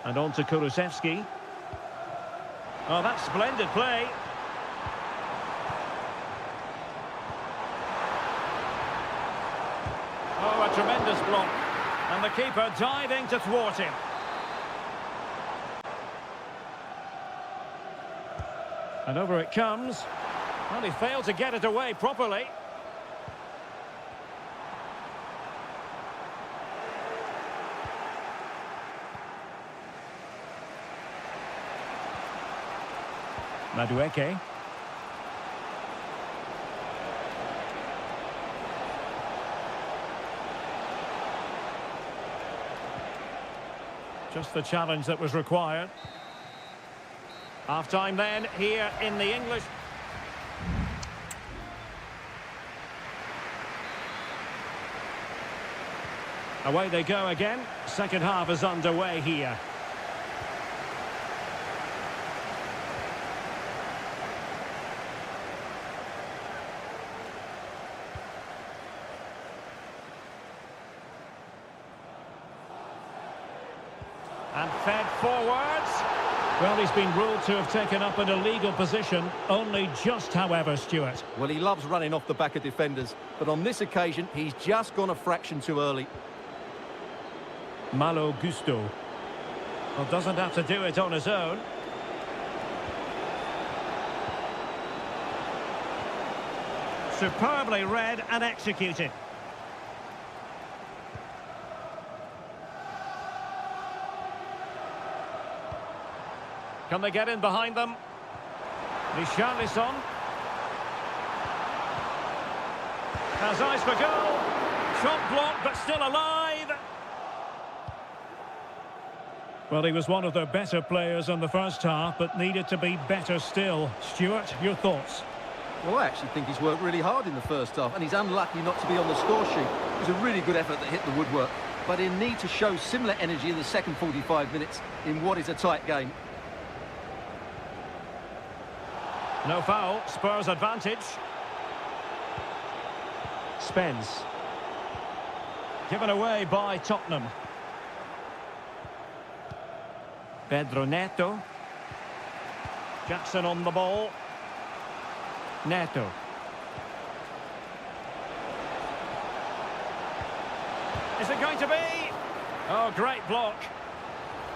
And on to Kulusevski. Oh, that's splendid play. Oh, a tremendous block. And the keeper diving to thwart him. And over it comes. Well, he failed to get it away properly. Madueke. Just the challenge that was required. Half-time then, here in the English. Away they go again. Second half is underway here. And fed forwards. Well, he's been ruled to have taken up an illegal position, only just, however, Stuart. Well, he loves running off the back of defenders, but on this occasion, he's just gone a fraction too early. Malo Gusto. Well, doesn't have to do it on his own. Superbly read and executed. Can they get in behind them? Richarlison has eyes for goal. Shot blocked, but still alive. Well, he was one of the better players in the first half, but needed to be better still. Stuart, your thoughts? Well, I actually think he's worked really hard in the first half, and he's unlucky not to be on the score sheet. It was a really good effort that hit the woodwork, but he'll need to show similar energy in the second 45 minutes in what is a tight game. No foul, Spurs advantage. Spence. Given away by Tottenham. Pedro Neto. Jackson on the ball. Neto. Is it going to be? Oh, great block.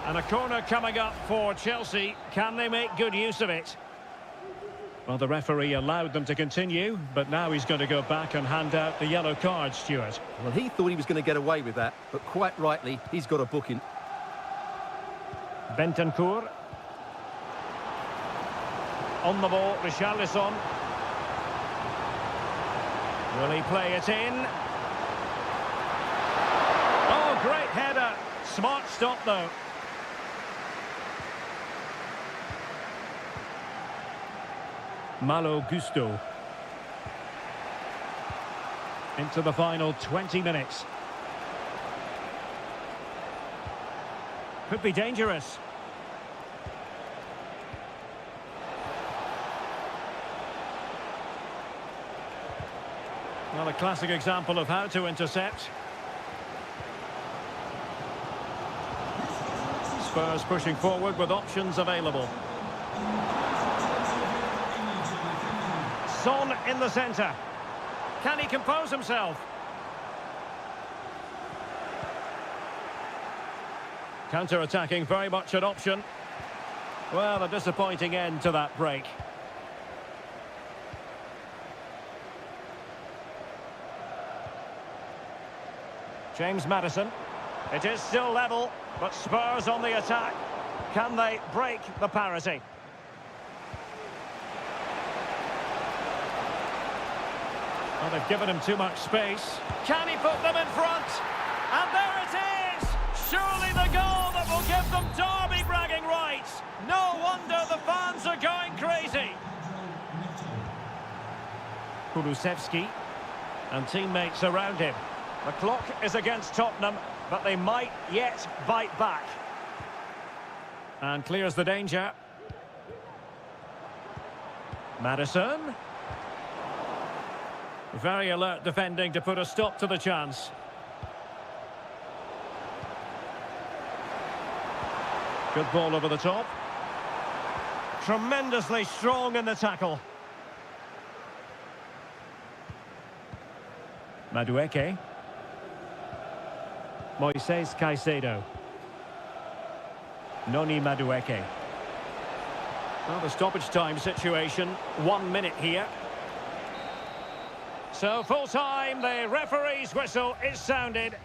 And a corner coming up for Chelsea. Can they make good use of it? Well, the referee allowed them to continue, but now he's going to go back and hand out the yellow card, Stuart. Well, he thought he was going to get away with that, but quite rightly, he's got a booking. Bentancur. On the ball, Richarlison. Will he play it in? Oh, great header. Smart stop, though. Malo Gusto. Into the final 20 minutes. Could be dangerous. Well, a classic example of how to intercept. Spurs pushing forward with options available. Son in the centre. Can he compose himself? Counter-attacking, very much an option. Well, a disappointing end to that break. James Maddison. It is still level, but Spurs on the attack. Can they break the parity? Well, they've given him too much space. Can he put them in front? And there it is! Surely the goal that will give them derby bragging rights. No wonder the fans are going crazy. Kulusevski and teammates around him. The clock is against Tottenham, but they might yet bite back. And clears the danger. Maddison. Very alert defending to put a stop to the chance. Good ball over the top. Tremendously strong in the tackle. Madueke. Moises Caicedo. Noni Madueke. Well, the stoppage time situation, 1 minute here. So full time, the referee's whistle is sounded.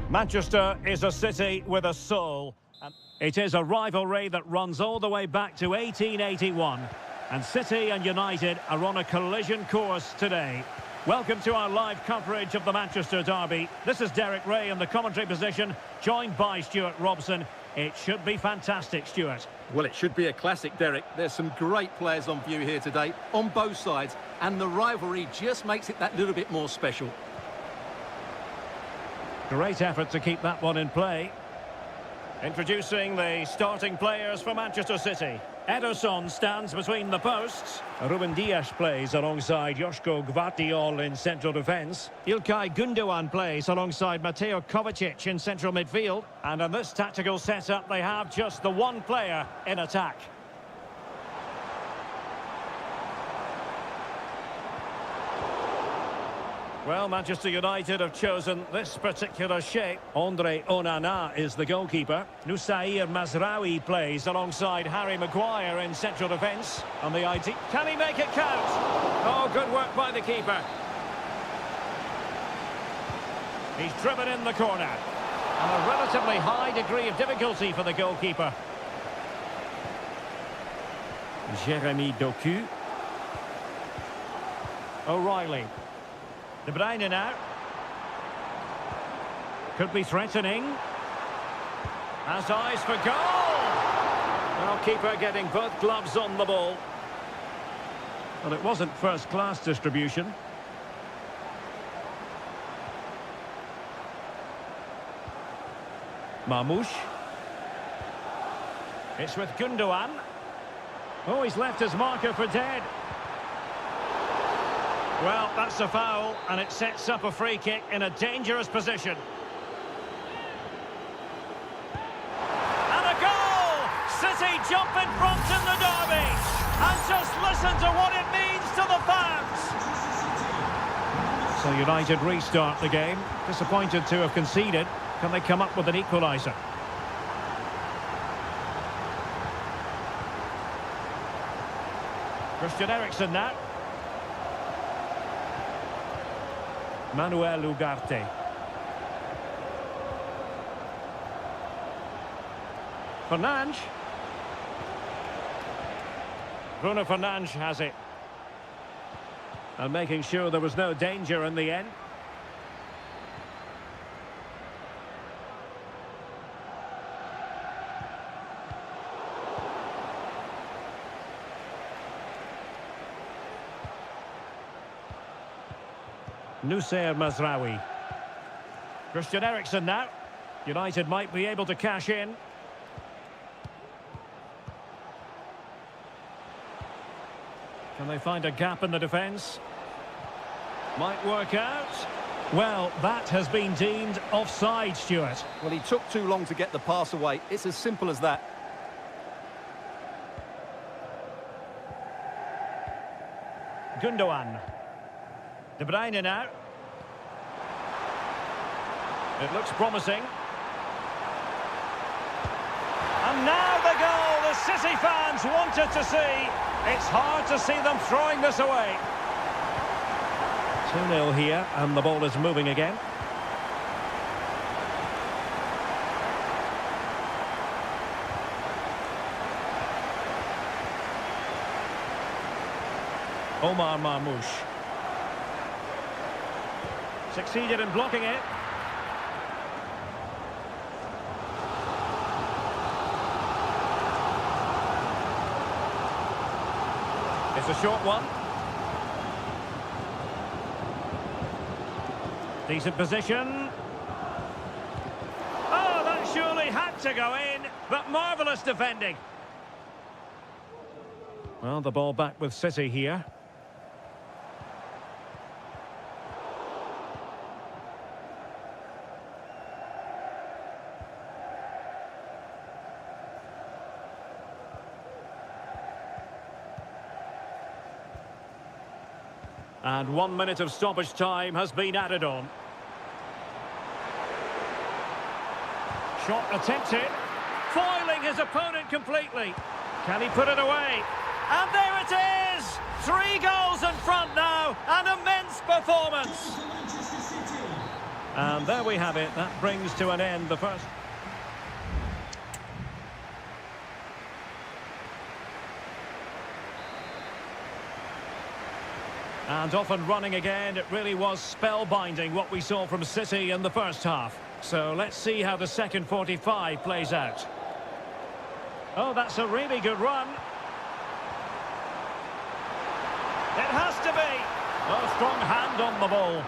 Manchester is a city with a soul. And it is a rivalry that runs all the way back to 1881. And City and United are on a collision course today. Welcome to our live coverage of the Manchester derby. This is Derek Ray in the commentary position, joined by Stuart Robson. It should be fantastic, Stuart. Well, it should be a classic, Derek. There's some great players on view here today, on both sides, and the rivalry just makes it that little bit more special. Great effort to keep that one in play. Introducing the starting players for Manchester City. Ederson stands between the posts. Ruben Dias plays alongside Joško Gvardiol in central defence. Ilkay Gundogan plays alongside Mateo Kovacic in central midfield. And in this tactical setup, they have just the one player in attack. Well, Manchester United have chosen this particular shape. Andre Onana is the goalkeeper. Nusair Mazraoui plays alongside Harry Maguire in central defence. And the idea... Can he make it count? Oh, good work by the keeper. He's driven in the corner. And a relatively high degree of difficulty for the goalkeeper. Jeremy Doku. O'Reilly. De Bruyne now. Could be threatening. Has eyes for goal! Well, keeper getting both gloves on the ball. Well, it wasn't first-class distribution. Marmoush. It's with Gundogan. Oh, he's left his marker for dead. Well, that's a foul, and it sets up a free kick in a dangerous position. And a goal! City jump in front in the derby. And just listen to what it means to the fans. So United restart the game. Disappointed to have conceded. Can they come up with an equaliser? Christian Eriksen now. Manuel Ugarte. Fernandes. Bruno Fernandes has it. And making sure there was no danger in the end. Nusair Mazraoui. Christian Eriksen now. United might be able to cash in. Can they find a gap in the defence? Might work out. Well, that has been deemed offside, Stuart. Well, he took too long to get the pass away. It's as simple as that. Gundogan. De Bruyne now. It looks promising. And now the goal the City fans wanted to see. It's hard to see them throwing this away. 2-0 here, and the ball is moving again. Omar Marmoush. Succeeded in blocking it. It's a short one. Decent position. Oh, that surely had to go in, but marvellous defending. Well, the ball back with City here. And 1 minute of stoppage time has been added on. Shot attempted. Foiling his opponent completely. Can he put it away? And there it is! 3 goals in front now. An immense performance. And there we have it. That brings to an end the first. And off and running again. It really was spellbinding what we saw from City in the first half. So let's see how the second 45 plays out. Oh, that's a really good run. It has to be. A strong hand on the ball.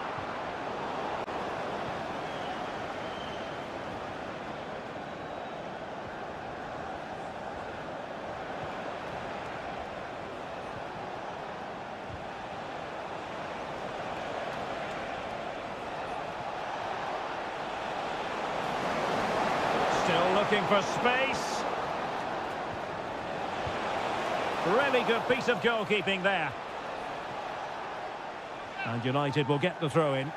Still looking for space. Really good piece of goalkeeping there. And United will get the throw in.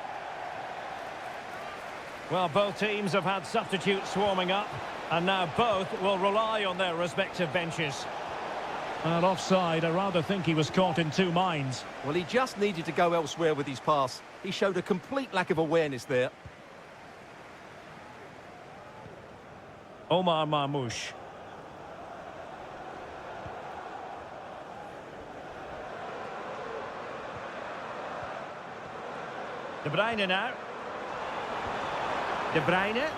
Well, both teams have had substitutes swarming up, and now both will rely on their respective benches. And offside, I rather think he was caught in two minds. Well, he just needed to go elsewhere with his pass. He showed a complete lack of awareness there. Omar Marmoush. De Bruyne now. De Bruyne.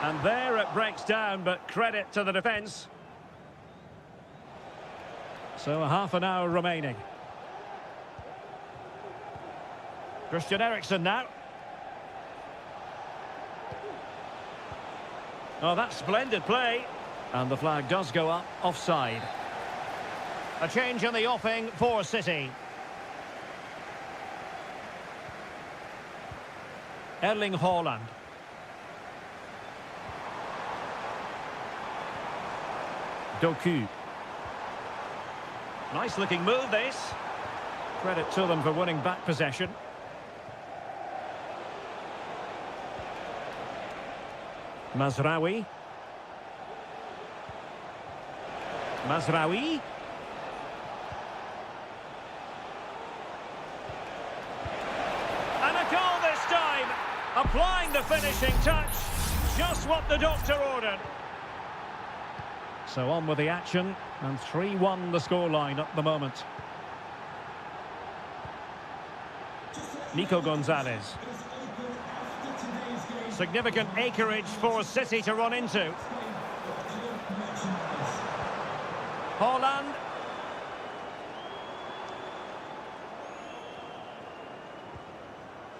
And there it breaks down, but credit to the defence. So a half an hour remaining. Christian Eriksen now. Oh, that's splendid play. And the flag does go up, offside. A change in the offing for City. Erling Haaland. Doku. Nice looking move this. Credit to them for winning back possession. Mazraoui. Mazraoui. And a goal this time. Applying the finishing touch. Just what the doctor ordered. So on with the action. And 3-1 the scoreline at the moment. Nico Gonzalez. Significant acreage for City to run into. Haaland.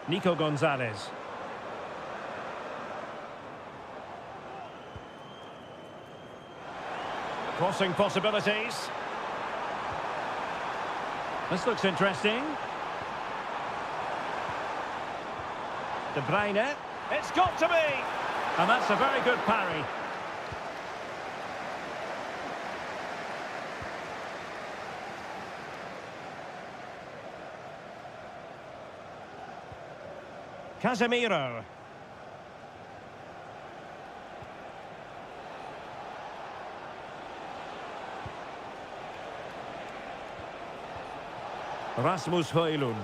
Nico Gonzalez. Crossing possibilities. This looks interesting. De Bruyne. It's got to be! And that's a very good parry. Casemiro. Rasmus Højlund.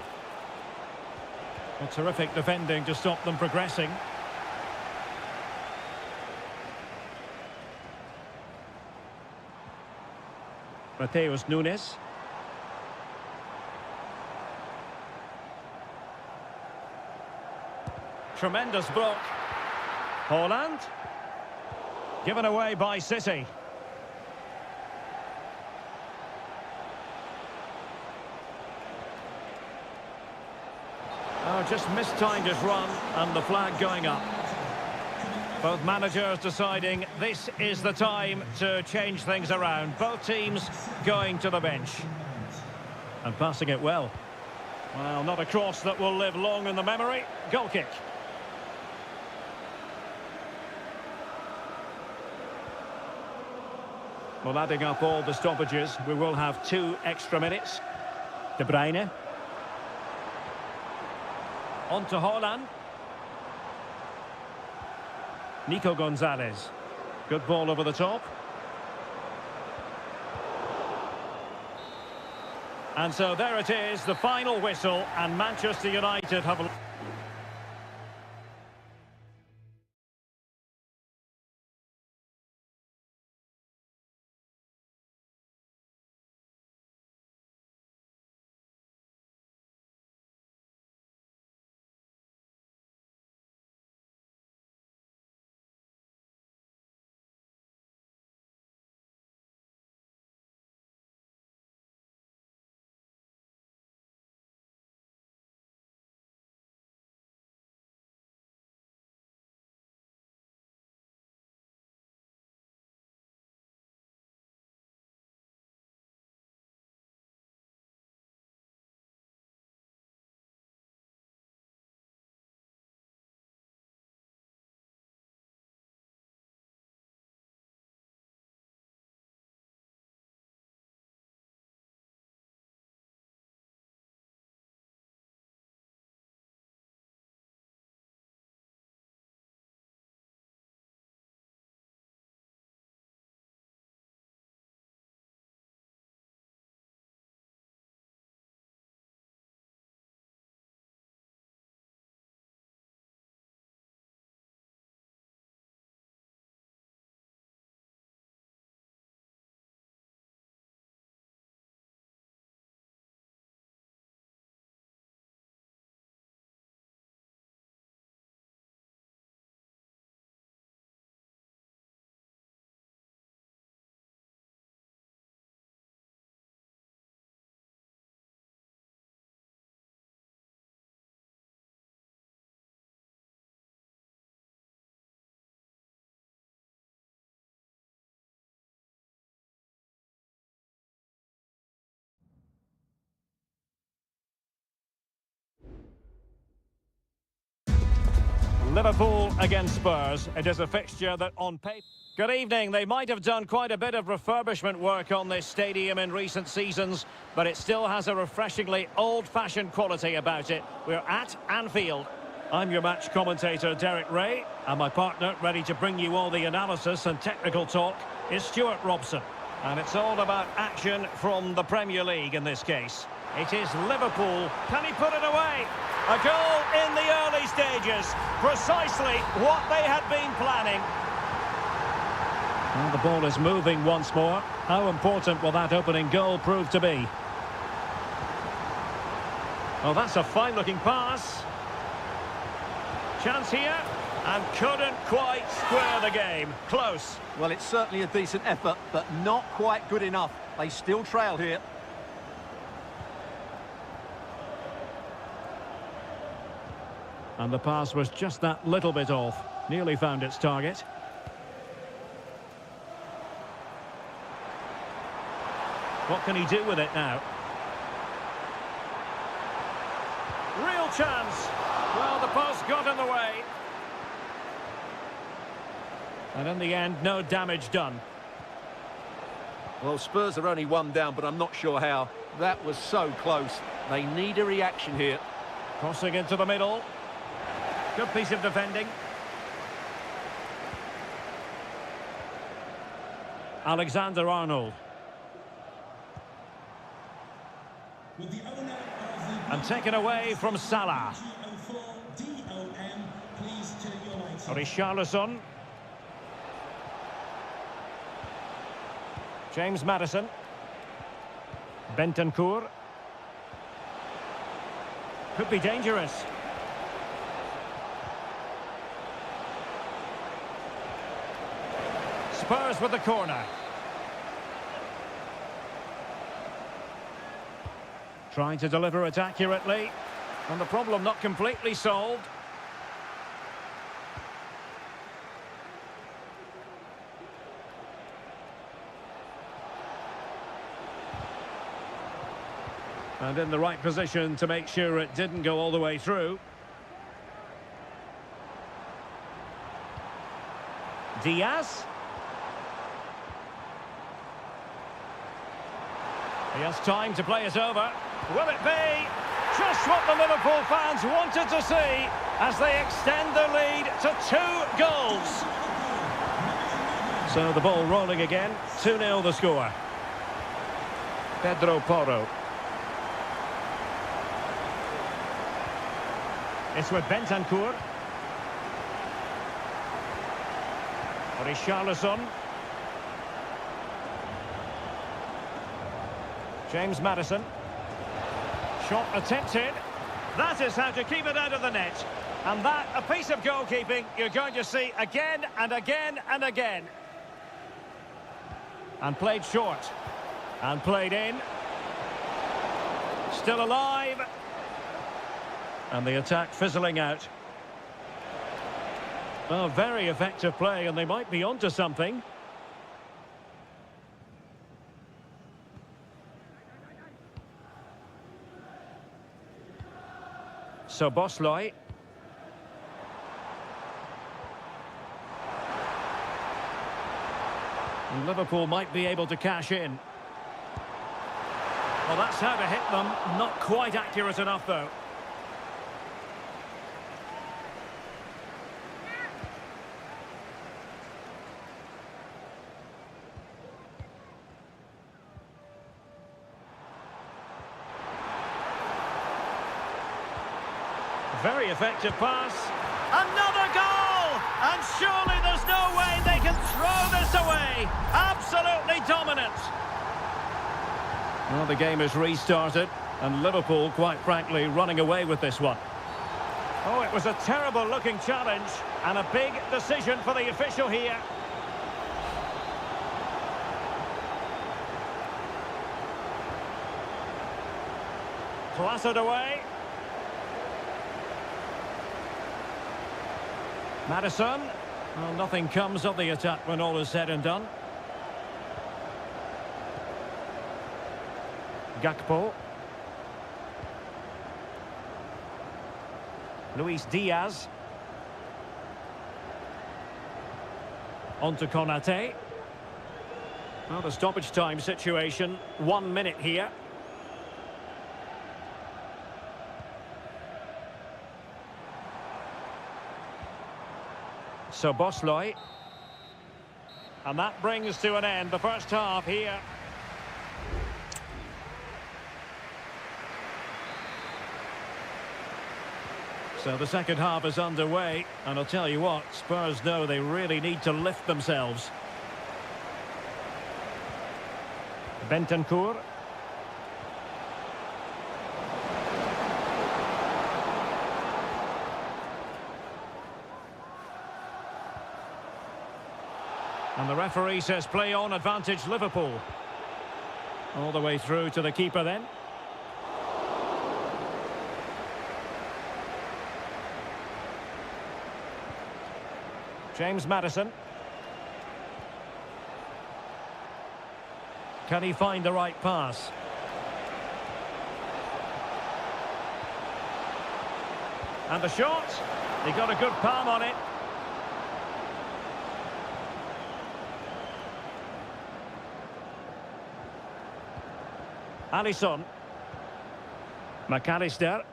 A terrific defending to stop them progressing. Mateus Nunes. Tremendous block. Haaland. Given away by City. Oh, just mistimed his run and the flag going up. Both managers deciding this is the time to change things around. Both teams going to the bench. And passing it well. Well, not a cross that will live long in the memory. Goal kick. Well, adding up all the stoppages, we will have 2 extra minutes. De Bruyne. On to Haaland. Nico Gonzalez. Good ball over the top. And so there it is, the final whistle, and Manchester United have... Liverpool against Spurs. It is a fixture that on paper... Good evening. They might have done quite a bit of refurbishment work on this stadium in recent seasons, but it still has a refreshingly old-fashioned quality about it. We're at Anfield. I'm your match commentator, Derek Ray, and my partner, ready to bring you all the analysis and technical talk, is Stuart Robson. And it's all about action from the Premier League in this case. It is Liverpool. Can he put it away? A goal in the early stages. Precisely what they had been planning. Well, the ball is moving once more. How important will that opening goal prove to be? Oh, that's a fine-looking pass. Chance here, and couldn't quite square the game. Close. Well, it's certainly a decent effort, but not quite good enough. They still trail here. And the pass was just that little bit off. Nearly found its target. What can he do with it now? Real chance. Well, the post got in the way. And in the end, no damage done. Well, Spurs are only one down, but I'm not sure how. That was so close. They need a reaction here. Crossing into the middle. Good piece of defending. Alexander-Arnold. And taken away from Salah. Richarlison. James Maddison. Bentancur. Could be dangerous. Spurs with the corner. Trying to deliver it accurately. And the problem not completely solved. And in the right position to make sure it didn't go all the way through. Diaz. He has time to play it over. Will it be? Just what the Liverpool fans wanted to see as they extend their lead to 2 goals. So the ball rolling again. 2-0 the score. Pedro Porro. It's with Bentancur. Richarlison. James Maddison. Shot attempted. That is how to keep it out of the net. And that, a piece of goalkeeping you're going to see again and again and again. And played short. And played in. Still alive. And the attack fizzling out. Well, very effective play, and they might be onto something. So Bosley. And Liverpool might be able to cash in. Well, that's how to hit them. Not quite accurate enough, though. Very effective pass. Another goal! And surely there's no way they can throw this away. Absolutely dominant. Well, the game is restarted, and Liverpool, quite frankly, running away with this one. Oh, it was a terrible-looking challenge, and a big decision for the official here. Clattered away. Maddison. Well, nothing comes of the attack when all is said and done. Gakpo. Luis Diaz. On to Konate. Well, the stoppage time situation. 1 minute here. So Bosley. And that brings to an end the first half here. So the second half is underway, and I'll tell you what, Spurs know they really need to lift themselves. Bentancur. And the referee says play on, advantage Liverpool. All the way through to the keeper then. James Maddison. Can he find the right pass? And the shot. He got a good palm on it. Alisson. McAllister.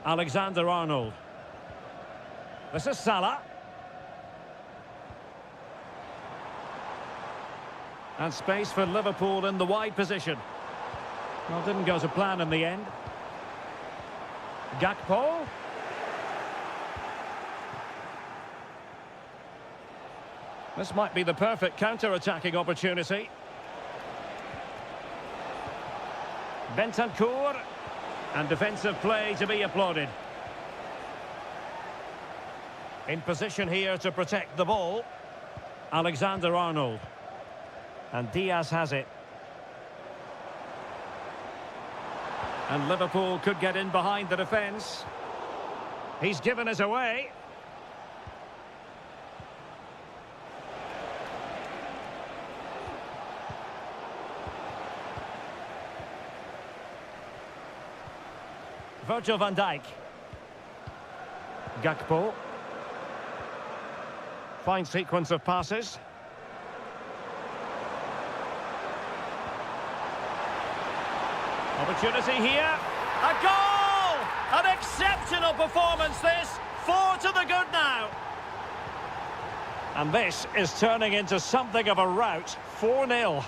Alexander-Arnold. This is Salah. And space for Liverpool in the wide position. Well, didn't go to plan in the end. Gakpo. This might be the perfect counter-attacking opportunity. Bentancur. And defensive play to be applauded. In position here to protect the ball. Alexander-Arnold. And Diaz has it. And Liverpool could get in behind the defence. He's given us away. Virgil van Dijk. Gakpo. Fine sequence of passes. Opportunity here. A goal! An exceptional performance this. 4 to the good now. And this is turning into something of a rout. 4-0.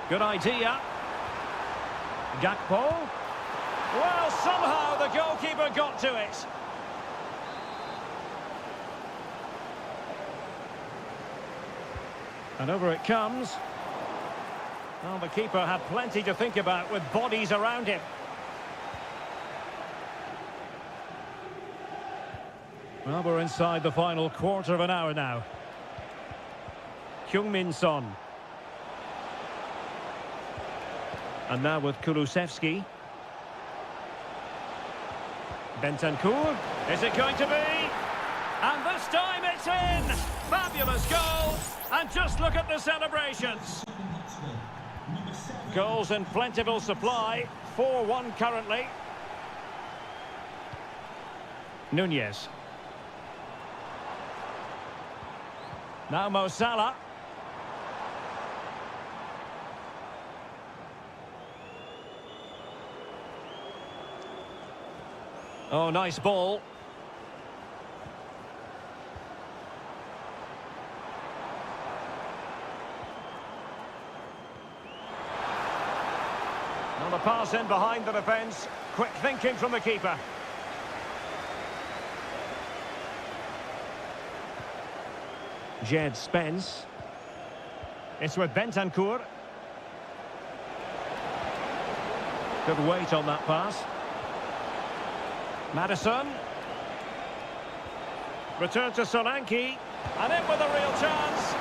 Good idea. Gakpo. Well, somehow the goalkeeper got to it. And over it comes. Well, the keeper had plenty to think about with bodies around him. Well, we're inside the final quarter of an hour now. Heung-min Son. And now with Kulusevski. Bentancur. Is it going to be? And this time it's in! Fabulous goal! And just look at the celebrations. Goals in plentiful supply. 4-1 currently. Nunez. Now Mo Salah. Oh, nice ball. Well, the pass in behind the defence. Quick thinking from the keeper. Jed Spence. It's with Bentancur. Good weight on that pass. Maddison. Return to Solanke. And in with a real chance.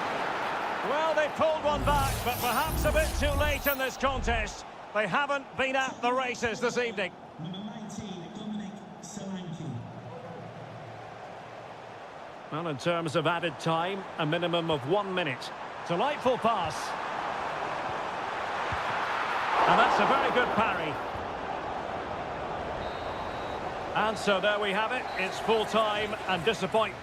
Well, they pulled one back, but perhaps a bit too late in this contest. They haven't been at the races this evening. Well, in terms of added time, a minimum of 1 minute. Delightful pass. And that's a very good parry. And so there we have it. It's full time and disappointment.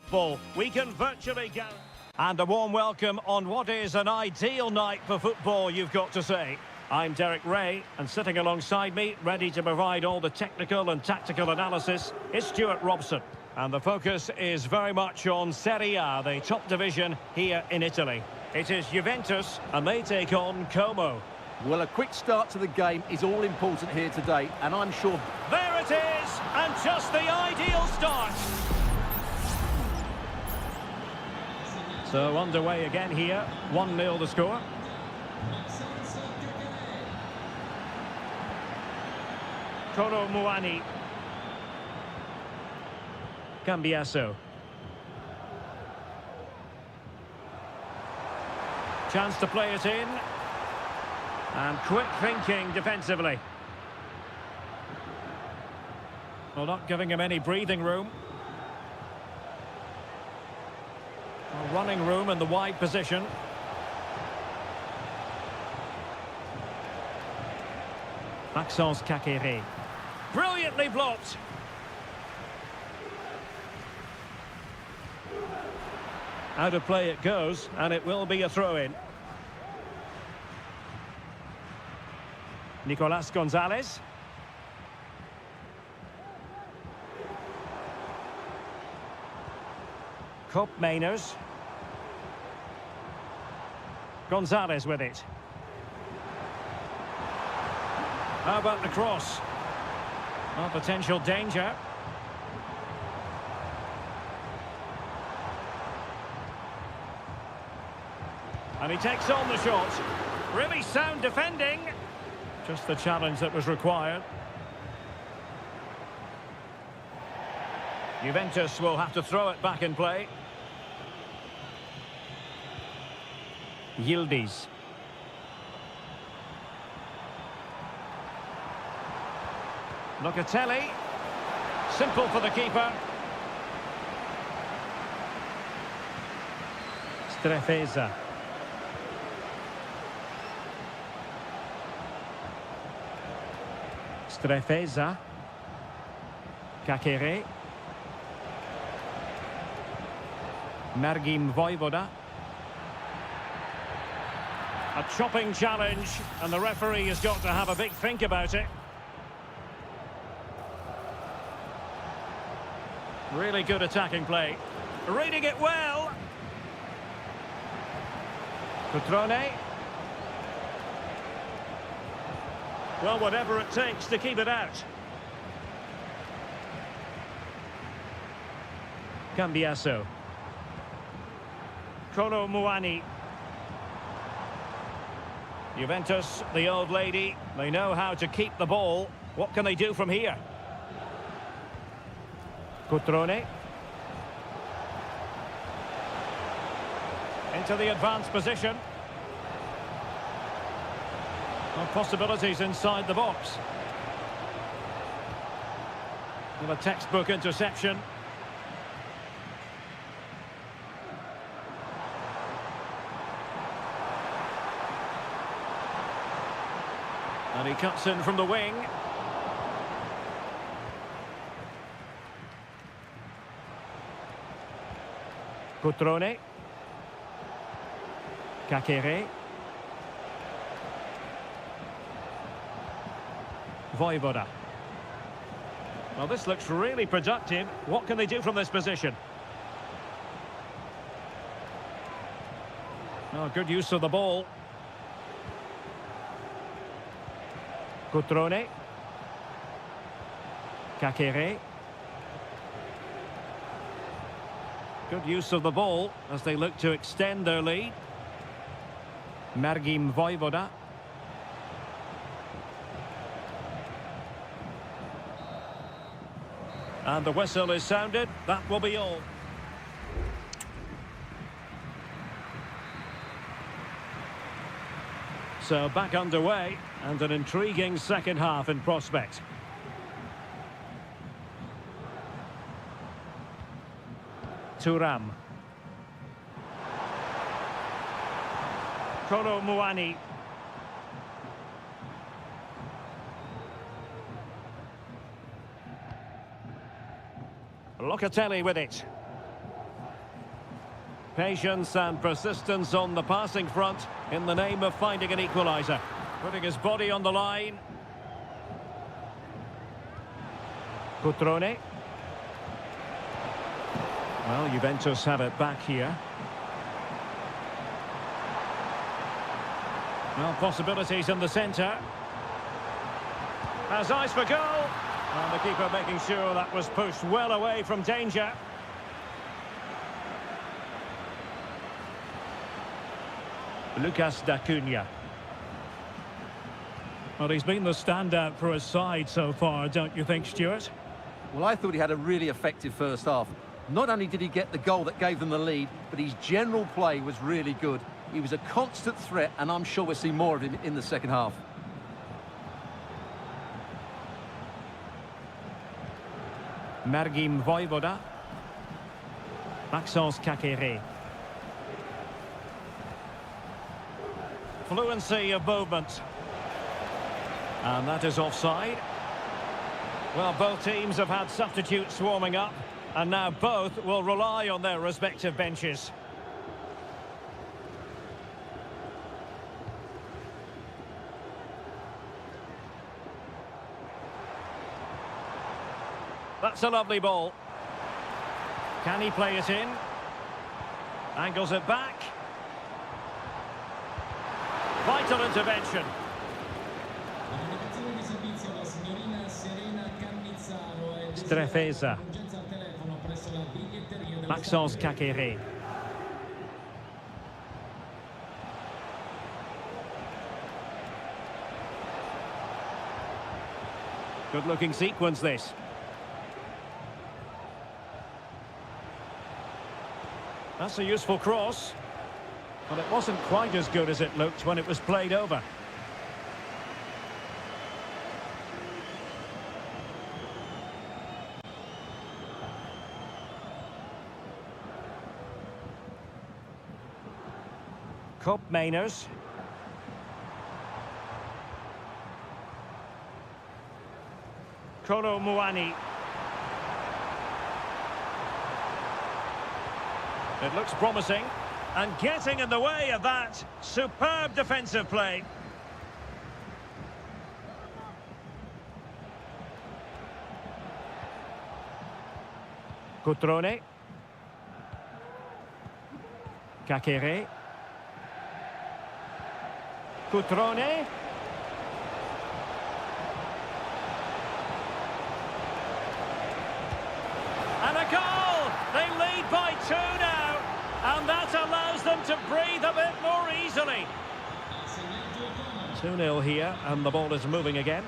Full. We can virtually go. And a warm welcome on what is an ideal night for football, you've got to say. I'm Derek Ray, and sitting alongside me, ready to provide all the technical and tactical analysis, is Stuart Robson. And the focus is very much on Serie A, the top division here in Italy. It is Juventus, and they take on Como. Well, a quick start to the game is all important here today, and I'm sure... There it is, and just the ideal start. So underway again here, 1-0 the score. Kolo Muani. Cambiasso. Chance to play it in. And quick thinking defensively. Well, not giving him any breathing room. Well, running room in the wide position. Maxence Kakere. Brilliantly blocked. Out of play it goes, and it will be a throw-in. Nicolas Gonzalez. Cop Mainers. Gonzalez with it. How about the cross? Well, potential danger. And he takes on the shot. Really sound defending. Just the challenge that was required. Juventus will have to throw it back in play. Yildiz. Locatelli. Simple for the keeper. Strefeza. Strefeza. Kakere. Mergim Vojvoda. A chopping challenge, and the referee has got to have a big think about it. Really good attacking play. Reading it well. Cutrone. Well, whatever it takes to keep it out. Cambiasso. Kolo Muani. Juventus, the old lady, they know how to keep the ball. What can they do from here? Cutrone. Into the advanced position. Well, possibilities inside the box. Well, a textbook interception. And he cuts in from the wing. Cutrone. Kakere. Vojvoda. Well, this looks really productive. What can they do from this position? Oh, good use of the ball. Cutrone. Kakere. Good use of the ball as they look to extend their lead. Mergim Vojvoda. And the whistle is sounded. That will be all. So back underway, and an intriguing second half in prospect. Thuram. Kolo Muani. Locatelli with it. Patience and persistence on the passing front in the name of finding an equaliser. Putting his body on the line. Cutrone. Well, Juventus have it back here. Well, possibilities in the centre. Has eyes for goal. And the keeper making sure that was pushed well away from danger. Lucas D'Acunha. Well, he's been the standout for his side so far, don't you think, Stuart? Well, I thought he had a really effective first half. Not only did he get the goal that gave them the lead, but his general play was really good. He was a constant threat, and I'm sure we'll see more of him in the second half. Mergim Vojvoda. Maxence Kakere. Fluency of movement. And that is offside. Well, both teams have had substitutes warming up, and now both will rely on their respective benches. That's a lovely ball. Can he play it in? Angles it back. Vital intervention. Strefeza. Maxence Kakere. Good-looking sequence, this. That's a useful cross. But it wasn't quite as good as it looked when it was played over. Kopp Mainers. Kolo Muani. It looks promising. And getting in the way of that, superb defensive play. Cutrone. Kakere. Cutrone. And a goal! They lead by 2 now. And that allows them to breathe a bit more easily. 2-0 here, and the ball is moving again.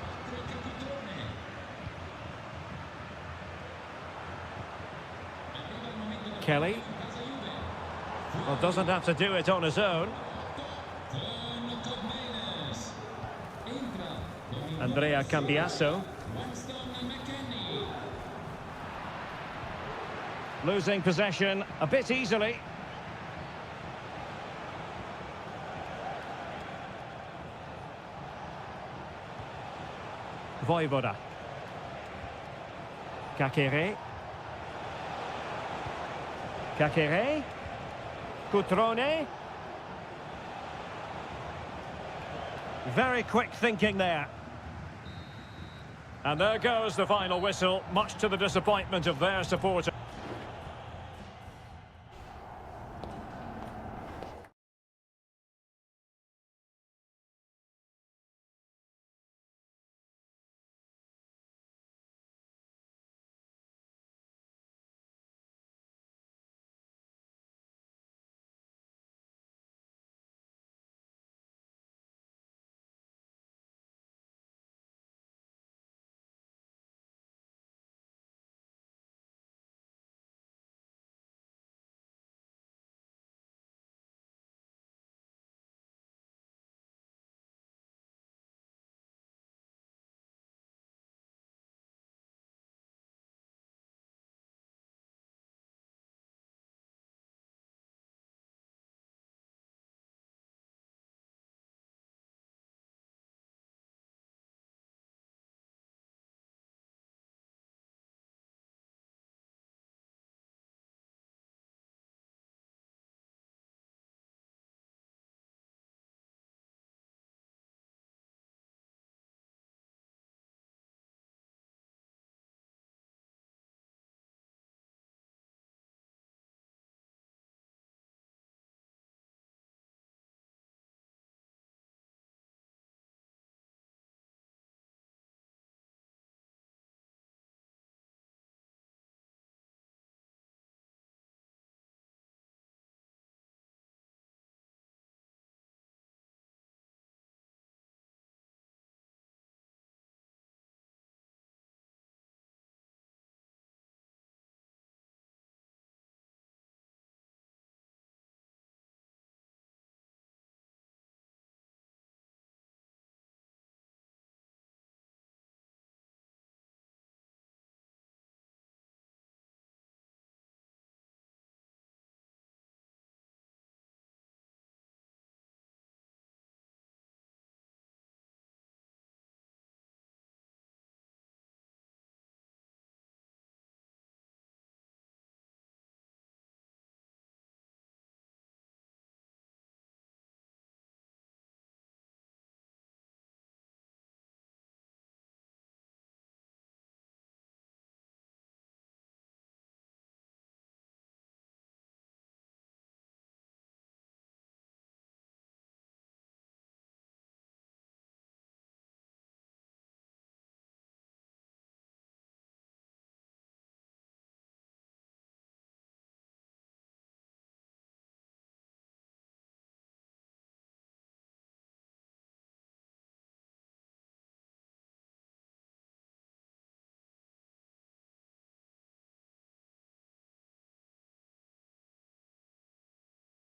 Kelly. Well, doesn't have to do it on his own. Andrea Cambiasso. Losing possession a bit easily. Vojvoda. Kakere. Kakere. Cutrone. Very quick thinking there. And there goes the final whistle, much to the disappointment of their supporters.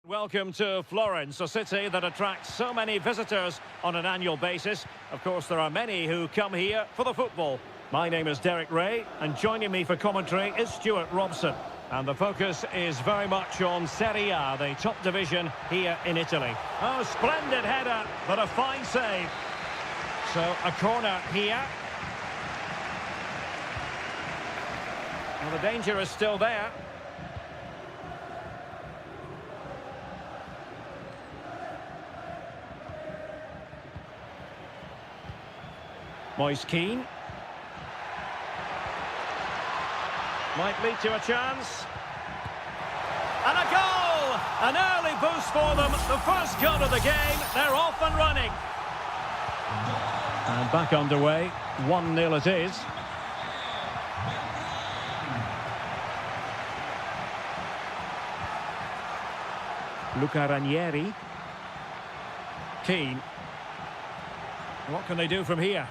Welcome to Florence, a city that attracts so many visitors on an annual basis. Of course, there are many who come here for the football. My name is Derek Ray, and joining me for commentary is Stuart Robson. And the focus is very much on Serie A, the top division here in Italy. Oh, splendid header, but a fine save. So, a corner here. Well, the danger is still there. Moise Keane. Might lead to a chance. And a goal! An early boost for them. The first goal of the game. They're off and running. And back underway. 1-0 it is. Luca Ranieri. Keane. What can they do from here?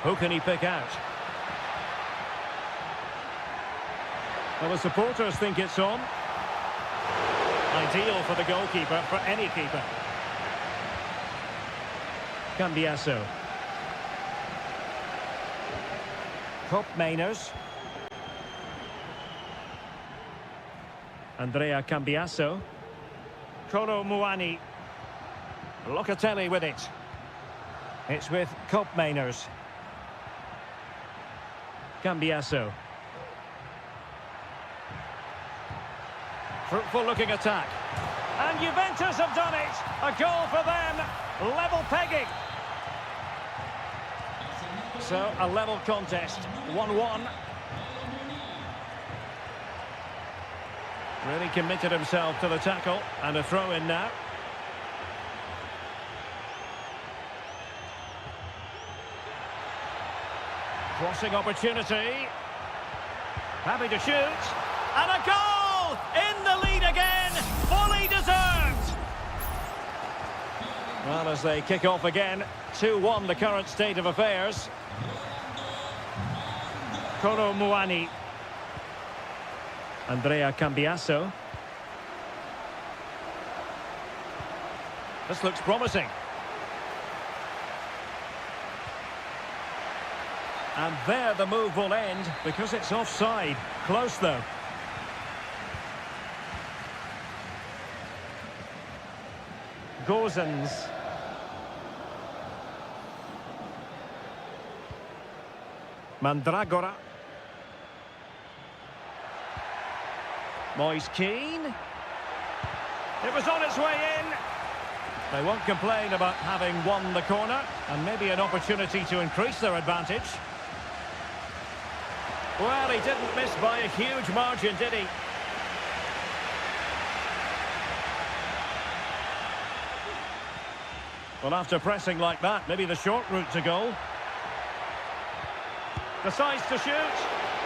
Who can he pick out? Well, the supporters think it's on. Ideal for the goalkeeper, for any keeper. Cambiasso. Cop Mainers. Andrea Cambiasso. Kolo Muani. Locatelli with it. It's with Cop Mainers. Cambiasso. Fruitful looking attack. And Juventus have done it. A goal for them. Level pegging. So a level contest. 1-1. Really committed himself to the tackle. And a throw in now. Crossing opportunity. Happy to shoot. And a goal! In the lead again. Fully deserved. Well, as they kick off again. 2-1 the current state of affairs. Kolo Muani. Andrea Cambiasso. This looks promising. And there the move will end because it's offside. Close though. Gozens. Mandragora. Moise Keane. It was on its way in. They won't complain about having won the corner, and maybe an opportunity to increase their advantage. Well, he didn't miss by a huge margin, did he? Well, after pressing like that, maybe the short route to goal. Decides to shoot.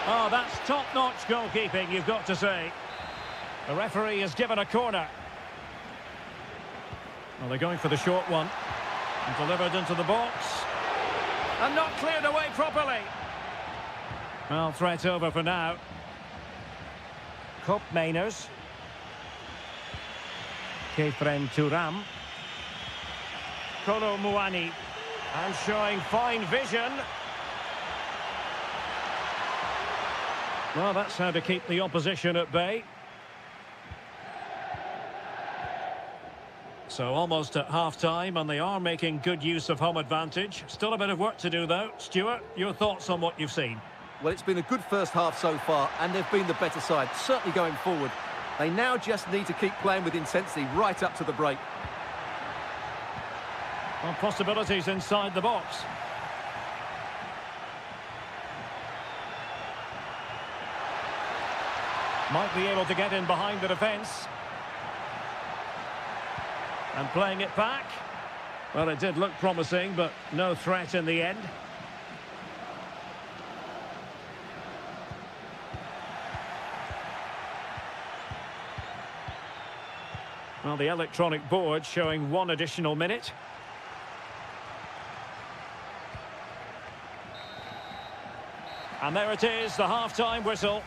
Oh, that's top-notch goalkeeping, you've got to say. The referee has given a corner. Well, they're going for the short one. And delivered into the box. And not cleared away properly. Well, threat over for now. Cop Mainers. Kefren Turam. Kolo Muani. And showing fine vision. Well, that's how to keep the opposition at bay. So almost at half-time, and they are making good use of home advantage. Still a bit of work to do, though. Stuart, your thoughts on what you've seen? Well, it's been a good first half so far, and they've been the better side, certainly going forward. They now just need to keep playing with intensity right up to the break. Well, possibilities inside the box. Might be able to get in behind the defence. And playing it back. Well, it did look promising, but no threat in the end. Well, the electronic board showing 1 additional minute. And there it is, the half-time whistle.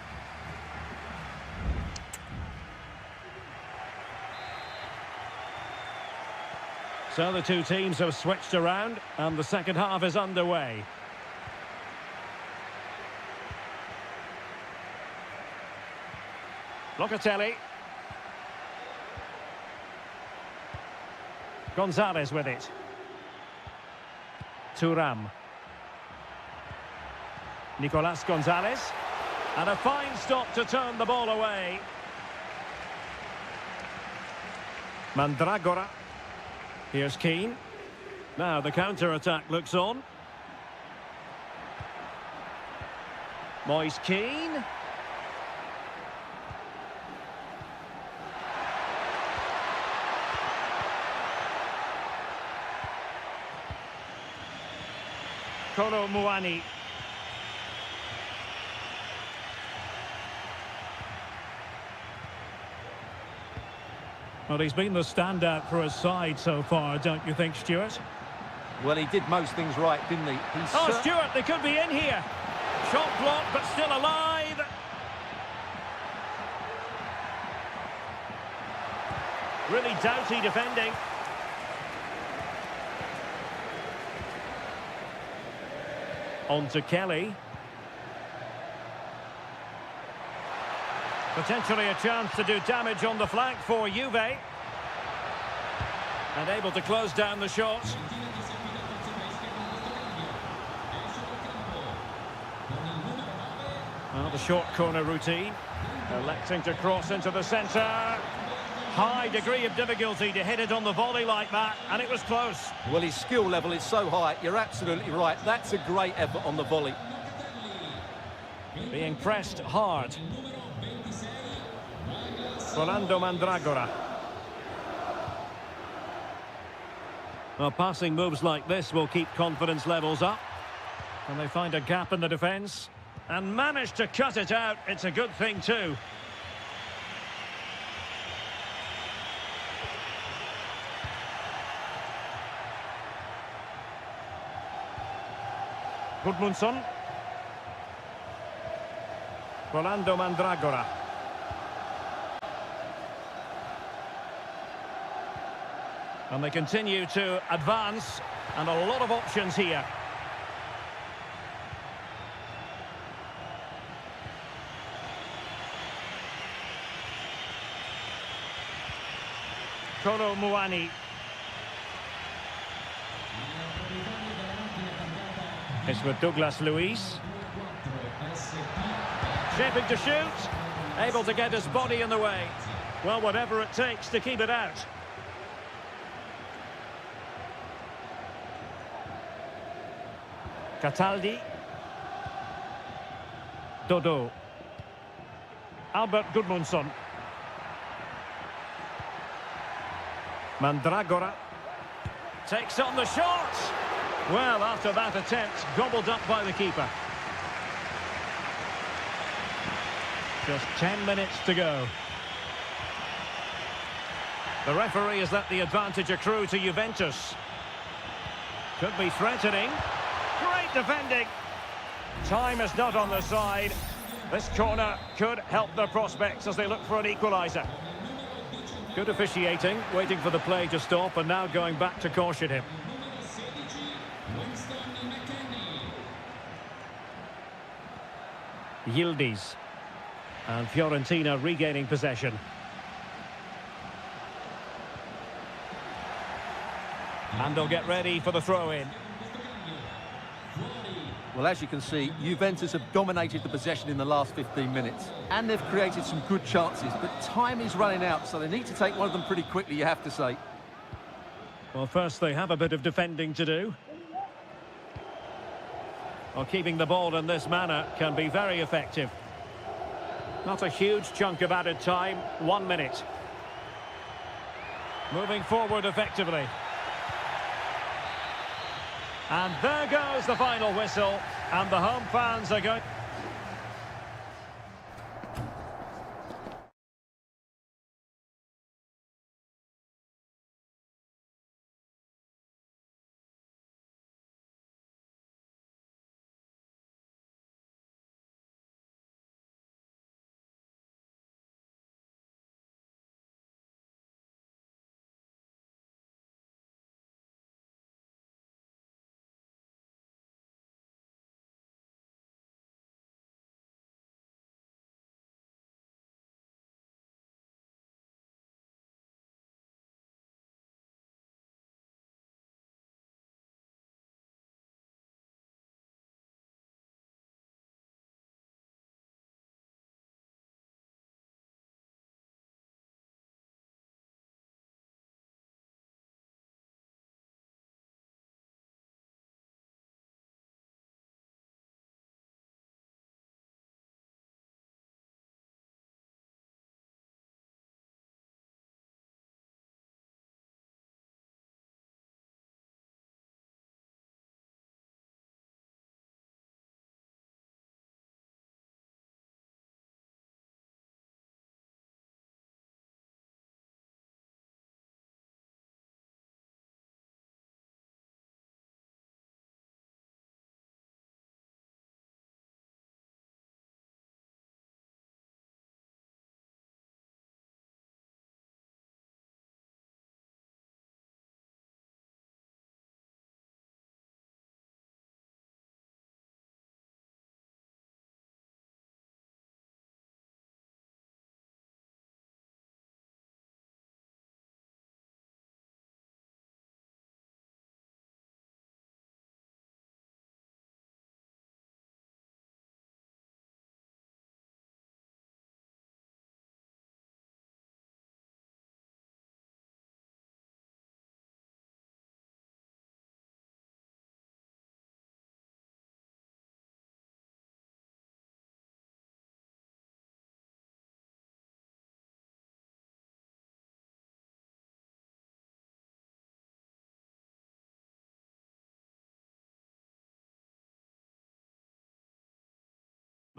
So the two teams have switched around and the second half is underway. Locatelli. Gonzalez with it. Thuram. Nicolas Gonzalez. And a fine stop to turn the ball away. Mandragora. Here's Keane. Now the counter-attack looks on. Moise Keane. Kolo Muani. Well, he's been the standout for his side so far, don't you think, Stuart? Well, he did most things right, didn't he? Stuart, they could be in here. Shot blocked, but still alive. Really doughty defending. On to Kelly. Potentially a chance to do damage on the flank for Juve. And able to close down the shot. Well, the short corner routine. Electing to cross into the centre. High degree of difficulty to hit it on the volley like that, and it was close. Well, his skill level is so high, you're absolutely right. That's a great effort on the volley. Being pressed hard. Rolando Mandragora. Well, passing moves like this will keep confidence levels up. Can they find a gap in the defence? And manage to cut it out. It's a good thing too. Gudmundsson. Rolando Mandragora. And they continue to advance, and a lot of options here. Kolo Muani. It's with Douglas Luiz. Shaping to shoot. Able to get his body in the way. Well, whatever it takes to keep it out. Cataldi. Dodo. Albert Gudmundsson. Mandragora. Takes on the shot. Well, after that attempt, gobbled up by the keeper. Just 10 minutes to go. The referee has let the advantage accrue to Juventus. Could be threatening. Great defending. Time is not on the side. This corner could help their prospects as they look for an equaliser. Good officiating, waiting for the play to stop and now going back to caution him. Yildiz. And Fiorentina regaining possession. And they'll get ready for the throw-in. Well, as you can see, Juventus have dominated the possession in the last 15 minutes. And they've created some good chances, but time is running out, so they need to take one of them pretty quickly, you have to say. Well, first they have a bit of defending to do. Well, keeping the ball in this manner can be very effective. Not a huge chunk of added time, 1 minute. Moving forward effectively. And there goes the final whistle, and the home fans are going...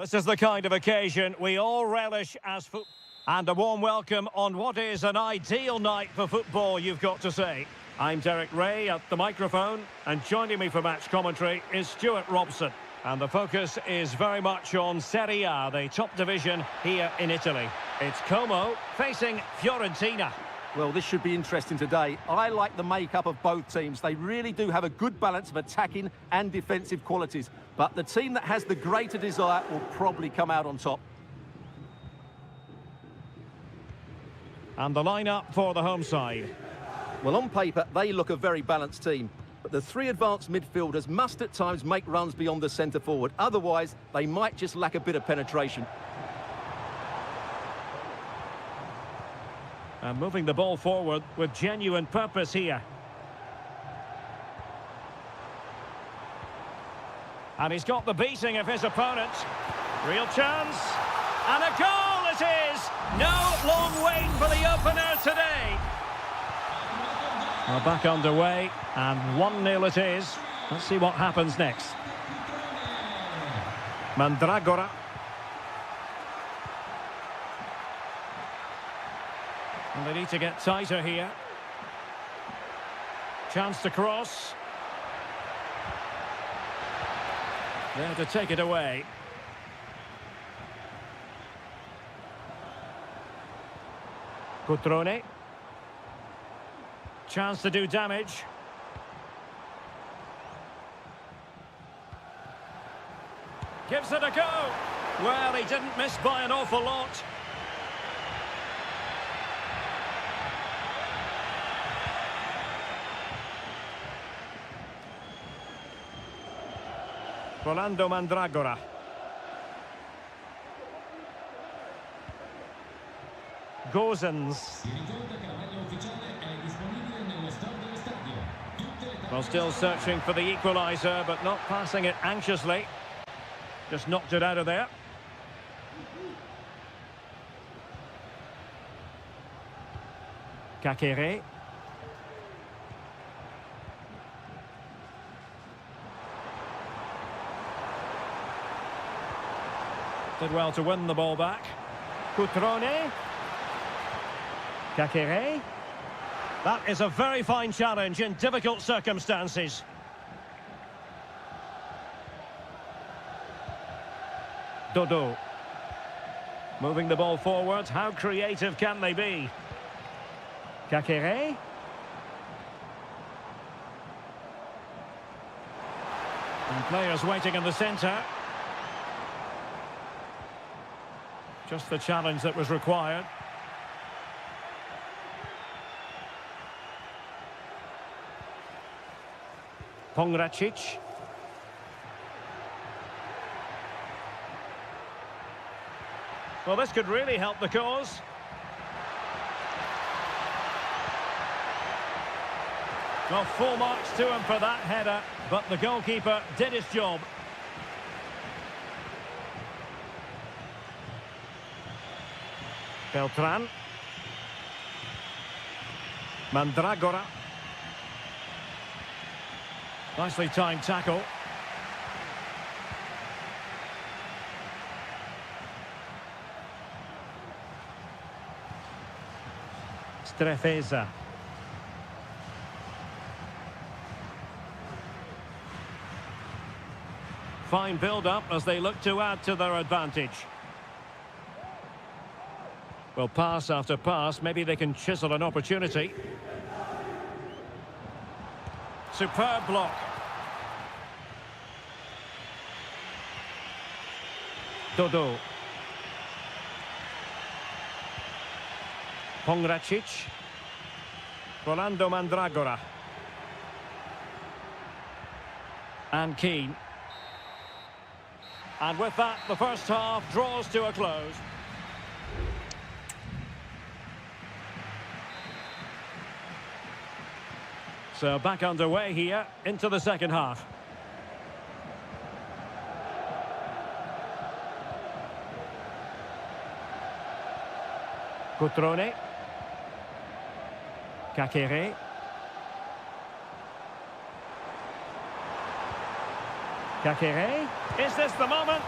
This is the kind of occasion we all relish as football. And a warm welcome on what is an ideal night for football, you've got to say. I'm Derek Ray at the microphone, and joining me for match commentary is Stuart Robson. And the focus is very much on Serie A, the top division here in Italy. It's Como facing Fiorentina. Well, this should be interesting today. I like the makeup of both teams. They really do have a good balance of attacking and defensive qualities. But the team that has the greater desire will probably come out on top. And the lineup for the home side. Well, on paper, they look a very balanced team. But the three advanced midfielders must at times make runs beyond the centre-forward. Otherwise, they might just lack a bit of penetration. And moving the ball forward with genuine purpose here. And he's got the beating of his opponent. Real chance. And a goal it is! No long wait for the opener today. We're back underway, and 1-0 it is. Let's see what happens next. Mandragora. And they need to get tighter here. Chance to cross. There to take it away. Cutrone. Chance to do damage. Gives it a go. Well, he didn't miss by an awful lot. Rolando Mandragora. Gozens. Well, still searching for the equaliser, but not passing it anxiously. Just knocked it out of there. Kakere. Did well to win the ball back. Cutrone. Kakere. That is a very fine challenge in difficult circumstances. Dodo. Moving the ball forward. How creative can they be? Kakere. And players waiting in the centre. Just the challenge that was required. Pongracic. Well, this could really help the cause. Well, full marks to him for that header, but the goalkeeper did his job. Beltran. Mandragora. Nicely timed tackle. Strefeza. Fine build-up as they look to add to their advantage. Well, pass after pass, maybe they can chisel an opportunity. Superb block. Dodo. Pongracic. Rolando Mandragora. And Keane. And with that, the first half draws to a close. So back underway here into the second half. Cutrone. Kakere. Kakere. Is this the moment?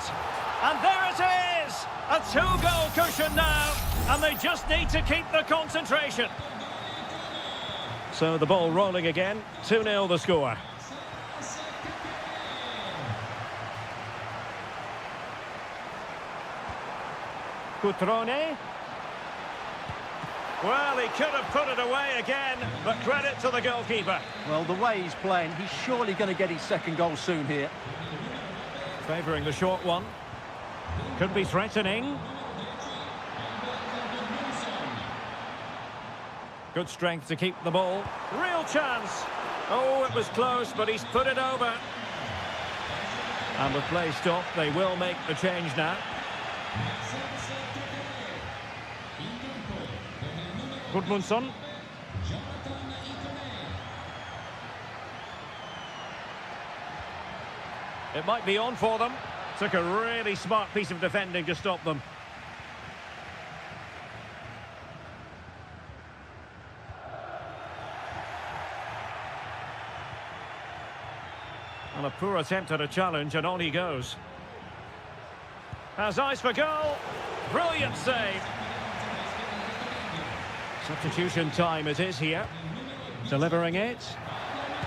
And there it is! A two-goal cushion now, and they just need to keep the concentration. So the ball rolling again, 2-0 the score. Cutrone. Well, he could have put it away again, but credit to the goalkeeper. Well, the way he's playing, he's surely going to get his second goal soon here. Favouring the short one. Could be threatening. Good strength to keep the ball. Real chance. Oh, it was close, but he's put it over. And with play stopped, they will make the change now. Gudmundsson. It might be on for them. Took a really smart piece of defending to stop them. And a poor attempt at a challenge, and on he goes. Has eyes for goal. Brilliant save. Substitution time it is here. Delivering it.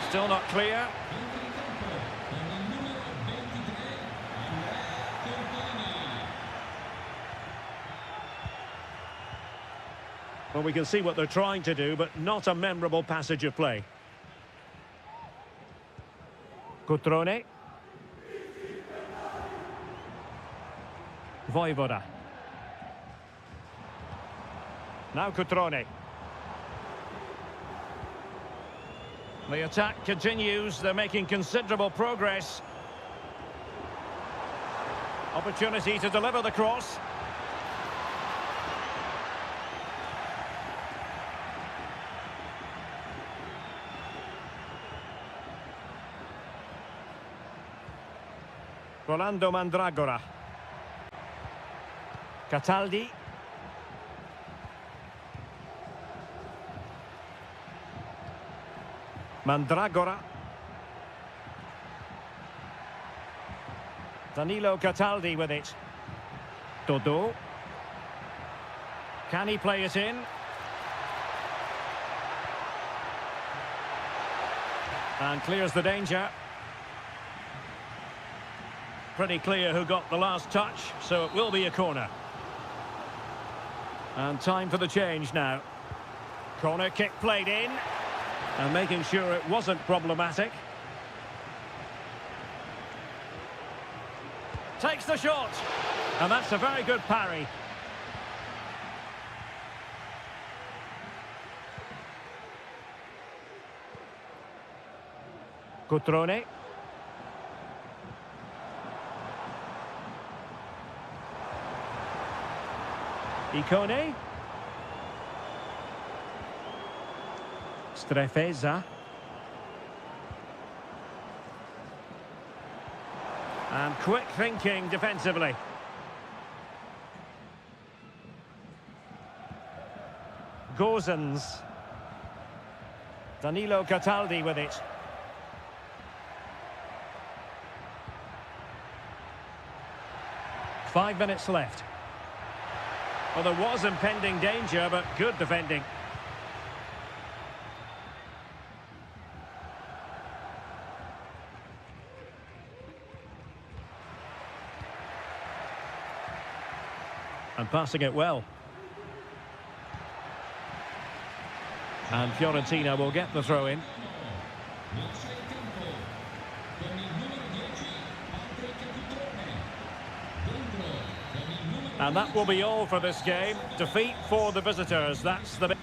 Still not clear. Well, we can see what they're trying to do, but not a memorable passage of play. Cutrone. Vojvoda. Now Cutrone. The attack continues. They're making considerable progress. Opportunity to deliver the cross. Rolando Mandragora. Cataldi. Mandragora. Danilo Cataldi with it. Dodo. Can he play it in? And clears the danger. Pretty clear who got the last touch, so it will be a corner. And time for the change now. Corner kick played in. And making sure it wasn't problematic. Takes the shot. And that's a very good parry. Cutrone. Icone. Strefeza. And quick thinking defensively. Gozens. Danilo Cataldi with it. Five minutes left. Well, there was impending danger, but good defending. And passing it well. And Fiorentina will get the throw in. And that will be all for this game. Defeat for the visitors. That's the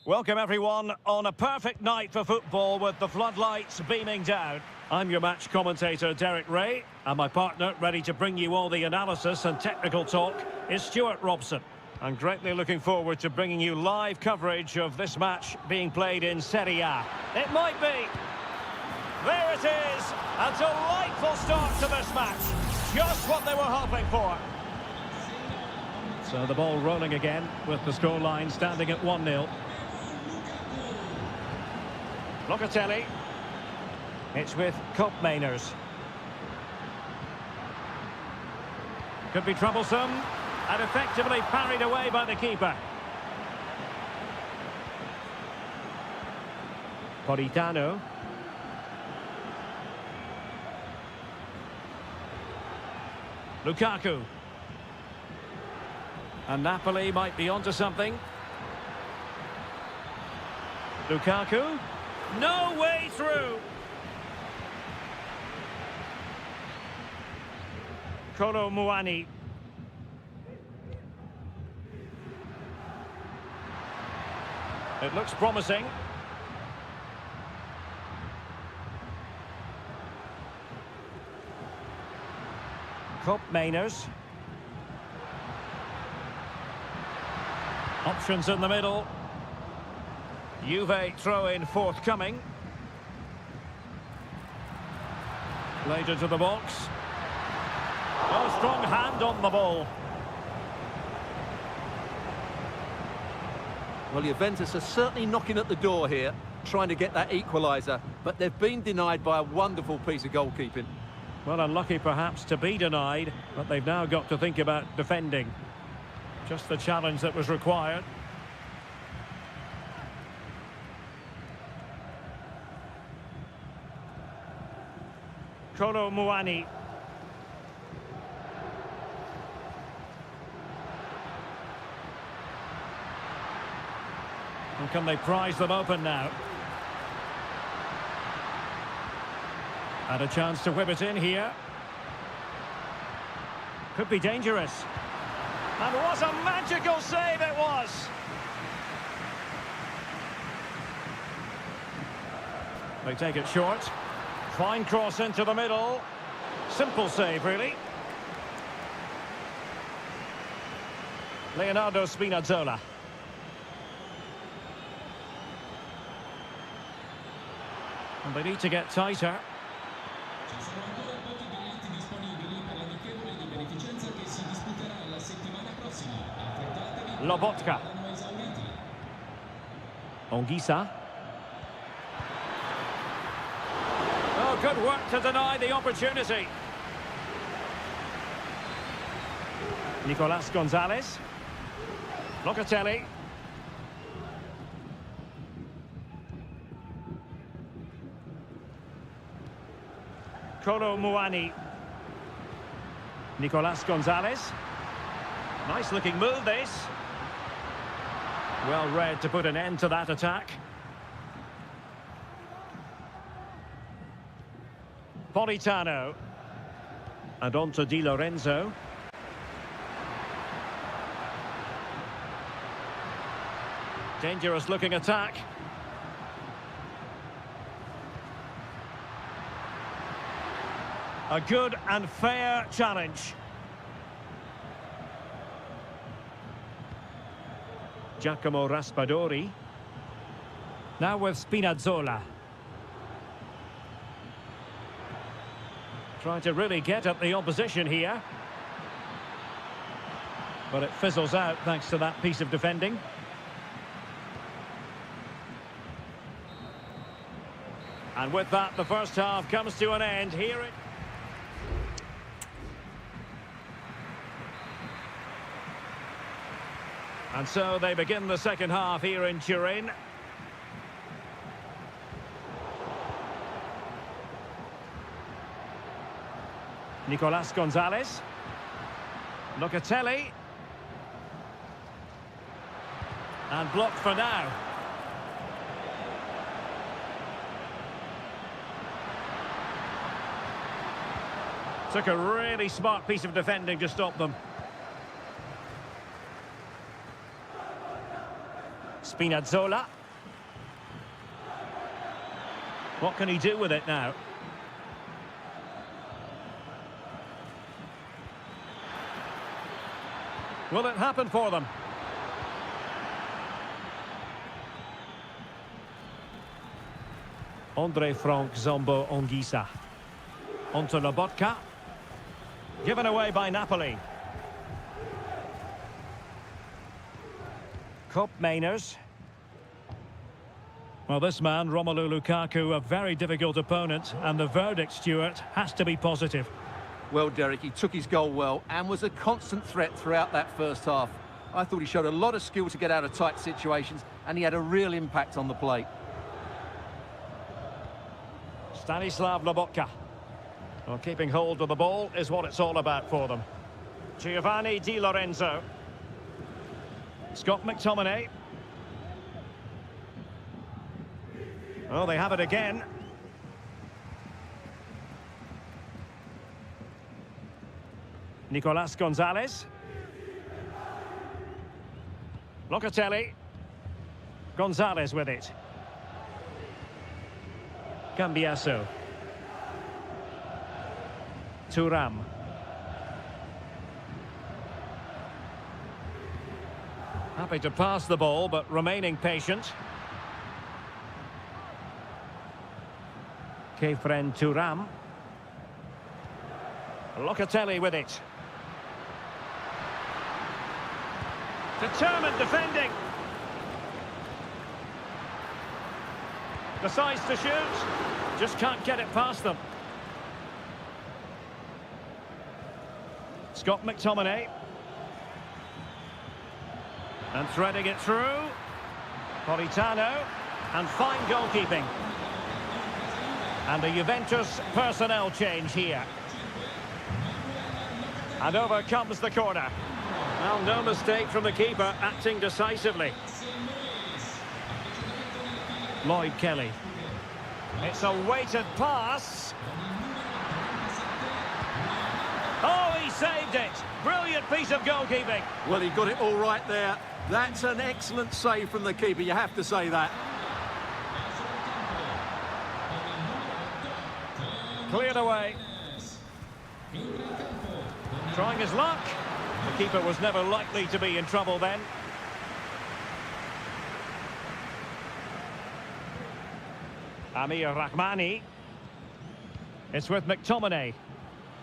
Welcome everyone on a perfect night for football with the floodlights beaming down. I'm your match commentator Derek Ray, and my partner ready to bring you all the analysis and technical talk is Stuart Robson. I'm greatly looking forward to bringing you live coverage of this match being played in Serie A. It might be. There it is. A delightful start to this match. Just what they were hoping for. So the ball rolling again with the scoreline standing at 1-0. Locatelli. It's with Koopmeiners. Could be troublesome. And effectively parried away by the keeper. Politano. Lukaku. And Napoli might be onto something. Lukaku. No way through. Kolo Muani. It looks promising. Koopmeiners. Options in the middle. Juve throw-in forthcoming. Played into the box. Oh, strong hand on the ball. Well, Juventus are certainly knocking at the door here, trying to get that equaliser, but they've been denied by a wonderful piece of goalkeeping. Well, unlucky perhaps to be denied, but they've now got to think about defending. Just the challenge that was required. Kolo Muani. And can they prise them open now? And a chance to whip it in here. Could be dangerous. And what a magical save it was! They take it short. Fine cross into the middle. Simple save, really. Leonardo Spinazzola. And they need to get tighter. Lobotka. Onguisa. Oh, good work to deny the opportunity. Nicolas Gonzalez. Locatelli. Kolo Muani. Nicolas Gonzalez. Nice looking move this. Well read to put an end to that attack. Politano. And on to Di Lorenzo. Dangerous looking attack. A good and fair challenge. Giacomo Raspadori. Now with Spinazzola. Trying to really get at the opposition here. But it fizzles out thanks to that piece of defending. And with that, the first half comes to an end. Here it... And so they begin the second half here in Turin. Nicolas Gonzalez. Locatelli. And blocked for now. Took a really smart piece of defending to stop them. Spinazzola. What can he do with it now? Will it happen for them? Andre Frank Zombo Ongisa. Onto Lobotka. Given away by Napoli. Cup Mainers. Well, this man, Romelu Lukaku, a very difficult opponent, and the verdict, Stuart, has to be positive. Well, Derek, he took his goal well and was a constant threat throughout that first half. I thought he showed a lot of skill to get out of tight situations, and he had a real impact on the plate. Stanislav Lobotka. Well, keeping hold of the ball is what it's all about for them. Giovanni Di Lorenzo. Scott McTominay. Oh, they have it again. Nicolas Gonzalez. Locatelli. Gonzalez with it. Cambiaso. Thuram. Happy to pass the ball, but remaining patient. Kefren Thuram. Locatelli with it. Determined defending. Decides to shoot. Just can't get it past them. Scott McTominay. And threading it through. Politano. And fine goalkeeping. And a Juventus personnel change here. And over comes the corner. Well, no mistake from the keeper, acting decisively. Lloyd Kelly. It's a weighted pass. Oh, he saved it. Brilliant piece of goalkeeping. Well, he got it all right there. That's an excellent save from the keeper, you have to say that. Cleared away. Trying his luck. The keeper was never likely to be in trouble then. Amir Rahmani. It's with McTominay.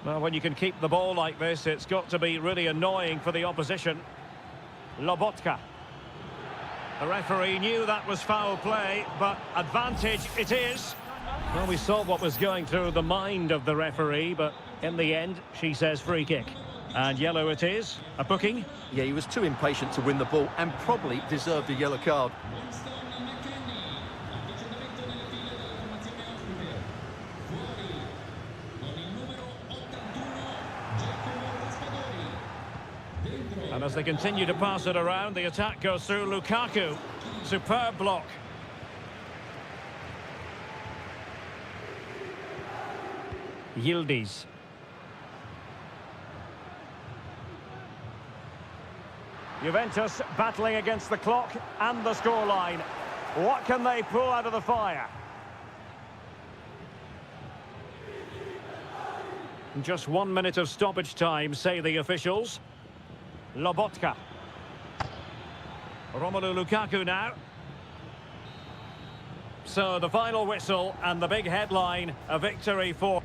Well, when you can keep the ball like this, it's got to be really annoying for the opposition. Lobotka. The referee knew that was foul play, but advantage it is. Well, we saw what was going through the mind of the referee, but in the end, she says free kick. And yellow it is. A booking. Yeah, he was too impatient to win the ball and probably deserved a yellow card. And as they continue to pass it around, the attack goes through Lukaku. Superb block. Yildiz. Juventus battling against the clock and the scoreline. What can they pull out of the fire? Just 1 minute of stoppage time, say the officials. Lobotka. Romelu Lukaku now. So the final whistle and the big headline, a victory for...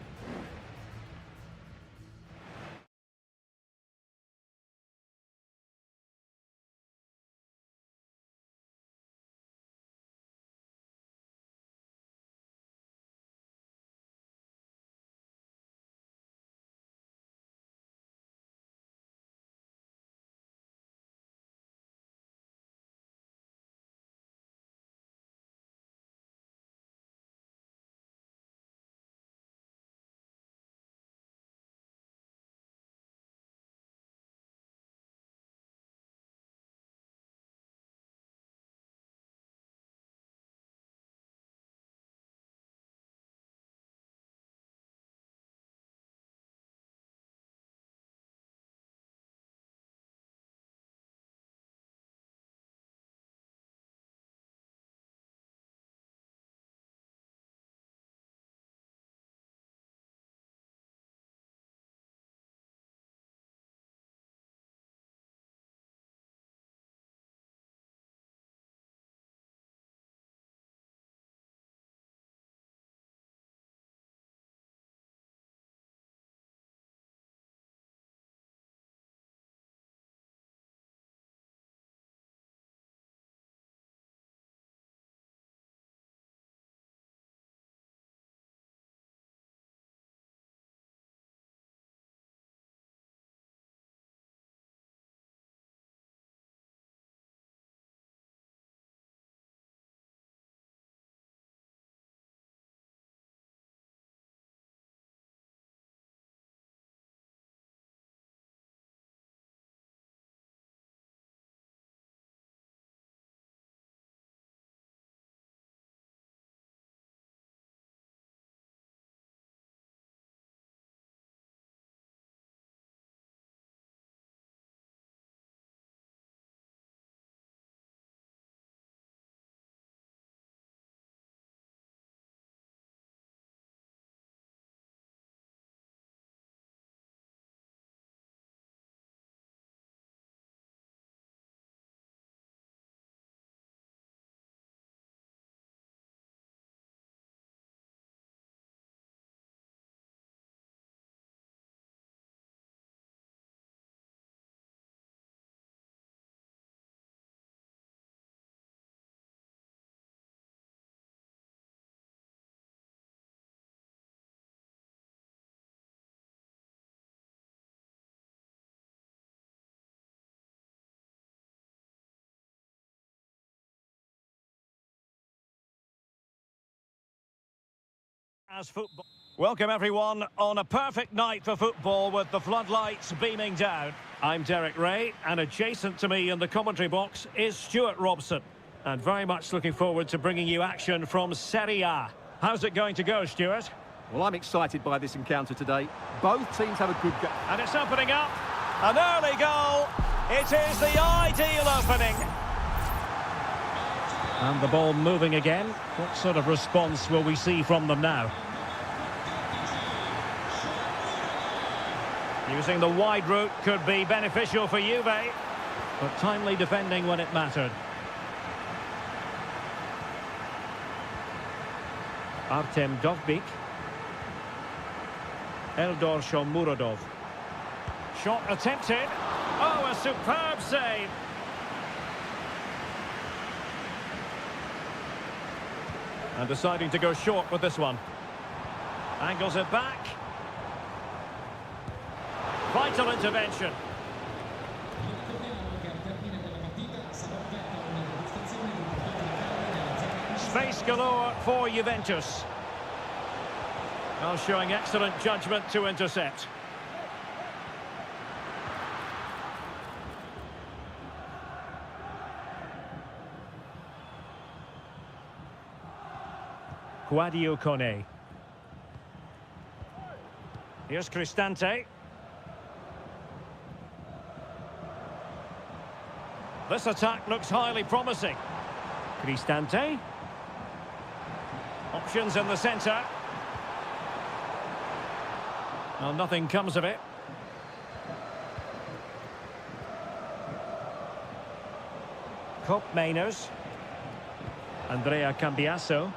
As football. Welcome everyone on a perfect night for football with the floodlights beaming down. I'm Derek Ray, and adjacent to me in the commentary box is Stuart Robson. And very much looking forward to bringing you action from Serie A. How's it going to go, Stuart? Well, I'm excited by this encounter today. Both teams have a good game. And it's opening up. An early goal. It is the ideal opening. And the ball moving again. What sort of response will we see from them now? Using the wide route could be beneficial for Juve, but timely defending when it mattered. Artem Dovbyk. Eldor Shomurodov. Shot attempted. Oh, a superb save. And deciding to go short with this one. Angles it back. Vital intervention. Space galore for Juventus. Well, showing excellent judgment to intercept. Quadio Kone. Here's Cristante. This attack looks highly promising. Cristante. Options in the centre. Well, nothing comes of it. Cop Mainers. Andrea Cambiasso.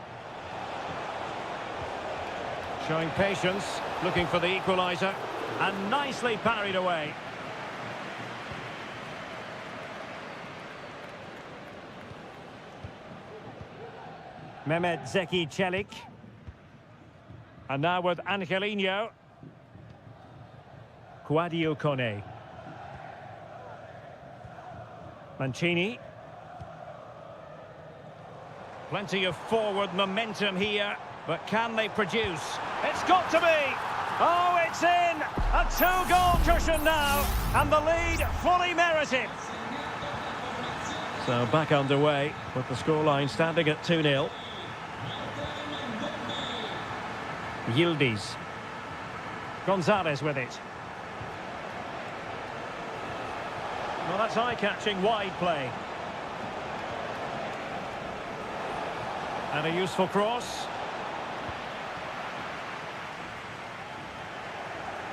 Showing patience, looking for the equaliser, and nicely parried away. Mehmet Zeki Çelik. And now with Angelino. Quadio Kone. Mancini. Plenty of forward momentum here, but can they produce? It's got to be! Oh, it's in! A two-goal cushion now, and the lead fully merited. So back underway with the scoreline standing at 2-0. Yildiz. Gonzalez with it. Well, that's eye-catching wide play. And a useful cross.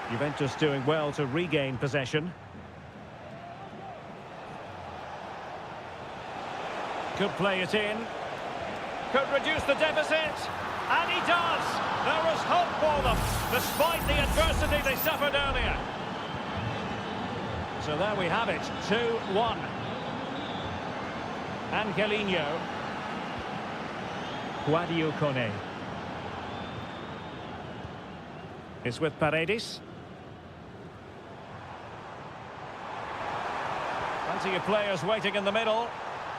Juventus doing well to regain possession. Could play it in. Could reduce the deficit. And he does! There was hope for them, despite the adversity they suffered earlier. So there we have it, 2-1. Angelino. Quadio Kone. It's with Paredes. Plenty of players waiting in the middle.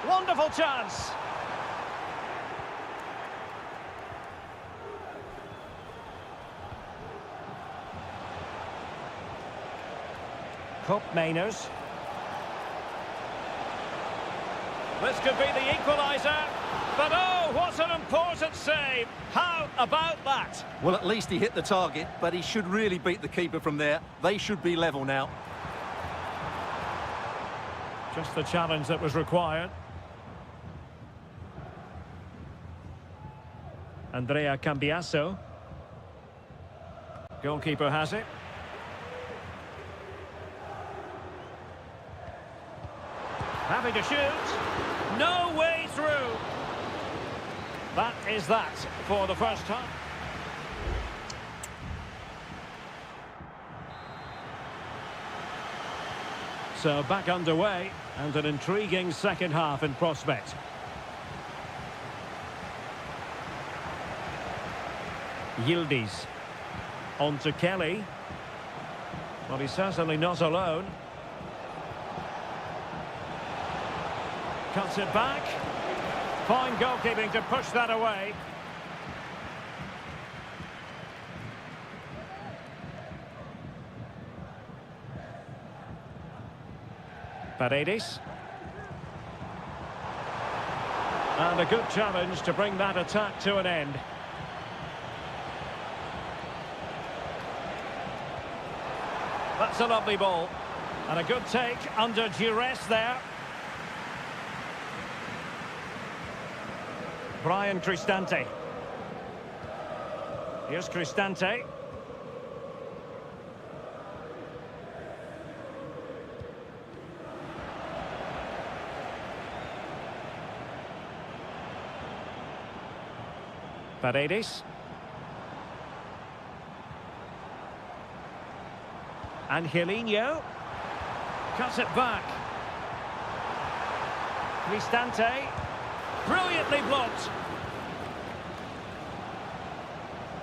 Wonderful chance! Cop Mainers. This could be the equaliser. But oh, what an important save! How about that? Well, at least he hit the target, but he should really beat the keeper from there. They should be level now. Just the challenge that was required. Andrea Cambiasso. Goalkeeper has it. Happy to shoot. No way through. That is that for the first time. So back underway and an intriguing second half in prospect. Yildiz. On to Kelly. Well, he's certainly not alone. Cuts it back. Fine goalkeeping to push that away. Paredes. And a good challenge to bring that attack to an end. That's a lovely ball. And a good take under duress there. Brian Cristante. Here's Cristante. Paredes. Angelino. Cuts it back. Cristante. Brilliantly blocked.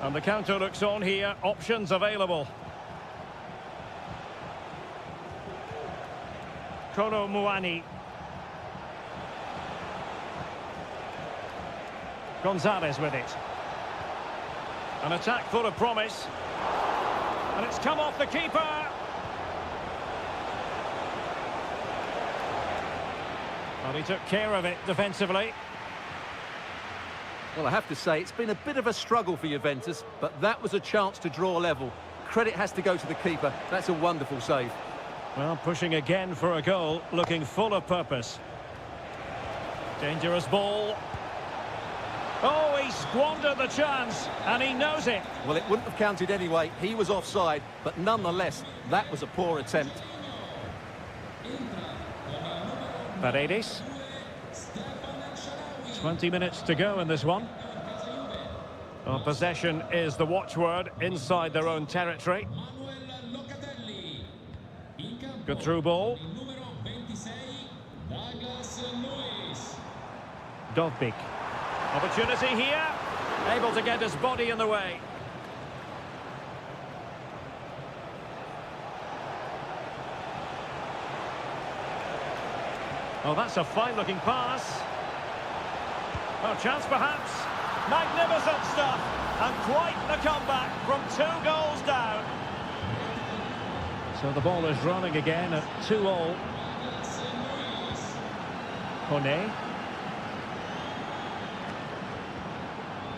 And the counter looks on here. Options available. Kolo Muani. Gonzalez with it. An attack full of promise. And it's come off the keeper. Well, he took care of it defensively. Well, I have to say, it's been a bit of a struggle for Juventus, but that was a chance to draw level. Credit has to go to the keeper. That's a wonderful save. Well, pushing again for a goal, looking full of purpose. Dangerous ball. Oh, he squandered the chance, and he knows it. Well, it wouldn't have counted anyway. He was offside, but nonetheless, that was a poor attempt. Paredes. 20 minutes to go in this one. Well, possession is the watchword inside their own territory. Good through ball. Dovbik. Opportunity here. Able to get his body in the way. Oh, that's a fine-looking pass. Oh, chance perhaps. Magnificent stuff. And quite the comeback from 2 goals down. So the ball is running again at 2-all. Kone.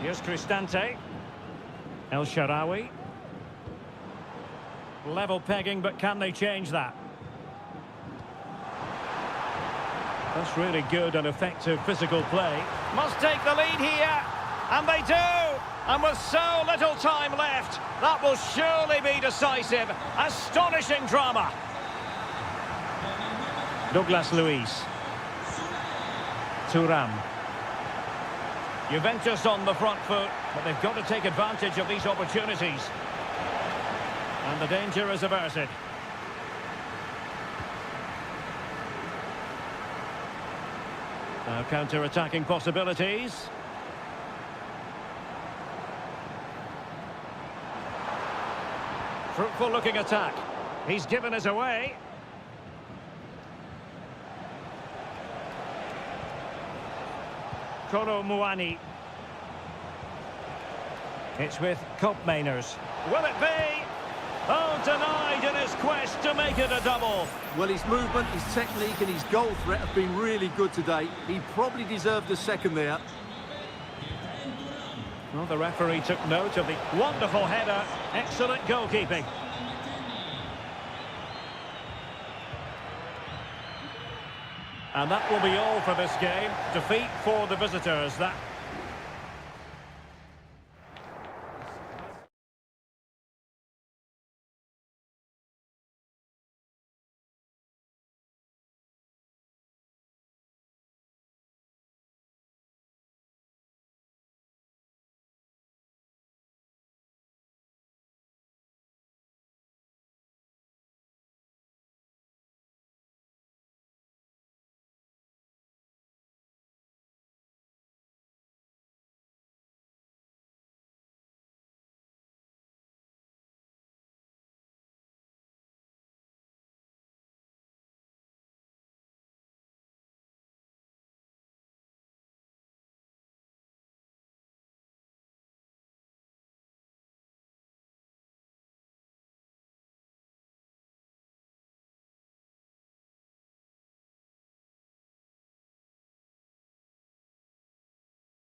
Here's Cristante. El Shaarawy. Level pegging, but can they change that? That's really good and effective physical play. Must take the lead here. And they do. And with so little time left, that will surely be decisive. Astonishing drama. Douglas Luiz. Thuram. Juventus on the front foot, but they've got to take advantage of these opportunities. And the danger is averted. Now counter-attacking possibilities. Fruitful looking attack. He's given us away. Kolo Muani. It's with Koopmeiners. Will it be? Oh, denied in his quest to make it a double. Well, his movement, his technique and his goal threat have been really good today. He probably deserved a second there. Well, the referee took note of the wonderful header. Excellent goalkeeping. And that will be all for this game. Defeat for the visitors. That